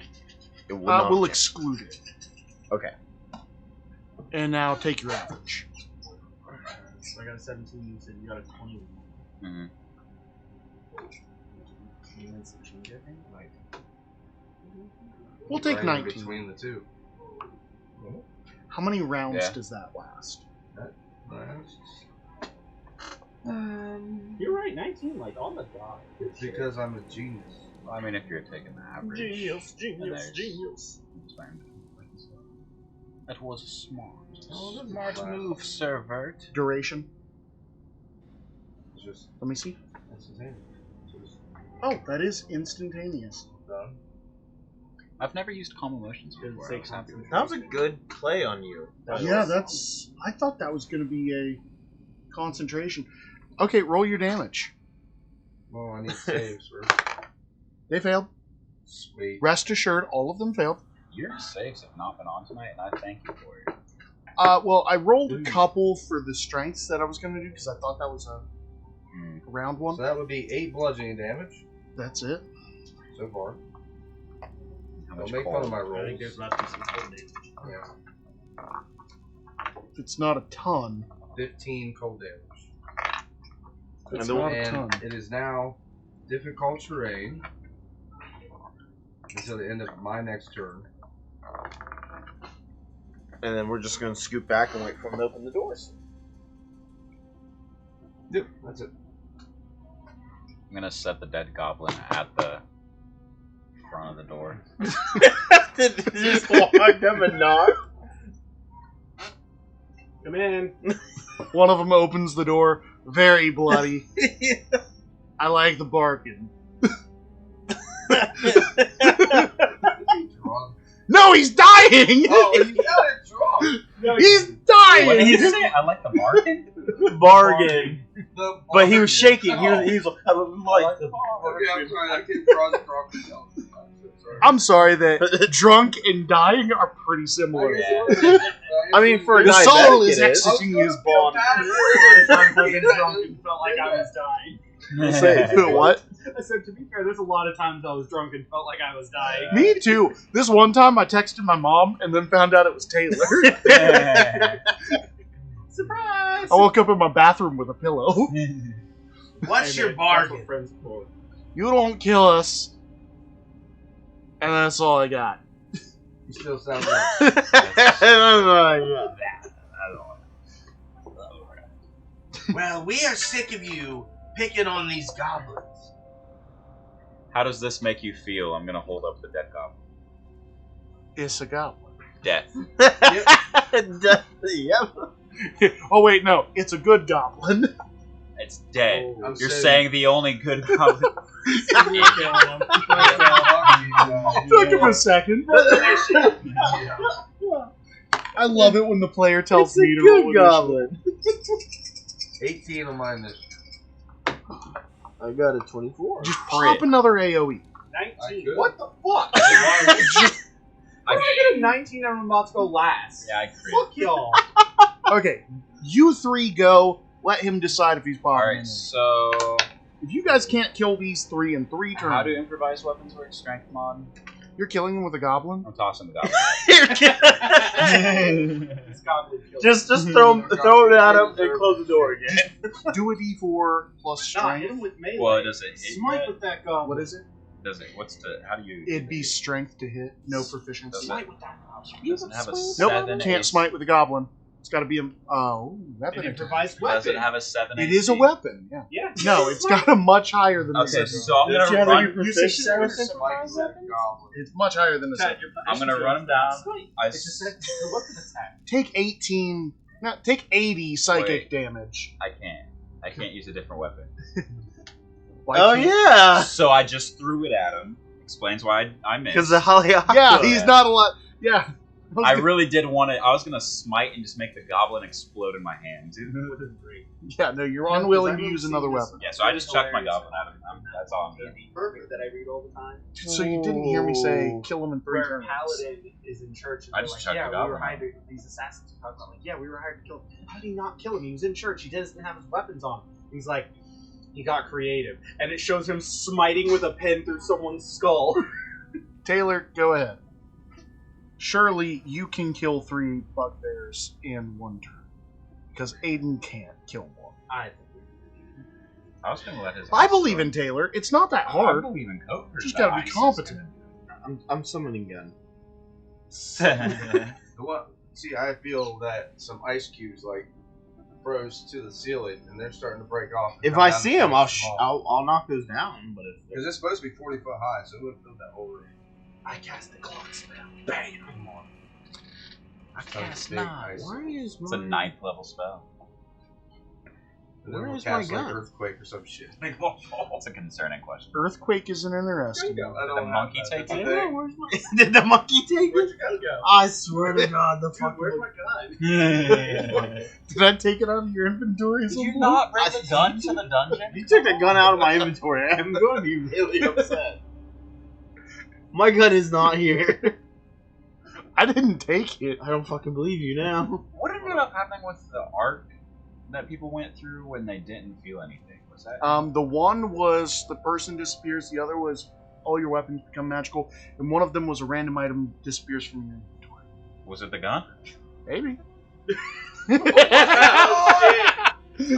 It would not We'll have changed. exclude it. Okay. And now take your average. So I got a 17, you said you got a 21. Mm-hmm. And then some change, I think? Like, We'll take Right in 19. between the two. How many rounds Yeah. does that last? you're right, 19, like on the dot. It's because I'm a genius. I mean, if you're taking the average. Genius, there's- genius. That was smart. Oh, that's Smart fine. move, Sir Vert. Duration. It's just Let me see. instantaneous. Just Oh, that is instantaneous. done. I've never used calm emotions before. I was happy with That was a good play on you. Yeah, that's. I thought that was going to be a concentration. Okay, roll your damage. Well, I need saves first. They failed. Sweet. Rest assured, all of them failed. Your saves have not been on tonight, and I thank you for it. Well, I rolled a couple for the strengths that I was going to do because I thought that was a round one. So that would be 8 bludgeoning damage That's it. so far. How Don't much make fun of my I rolls. think there's left to some cold damage. Yeah. It's not a ton. 15 cold damage. It's the not one- a ton. And it is now difficult terrain until the end of my next turn. And then we're just going to scoot back and wait for him to open the doors. Yep, that's it. I'm gonna set the dead goblin at the front of the door. Did you just walk them and knock? Come in. One of them opens the door, very bloody. I like the bargain. Drunk. No, he's dying! Oh, you got it drunk. He's What dying! did he say? I like the bargain. Bargain. The But he was bargain. shaking. He was like, I like the Okay, I'm sorry. I came across drunk myself. I'm so sorry. I'm sorry that drunk and dying are pretty similar. I mean, for a The diabetic, soul is it is. exiting his body. I'm fucking drunk and felt like I was dying. Say what? I said, to be fair, there's a lot of times I was drunk and felt like I was dying. Me too. This one time I texted my mom and then found out it was Taylor. Surprise! I woke up in my bathroom with a pillow. What's your bargain? You don't kill us. And that's all I got. You still sound like Well, we are sick of you picking on these goblins. How does this make you feel? I'm gonna hold up the dead goblin. It's a goblin. Death. Yep. Oh wait, no. It's a good goblin. It's dead. I'm You're saying- saying the only good goblin. Took him a second. I love it when the player tells It's a me to roll good goblin. 18 on my initiative. I got a 24. Just pop another AoE. 19. could. What the fuck? I'm gonna get a 19 and I'm about to go last. Yeah, I crit. Fuck y'all. Okay, you three go. Let him decide if he's popping. Alright, so If you guys can't kill these three in 3 turns, how do improvised weapons work? Strength mod? you're killing them with a goblin. I'm tossing the goblin. This goblin killed Just throw it at him and close the door again. Do a D4 plus Nah, hit strength. him with melee. Well, does it hit Smite yet? with that goblin. What is it? Does it? What's the? How do you? It'd be strength to hit, no proficiency. Does Smite with that goblin. Does it have a Nope, 7? can't AC? smite with a goblin. It's got to be a weapon. An improvised Does it weapon. have a 7? It is a weapon. Yeah. Yeah. No, it's got a much higher than a Okay, seven. so I'm gonna run. It's much higher than a Chad, seven. your I'm gonna proficiency run him down. Smite. I It just said it's a weapon attack. Take 18. No, take 80 psychic Wait. damage. I can't use a different weapon. Why Oh can't- yeah, So I just threw it at him. Explains why I missed. because the Holly. Yeah, he's not a lot. Yeah. I really did want to. I was gonna smite and just make the goblin explode in my hand. Yeah, no, you're unwilling to use another weapon. Yeah, so I just chucked my goblin at him. That's all I'm doing. Perfect that I read all the time. So you didn't hear me say kill him in 3 Where turns. Paladin is in church and I they're just like, chucked yeah, the we were goblin hired to, these assassins are talking about, like, yeah, we were hired to kill him. How did he not kill him? He was in church. He doesn't have his weapons on. He's like, he got creative. And it shows him smiting with a pen through someone's skull. Taylor, go ahead. Surely you can kill 3 bugbears in 1 turn. Because Aiden can't kill one. I I was gonna let his. I believe in Taylor. It's not that I hard. believe in Coker. Just gotta be competent. I'm summoning gun. What? See, I feel that some ice cubes like froze to the ceiling, and they're starting to break off. If I see him, I'll knock those down. But if Because it's supposed to be 40 foot high, so it wouldn't fill that whole room. I cast the clock spell. Bang! I'm on. I So cast big 9. ice. why is It's a 9th level spell. And then Where we'll is my cast, like, gun? earthquake or some shit. That's a concerning question. Earthquake isn't interesting. I Did don't the have monkey that. take That's it? the thing. where's my? Did the monkey take Where'd it? you guys go? I swear to God, the Dude, fucking. where's my gun? Did I take it out of your inventory? Did you not bring the gun to the dungeon? You took the gun out of my inventory. I'm going to be really upset. My gun is not here. I didn't take it. I don't fucking believe you now. What ended up happening with the arc that people went through when they didn't feel anything? Was that? The one was the person disappears. The other was all your weapons become magical. And one of them was a random item disappears from your inventory. Was it the gun? Maybe.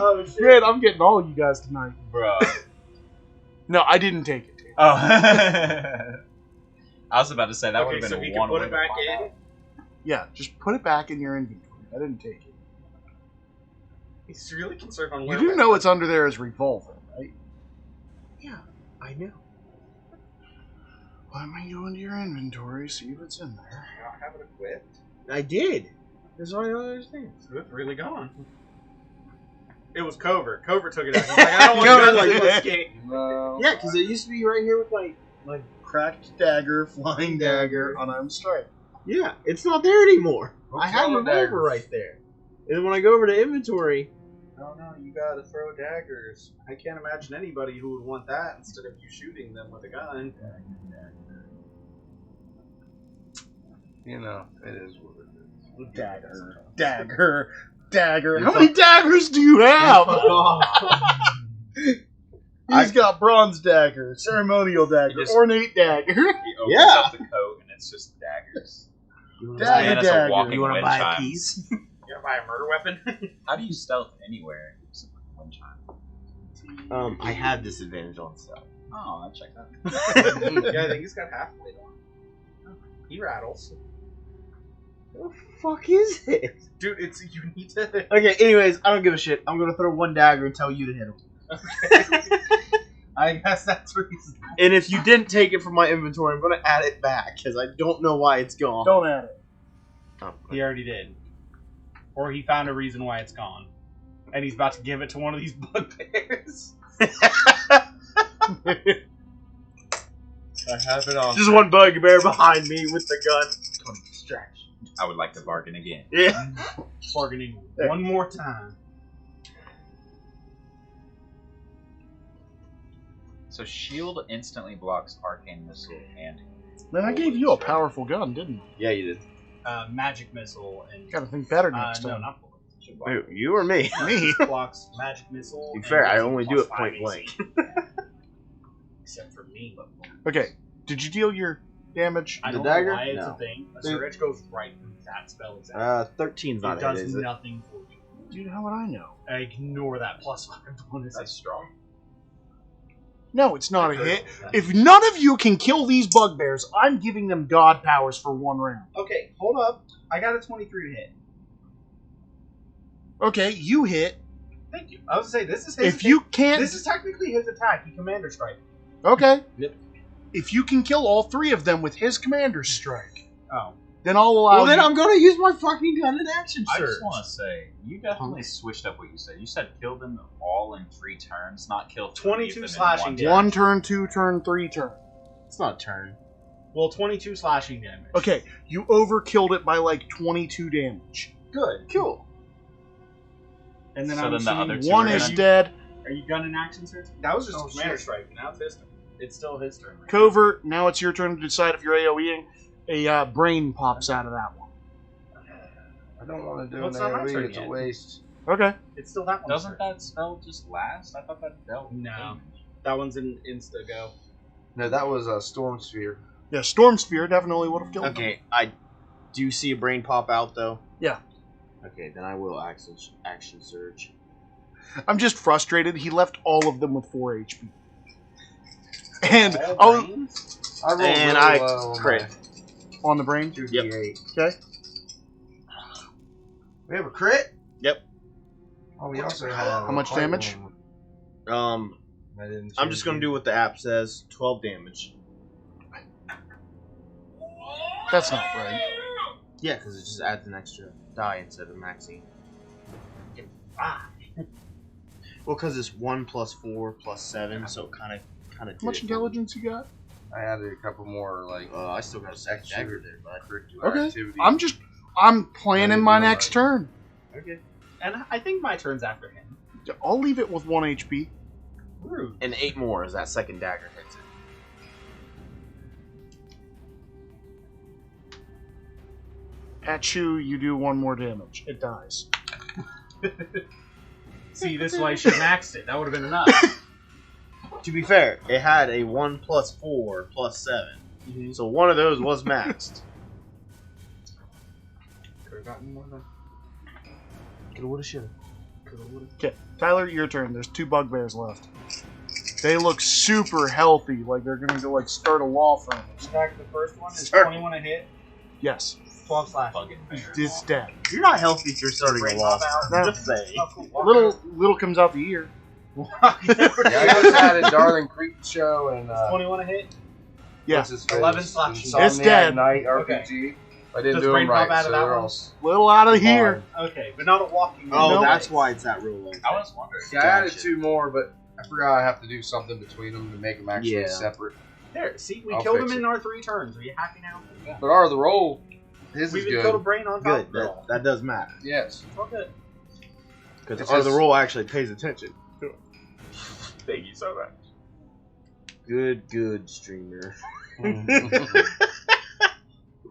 Oh, shit. Man, I'm getting all you guys tonight. Bro. No, I didn't take it. Oh. I was about to say that would Okay, have so been he a can one put way it to back find in? out. Yeah, just put it back in your inventory. I didn't take it. He's really concerned on You where do my- know it's under there as revolver, right? I know. Let me go into your inventory, see if it's in there. I don't have it equipped. I did. That's all I don't understand. So it's really gone. It was Covert. Covert took it out. He's like, I don't want Covert guns like to escape. Yeah, because it used to be right here with like Cracked dagger, flying dagger, unarmed strike. yeah, it's not there anymore. I have throw revolver daggers. right there. And when I go over to inventory, No, you gotta throw daggers. I can't imagine anybody who would want that instead of you shooting them with a gun. You know, it is what it is. Dagger. How many daggers do you have? He's got bronze dagger, ceremonial dagger, just- ornate dagger. He opens Yeah. up the coat and it's just daggers. Dagger, Man, it's dagger. a walking You want to wind buy a chime. piece? You gonna buy a murder weapon? How do you stealth anywhere except for the wind chime? I have disadvantage on stuff. Oh, I checked that. Yeah, I think he's got half weight on. He rattles. What the fuck is it? Dude, it's you need to. Okay, anyways, I don't give a shit. I'm gonna throw one dagger and tell you to hit him. I guess that's reason. And if you didn't take it from my inventory, I'm gonna add it back because I don't know why it's gone. Don't add it. Oh, He already did. Or he found a reason why it's gone. And he's about to give it to one of these bugbears. I have it on. Just one bugbear behind me with the gun. Distraction. I would like to bargain again. Yeah. Bargaining one more time. So shield instantly blocks arcane missile and Man, I gave you a powerful gun, didn't I? Yeah, you did. Magic missile and. Gotta think better next no, time. not bullets. Should block Wait, you or me? Me. blocks magic missile. To be and fair, I does only do plus it point 5 blank. AC. Except for me. Okay, did you deal your damage? I The don't dagger? know why it's No. a thing. A surge goes right through that spell exactly. 13's not it a hit, does is it? nothing for you. Dude, how would I know? Ignore that plus 5 bonus. that's strong. No, it's not a hit. If none of you can kill these bugbears, I'm giving them god powers for one round. Okay, hold up. I got a 23 to hit. Okay, you hit. Thank you. I was gonna say this is his. If you can't, This is technically his attack. He commander strike. okay. Yep. If you can kill all three of them with his commander's strike, Oh. then I'll allow. Well, then you- I'm gonna use my fucking gun in action I surge. just want to say, you definitely switched up what you said. You said kill them all in 3 turns, not kill 22 3 of them in slashing one damage. one turn, 2 turn, 3 turn. It's not a turn. Well, 22 slashing damage. Okay, you overkilled it by like 22 damage. Good. Cool. And then So I'm then the assuming other two One are is gonna- dead. Are you gun in action, sir? That was just Oh, a commander shit. strike. Now it's his turn. It's still his turn. Right? Covert, now it's your turn to decide if you're AoEing. A brain pops out of that one. I don't want to do What's an not my AoE. turn It's a yet? waste. Okay. It's still that one. Doesn't that spell just last? I thought that dealt with No. damage. That one's an insta go. No, that was a storm sphere. Yeah, Storm Sphere definitely would have killed him. Okay, I do see a brain pop out though. Yeah. Okay, then I will action surge. I'm just frustrated. He left all of them with 4 HP. And All oh, brains? I rolled And really I low on crit. my on the brain. 2d8. Okay. We have a crit? Yep. Oh, we also have How much a fight damage? one. I didn't I'm change just gonna it. do what the app says. 12 damage. That's not right. Yeah, because it just adds an extra die instead of maxing. Ah. Well, because it's 1 plus 4 plus 7, so it kind of How much intelligence you got? I added a couple more, like, I still got a second dagger there, but curricular Okay. activity. I'm planning Ready to my go, next right? turn. Okay. And I think my turn's after him. I'll leave it with 1 HP. Rude. and 8 more as that second dagger hits it. At you do 1 more damage. It dies. See, this is why you should have maxed it. That would have been enough. To be fair, it had a 1 plus 4 plus 7, so one of those was maxed. Could have gotten more than. Coulda, woulda, shoulda. Okay, Tyler, your turn. There's 2 bugbears left. They look super healthy, like they're gonna go like start a law firm. Attack the first one is Start. 21 a hit, Yes, 12 slash. Fucking bear. it's dead. You're not healthy if you're starting a Brain law pop out. firm. No. Just saying. Oh, cool. Little comes out the ear. Yeah, I just added Darling Creek Show and 21 a hit. Yeah, what's his face? 11 slashing. Insomniac It's dead. Night Okay. RPG. I didn't Does do brain them right, pop out of so that they're one? all little out of here. Okay, but not a walking. Oh, No. that's why it's that real low. I was wondering. See, I added Gotcha. 2 more, but I forgot I have to do something between them to make them actually Yeah. separate. There, see, we I'll killed fix him it. in our 3 turns. Are you happy now? Yeah. But our the roll, his We is even killed a good. brain on top Good, of the roll. that does matter. Yes. It's all good. Because It's the just- roll actually pays attention. Thank you so much. Good streamer.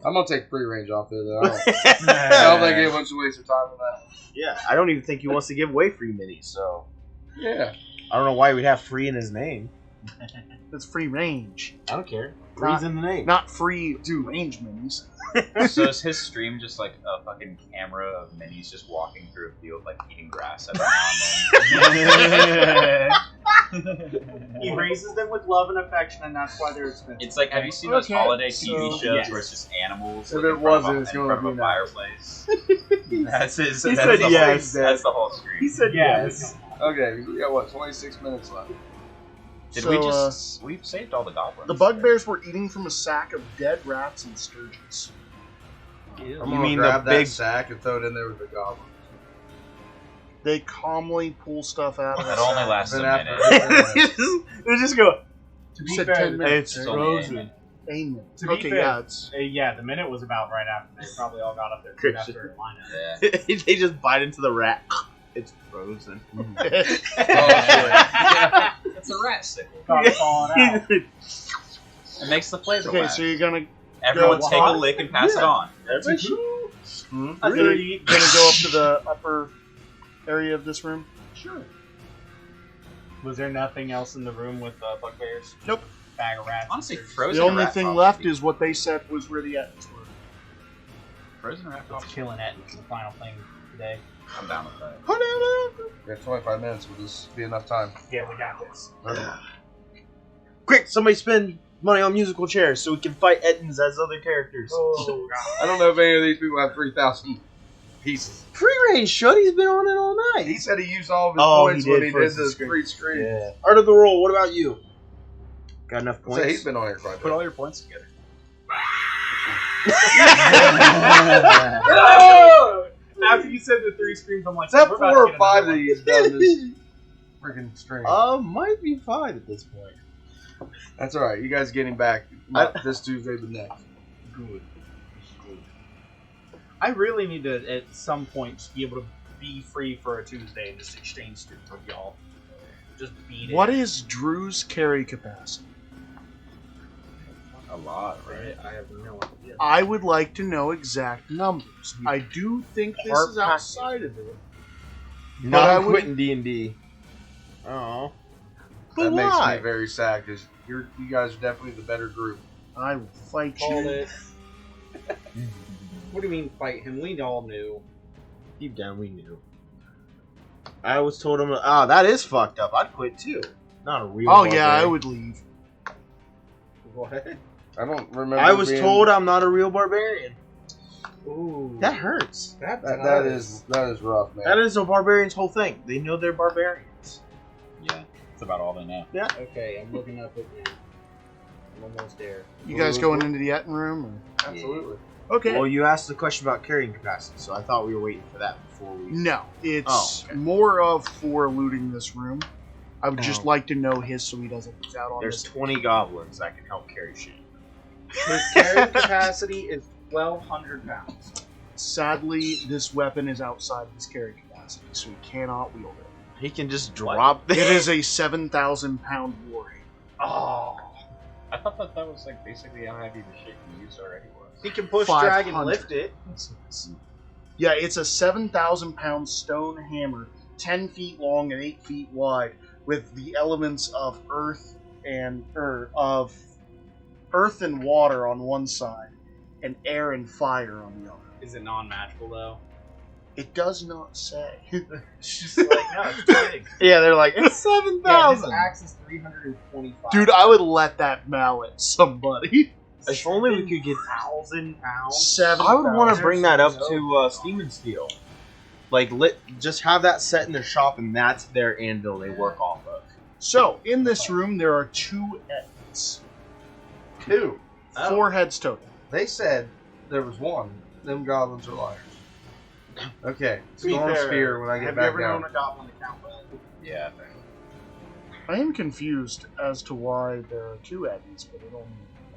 I'm gonna take free range off there though. I don't think anyone should waste their time on that. Yeah, I don't even think he wants to give away free minis, so. Yeah. I don't know why we'd have free in his name. That's free range. I don't care. Not- Free's in the name. Not free range minis. So is his stream just like a fucking camera of minis just walking through a field, like eating grass every now and then? He raises them with love and affection, and that's why they're expensive. It's like, have you seen those Okay, holiday so- TV shows Yes. where it's just animals If like, it in front wasn't, of it's in gonna front of be a fireplace? That's his. He That's said the yes. Whole, that's the whole stream. He said yes. Okay, we got what? 26 minutes left. Did So, we just? We've saved all the goblins. the bugbears were eating from a sack of dead rats and sturgeons. I'm You gonna mean grab the that big- sack and throw it in there with the goblin. They calmly pull stuff out of That the only sack. lasts a Then minute. They just go. To be Said fair, 10 minutes. It's only a frozen. minute. Amen. To be Okay, fair- yeah, it's yeah, the minute was about right after they probably all got up there Christian. after lineup. Yeah. They just bite into the rat. It's frozen. Oh, shit. It's a rat sickle. Gotta thaw it out. It makes the flavor. okay. last. So you're gonna Everyone go take hot? a lick and pass it on. really gonna go up to the upper area of this room. Sure. Was there nothing else in the room with bugbears? Nope. Bag of rats. Honestly, There's- frozen. The only rat thing farm left would be- is what they said was where the Ettins were. frozen rat. farm. Let's killing it. The final thing today. I'm down with that. We got 25 minutes. Will this be enough time? Yeah, we got this. Quick, somebody spend money on musical chairs so we can fight Ettins as other characters. Oh god. I don't know if any of these people have 3,000 pieces. Free range, shut. He's been on it all night. He said he used all of his Oh, points he when did he for did his the screen. free screen. Yeah. Art of the roll. What about you? Got enough So points? he's been on here quite a Put bit. all your points together. Oh! After you said the 3 screens, I'm like, Is that we're about 4 to or get 5 another that he has done this freaking stream? Might be 5 at this point. That's alright. You guys getting back not this Tuesday, but next. Good. I really need to, at some point, just be able to be free for a Tuesday and just exchange students with y'all. Just beat it. What is Drew's carry capacity? A lot, right? I have no idea. I would like to know exact numbers. I do think this Heart is outside of it. No, I I'm would- quitting D&D. Oh. But That makes why? me very sad because you guys are definitely the better group. I will fight Called you. it. What do you mean fight him? We all knew. Deep down, we knew. I always told him, that is fucked up. I'd quit too. Not a real Oh yeah, I barbarian. would leave. What? I don't remember. I was being- told I'm not a real barbarian. Ooh. That hurts. That that is rough, man. That is a barbarian's whole thing. They know they're barbarians. Yeah, that's about all they know. Okay, I'm looking up it now. I'm almost there. You guys going into the Etten room? Or? Absolutely. Okay. Well, you asked the question about carrying capacity, so I thought we were waiting for that before we. No, it's Oh, okay. more of for looting this room. I would just Oh. like to know his so he doesn't lose out on There's this. 20 goblins that can help carry shit. His carrying capacity is 1,200 pounds. Sadly, this weapon is outside of his carry capacity, so he cannot wield it. He can just drop It is a 7,000-pound warrior. Oh. I thought that was like basically how heavy the shit you used already was. He can push 500. drag and lift it. Yeah, it's a 7,000-pound stone hammer, 10 feet long and 8 feet wide, with the elements of earth and water on one side, and air and fire on the other. Is it non-magical though? It does not say. It's just like, no, it's big. Yeah, they're like, it's Yeah, his 7,000! axe is 325. Dude, I would let that mallet somebody. If only we could get. 1,000 pounds. 7,000. I would want to bring that up to Steam and Steel. Like, just have that set in their shop, and that's their anvil they work off of. So, in this room, there are 2 Ettins. 2. 4 heads total. They said there was 1. Them goblins are liars. Okay, To be Storm fair, Spear when I get have back you ever down. known a goblin to count well? Yeah. I am confused as to why there are 2 Ettins, but it only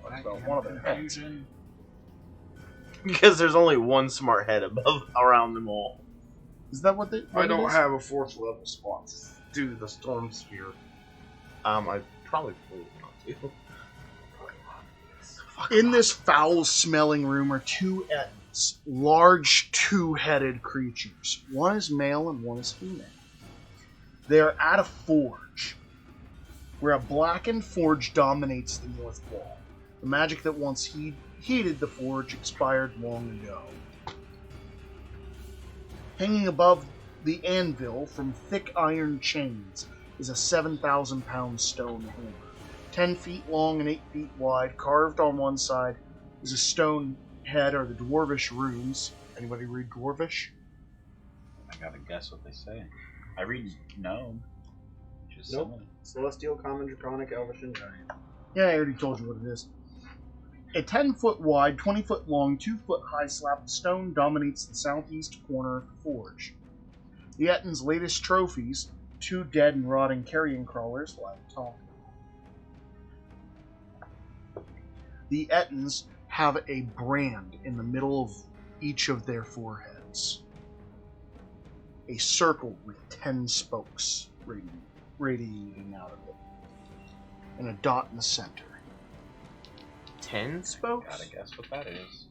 talks about one of their heads. Because there's only one smart head around them all. Is that what they? I what don't it is? have a 4th level spot to do the Storm Spear. I probably would not to. In this foul-smelling room are 2 Ettins, large 2-headed creatures. One is male and one is female. They're at a forge, where a blackened forge dominates the north wall. The magic that once heated the forge expired long ago. Hanging above the anvil from thick iron chains is a 7,000-pound stone hammer. 10 feet long and 8 feet wide, carved on one side is a stone head or the dwarvish runes. Anybody read dwarvish? I gotta guess what they say. I read gnome. Which is Nope. similar. Celestial, Common, Draconic, Elvish, and Giant. Yeah, I already told you what it is. A 10-foot wide, 20-foot long, 2-foot high slab of stone dominates the southeast corner of the forge. The Ettin's latest trophies, 2 dead and rotting carrion crawlers, lie atop. The Ettins have a brand in the middle of each of their foreheads. A circle with 10 spokes radiating out of it. And a dot in the center. 10 spokes? Gotta guess what that is.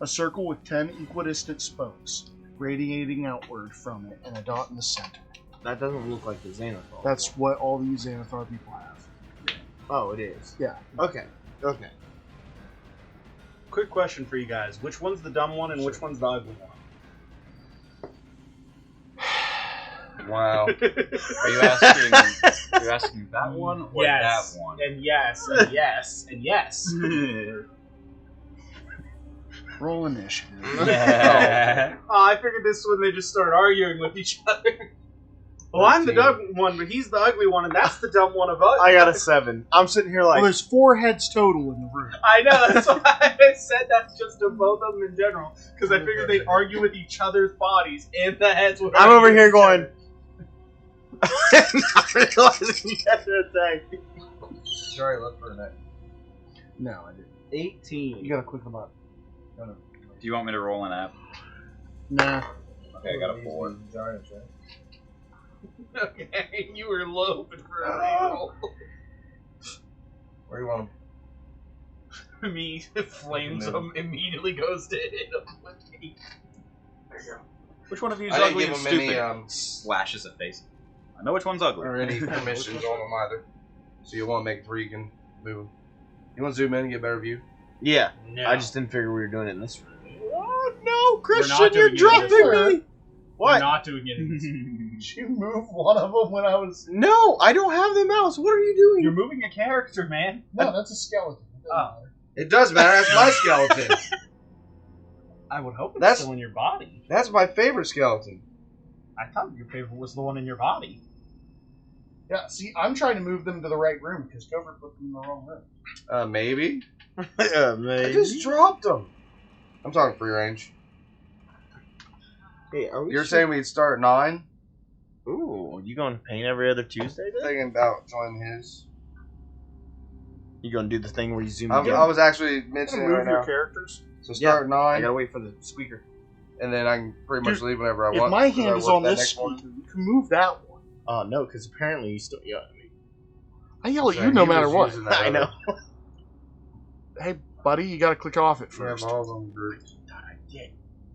A circle with 10 equidistant spokes radiating outward from it, and a dot in the center. That doesn't look like the Xanathar. That's what all these Xanathar people have. Oh, it is. Yeah. Okay. Okay. Quick question for you guys. Which one's the dumb one and which one's the ugly one? Wow. Are you asking that one or Yes. that one? And yes, and yes, and yes. Roll initiative. Yeah. Oh, I figured this is when they just start arguing with each other. Well, I'm the dumb one, but he's the ugly one, and that's the dumb one of us. I got a 7. I'm sitting here Well, like, there's 4 heads total in the room. I know, that's why I said that's just to both of them in general, because I figured they'd argue with each other's bodies, and the heads would I'm argue over with here each going, other. not realizing you guys are attacking. Sorry, look for a neck. No, I didn't. 18. You gotta click them up. No, no. Do you want me to roll an app? Nah. Okay, I got a 4. Giants, right? Okay, you were loping for a real. Where you want them? Me, flames him, immediately goes to hit him with me. There you go. Which one of you is I didn't ugly give and them stupid? any, Slashes a face. I know which one's ugly. or any permissions on them either. So you want to make it 3, you can move them. You want to zoom in and get a better view? Yeah, No. I just didn't figure we were doing it in this room. Oh no, Christian, not you're doing it in this dropping room. me! We're What? not doing it. Did you move one of them when I was... No, I don't have the mouse. What are you doing? You're moving a character, man. No, that's a skeleton. It doesn't Oh. matter. It does matter. That's my skeleton. I would hope it's That's- still in your body. That's my favorite skeleton. I thought your favorite was the one in your body. Yeah, see, I'm trying to move them to the right room because Gopher put them in the wrong room. Maybe. Yeah, I just dropped them. I'm talking free range. Hey, are we You're saying we'd start at 9? Ooh, you going to paint every other Tuesday then? Thinking about joining his. You going to do the thing where you zoom I in? was actually I'm mentioning gonna it move right your now. characters. So start at I 9, gotta wait for the squeaker. and then I can pretty much Dude, leave whenever I If want. my 'cause I hand is work on that this next morning. speaker, you can move that one. Oh, no, because apparently you still yell at me. I yell at So you no he matter was what. using that I know. other- Hey, buddy, you gotta click off it Yeah, first. all of them groups.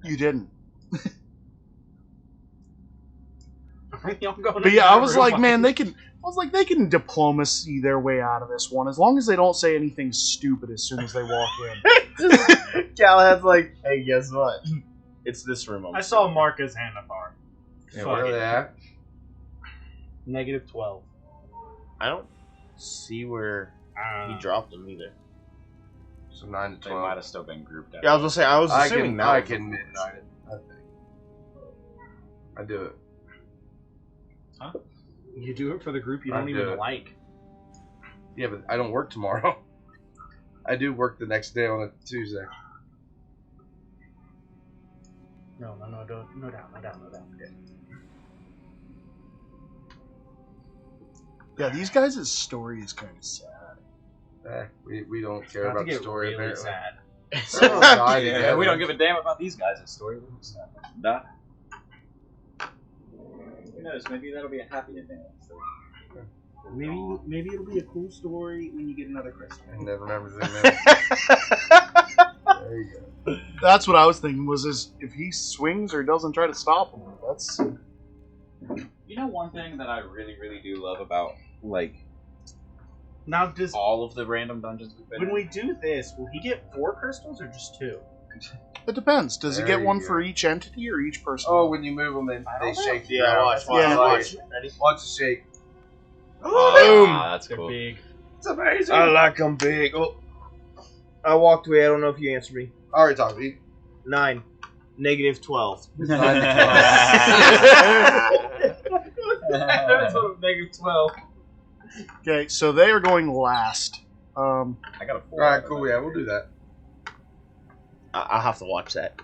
You didn't. Y'all going But yeah, I was like, man, they. they can diplomacy their way out of this one as long as they don't say anything stupid as soon as they walk in. Galahad's like, hey, guess what? It's this room. I saw Marcus Hannafar. Yeah, Fuck where are it. they at? Negative 12. I don't see where he dropped them either. So 9 to They might 12. have still been grouped up. Yeah, I was gonna say, I was assuming that I was can the midnight it. I think. I do it. You do it for the group you I don't do even it. like. Yeah, but I don't work tomorrow. I do work the next day on a Tuesday. No, no doubt. Yeah, these guys' story is kind of sad. We don't care About to about the get story really apparently. sad. Someone died Yeah, together. we don't give a damn about these guys' story. Nah. Who knows? Maybe that'll be a happy ending. Maybe it'll be a cool story when you get another crystal. I never remember the name. There you go. That's what I was thinking. Was if he swings or doesn't try to stop him. That's You know one thing that I really, really do love about, like, Now, does all of the random dungeons we've been when in? we do this, will he get 4 crystals or just 2? It depends. Does he There get one you for go. each entity or each person? Oh, when you move them, they don't know. shake. the Yeah, ground. watch, Yeah. watch. Ready? Watch the shake. Ah, that's They're cool. big. It's amazing. I like them big. Oh, I walked away. I don't know if you answered me. I already talked to you. 9. -12. 9 to That's what -12. Okay, so they are going last. I got a 4. 12. Alright, cool. Yeah, we'll do that. I'll have to watch that.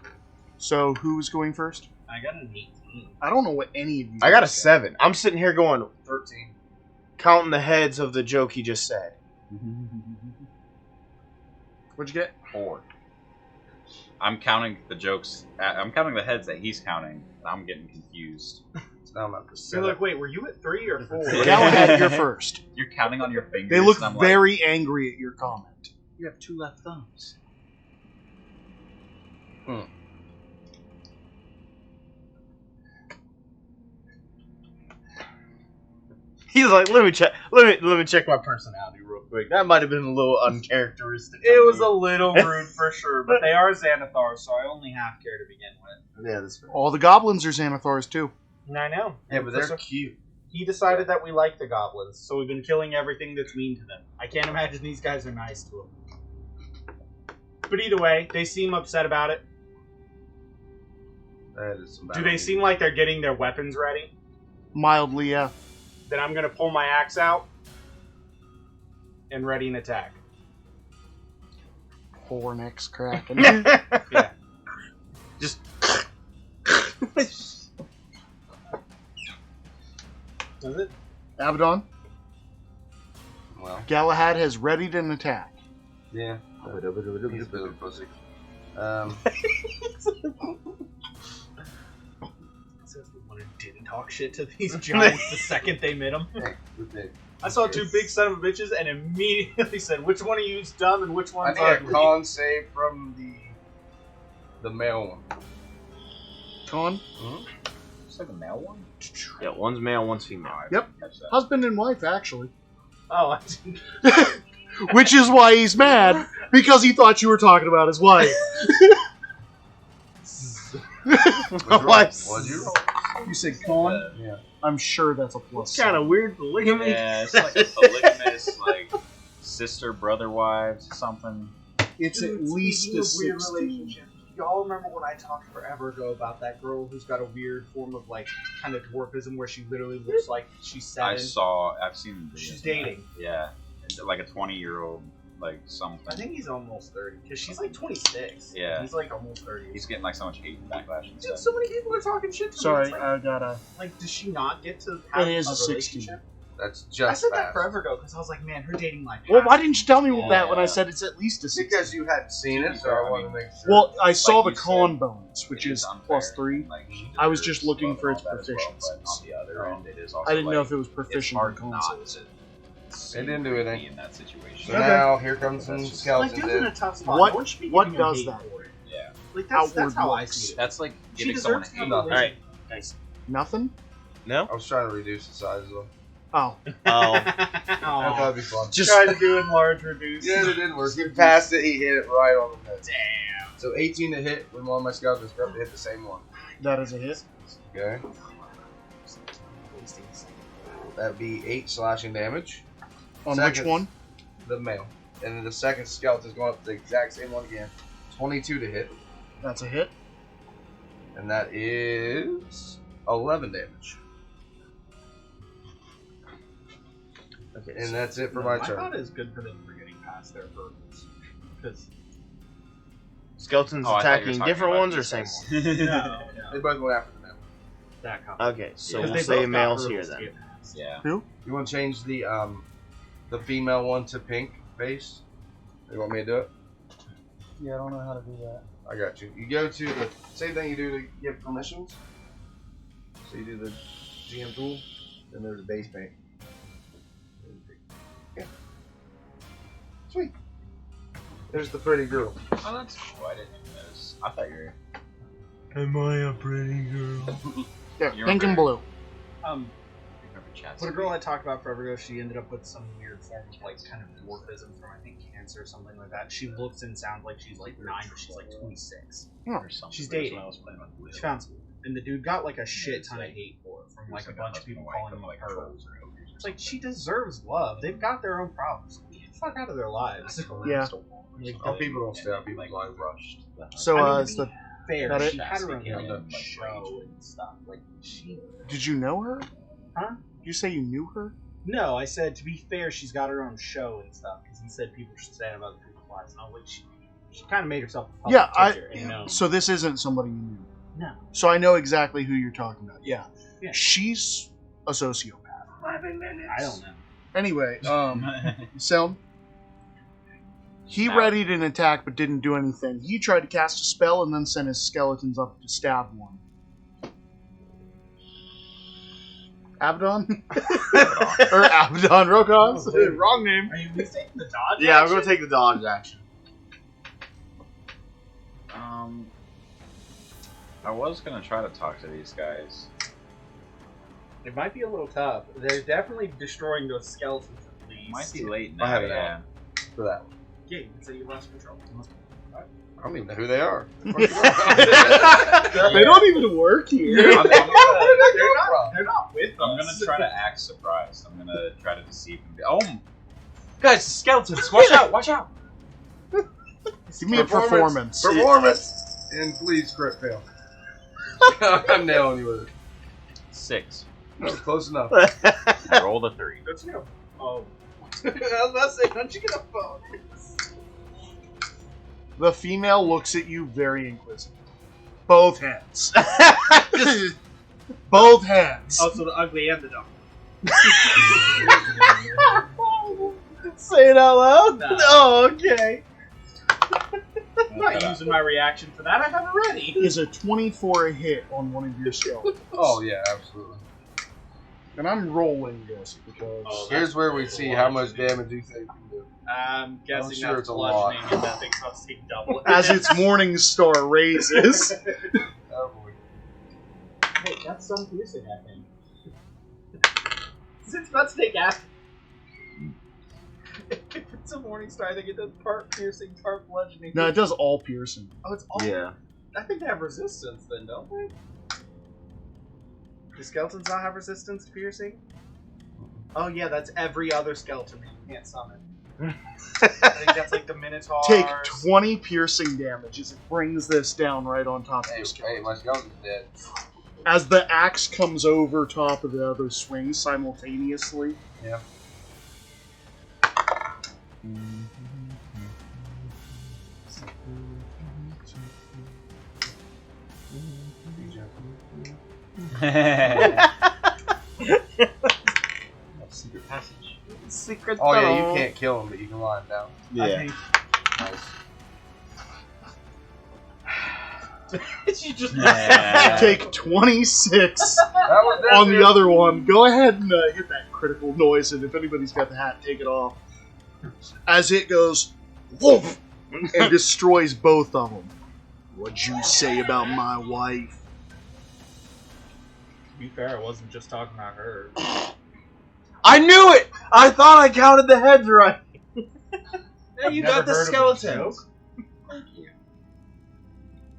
So who's going first? I got an 18. I don't know what any of you. I got a guys 7. I'm sitting here going, 13. counting the heads of the joke he just said. What'd you get? 4. I'm counting the jokes. I'm counting the heads that he's counting. I'm getting confused. So now I'm at the So like, wait, were you at 3 or 4? Galahad, you're first. You're counting on your fingers. They look and I'm very angry at your comment. You have 2 left thumbs. He's like, let me check my personality real quick. That might have been a little uncharacteristic. It was a little rude for sure, but they are Xanathars, so I only half care to begin with. yeah, that's fair. All the goblins are Xanathars too. And I know. Yeah, but they're cute. He decided that we like the goblins, so we've been killing everything that's mean to them. I can't imagine these guys are nice to them. But either way, they seem upset about it. That is some Do they seem like they're getting their weapons ready? Mildly, yeah. Then I'm gonna pull my axe out and ready an attack. Poor neck's cracking. Yeah. Just Does it? Abaddon, Well, Galahad has readied an attack. yeah. He's a bit of a pussy. Says the one who didn't talk shit to these giants the second they met them. Hey, good thing. I saw 2 big son of a bitches and immediately said, which one of you is dumb and which I one's need a ugly? con save from the male one. Con, It's like a male one? yeah, one's male, one's female. Yep. Catch that. husband and wife, actually. Oh, I didn't. Which is why he's mad, because he thought you were talking about his wife. What'd you roll? You said con? Yeah. I'm sure that's a plus. It's kind of weird polygamy. Yeah, it's like a polygamous, like, sister, brother, wives, something. It's at least Speaking a of weird 16. relationships, y'all remember when I talked forever ago about that girl who's got a weird form of like kind of dwarfism where she literally looks like she's 7? I've seen the videos. She's dating. Yeah. Like a 20-year-old, like, something. I think he's almost 30 because she's like 26. Yeah. He's like almost 30. He's getting, like, so much hate and backlash and Dude, stuff. so many people are talking shit to me. Sorry, It's like, I gotta. like, does she not get to have It is a a 16. relationship? That's I just said that fast. forever ago because I was like, man, her dating life. Well, has why to didn't you tell me Yeah. that when I said it's at least a 16? Because you hadn't seen it, so I wanted to make sure. Well, I saw Like the you con said, bones, which It is unfair, plus 3. like, she I was deserves just looking love for and its all that as well, but proficiencies. on the other end, it is also I didn't know like, if it was it's proficient hard in con not saves. to They didn't do anything. be in that situation. So now here comes some That's just- skeletons Like, dude's in in. a tough spot. What- No one should be what giving him does hate that? for it. Yeah. Like, that's Outward how I looks. see it. That's like She giving someone deserves to have hate. a All right. Nothing? No? I was trying to reduce the size of them. Oh. Oh. I thought Aw. that'd be fun. Just Tried to do enlarge, reduce. Yeah, it didn't work. He passed it, he hit it right on the head. Damn. So 18 to hit when one of my skeletons grabbed to hit the same one. That is a hit. Okay. That'd be 8 slashing damage. On Second. which one? The male. And then the second skeleton's going up to the exact same one again. 22 to hit. That's a hit. And that is 11 damage. Okay. And that's it for No, my I turn. thought it was good for them for getting past their hurdles. Because Skeletons Oh, I thought you were attacking talking different about ones or these same guys. one? no, They both went after the male. that comes. Okay, so Because we'll they say both got males here hurdles to then. get past. Yeah. You want to change the female one to pink face? You want me to do it? Yeah, I don't know how to do that. I got you. You go to the same thing you do to give permissions. So you do the GM tool, then there's a base paint. Yeah. Sweet. There's the pretty girl. Oh, that's cool. I didn't notice. I thought you were. Am I a pretty girl? There, You're pink and okay. blue. But a girl I talked about forever ago, she ended up with some weird form of like kind of dwarfism from I think cancer or something like that. She looks and sounds like she's like 9, but she's like 26. She's dating. She found some, and the dude got like a shit ton of hate for her from like a bunch of people calling him like her. It's like she deserves love. They've got their own problems. Get the fuck out of their lives. Yeah. Some people don't stay out people's lives rushed. So, I mean, is to the be fair, that it? she had her own Yeah, like, show and stuff. Like she. Did you know her? Huh? Did you say you knew her? No, I said to be fair, she's got her own show and stuff because he said people should stand about other people's lives. And I was like, she kind of made herself a public figure. And no. So this isn't somebody you knew. No. So I know exactly who you're talking about. Yeah. Yeah. She's a sociopath. 11 minutes. I don't know. Anyway, Selm. He readied an attack but didn't do anything. He tried to cast a spell and then sent his skeletons up to stab one. Abaddon? Or Abaddon Rokos? Wrong name. Are you taking the dodge? Yeah, I'm gonna take the dodge action. I was gonna try to talk to these guys. It might be a little tough. They're definitely destroying those skeletons at least. Might be late I now. have it Yeah. For that one. Yeah, you can say you lost control. I don't even know who they are. They don't even work here. They're not with I'm us. gonna try to act surprised. I'm gonna try to deceive them. Oh, guys, skeletons! Watch out! Watch out! Give me a performance. Performance! And please crit fail. I'm nailing you with it. 6. That was close enough. I rolled a 3. Don't you know? Oh. I was about to say, don't you get a phone? The female looks at you very inquisitive. Both hands. Both hands. Oh, so the ugly and the dumb. Say it out loud? No. Oh, okay. I'm not using my reaction for that. I have it ready. Is a 24 a hit on one of your skeletons. Oh, yeah, absolutely. And I'm rolling this because Here's where we see how much damage you think you can do. I'm guessing sure that's it's a lot. bludgeoning and that thing's about to take double. as its morning star raises. Oh, boy. Hey, that's some piercing, I think. It's about to take acid. If it's a morning star, I think it does part piercing, part bludgeoning. No, it does all piercing. Oh, it's all. Yeah. I think they have resistance then, don't they? Do skeletons not have resistance to piercing? Oh yeah, that's every other skeleton that you can't summon. I think that's like the Minotaurs. Take 20 piercing damage as it brings this down right on top of Hey, your hey, skeleton. my skeleton's dead. As the axe comes over top of the other swings simultaneously. Yeah. Secret passage. Secret Oh, yeah, tunnel. you can't kill him, but you can lie him down. Yeah. Nice. You just Take 26 That was that on the dude. other one. Go ahead and hit that critical noise, and if anybody's got the hat, take it off. As it goes, woof, and destroys both of them. What'd you say about my wife? To be fair, I wasn't just talking about her. I knew it! I thought I counted the heads right. Yeah, you Never got the heard of a skeletons.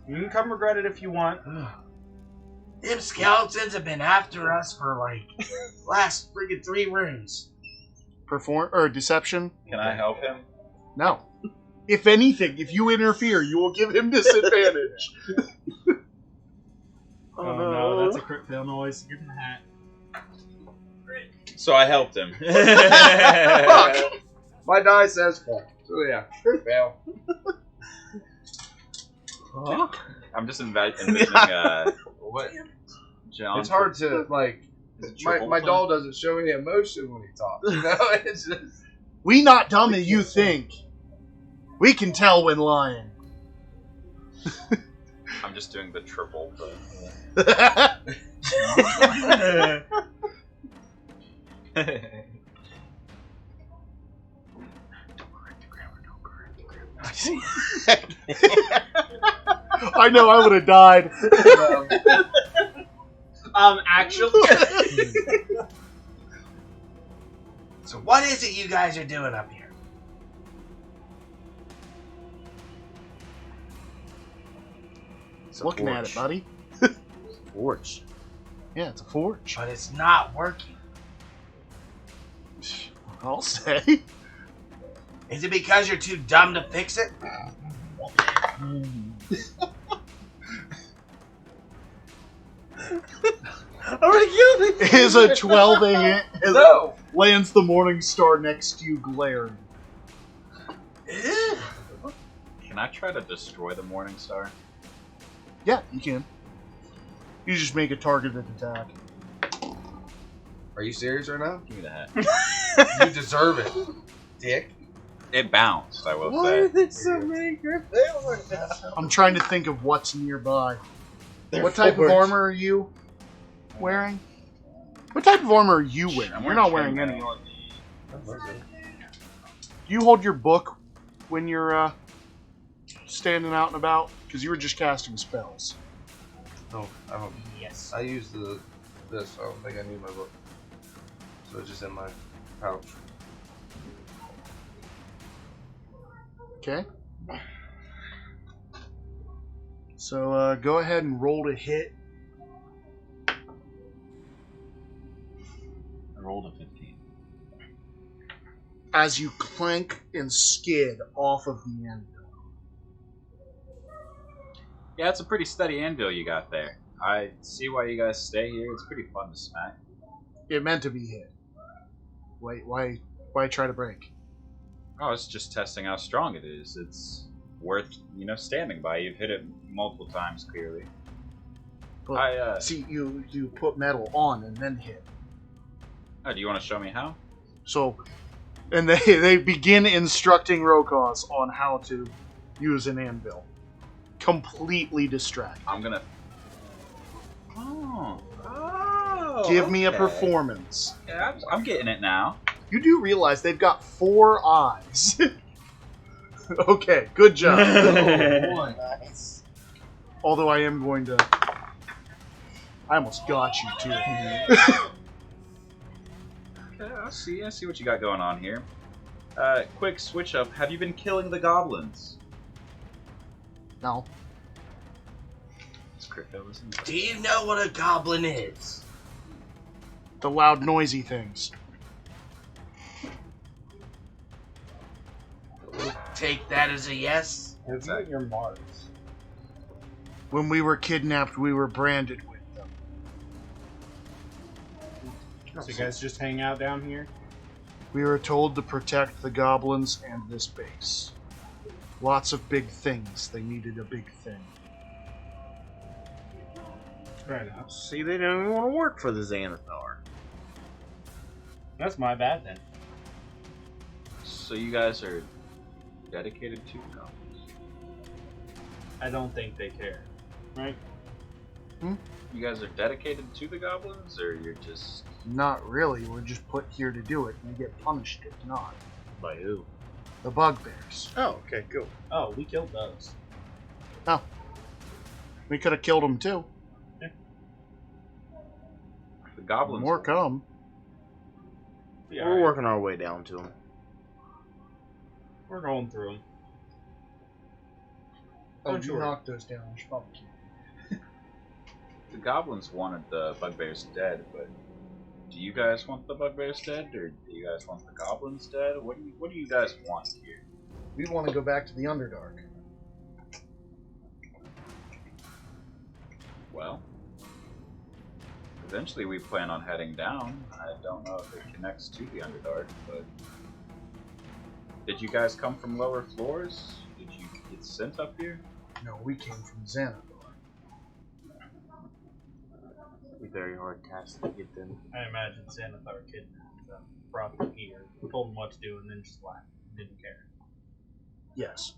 You can come regret it if you want. Them skeletons have been after us for like last freaking 3 rooms. Perform or deception? Can I help him? No. If anything, if you interfere, you will give him disadvantage. Oh no, that's a crit fail noise. Give him the hat. So I helped him. Fuck. My die says fall. So yeah, crit fail. I'm just envisioning What? John. It's hard to like. Is it My triple doll doesn't show any emotion when he talks. You know, it's just. We not dumb as you think. We can tell when lying. I'm just doing the triple. I know I would have died. Actually, So what is it you guys are doing up here? It's a Looking at it, forge. buddy. Forge. Yeah, it's a forge. But it's not working. I'll say. Is it because you're too dumb to fix it? I'm gonna kill it. Is a 12 a hit? No. Lands the Morning Star next to you, glaring. Can I try to destroy the Morning Star? Yeah, you can. You just make a targeted attack. Are you serious right now? Give me the hat. You deserve it, dick. It bounced, I will Why say. are there so many griffins right now? I'm trying to think of what's nearby. They're What type forged. of armor are you wearing? What type of armor are you wearing? I'm You're not wearing wearing chainmail. any armor. Do you hold your book when you're standing out and about? Because you were just casting spells. No, I don't. yes. I use this. I don't think I need my book. So it's just in my pouch. Okay. So go ahead and roll to hit. I rolled a 15. As you clank and skid off of the end. Yeah, it's a pretty steady anvil you got there. I see why you guys stay here. It's pretty fun to smack. It meant to be hit. Why try to break? Oh, it's just testing how strong it is. It's worth, standing by. You've hit it multiple times, clearly. But, see, you put metal on and then hit. Oh, do you want to show me how? So, and they begin instructing Rokos on how to use an anvil. Completely distracted. I'm gonna... Oh, Give me a okay. performance. Yeah, I'm getting it now. You do realize they've got 4 eyes. Okay, good job. Nice. Although I am going to... I almost got you, too. Okay, I see what you got going on here. Quick switch up. Have you been killing the goblins? No. Is crypto listening? Do you know what a goblin is? The loud, noisy things. Take that as a yes. Have you and your marks? When we were kidnapped, we were branded with them. So you guys just hang out down here? We were told to protect the goblins and this base. Lots of big things. They needed a big thing. Fair enough. See, they don't even want to work for the Xanathar. That's my bad then. So you guys are dedicated to goblins? I don't think they care. Right? You guys are dedicated to the goblins, or you're just... Not really. We're just put here to do it, and we get punished if not. By who? The bugbears. Oh, okay, cool. Oh, we killed those. We could have killed them too. The goblins... More come. Yeah, We're working our way down to them. We're going through them. Oh, Don't you you worry. knocked those down. I should probably keep them. The goblins wanted the bugbears dead, but do you guys want the bugbears dead, or do you guys want the goblins dead? What do you guys want here? We want to go back to the Underdark. Well, eventually we plan on heading down. I don't know if it connects to the Underdark, but... Did you guys come from lower floors? Did you get sent up here? No, we came from Xanathar. It'd be very hard task to get them. I imagine Xanathar kidnapped them, brought them here, told them what to do, and then just left. Didn't care. Yes.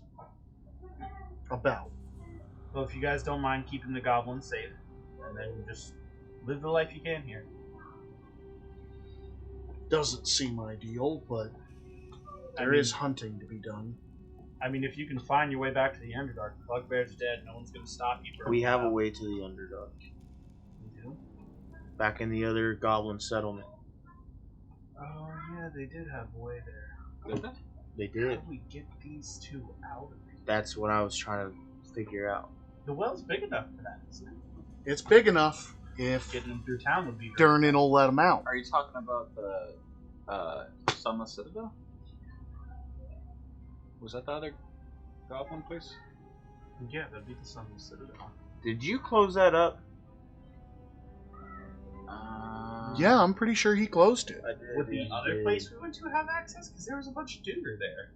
About. Well, if you guys don't mind keeping the goblins safe, and then just live the life you can here. Doesn't seem ideal, but there is hunting to be done. I mean, if you can find your way back to the Underdark, the bugbear's dead, no one's going to stop you. We have a way to the Underdark. You do? back in the other goblin settlement. Oh yeah, they did have a way there. Did they? They How did. do we get these two out of here? That's what I was trying to figure out. The well's big enough for that, isn't it? It's big enough if Getting them through town would be. Durnan will let them out. Are you talking about the Sunless Citadel? Was that the other goblin place? Yeah, that'd be the Sunless Citadel. Did you close that up? Yeah, I'm pretty sure he closed it. I did. Would the other place we went to have access? Because there was a bunch of Duger there.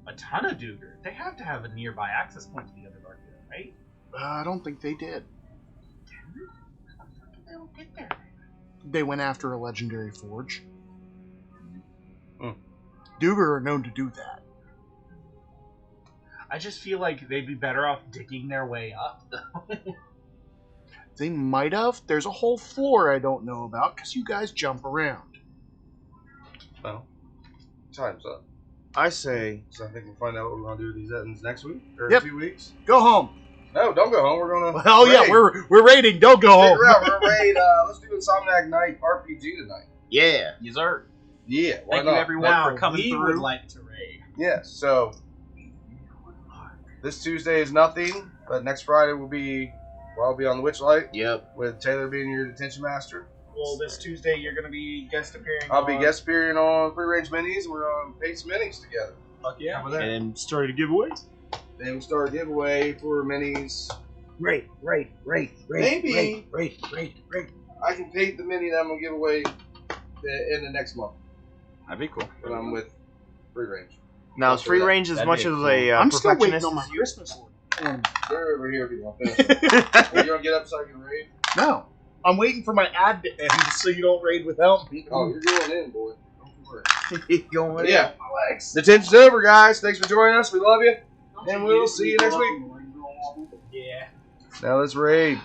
A ton of Duger. They have to have a nearby access point to the other Dark Pit, right? I don't think they did. They don't get there. They went after a legendary forge. Hmm. Duger are known to do that. I just feel like they'd be better off digging their way up. They might have. There's a whole floor I don't know about because you guys jump around. Well, time's up. I say, So I think we'll find out what we're gonna do with these Ettins next week or Yep. 2 weeks. Go home. No, don't go home. We're gonna. Oh yeah, raid. we're raiding. Don't go home. Figure out. We're gonna raid. Let's do Insomniac Night RPG tonight. yeah. Yes, sir. Yeah. Why Thank not? you everyone Now, for coming we through. would like to raid. Yes. So this Tuesday is nothing, but next Friday will be. Well, I'll be on the Witchlight Yep. with Taylor being your detention master. Well, this Tuesday you're going to be guest appearing. I'll be on- guest appearing on Free Range Minis. We're on paid some minis together. Fuck yeah. How about that? And started giveaways. Then we start a giveaway for minis. Great. Maybe Great. I can paint the mini that I'm gonna give away in the next month That'd be cool. when I'm with Free Range. Now, is free range as That'd much be as cool. a I'm still waiting perfectionist? on my Christmas order. They're over here if you want to. Are you gonna get up so I can raid? No, I'm waiting for my ad to end so you don't raid without me. Oh, you're going in, boy. Don't worry. Going But yeah, the tension's over, guys. Thanks for joining us. We love you, and we'll see you next week. Yeah. Now let's raid.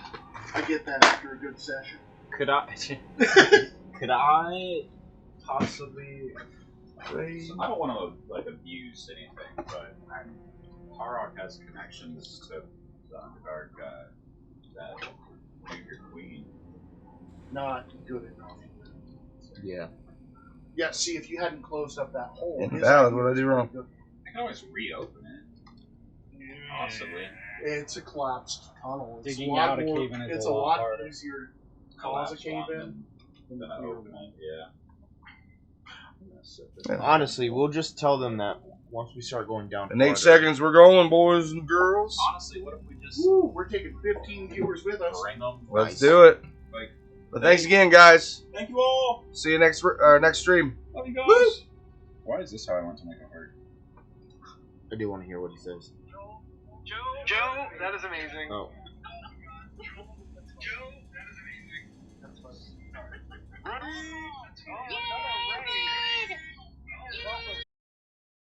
I get that after a good session. Could I? could I possibly? I don't want to like abuse anything, but Tarok has connections to the Underdark that Duger Queen. Not good enough. Yeah. Yeah, see, if you hadn't closed up that hole, In his ballad, idea what'd I was do pretty wrong? good. I can always reopen it, possibly. It's a collapsed tunnel. It's Digging a lot out a more, cave-in is it's a a lot lot harder. easier to cause a Collapse cave one in. Then I open it, Yeah. Honestly, we'll just tell them that once we start going down. In 8 farther. seconds, we're going, boys and girls. Honestly, what if we just Woo, we're taking 15 viewers with us. bring them? Let's do it. Like, But thanks again, guys. thank you all. See you next stream. Love you guys. Why is this how I want to make it hurt? I do want to hear what he says. Joe, that is amazing. Oh. Ready?